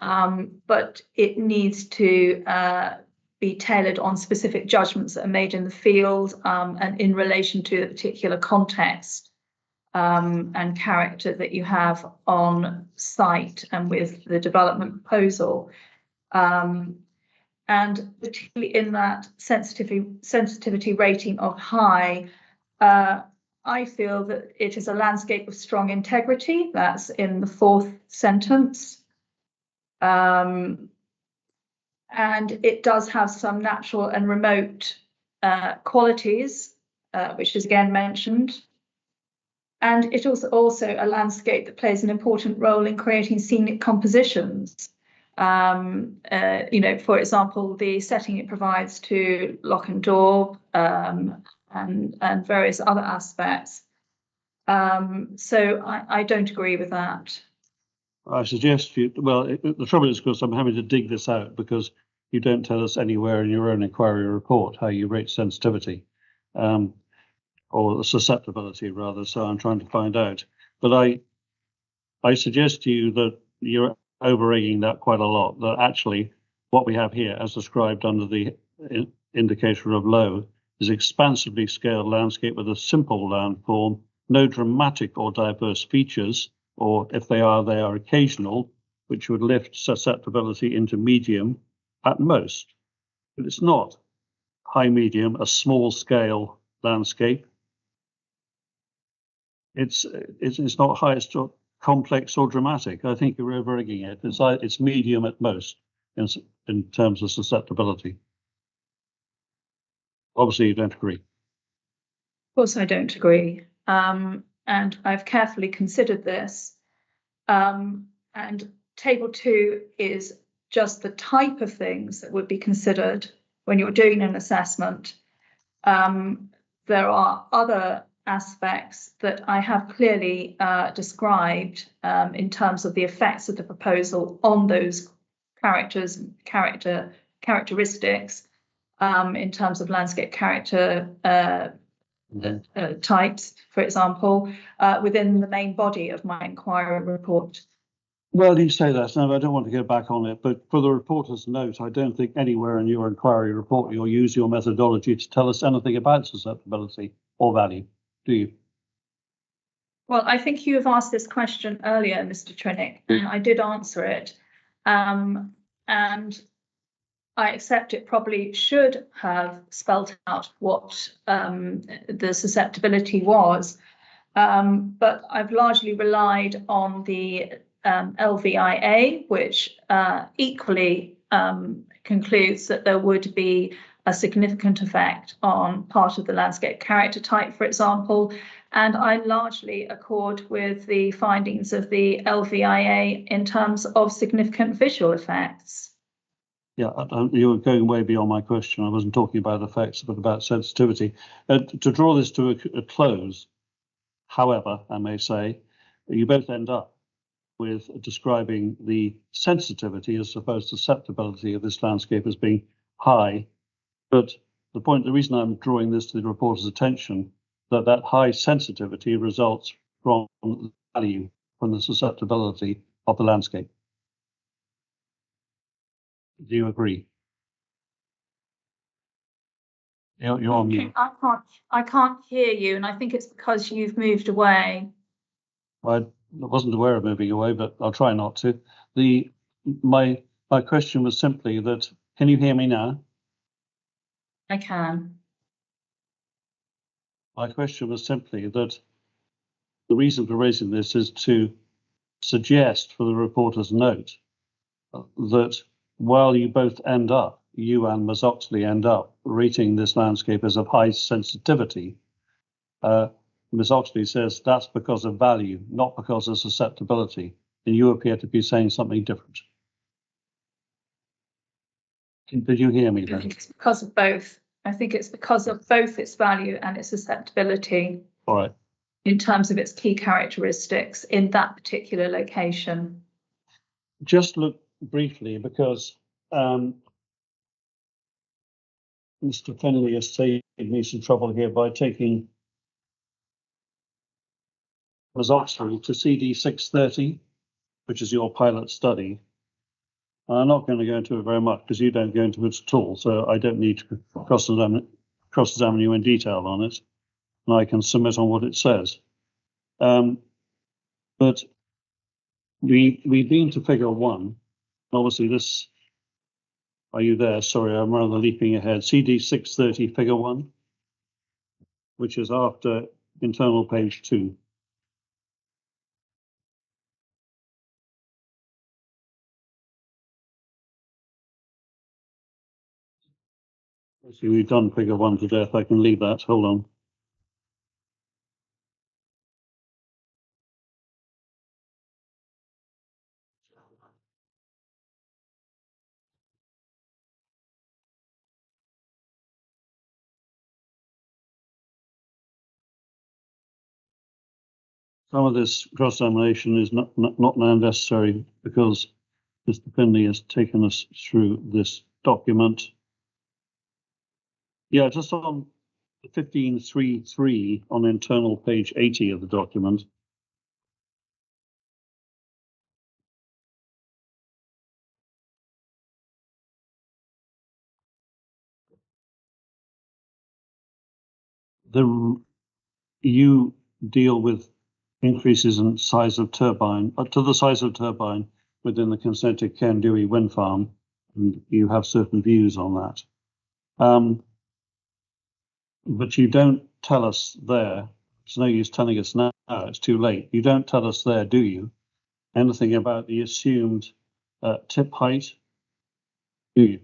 but it needs to be tailored on specific judgments that are made in the field and in relation to the particular context and character that you have on site and with the development proposal. And particularly in that sensitivity rating of high, I feel that it is a landscape of strong integrity. That's in the 4th sentence. And it does have some natural and remote qualities, which is again mentioned. And it is also a landscape that plays an important role in creating scenic compositions. For example, the setting it provides to Loch and Daub and various other aspects. So I don't agree with that. I suggest you, well, the trouble is, of course, I'm having to dig this out because you don't tell us anywhere in your own inquiry report how you rate sensitivity, or susceptibility rather, so I'm trying to find out. But I suggest to you that you're over-egging that quite a lot, that actually what we have here, as described under the indicator of low, is expansively scaled landscape with a simple landform, no dramatic or diverse features, or if they are occasional, which would lift susceptibility into medium at most. But it's not. high medium, a small scale landscape. It's not high, it's not complex or dramatic. I think you're over-egging it. It's medium at most in terms of susceptibility. Obviously, you don't agree. Of course, I don't agree. And I've carefully considered this. And table 2 is just the type of things that would be considered when you're doing an assessment. There are other aspects that I have clearly described in terms of the effects of the proposal on those characteristics, in terms of landscape character types, for example, within the main body of my inquiry report. Well, you say that, no, I don't want to go back on it, but for the reporter's note, I don't think anywhere in your inquiry report you'll use your methodology to tell us anything about susceptibility or value, do you? Well, I think you have asked this question earlier, Mr. Trinick, and I did answer it. And I accept it probably should have spelled out what the susceptibility was, but I've largely relied on the LVIA, which equally concludes that there would be a significant effect on part of the landscape character type, for example, and I largely accord with the findings of the LVIA in terms of significant visual effects. Yeah, you were going way beyond my question. I wasn't talking about effects, but about sensitivity. To draw this to a close, however, I may say, you both end up with describing the sensitivity as opposed to susceptibility of this landscape as being high. But the reason I'm drawing this to the reporter's attention, that high sensitivity results from the value, from the susceptibility of the landscape. Do you agree? You're on mute. I can't hear you, and I think it's because you've moved away. I wasn't aware of moving away, but I'll try not to. My question was simply that, can you hear me now? I can. My question was simply that the reason for raising this is to suggest for the reporter's note that while you both end up, you and Ms. Oxley end up rating this landscape as of high sensitivity, Ms. Oxley says that's because of value, not because of susceptibility. And you appear to be saying something different. Did you hear me then? I think it's because of both. I think it's because of both its value and its susceptibility. All right. In terms of its key characteristics in that particular location. Just look briefly, because Mr. Finley has saved me some trouble here by taking Ms. Oxley to CD 630, which is your pilot study. I'm not going to go into it very much because you don't go into it at all, so I don't need to cross-examine you in detail on it, and I can submit on what it says. But we've been to figure 1. Obviously, this. Are you there? Sorry, I'm rather leaping ahead. CD 630, figure 1, which is after internal page 2. See, we've done figure 1 to death. I can leave that. Hold on. Some of this cross-examination is not now necessary because Mr. Finley has taken us through this document. Yeah, just on 15.3.3 on internal page 80 of the document. You deal with increases in size of turbine, to the size of turbine within the consented Cairn Duhie wind farm, and you have certain views on that. But you don't tell us there. It's no use telling us now. It's too late. You don't tell us there, do you? Anything about the assumed tip height? Do you?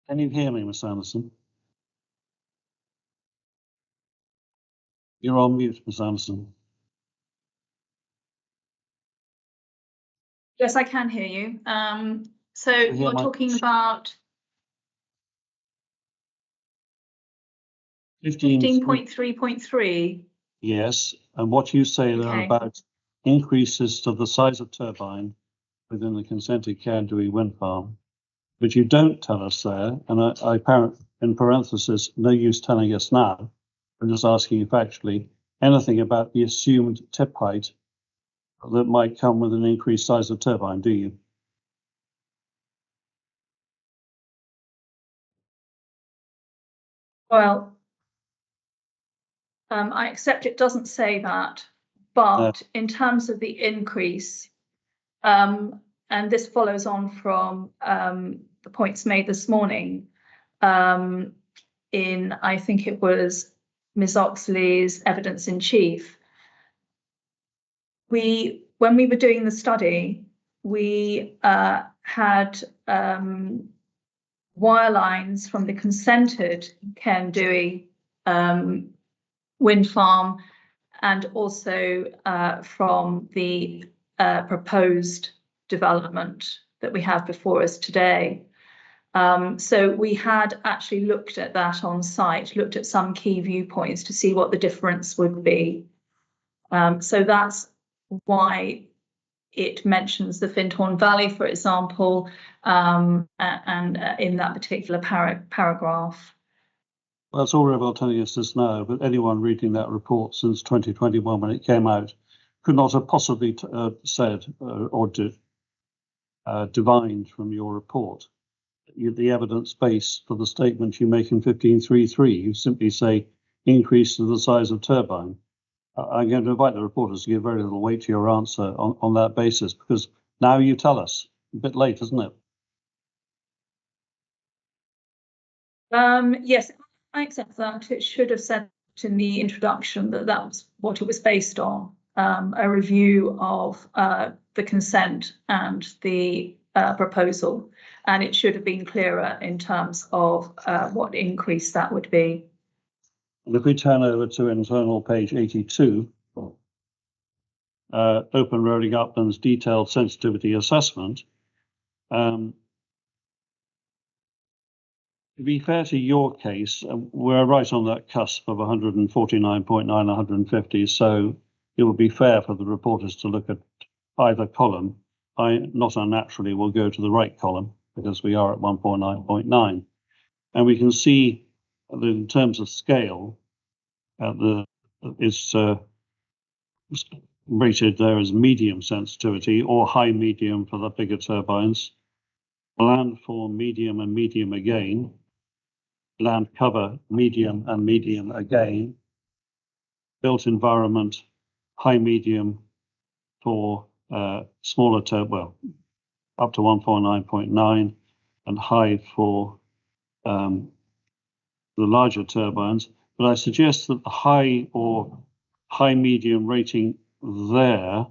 Can you hear me, Miss Anderson? You're on mute, Miss Anderson. Yes, I can hear you. So you're talking about 15.3.3. Yes, and what you say there about increases to the size of turbine within the consented Cairn Duhie wind farm, but you don't tell us there, and I parent in parenthesis, no use telling us now. I'm just asking you factually anything about the assumed tip height that might come with an increased size of turbine, do you? Well, I accept it doesn't say that, but in terms of the increase, and this follows on from the points made this morning in, I think it was Ms. Oxley's evidence in chief. When we were doing the study, we had wire lines from the consented Cairn Duhie wind farm and also from the proposed development that we have before us today. So we had actually looked at that on site, looked at some key viewpoints to see what the difference would be. So that's why it mentions the Findhorn Valley, for example, and in that particular paragraph. Well, that's all very well telling us this now, but anyone reading that report since 2021 when it came out could not have possibly said or divined from your report the evidence base for the statement you make in 15.3.3. You simply say increase to the size of turbine. I'm going to invite the reporters to give very little weight to your answer on that basis, because now you tell us. A bit late, isn't it? Yes, I accept that. It should have said in the introduction that that was what it was based on, a review of the consent and the proposal. And it should have been clearer in terms of what increase that would be. And if we turn over to internal page 82, Open Rolling Uplands Detailed Sensitivity Assessment, to be fair to your case, we're right on that cusp of 149.9, 150, so it would be fair for the reporters to look at either column. I, not unnaturally, will go to the right column because we are at 149.9. And we can see that in terms of scale, it's rated there as medium sensitivity or high medium for the bigger turbines. Landform medium and medium again. Land cover medium and medium again. Built environment high medium for smaller turbine, up to 149.9, and high for the larger turbines. But I suggest that the high or high medium rating there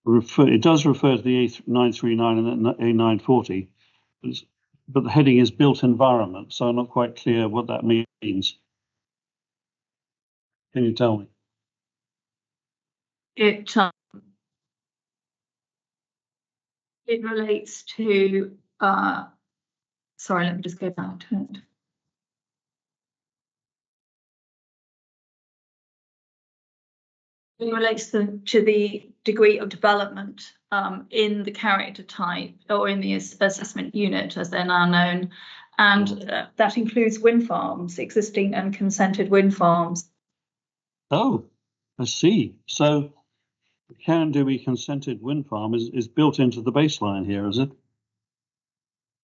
it does refer to the A939 and the A940, but the heading is built environment, so I'm not quite clear what that means. Can you tell me? It relates to, sorry, let me just go back to it. It relates to the degree of development in the character type or in the assessment unit, as they're now known. And that includes wind farms, existing and consented wind farms. Oh, I see. So the Cairn Duhie consented wind farm is built into the baseline here, is it?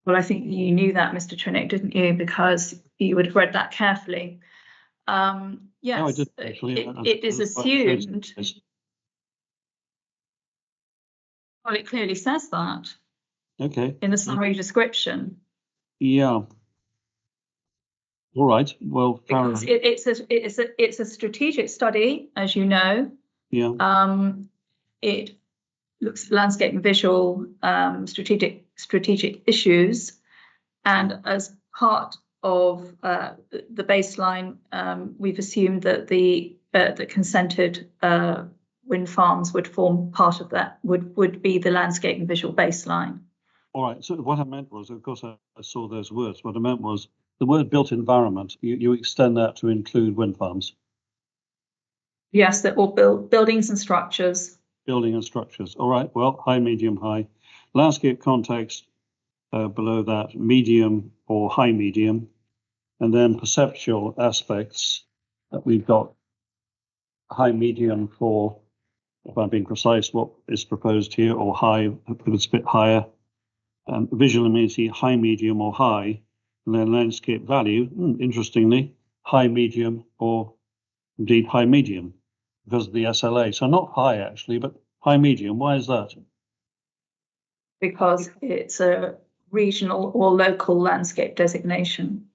Well, I think you knew that, Mr. Trinick, didn't you? Because you would have read that carefully. Yes, no, I didn't, actually. It is assumed. Well, it clearly says that. Okay. In the summary description. Yeah. All right. Well, Because it's a strategic study, as you know. yeah. It looks at landscape and visual strategic issues, and as part of the baseline, we've assumed that the consented wind farms would form part of that, would be the landscape and visual baseline. All right. So what I meant was, of course, I saw those words. What I meant was the word built environment. You extend that to include wind farms. Yes, they're all buildings and structures. Building and structures. All right. Well, high, medium, high. Landscape context below that, medium or high medium. And then perceptual aspects that we've got high medium for, if I'm being precise, what is proposed here, or high, if it's a bit higher. Visual amenity, high, medium, or high. And then landscape value, interestingly, high, medium, or indeed high, medium, because of the SLA. So not high, actually, but high, medium. Why is that? Because it's a regional or local landscape designation.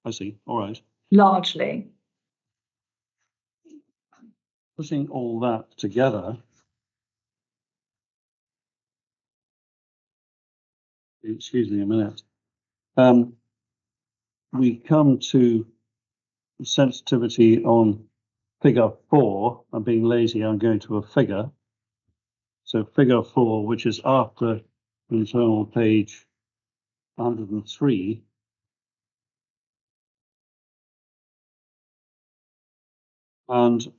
I see. All right. Largely. Putting all that together, excuse me a minute, we come to sensitivity on figure 4. I'm being lazy, I'm going to a figure. So figure 4, which is after internal page 103. And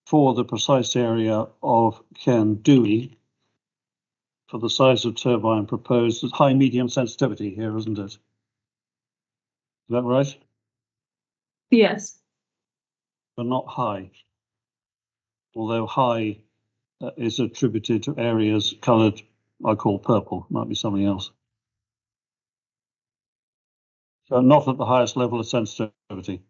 for the precise area of Cairn Duhie, for the size of turbine proposed, it's high medium sensitivity here, isn't it? Is that right? Yes. But not high. Although high is attributed to areas coloured, I call purple, might be something else. So not at the highest level of sensitivity.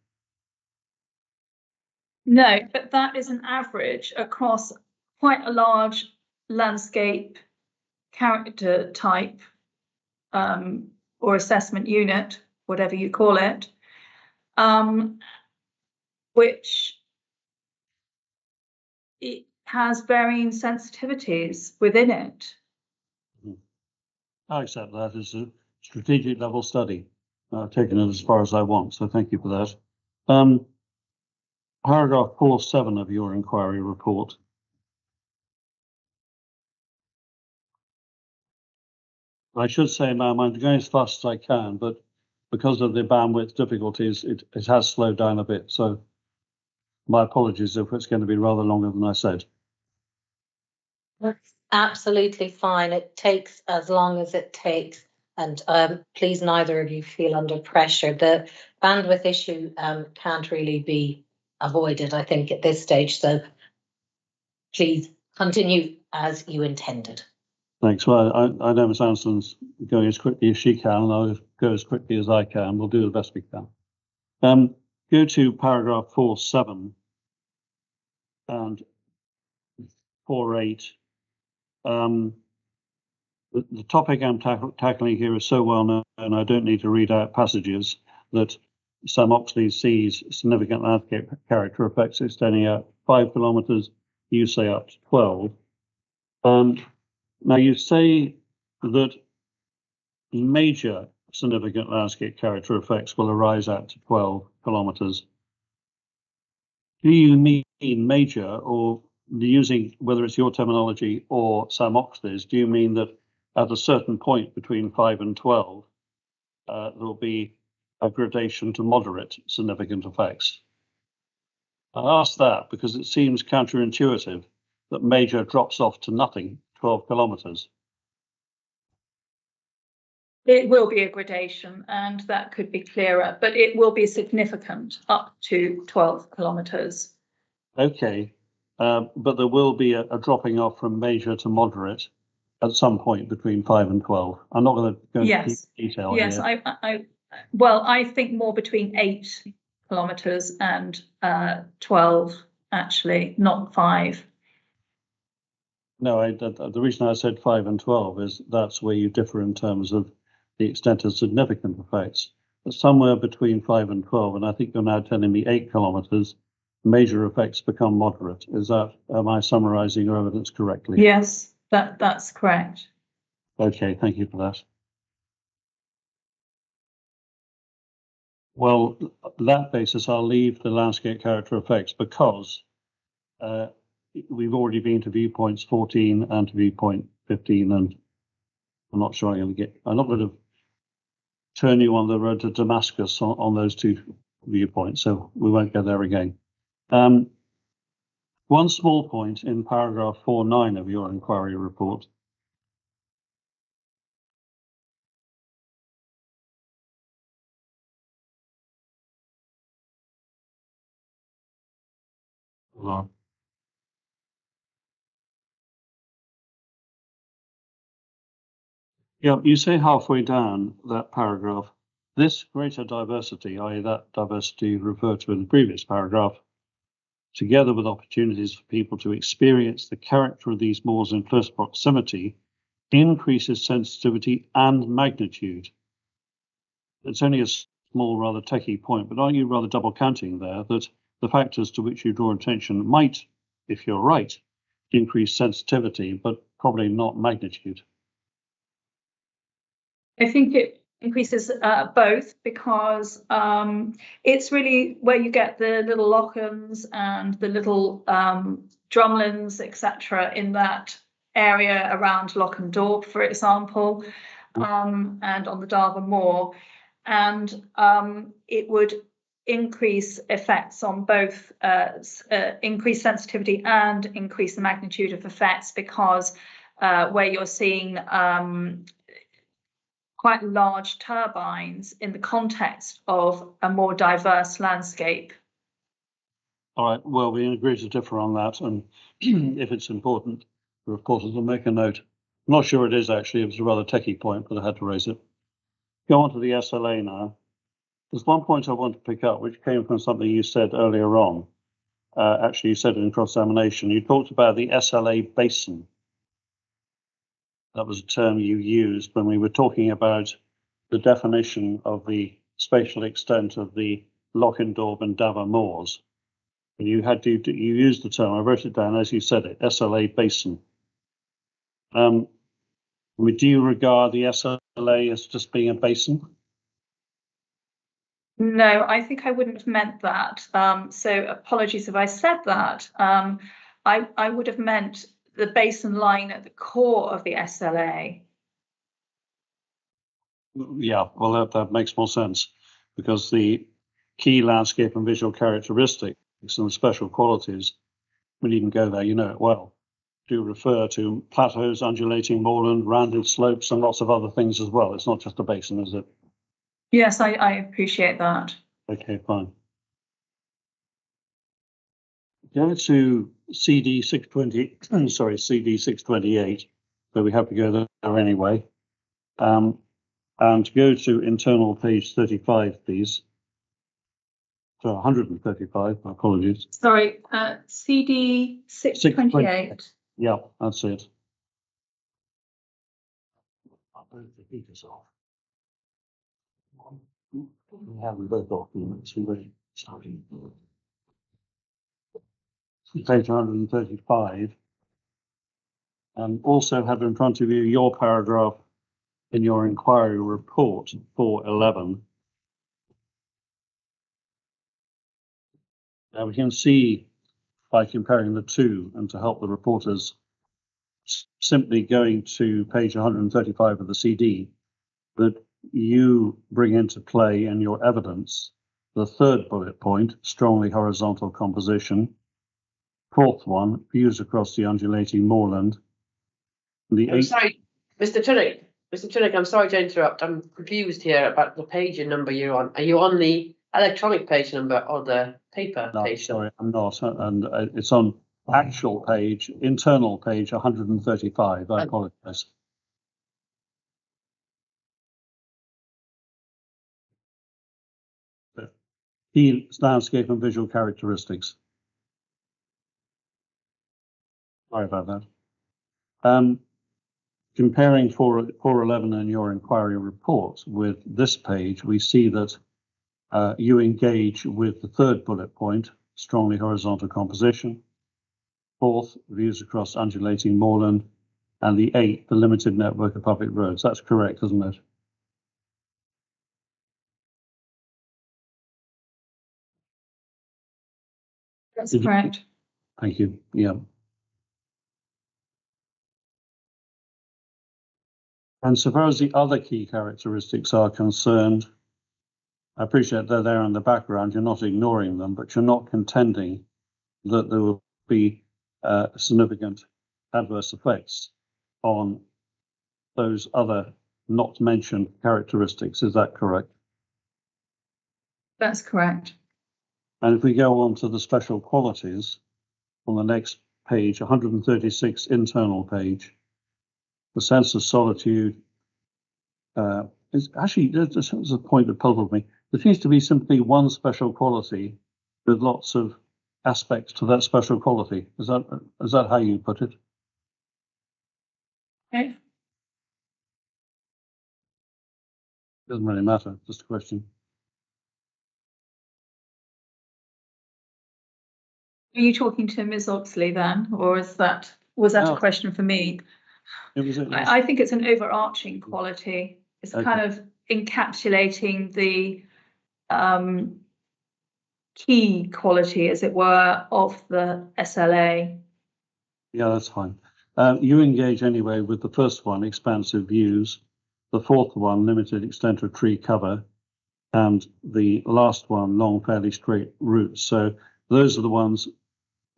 No, but that is an average across quite a large landscape character type or assessment unit, whatever you call it, which it has varying sensitivities within it. I accept that as a strategic level study. I've taken it as far as I want, so thank you for that. Paragraph 4.7 of your inquiry report. I should say, ma'am, I'm going as fast as I can, but because of the bandwidth difficulties, it has slowed down a bit. So my apologies if it's going to be rather longer than I said. That's absolutely fine. It takes as long as it takes. And please, neither of you feel under pressure. The bandwidth issue can't really be avoided, I think, at this stage. So please continue as you intended. Thanks. Well, I know Ms. Anson's going as quickly as she can, and I'll go as quickly as I can. We'll do the best we can. Go to paragraph 4.7 and 4.8. The topic I'm tackling here is so well known, I don't need to read out passages, that Sam Oxley sees significant landscape character effects extending out 5 kilometres, you say up to 12. Now you say that major significant landscape character effects will arise out to 12 kilometres. Do you mean major, or using, whether it's your terminology or Sam Oxley's, do you mean that at a certain point between 5 and 12, there'll be a gradation to moderate significant effects? I ask that because it seems counterintuitive that major drops off to nothing, 12 kilometres. It will be a gradation, and that could be clearer, but it will be significant up to 12 kilometres. Okay, but there will be a dropping off from major to moderate at some point between 5 and 12. I'm not going to go into detail here. Yes, I think more between 8 kilometres and 12, actually, not 5. No, the reason I said 5 and 12 is that's where you differ in terms of the extent of significant effects, but somewhere between 5 and 12, and I think you're now telling me 8 kilometres, major effects become moderate. Am I summarising your evidence correctly? Yes, that's correct. Okay, thank you for that. Well, that basis, I'll leave the landscape character effects because we've already been to viewpoints 14 and to viewpoint 15, and I'm not sure I'm not going to turn you on the road to Damascus on those two viewpoints, so we won't go there again. One small point in paragraph 4.9 of your inquiry report. Hold on. Yeah, you say halfway down that paragraph, this greater diversity, i.e. that diversity referred to in the previous paragraph, together with opportunities for people to experience the character of these moors in close proximity, increases sensitivity and magnitude. It's only a small, rather techie point, but aren't you rather double counting there that the factors to which you draw attention might, if you're right, increase sensitivity, but probably not magnitude? I think it increases both because it's really where you get the little lochans and the little drumlins, etc., in that area around Lochendorp, for example, and on the Darver Moor. And it would increase effects on both increase sensitivity and increase the magnitude of effects because where you're seeing quite large turbines in the context of a more diverse landscape. All right, well, we agree to differ on that, and if it's important, the reporters will make a note. I'm not sure it is actually, it was a rather techie point, but I had to raise it. Go on to the SLA now. There's one point I want to pick up, which came from something you said earlier on. Actually, you said it in cross-examination. You talked about the SLA basin. That was a term you used when we were talking about the definition of the spatial extent of the Lochendorp and Darver Moors. You used the term, I wrote it down as you said it, SLA basin. Do you regard the SLA as just being a basin? No, I think I wouldn't have meant that. So apologies if I said that. I would have meant the basin line at the core of the SLA. Yeah, well, that makes more sense because the key landscape and visual characteristics and the special qualities, we needn't go there, you know it well, do refer to plateaus, undulating moorland, rounded slopes, and lots of other things as well. It's not just a basin, is it? Yes, I appreciate that. Okay, fine. Go to CD 620, sorry, CD 628, so we have to go there anyway. And go to internal page 35, please. So 135, my apologies. Sorry, CD 628. Yeah, that's it. I'll move the heaters off. We have them both off, sorry. Page 135. And also have in front of you your paragraph in your inquiry report 411. Now we can see by comparing the two, and to help the reporters, simply going to page 135 of the CD, that you bring into play in your evidence the third bullet point, strongly horizontal composition. Fourth one, views across the undulating moorland. I'm sorry, Mr. Trunick, I'm sorry to interrupt. I'm confused here about the page number you're on. Are you on the electronic page number or the paper page? Sorry, I'm not. And it's on actual page, internal page 135. I apologize. Key landscape and visual characteristics. Sorry about that. comparing 411 in your inquiry report with this page, we see that you engage with the third bullet point, strongly horizontal composition. Fourth, views across undulating moorland. And the eighth, the limited network of public roads. That's correct, isn't it? That's correct. Thank you. Yeah. And so far as the other key characteristics are concerned, I appreciate they're there in the background. You're not ignoring them, but you're not contending that there will be significant adverse effects on those other not mentioned characteristics. Is that correct? That's correct. And if we go on to the special qualities on the next page, 136 internal page, the sense of solitude is actually, this was a point that puzzled me. There seems to be simply one special quality with lots of aspects to that special quality. Is that how you put it? Okay. Doesn't really matter, just a question. Are you talking to Ms. Oxley then, or was that No. a question for me? It was. I think it's an overarching quality. It's Okay. kind of encapsulating the key quality, as it were, of the SLA. Yeah, that's fine. You engage anyway with the first one, expansive views, the fourth one, limited extent of tree cover, and the last one, long, fairly straight roots. So those are the ones,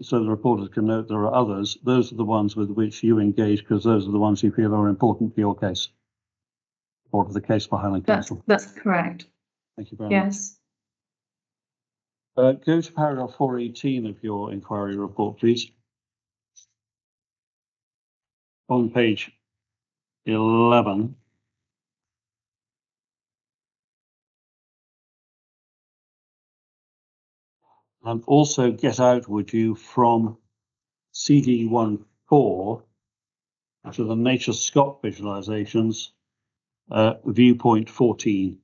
so the reporters can note there are others. Those are the ones with which you engage because those are the ones you feel are important for your case, or for the case for Highland Council. That's correct. Thank you very much. Yes. Go to paragraph 418 of your inquiry report, please. On page 11. And also get out, would you, from CD14 to the nature scope visualizations, viewpoint 14.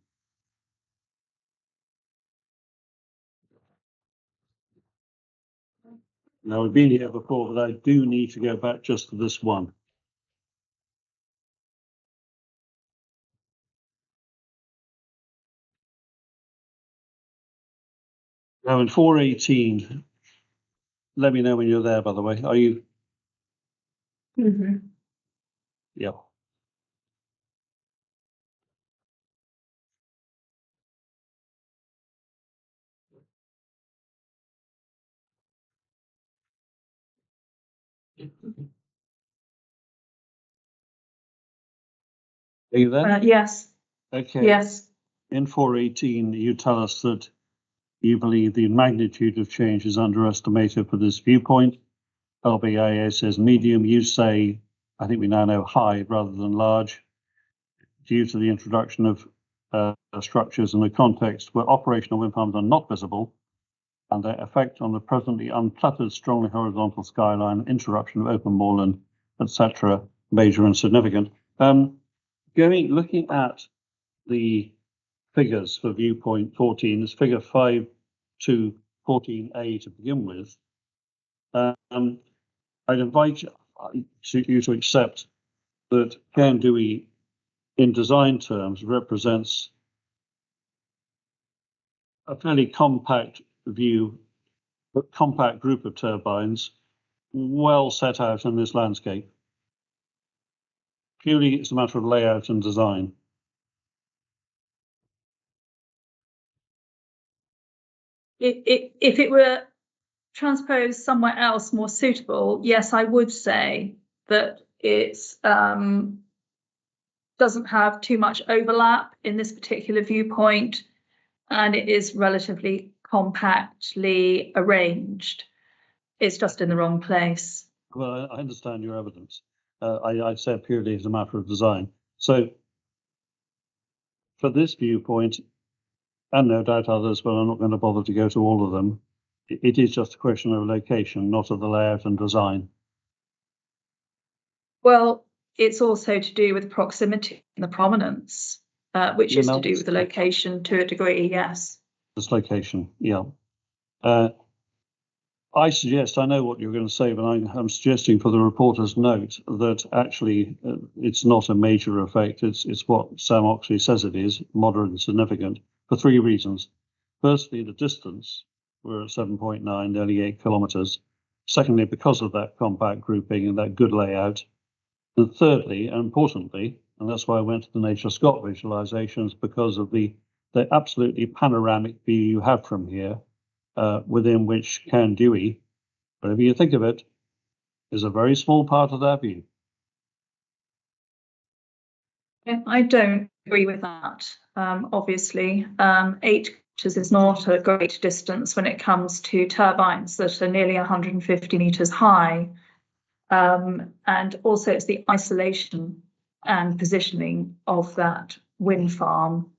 Now, we've been here before, but I do need to go back just to this one. Now, in 418, let me know when you're there, by the way. Are you? Mm-hmm. Yeah. Are you there? Yes. Okay. Yes. In 418, you tell us that you believe the magnitude of change is underestimated for this viewpoint. LBIA says medium. You say, I think we now know high rather than large, due to the introduction of structures in a context where operational wind farms are not visible and their effect on the presently uncluttered, strongly horizontal skyline, interruption of open moorland, etc., major and significant. Looking at the figures for viewpoint 14, this figure 5 to 14A to begin with, I'd invite you to accept that Cairn Duhie, in design terms, represents a fairly compact view, a compact group of turbines, well set out in this landscape. Purely it's a matter of layout and design. If it were transposed somewhere else more suitable, yes, I would say that it's doesn't have too much overlap in this particular viewpoint, and it is relatively compactly arranged. It's just in the wrong place. Well, I understand your evidence. I said purely as a matter of design. So for this viewpoint, and no doubt others, but I'm not going to bother to go to all of them, it is just a question of location, not of the layout and design. Well, it's also to do with proximity and the prominence, which is to do with the location to a degree, yes. This location, yeah. I suggest, I know what you're going to say, but I'm suggesting for the reporter's note that actually it's not a major effect. It's what Sam Oxley says it is, moderate and significant, for three reasons. Firstly, the distance, we're at 7.9, nearly 8 kilometres. Secondly, because of that compact grouping and that good layout. And thirdly, and importantly, and that's why I went to the Nature Scott visualizations, because of the absolutely panoramic view you have from here, within which Cairn Duhie, whatever you think of it, is a very small part of that view. I don't agree with that, obviously. 8 meters is not a great distance when it comes to turbines that are nearly 150 meters high. And also it's the isolation and positioning of that wind farm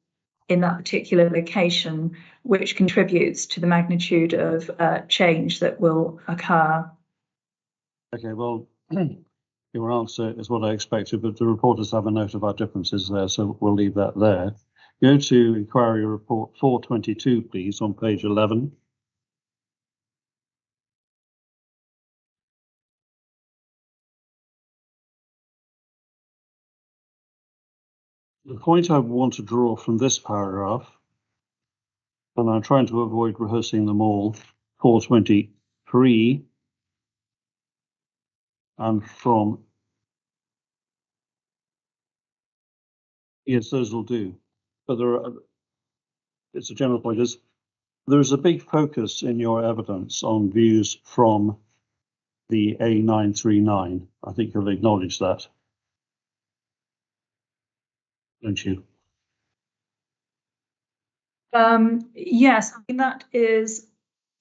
in that particular location, which contributes to the magnitude of change that will occur. Okay, well, your answer is what I expected, but the reporters have a note of our differences there, so we'll leave that there. Go to Inquiry Report 422, please, on page 11. The point I want to draw from this paragraph, and I'm trying to avoid rehearsing them all, 423, and from, yes, those will do. But it's a general point, is there's a big focus in your evidence on views from the A939. I think you'll acknowledge that, don't you? Yes, I mean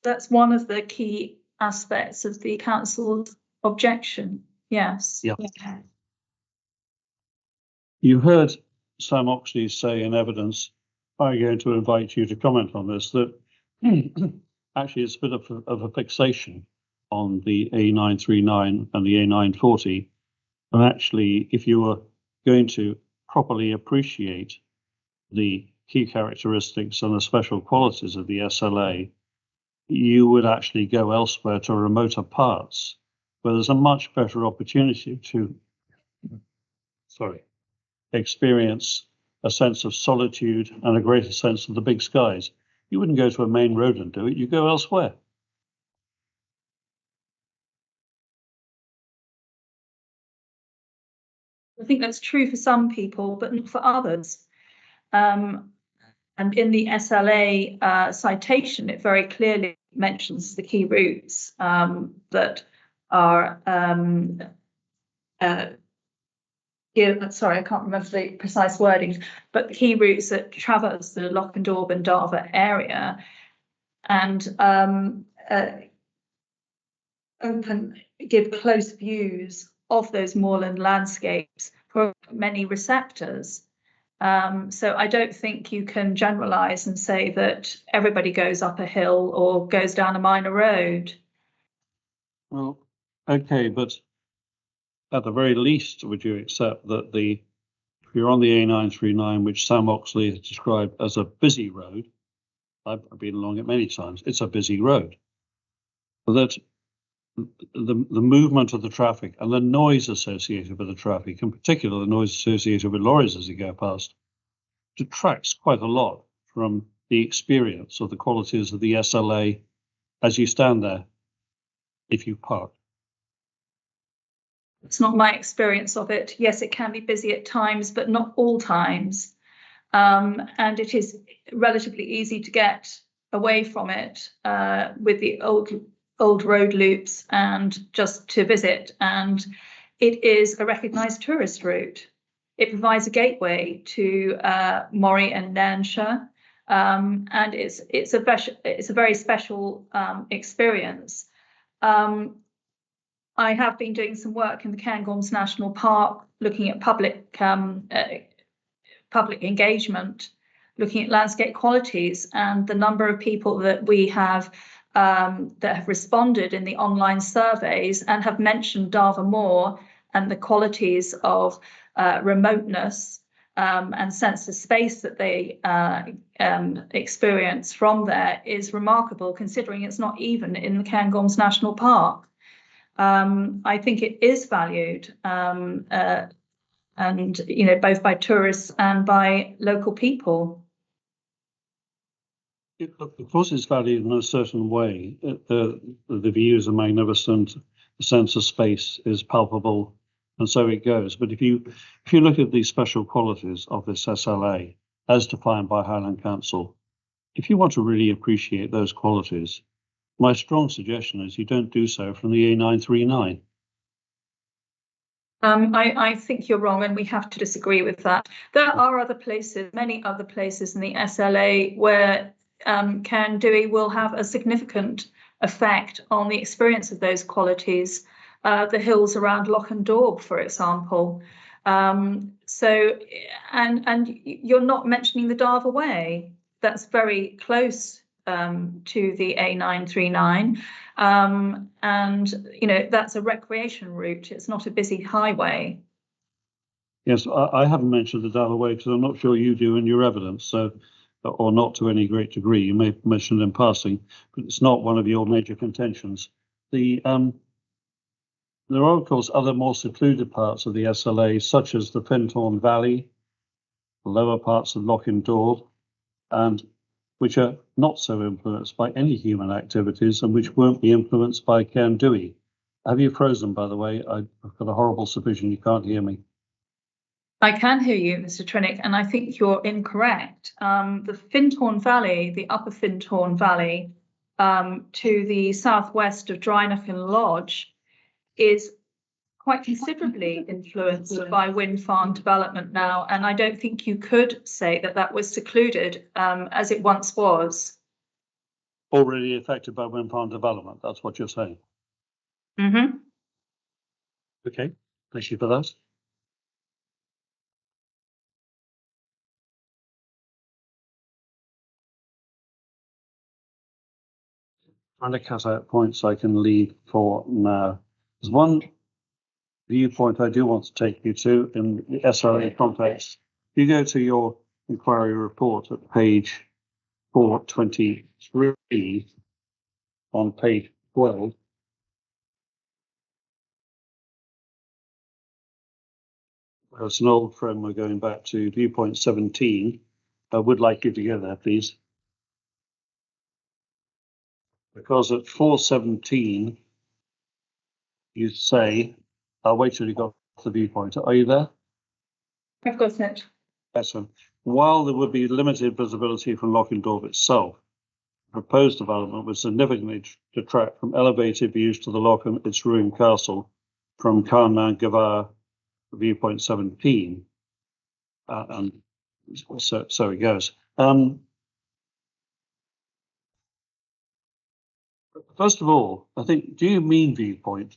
that's one of the key aspects of the council's objection. Yes. Yeah. You heard Sam Oxley say in evidence, I'm going to invite you to comment on this, that actually it's a bit of a fixation on the A939 and the A940. And actually, if you were going to properly appreciate the key characteristics and the special qualities of the SLA, you would actually go elsewhere to remoter parts where there's a much better opportunity to, experience a sense of solitude and a greater sense of the big skies. You wouldn't go to a main road and do it, you go elsewhere. I think that's true for some people, but not for others. And in the SLA citation, it very clearly mentions the key routes that are sorry, I can't remember the precise wording, but the key routes that traverse the Loch-and-Daub and Darver area and give close views of those moorland landscapes for many receptors. So I don't think you can generalize and say that everybody goes up a hill or goes down a minor road. Well, okay, but at the very least, would you accept that if you're on the A939, which Sam Oxley has described as a busy road, I've been along it many times, it's a busy road, that the movement of the traffic and the noise associated with the traffic, in particular the noise associated with lorries as they go past, detracts quite a lot from the experience of the qualities of the SLA as you stand there if you park. It's not my experience of it. Yes, it can be busy at times, but not all times. And it is relatively easy to get away from it with the old road loops and just to visit. And it is a recognised tourist route. It provides a gateway to Moray and Nairnshire, and it's a very special experience. I have been doing some work in the Cairngorms National Park, looking at public engagement, looking at landscape qualities, and the number of people that we have that have responded in the online surveys and have mentioned Darver Moor and the qualities of remoteness and sense of space that they experience from there is remarkable, considering it's not even in the Cairngorms National Park. I think it is valued, and both by tourists and by local people. Of course, it's valued in a certain way. The views are magnificent, the sense of space is palpable, and so it goes. But if you look at the special qualities of this SLA, as defined by Highland Council, if you want to really appreciate those qualities, my strong suggestion is you don't do so from the A939. I think you're wrong, and we have to disagree with that. There are other places, many other places in the SLA where Cairn Duhie will have a significant effect on the experience of those qualities. The hills around Loch and Daub, for example. And you're not mentioning the Darver Way. That's very close to the A939. And that's a recreation route. It's not a busy highway. Yes, I haven't mentioned the Darver Way because I'm not sure you do in your evidence, so, or not to any great degree. You may mention it in passing, but it's not one of your major contentions. There are, of course, other more secluded parts of the SLA, such as the Findhorn Valley, the lower parts of Loch and Daub, and which are not so influenced by any human activities and which won't be influenced by Cairn Duhie. Have you frozen, by the way? I've got a horrible suspicion you can't hear me. I can hear you, Mr. Trinick, and I think you're incorrect. The Findhorn Valley, the upper Findhorn Valley, to the southwest of Drynochan Lodge, is quite considerably influenced by wind farm development now, and I don't think you could say that that was secluded as it once was. Already affected by wind farm development, that's what you're saying. Mm-hmm. Okay, thank you for that. Trying to cut out points I can leave for now. There's one viewpoint I do want to take you to in the SRA context. If you go to your inquiry report at page 423 on page 12, it's an old friend we're going back to, viewpoint 17. I would like you to go there, please. Because at 417, you say, I'll wait till you got the viewpoint. Are you there? I've got it. Excellent. While there would be limited visibility from Loch and Daub itself, proposed development would significantly detract from elevated views to the Loch and its ruined castle from Cairn Gavar viewpoint 17. And so it goes. First of all, I think, do you mean viewpoint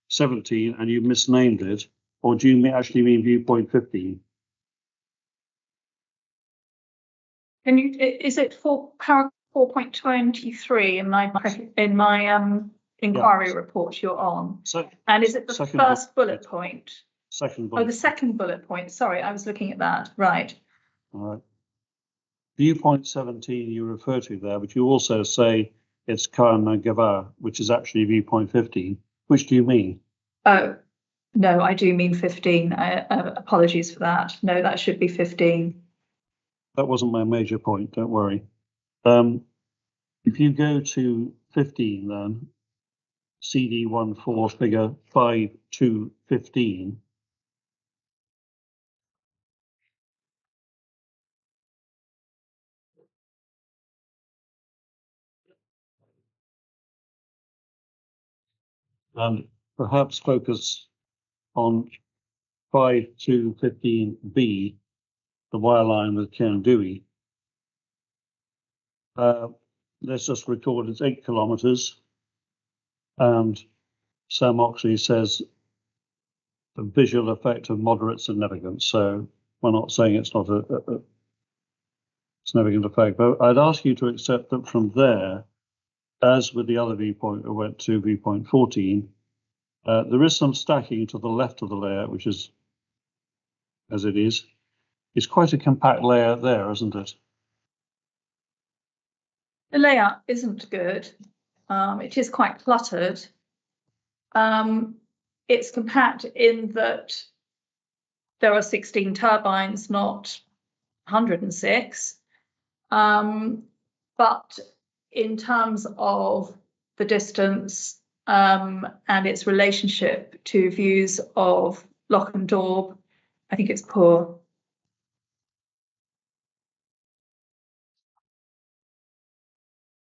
17 and you misnamed it, or do you actually mean viewpoint 15? Can you? Is it for paragraph 4.23 in my inquiry report you're on? So, and is it the first bullet point? Second bullet. Oh, the second bullet point. Sorry, I was looking at that. Right. All right. Viewpoint 17 you refer to there, but you also say it's Cairn Gavar, which is actually viewpoint 15. Which do you mean? Oh, no, I do mean 15. Apologies for that. No, that should be 15. That wasn't my major point, don't worry. If you go to 15 then, CD14 figure 5215, and perhaps focus on 5215B, the wire line with Cairn Duhie. Let's just record it's 8 kilometers. And Sam Oxley says the visual effect of moderate significance. So we're not saying it's not a significant effect, but I'd ask you to accept that from there, as with the other viewpoint, we went to viewpoint 14, There is some stacking to the left of the layout, which is, as it is. It's quite a compact layout there, isn't it? The layout isn't good. It is quite cluttered. It's compact in that there are 16 turbines, not 106. But in terms of the distance and its relationship to views of Loch and Daub, I think it's poor.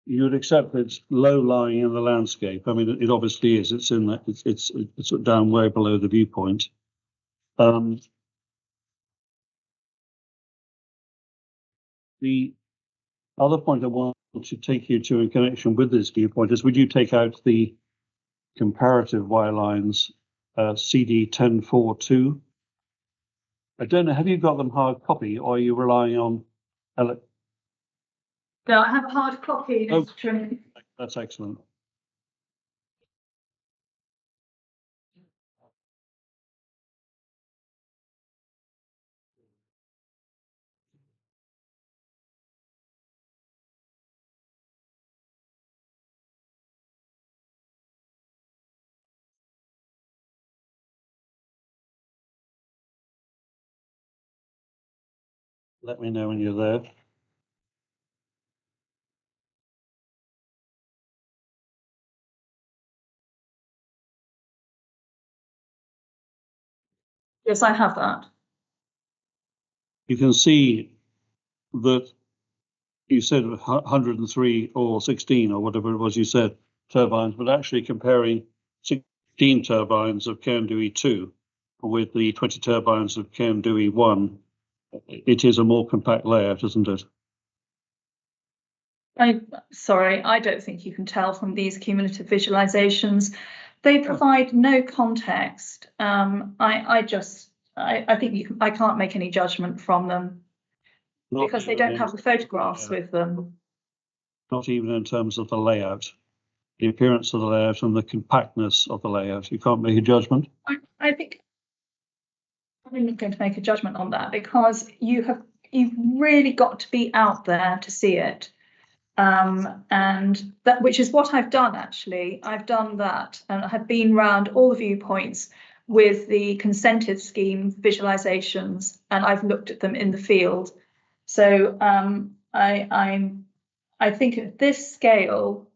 You would accept that it's low lying in the landscape. I mean, it obviously is. It's in that. It's down way below the viewpoint. The other point I want to take you to in connection with this viewpoint is: would you take out the comparative Y lines, CD 1042? I don't know. Have you got them hard copy, or are you relying on? No, I have a hard copy. Oh, that's excellent. Let me know when you're there. Yes, I have that. You can see that you said 103 or 16 or whatever it was you said turbines, but actually comparing 16 turbines of Cairn Duhie 2 with the 20 turbines of Cairn Duhie 1, it is a more compact layout, isn't it? Sorry, I don't think you can tell from these cumulative visualizations. They provide no context. I think I can't make any judgment from them because they don't have the photographs with them. Not even in terms of the layout, the appearance of the layout and the compactness of the layout. You can't make a judgment. I think I'm not going to make a judgment on that because you've really got to be out there to see it. And that, which is what I've done actually. I've done that and I have been around all the viewpoints with the consented scheme visualizations, and I've looked at them in the field. So I think at this scale,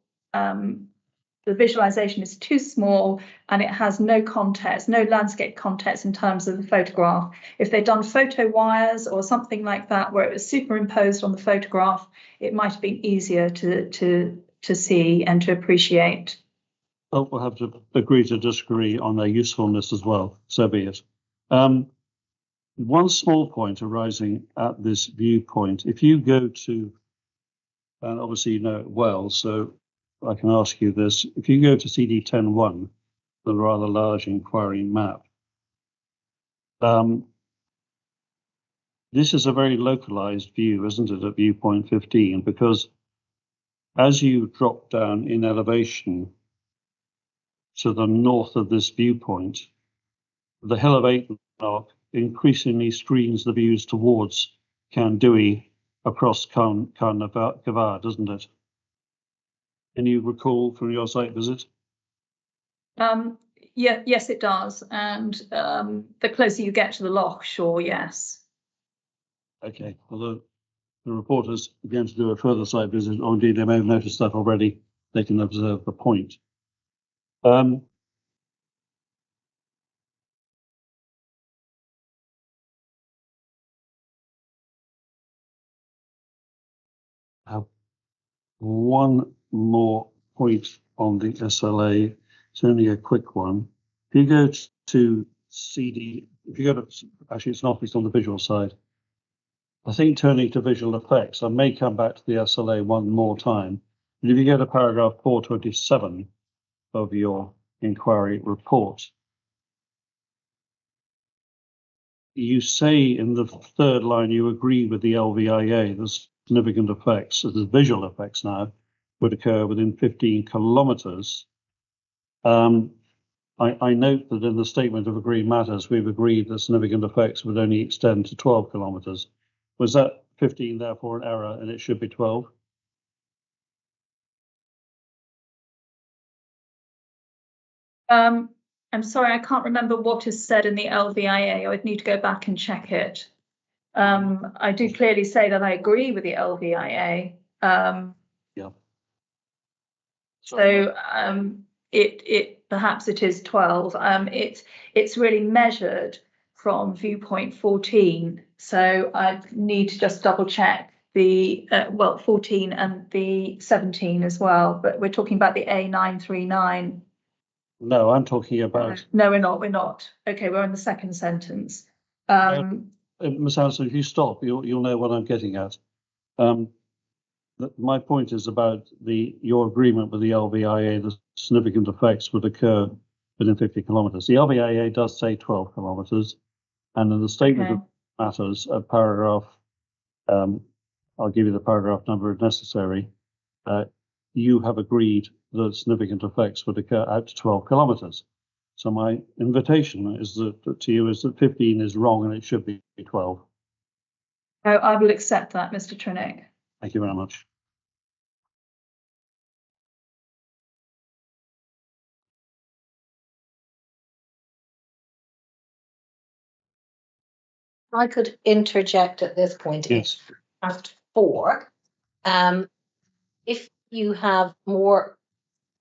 the visualization is too small and it has no context, no landscape context in terms of the photograph. If they'd done photo wires or something like that, where it was superimposed on the photograph, it might have been easier to see and to appreciate. Well, we'll have to agree to disagree on their usefulness as well. So be it. One small point arising at this viewpoint, if you go to, and obviously you know it well, so I can ask you this. If you go to CD 10.1, the rather large inquiry map, this is a very localized view, isn't it, at viewpoint 15? Because as you drop down in elevation to the north of this viewpoint, the hill of Eightenloch increasingly screens the views towards Cairn Duhie across Cairn Gavar, doesn't it? Can you recall from your site visit? Yeah, yes, it does. And the closer you get to the loch, sure, yes. Okay, although the reporters began to do a further site visit, or indeed they may have noticed that already, they can observe the point. I have one more point on the SLA. It's only a quick one. If you go to CD, if you go to, actually it's not, it's on the visual side. I think turning to visual effects, I may come back to the SLA one more time. But if you go to paragraph 427 of your inquiry report, you say in the third line you agree with the LVIA that significant effects, the visual effects now, would occur within 15 kilometres. I note that in the statement of agreed matters, we've agreed that significant effects would only extend to 12 kilometres. Was that 15 therefore an error and it should be 12? I'm sorry, I can't remember what is said in the LVIA. I would need to go back and check it. I do clearly say that I agree with the LVIA. Yeah. So it perhaps it is 12. It's really measured from viewpoint 14. So I need to just double check the 14 and the 17 as well. But we're talking about the A939. No, I'm talking about. No, we're not. Okay, we're in the second sentence. Ms. Anderson, if you stop, you'll know what I'm getting at. My point is about your agreement with the LVIA that significant effects would occur within 50 kilometres. The LVIA does say 12 kilometres, and in the statement of matters, a paragraph, I'll give you the paragraph number if necessary, you have agreed that significant effects would occur out to 12 kilometres. So my invitation is that to you is that 15 is wrong and it should be 12. Oh, I will accept that, Mr. Trinick. Thank you very much. I could interject at this point. Yes. It's past 4. If you have more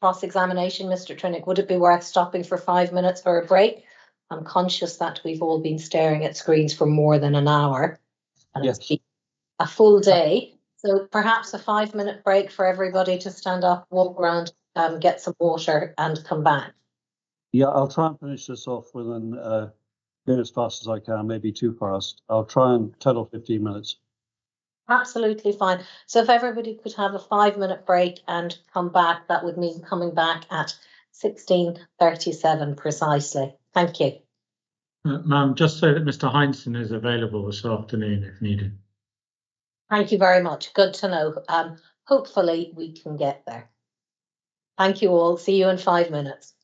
cross-examination, Mr. Trinick, would it be worth stopping for 5 minutes for a break? I'm conscious that we've all been staring at screens for more than an hour, and Yes. it's been a full day. So perhaps a 5-minute break for everybody to stand up, walk around, get some water, and come back. Yeah, I'll try and finish this off within going as fast as I can, maybe too fast. I'll try and 10 or 15 minutes. Absolutely fine. So if everybody could have a 5-minute break and come back, that would mean coming back at 16:37 precisely. Thank you. Ma'am, just so that Mr. Heinsohn is available this afternoon if needed. Thank you very much. Good to know. Hopefully we can get there. Thank you all. See you in 5 minutes.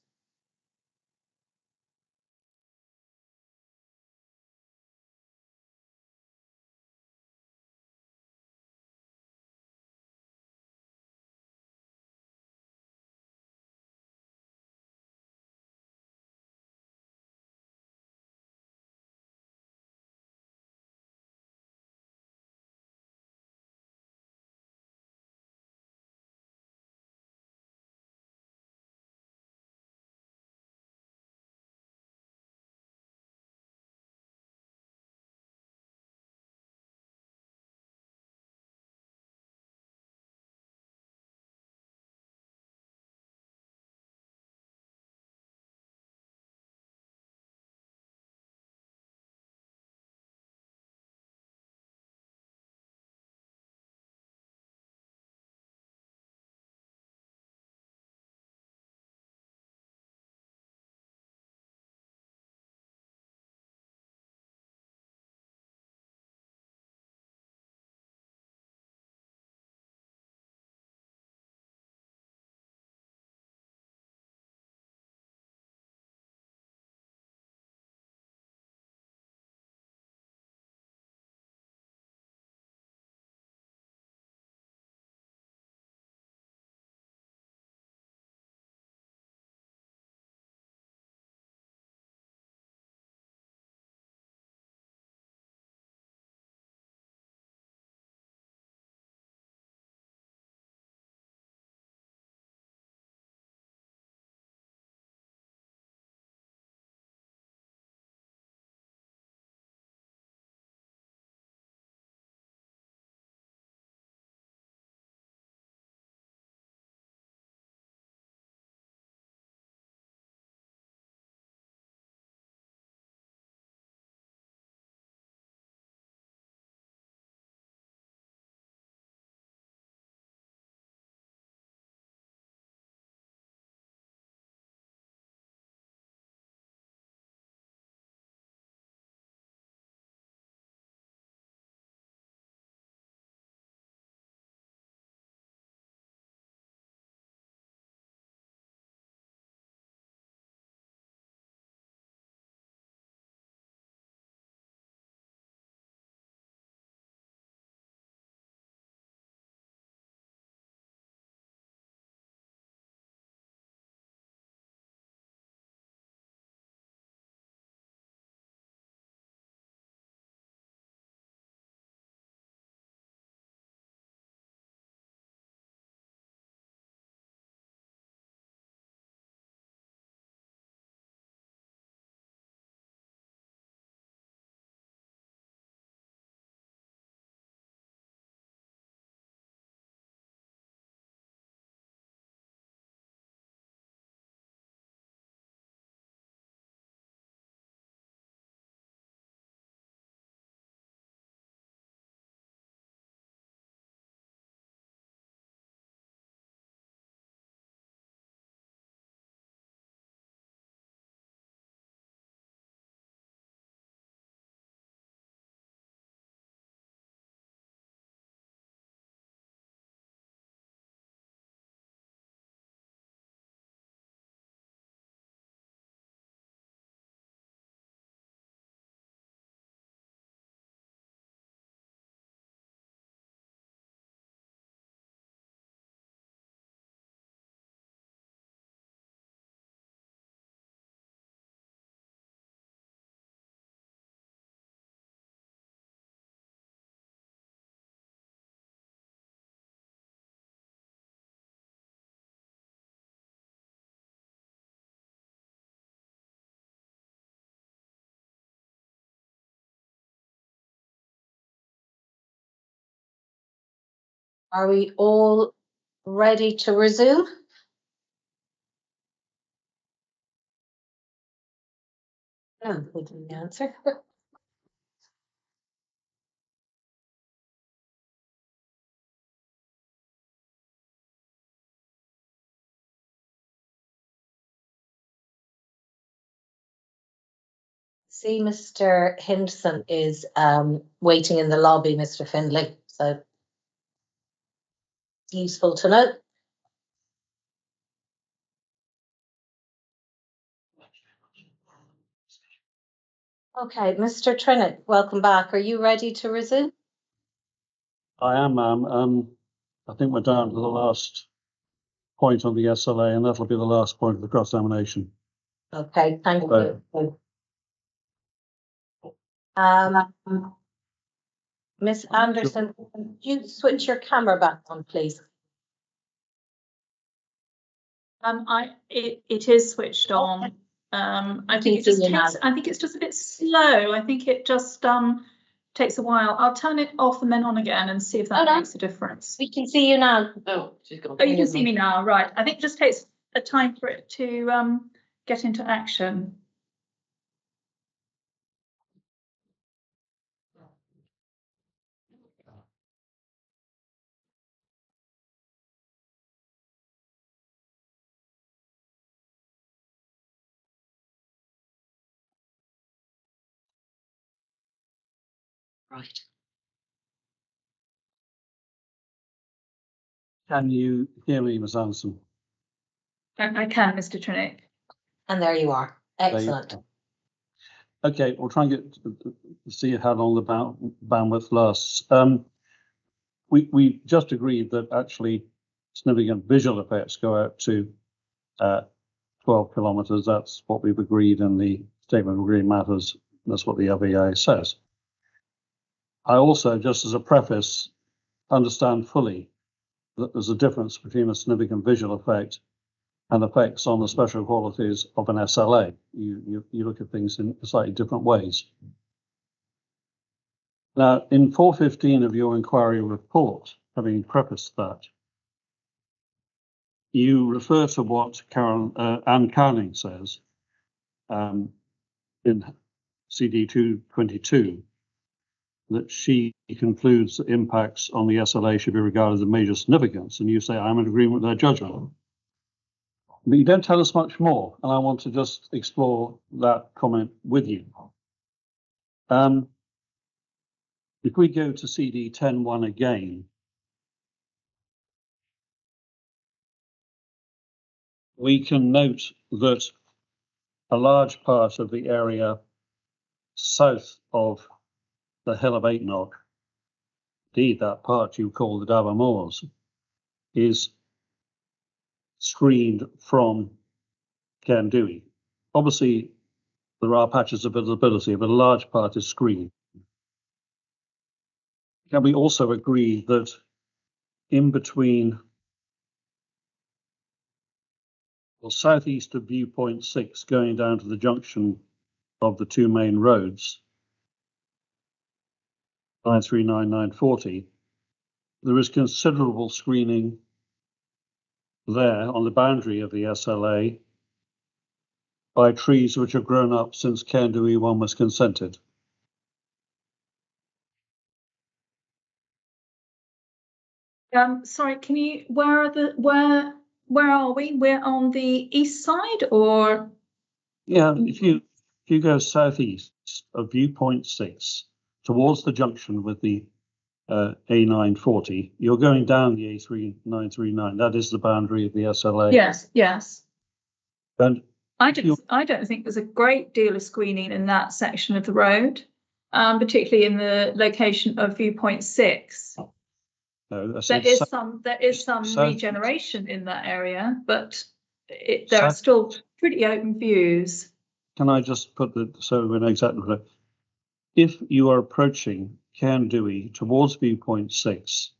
Are we all ready to resume? No, we didn't answer. See, Mr. Henderson is waiting in the lobby, Mr. Findlay, so useful to know. Okay, Mr. Trinnet, welcome back. Are you ready to resume? I am, ma'am. I think we're down to the last point on the SLA, and that'll be the last point of the cross-examination. Okay, thank Right. you. Miss Anderson, could you switch your camera back on, please? It is switched on. I think it's just a bit slow. I think it just takes a while. I'll turn it off and then on again and see if that makes a difference. We can see you now. Oh, she's gone. Oh, you can see me now, right? I think it just takes a time for it to get into action. Right. Can you hear me, Miss Anderson? I can, Mr. Trinnick. And there you are. Excellent. Okay, we'll try and get to see how long the bandwidth lasts. We just agreed that actually significant visual effects go out to 12 kilometers. That's what we've agreed in the statement of agreed matters. That's what the LVA says. I also, just as a preface, understand fully that there's a difference between a significant visual effect and effects on the special qualities of an SLA. You look at things in slightly different ways. Now, in 415 of your inquiry report, having prefaced that, you refer to what Anne Cowling says in CD 222, that she concludes that impacts on the SLA should be regarded as of major significance, and you say, I'm in agreement with their judgment. But you don't tell us much more, and I want to just explore that comment with you. If we go to CD 10.1 again, we can note that a large part of the area south of the Hill of Eightnock, indeed that part you call the Dover Moors, is screened from Cairn Duhie. Obviously, there are patches of visibility, but a large part is screened. Can we also agree that in between, well, southeast of viewpoint 6, going down to the junction of the two main roads, 939, 940, there is considerable screening there on the boundary of the SLA by trees which have grown up since Cairn Duhie 1 was consented. Sorry, can you, where are we? We're on the east side, or? Yeah, if you go southeast of viewpoint 6 towards the junction with the A940, you're going down the A3939. That is the boundary of the SLA. Yes, yes. And I don't think there's a great deal of screening in that section of the road, particularly in the location of viewpoint 6. no, There is some regeneration in that area, but there are still pretty open views. Can I just put so we're exactly right? If you are approaching Cairn Duhie towards viewpoint 6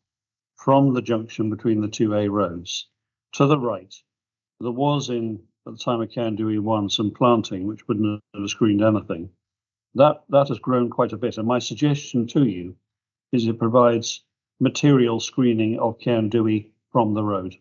from the junction between the two A roads, to the right, there was at the time of Cairn Duhie 1 some planting which wouldn't have screened anything. That has grown quite a bit, and my suggestion to you is it provides material screening of Cairn Duhie from the road?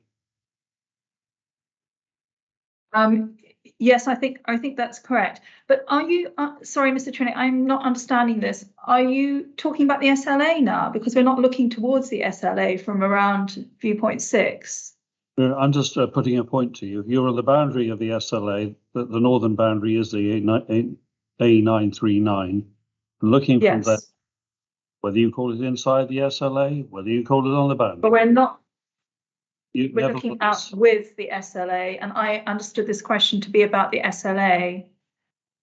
Yes, I think that's correct. But are you, sorry, Mr. Trinick, I'm not understanding this. Are you talking about the SLA now? Because we're not looking towards the SLA from around viewpoint 6. I'm just putting a point to you. You're on the boundary of the SLA. The northern boundary is the A939. Looking from Yes. there, whether you call it inside the SLA, whether you call it on the boundary. But we're not. We're looking out with the SLA, and I understood this question to be about the SLA.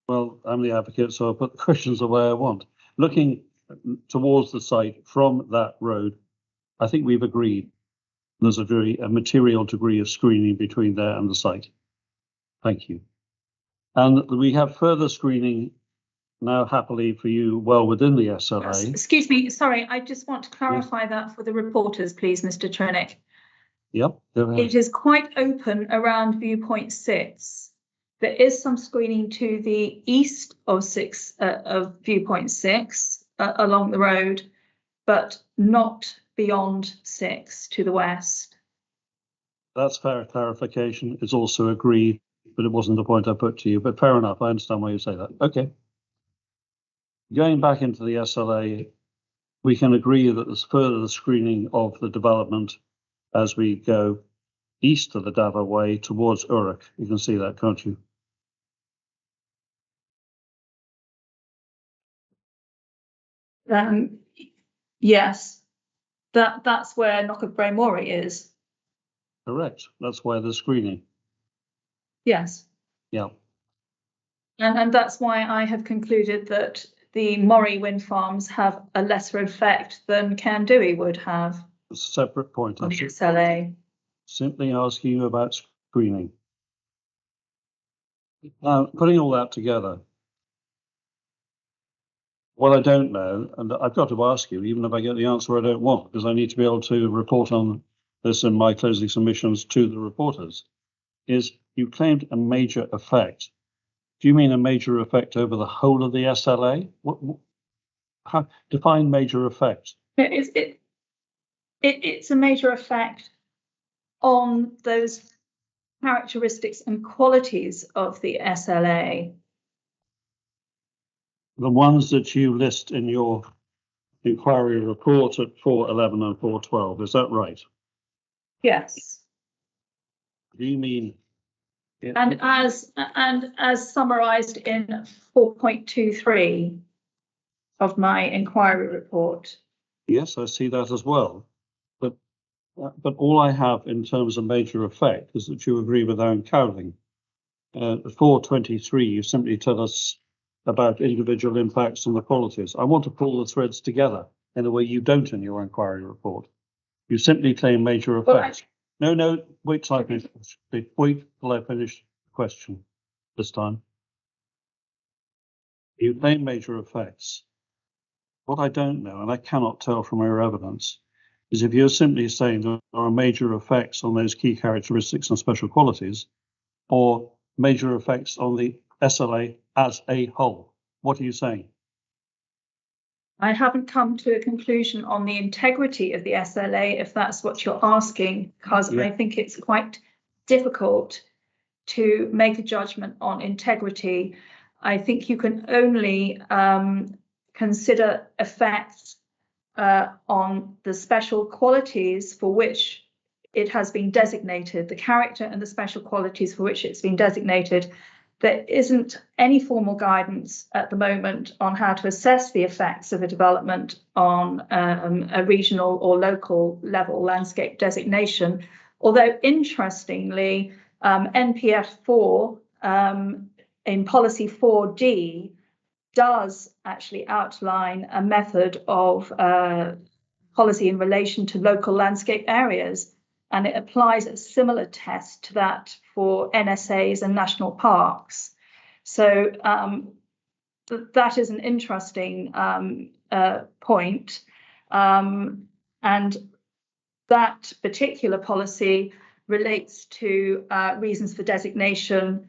Well, I'm the advocate, so I'll put the questions the way I want. Looking towards the site from that road, I think we've agreed there's a material degree of screening between there and the site. Thank you. And we have further screening now, happily for you, well within the SLA. Excuse me, sorry, I just want to clarify that for the reporters, please, Mr. Trinick. Yep. It is quite open around viewpoint 6. There is some screening to the east of viewpoint 6 along the road, but not beyond 6 to the west. That's fair clarification. It's also agreed, but it wasn't the point I put to you. But fair enough. I understand why you say that. Okay. Going back into the SLA, we can agree that there's further screening of the development as we go east of the Dava Way towards Uruk. You can see that, can't you? Yes, that's where Knock Bray Mori is. Correct. That's why there's screening. Yes. Yeah. And that's why I have concluded that the Mori wind farms have a lesser effect than Cairn Duhie would have. It's a separate point. On the SLA. Simply asking you about screening. Now, putting all that together, what I don't know, and I've got to ask you, even if I get the answer I don't want, because I need to be able to report on this in my closing submissions to the reporters, is you claimed a major effect. Do you mean a major effect over the whole of the SLA? How define major effect? It's a major effect on those characteristics and qualities of the SLA. The ones that you list in your inquiry report at 411 and 412, is that right? Yes. Do you mean? And as summarised in 4.23 of my inquiry report. Yes, I see that as well. But all I have in terms of major effect is that you agree with Aaron Cowling. 423, you simply tell us about individual impacts and the qualities. I want to pull the threads together in a way you don't in your inquiry report. You simply claim major effects. No, wait till I finish. Wait till I finish the question this time. You claim major effects. What I don't know, and I cannot tell from your evidence, is if you're simply saying there are major effects on those key characteristics and special qualities, or major effects on the SLA as a whole. What are you saying? I haven't come to a conclusion on the integrity of the SLA, if that's what you're asking, because I think it's quite difficult to make a judgment on integrity. I think you can only consider effects on the special qualities for which it has been designated, the character and the special qualities for which it's been designated. There isn't any formal guidance at the moment on how to assess the effects of a development on a regional or local level landscape designation. Although interestingly, NPF 4 in policy 4D does actually outline a method of policy in relation to local landscape areas, and it applies a similar test to that for NSAs and national parks. So that is an interesting point. And that particular policy relates to reasons for designation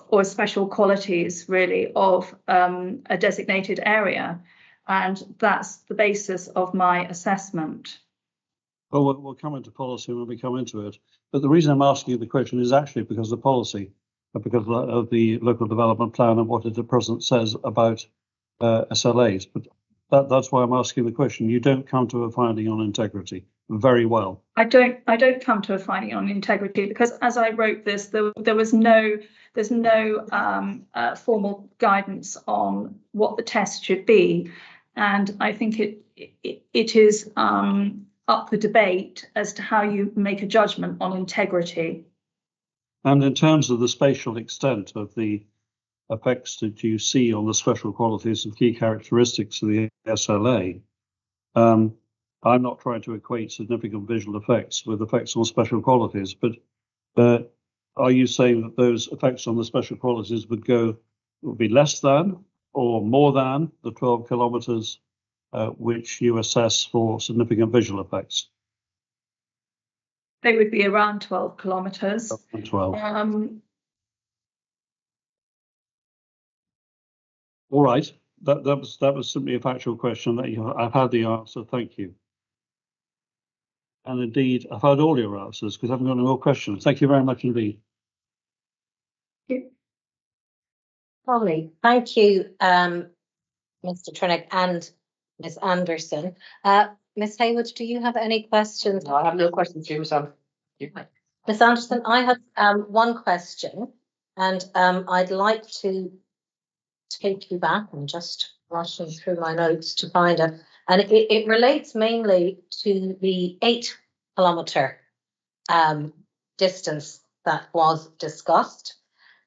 or special qualities, really, of a designated area. And that's the basis of my assessment. Well, we'll come into policy when we come into it. But the reason I'm asking you the question is actually because of the policy, because of the local development plan and what it at present says about SLAs. But that's why I'm asking the question. You don't come to a finding on integrity. Very well. I don't come to a finding on integrity because as I wrote this, there's no formal guidance on what the test should be, and I think it is up for debate as to how you make a judgment on integrity. And in terms of the spatial extent of the effects that you see on the special qualities and key characteristics of the SLA, I'm not trying to equate significant visual effects with effects on special qualities, but are you saying that those effects on the special qualities would be less than or more than the 12 kilometres which you assess for significant visual effects? They would be around 12 kilometres. 12. All right. That was simply a factual question that I've had the answer. Thank you. And indeed, I've had all your answers because I haven't got any more questions. Thank you very much indeed. Lovely. Thank you, Mr. Trinick and Ms. Anderson. Ms. Haywood, do you have any questions? No, I have no questions, James. Ms. Anderson, I have one question, and I'd like to take you back. I'm just rushing through my notes to find it. And it relates mainly to the 8-kilometre distance that was discussed.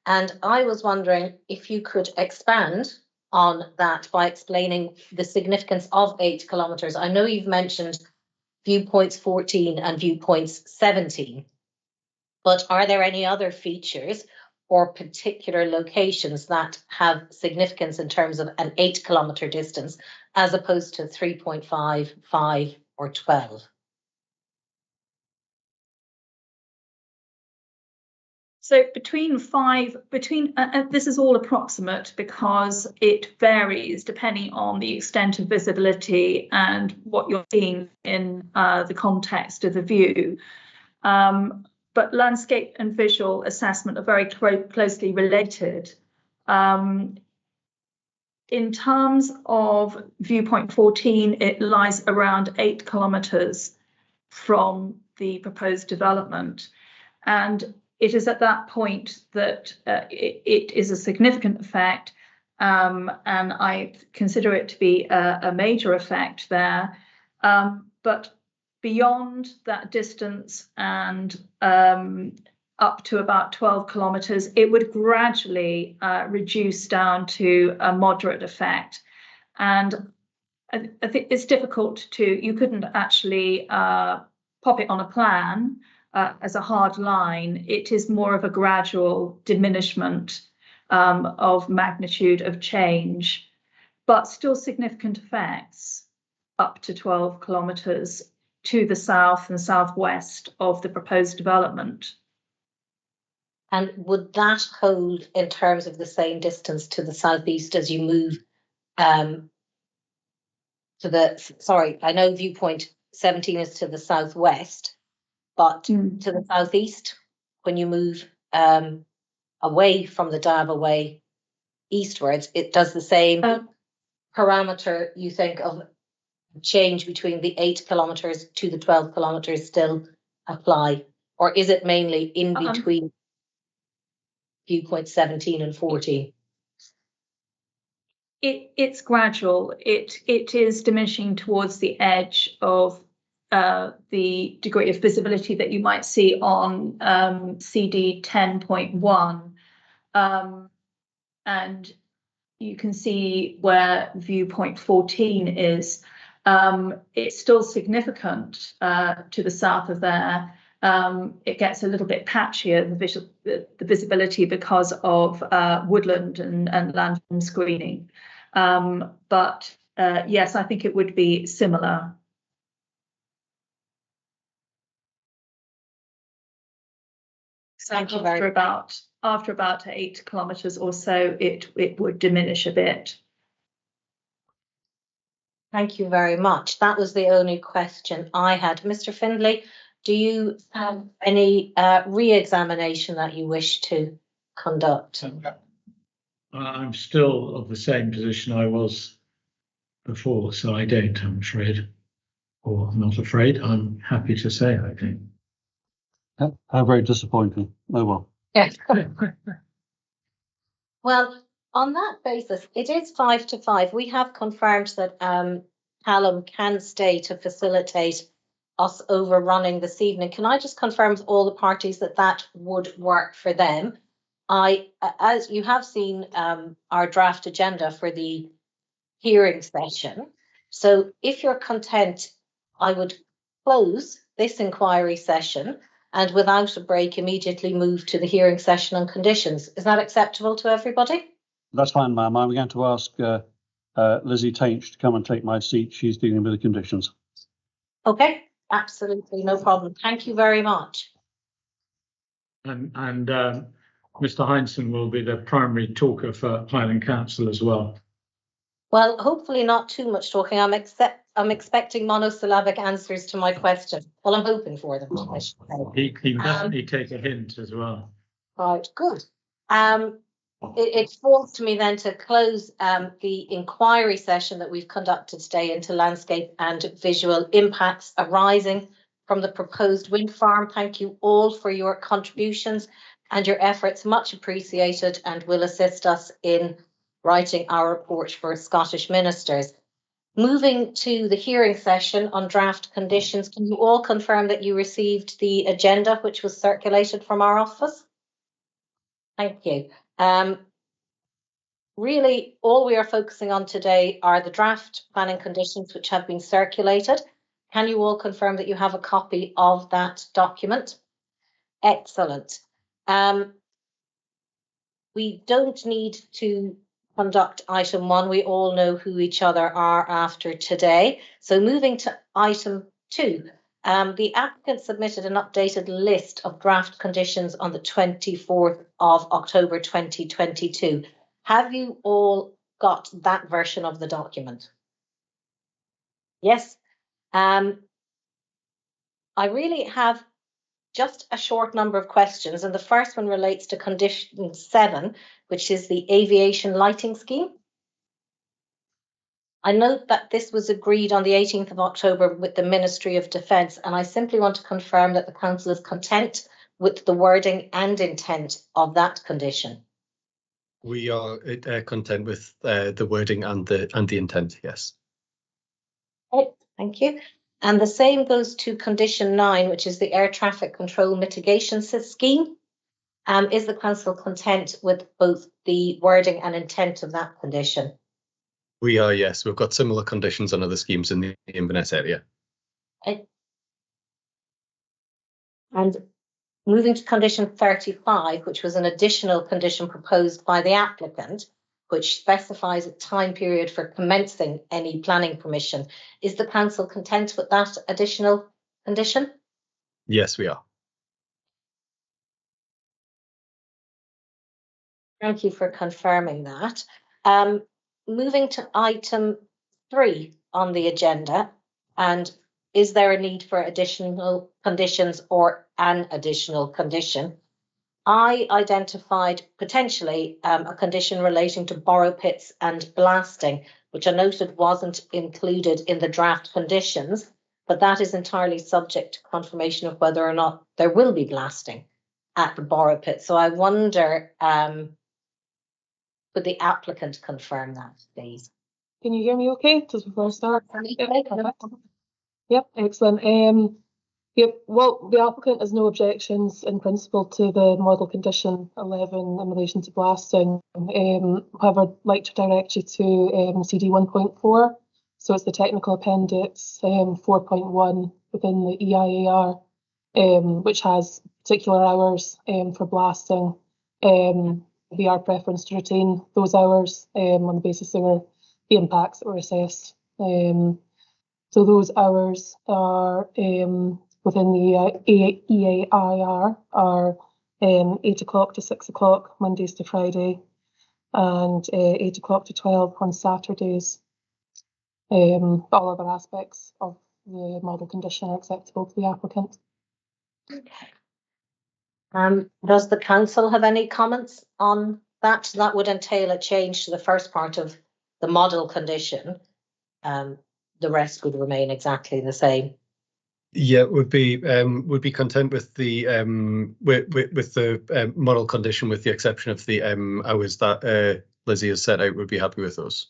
And I was wondering if you could expand on that by explaining the significance of 8 kilometres. I know you've mentioned viewpoints 14 and viewpoints 17, but are there any other features or particular locations that have significance in terms of an 8-kilometre distance as opposed to 3.5, 5 or 12? So this is all approximate because it varies depending on the extent of visibility and what you're seeing in the context of the view. But landscape and visual assessment are very closely related. In terms of viewpoint 14, it lies around 8 kilometres from the proposed development. And it is at that point that it is a significant effect, and I consider it to be a major effect there. But beyond that distance and up to about 12 kilometres, it would gradually reduce down to a moderate effect. And I think it's difficult you couldn't actually pop it on a plan as a hard line. It is more of a gradual diminishment of magnitude of change, but still significant effects up to 12 kilometres to the south and southwest of the proposed development. And would that hold in terms of the same distance to the southeast as you move I know viewpoint 17 is to the southwest, but to the southeast, when you move away from the Dava Way eastwards, it does the same parameter, you think, of change between the 8 kilometres to the 12 kilometres still apply? Or is it mainly in between viewpoint 17 and 14? It's gradual. It is diminishing towards the edge of the degree of visibility that you might see on CD 10.1. And you can see where viewpoint 14 is. It's still significant to the south of there. It gets a little bit patchier, the visibility, because of woodland and landform screening. But yes, I think it would be similar. So after about 8 kilometres or so, it would diminish a bit. Thank you very much. That was the only question I had. Mr. Findlay, do you have any re-examination that you wish to conduct? I'm still of the same position I was before, so I don't, I'm afraid. Or not afraid, I'm happy to say I don't. How very disappointing. Oh well. Yes. Well, on that basis, it is 5 to 5. We have confirmed that Callum can stay to facilitate us overrunning this evening. Can I just confirm with all the parties that that would work for them? As you have seen our draft agenda for the hearing session. So if you're content, I would close this inquiry session and without a break immediately move to the hearing session on conditions. Is that acceptable to everybody? That's fine, ma'am. I'm going to ask Lizzie Tainch to come and take my seat. She's dealing with the conditions. Okay, absolutely no problem. Thank you very much. And Mr. Heinsohn will be the primary talker for Highland Council as well. Well, hopefully not too much talking. I'm expecting monosyllabic answers to my question. Well, I'm hoping for them. I should say. He can definitely take a hint as well. Right, good. It falls to me then to close the inquiry session that we've conducted today into landscape and visual impacts arising from the proposed wind farm. Thank you all for your contributions and your efforts, much appreciated, and will assist us in writing our report for Scottish ministers. Moving to the hearing session on draft conditions, can you all confirm that you received the agenda which was circulated from our office? Thank you. Really, all we are focusing on today are the draft planning conditions which have been circulated. Can you all confirm that you have a copy of that document? Excellent. We don't need to conduct item 1. We all know who each other are after today. So moving to item 2. The applicant submitted an updated list of draft conditions on the 24th of October 2022. Have you all got that version of the document? Yes. I really have just a short number of questions, and the first one relates to condition 7, which is the aviation lighting scheme. I note that this was agreed on the 18th of October with the Ministry of Defence, and I simply want to confirm that the Council is content with the wording and intent of that condition. We are content with the wording and the intent, yes. Okay, thank you. And the same goes to condition 9, which is the air traffic control mitigation scheme. Is the council content with both the wording and intent of that condition? We are, yes. We've got similar conditions on other schemes in the Inverness area. Okay. And moving to condition 35, which was an additional condition proposed by the applicant, which specifies a time period for commencing any planning permission. Is the council content with that additional condition? Yes, we are. Thank you for confirming that. Moving to item 3 on the agenda, and is there a need for additional conditions or an additional condition? I identified potentially a condition relating to borrow pits and blasting, which I noted wasn't included in the draft conditions, but that is entirely subject to confirmation of whether or not there will be blasting at the borrow pit. So I wonder, could the applicant confirm that, please? Can you hear me okay, just before I start? Yep, Yep, excellent. Yep, well, the applicant has no objections in principle to the model condition 11 in relation to blasting. However, I'd like to direct you to CD 1.4. So it's the technical appendix 4.1 within the EIAR, which has particular hours for blasting. Be our preference to retain those hours on the basis of the impacts that were assessed. So those hours are within the EAIR are 8 o'clock to 6 o'clock Mondays to Friday, and 8 o'clock to 12 on Saturdays. But all other aspects of the model condition are acceptable to the applicant. Okay. Does the council have any comments on that? That would entail a change to the first part of the model condition. The rest would remain exactly the same. Yeah, would be content with the model condition, with the exception of the hours that Lizzie has set out. Would be happy with those.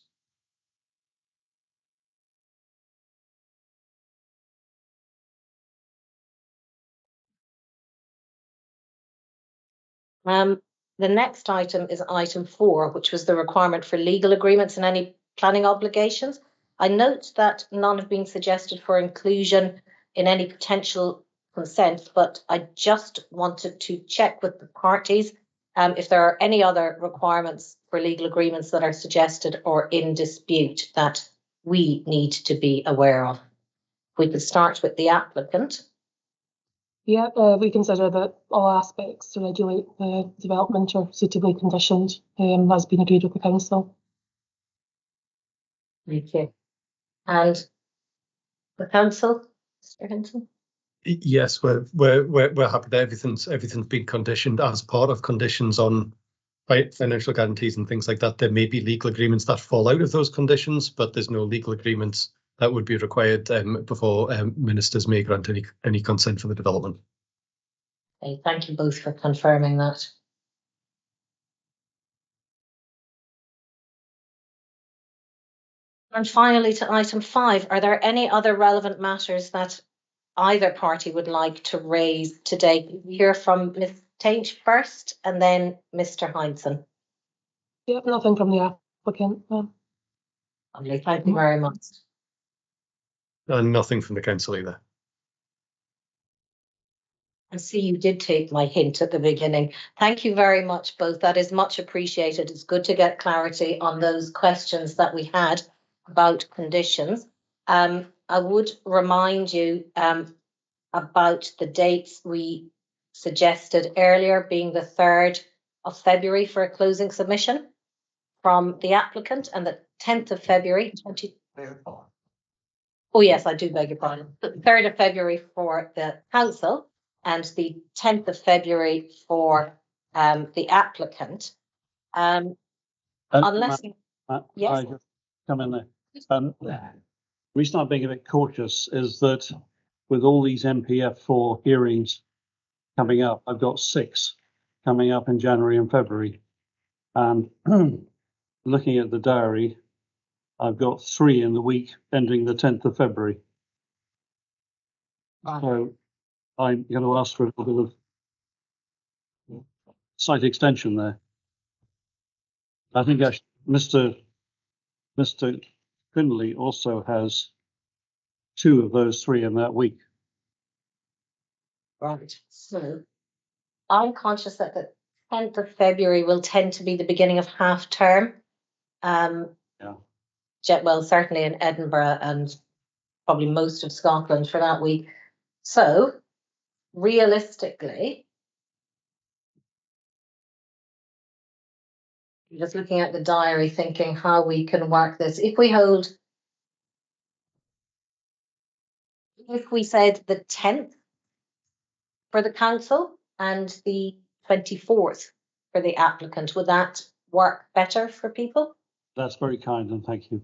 The next item is item 4, which was the requirement for legal agreements and any planning obligations. I note that none have been suggested for inclusion in any potential consent, but I just wanted to check with the parties if there are any other requirements for legal agreements that are suggested or in dispute that we need to be aware of. We could start with the applicant. Yeah, we consider that all aspects to regulate the development are suitably conditioned, has been agreed with the council. Thank you. And the council, Mr. Hinton? Yes, we're happy that everything's been conditioned as part of conditions on financial guarantees and things like that. There may be legal agreements that fall out of those conditions, but there's no legal agreements that would be required before ministers may grant any consent for the development. Okay, thank you both for confirming that. And finally, to item 5, are there any other relevant matters that either party would like to raise today? We hear from Ms. Tainch first and then Mr. Heinsohn. Yep, nothing from the applicant. Lovely, thank you very much. And nothing from the council either. I see you did take my hint at the beginning. Thank you very much, both. That is much appreciated. It's good to get clarity on those questions that we had about conditions. I would remind you about the dates we suggested earlier, being the 3rd of February for a closing submission from the applicant, and the 10th of February. Oh yes, I do beg your pardon. The 3rd of February for the council and the 10th of February for the applicant. Unless yes, I just come in there. The reason I'm being a bit cautious is that with all these MPF4 hearings coming up, I've got 6 coming up in January and February, and looking at the diary, I've got 3 in the week ending the 10th of February. So I'm going to ask for a little bit of site extension there. I think actually Mr. Finley also has 2 of those 3 in that week. right. So I'm conscious that the 10th of February will tend to be the beginning of half term. Well, certainly in Edinburgh and probably most of Scotland for that week. So realistically, just looking at the diary, thinking how we can work this. If we said the 10th for the council and the 24th for the applicant, would that work better for people? That's very kind, and thank you.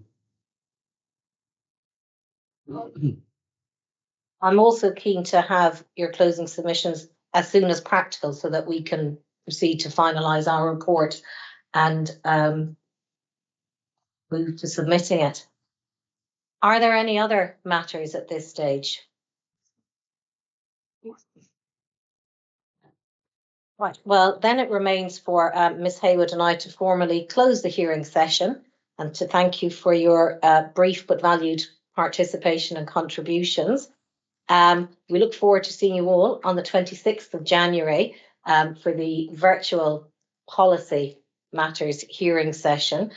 I'm also keen to have your closing submissions as soon as practical so that we can proceed to finalise our report and move to submitting it. Are there any other matters at this stage? Right, well, then it remains for Ms. Haywood and I to formally close the hearing session and to thank you for your brief but valued participation and contributions. We look forward to seeing you all on the 26th of January for the virtual policy matters hearing session.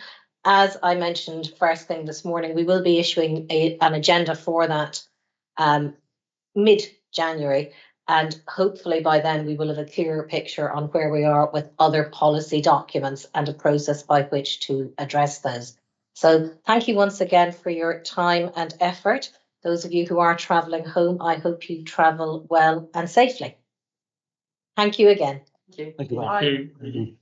As I mentioned first thing this morning, we will be issuing an agenda for that mid-January, and hopefully by then we will have a clearer picture on where we are with other policy documents and a process by which to address those. So thank you once again for your time and effort. Those of you who are travelling home, I hope you travel well and safely. Thank you again. Thank you. Thank you. Bye. Thank you.